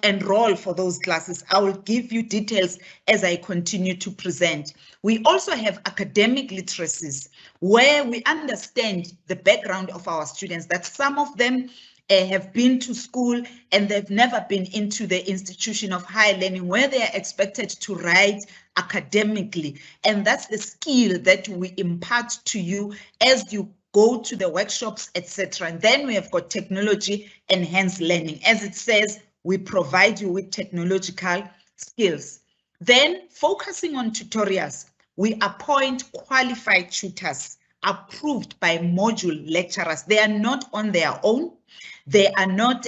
enroll for those classes. I will give you details as I continue to present. We also have academic literacies where we understand the background of our students, that some of them have been to school and they've never been into the institution of higher learning where they are expected to write academically. And that's the skill that we impart to you as you go to the workshops, etc. And then we have got technology enhanced learning. As it says, we provide you with technological skills. Then focusing on tutorials, we appoint qualified tutors approved by module lecturers. They are not on their own. They are not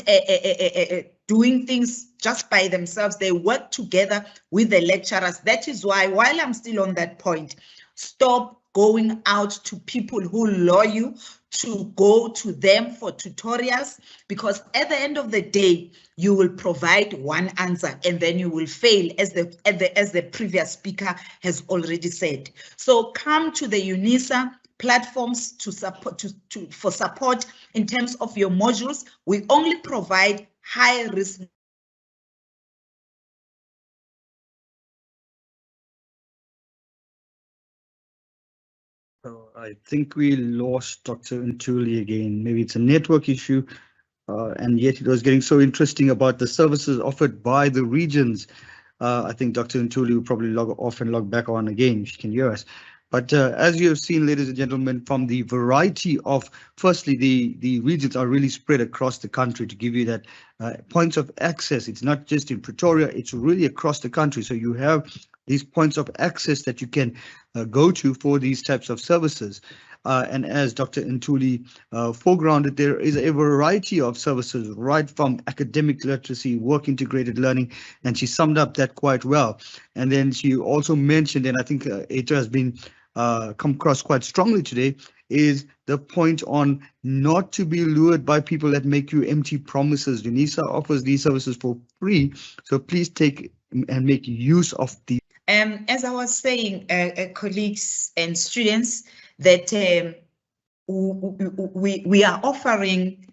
doing things just by themselves. They work together with the lecturers. That is why, while I'm still on that point, stop going out to people who lure you to go to them for tutorials, because at the end of the day, you will provide one answer and then you will fail, as the previous speaker has already said. So come to the Unisa platforms to support for support in terms of your modules. We only provide high risk. I think we lost Dr. Ntuli again. Maybe it's a network issue, and yet it was getting so interesting about the services offered by the regions. I think Dr. Ntuli will probably log off and log back on again if she can hear us. But as you have seen, ladies and gentlemen, from the variety of, firstly, the regions are really spread across the country to give you that points of access. It's not just in Pretoria, it's really across the country. So you have these points of access that you can go to for these types of services. And as Dr. Ntuli foregrounded, there is a variety of services, right from academic literacy, work integrated learning, and she summed up that quite well. And then she also mentioned, and I think it has been come across quite strongly today, is the point on not to be lured by people that make you empty promises. Unisa offers these services for free, so please take and make use of the. As I was saying, colleagues and students, that we are offering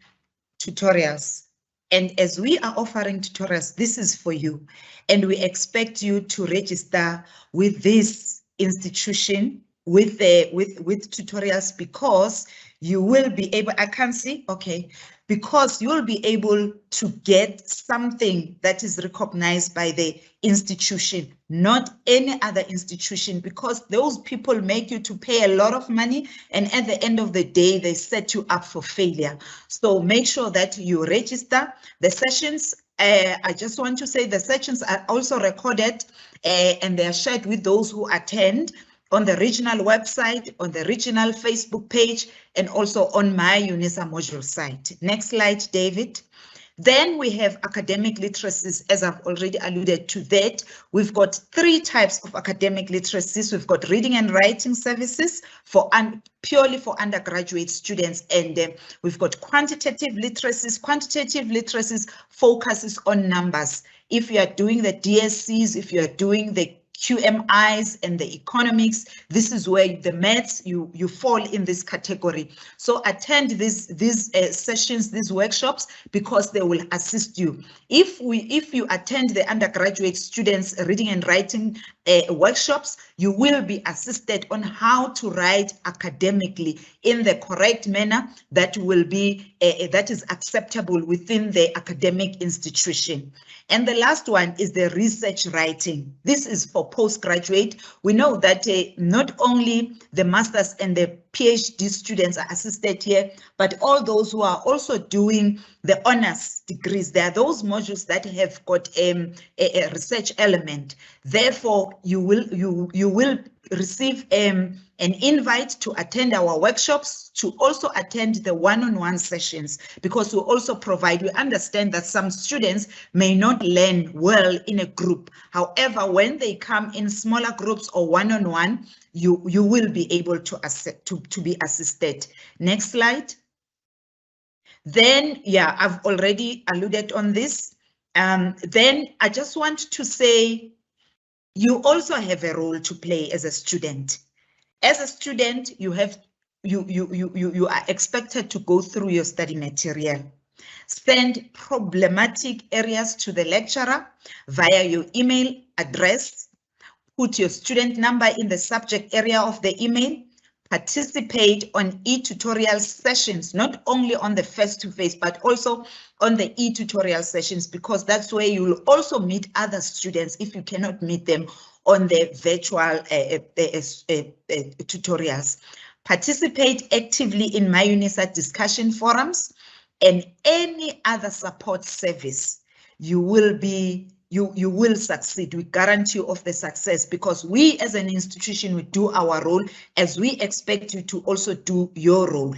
tutorials. And as we are offering tutorials, this is for you. And we expect you to register with this institution with tutorials, because you will be able, I can't see, okay, because you will be able to get something that is recognized by the institution, not any other institution, because those people make you to pay a lot of money, and at the end of the day, they set you up for failure. So make sure that you register. The sessions, I just want to say the sessions are also recorded and they are shared with those who attend on the regional website, on the regional Facebook page, and also on myUnisa module site. Next slide, David. Then we have academic literacies, as I've already alluded to that. We've got 3 types of academic literacies. We've got reading and writing services for purely for undergraduate students, and we've got quantitative literacies. Quantitative literacies focuses on numbers. If you are doing the DSCs, if you are doing the QMIs and the economics, this is where the maths, you fall in this category. So attend these sessions, these workshops, because they will assist you. If you attend the undergraduate students reading and writing workshops, you will be assisted on how to write academically in the correct manner that will be that is acceptable within the academic institution. And the last one is the research writing. This is for postgraduate. We know that not only the master's and the PhD students are assisted here, but all those who are also doing the honors degrees. There are those modules that have got a research element. Therefore, you will receive an invite to attend our workshops, to also attend the one-on-one sessions, because we also provide, we understand that some students may not learn well in a group. However, when they come in smaller groups or one-on-one, you will be able to be assisted. Next slide. Then, yeah, I've already alluded on this. Then I just want to say, you also have a role to play as a student. As a student, you are expected to go through your study material. Send problematic areas to the lecturer via your email address. Put your student number in the subject area of the email. Participate on e-tutorial sessions, not only on the face-to-face, but also on the e-tutorial sessions, because that's where you will also meet other students if you cannot meet them on the virtual tutorials. Participate actively in myUnisa discussion forums and any other support service. You will succeed. We guarantee you of the success, because we as an institution, we do our role as we expect you to also do your role.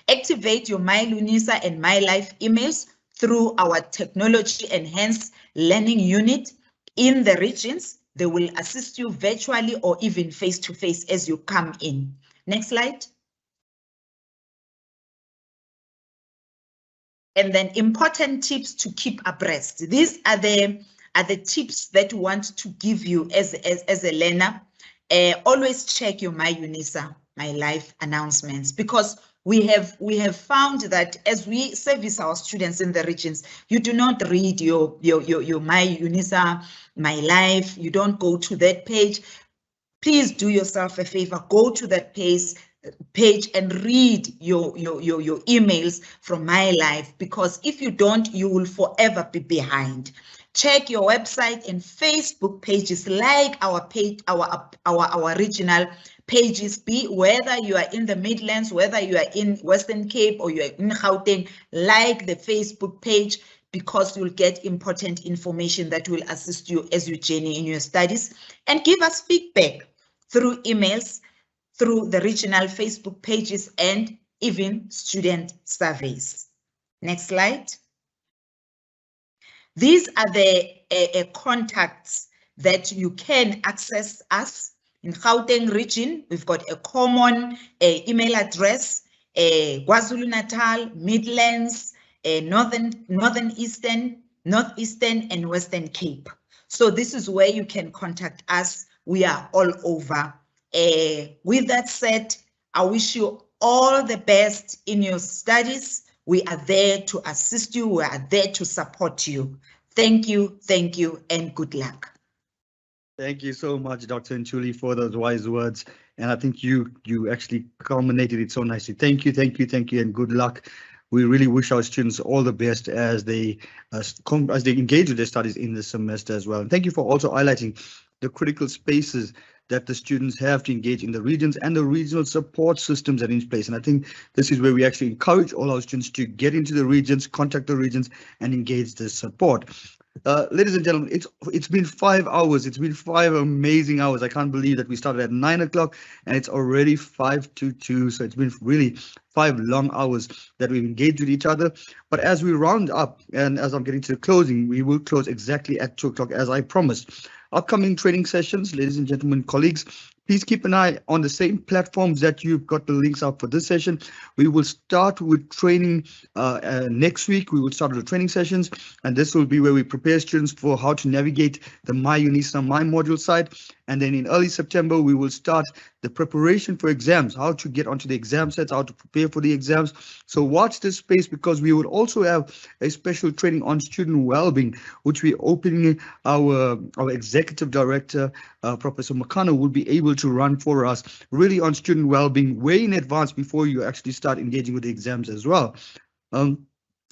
Activate your myUnisa and myLife emails through our technology enhanced learning unit in the regions. They will assist you virtually or even face-to-face as you come in. Next slide. And then important tips to keep abreast. These are the tips that we want to give you as a learner. Always check your myUnisa, myLife announcements, because we have found that as we service our students in the regions, you do not read your myUnisa, myLife. You don't go to that page. Please do yourself a favor. Go to that page and read your emails from myLife, because if you don't, you will forever be behind. Check your website and Facebook pages, like our page, our regional pages, be whether you are in the Midlands, whether you are in Western Cape or you are in Gauteng, like the Facebook page, because you'll get important information that will assist you as you journey in your studies. And give us feedback through emails, through the regional Facebook pages, and even student surveys. Next slide. These are the contacts that you can access us. In Gauteng region, we've got a common email address, KwaZulu-Natal, Midlands, Northeastern, and Western Cape. So this is where you can contact us. We are all over. With that said, I wish you all the best in your studies. We are there to assist you. We are there to support you. Thank you, and good luck. Thank you so much, Dr. Ntuli, for those wise words. And I think you actually culminated it so nicely. Thank you, and good luck. We really wish our students all the best as they engage with their studies in this semester as well. And thank you for also highlighting the critical spaces that the students have to engage in the regions and the regional support systems that are in place. And I think this is where we actually encourage all our students to get into the regions, contact the regions, and engage the support. Ladies and gentlemen, it's been 5 hours. It's been 5 amazing hours. I can't believe that we started at 9 o'clock and it's already 5 to 2. So it's been really 5 long hours that we've engaged with each other. But as we round up and as I'm getting to the closing, we will close exactly at 2 o'clock as I promised. Upcoming training sessions, ladies and gentlemen, colleagues, please keep an eye on the same platforms that you've got the links up for this session. We will start with training next week. We will start with the training sessions, and this will be where we prepare students for how to navigate the myUnisa, myModule side. And then in early September, we will start the preparation for exams, how to get onto the exam sets, how to prepare for the exams. So watch this space, because we will also have a special training on student well-being, which we're opening our executive director, Professor Magano, will be able to run for us really on student well-being way in advance before you actually start engaging with the exams as well.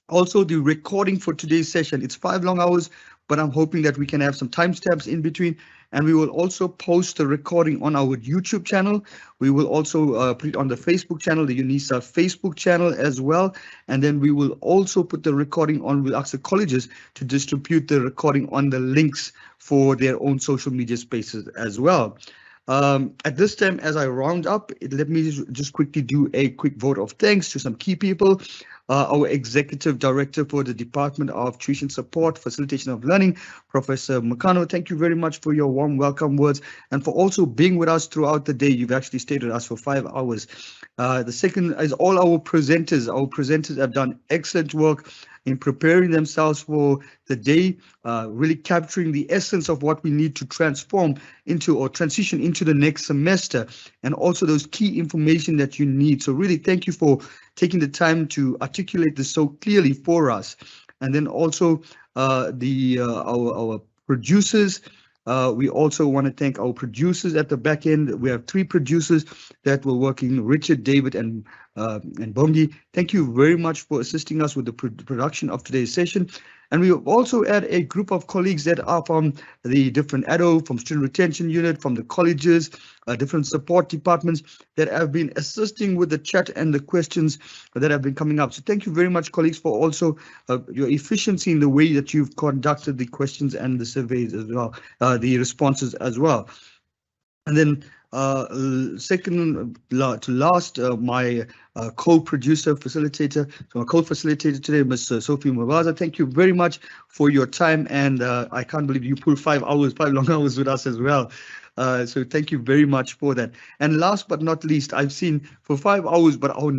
Also, the recording for today's session, it's 5 long hours, but I'm hoping that we can have some timestamps in between, and we will also post the recording on our YouTube channel. We will also put it on the Facebook channel, the Unisa Facebook channel as well. And then we will also put the recording on, we'll ask the colleges to distribute the recording on the links for their own social media spaces as well. At this time, as I round up, let me just quickly do a quick vote of thanks to some key people. Our Executive Director for the Department of Tuition Support, Facilitation of Learning, Professor Magano, thank you very much for your warm welcome words and for also being with us throughout the day. You've actually stayed with us for 5 hours. The second is all our presenters. Our presenters have done excellent work in preparing themselves for the day, really capturing the essence of what we need to transform into or transition into the next semester, and also those key information that you need. So really thank you for taking the time to articulate this so clearly for us. And then also our producers. We also want to thank our producers at the back end. We have 3 producers that were working, Richard, David, and Bongi. Thank you very much for assisting us with the production of today's session. And we also had a group of colleagues that are from the different ADO, from Student Retention Unit, from the colleges, different support departments that have been assisting with the chat and the questions that have been coming up. So thank you very much, colleagues, for also your efficiency in the way that you've conducted the questions and the surveys as well, the responses as well. And then second to last, my co-producer facilitator, so my co-facilitator today, Ms. Sophie Mavaza. Thank you very much for your time, and I can't believe you pulled 5 long hours with us as well. So thank you very much for that. And last but not least, I've seen for 5 hours, but our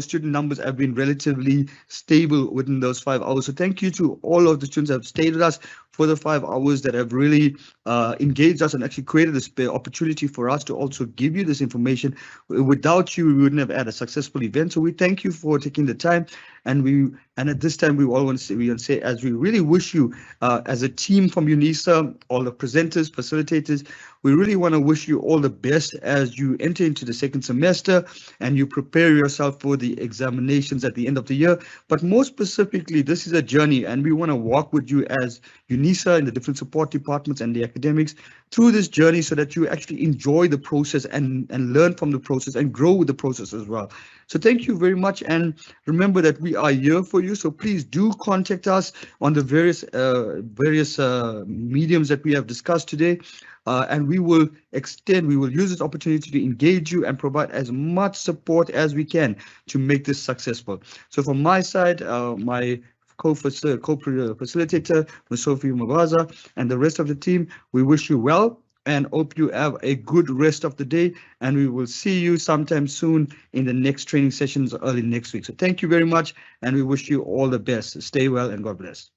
student numbers have been relatively stable within those 5 hours. So thank you to all of the students that have stayed with us for the 5 hours, that have really engaged us and actually created this opportunity for us to also give you this information. Without you, we wouldn't have had a successful event. So we thank you for taking the time. And at this time, we all want to say, as we really wish you, as a team from UNISA, all the presenters, facilitators, we really want to wish you all the best as you enter into the second semester and you prepare yourself for the examinations at the end of the year. But more specifically, this is a journey, and we want to walk with you as UNISA and the different support departments and the academics through this journey, so that you actually enjoy the process and learn from the process and grow with the process as well. So thank you very much, and remember that we are here for you. So please do contact us on the various mediums that we have discussed today, and we will use this opportunity to engage you and provide as much support as we can to make this successful. So from my side, my co-facilitator, Ms. Sophie Mavaza, and the rest of the team, we wish you well and hope you have a good rest of the day, and we will see you sometime soon in the next training sessions early next week. So thank you very much, and we wish you all the best. Stay well and God bless.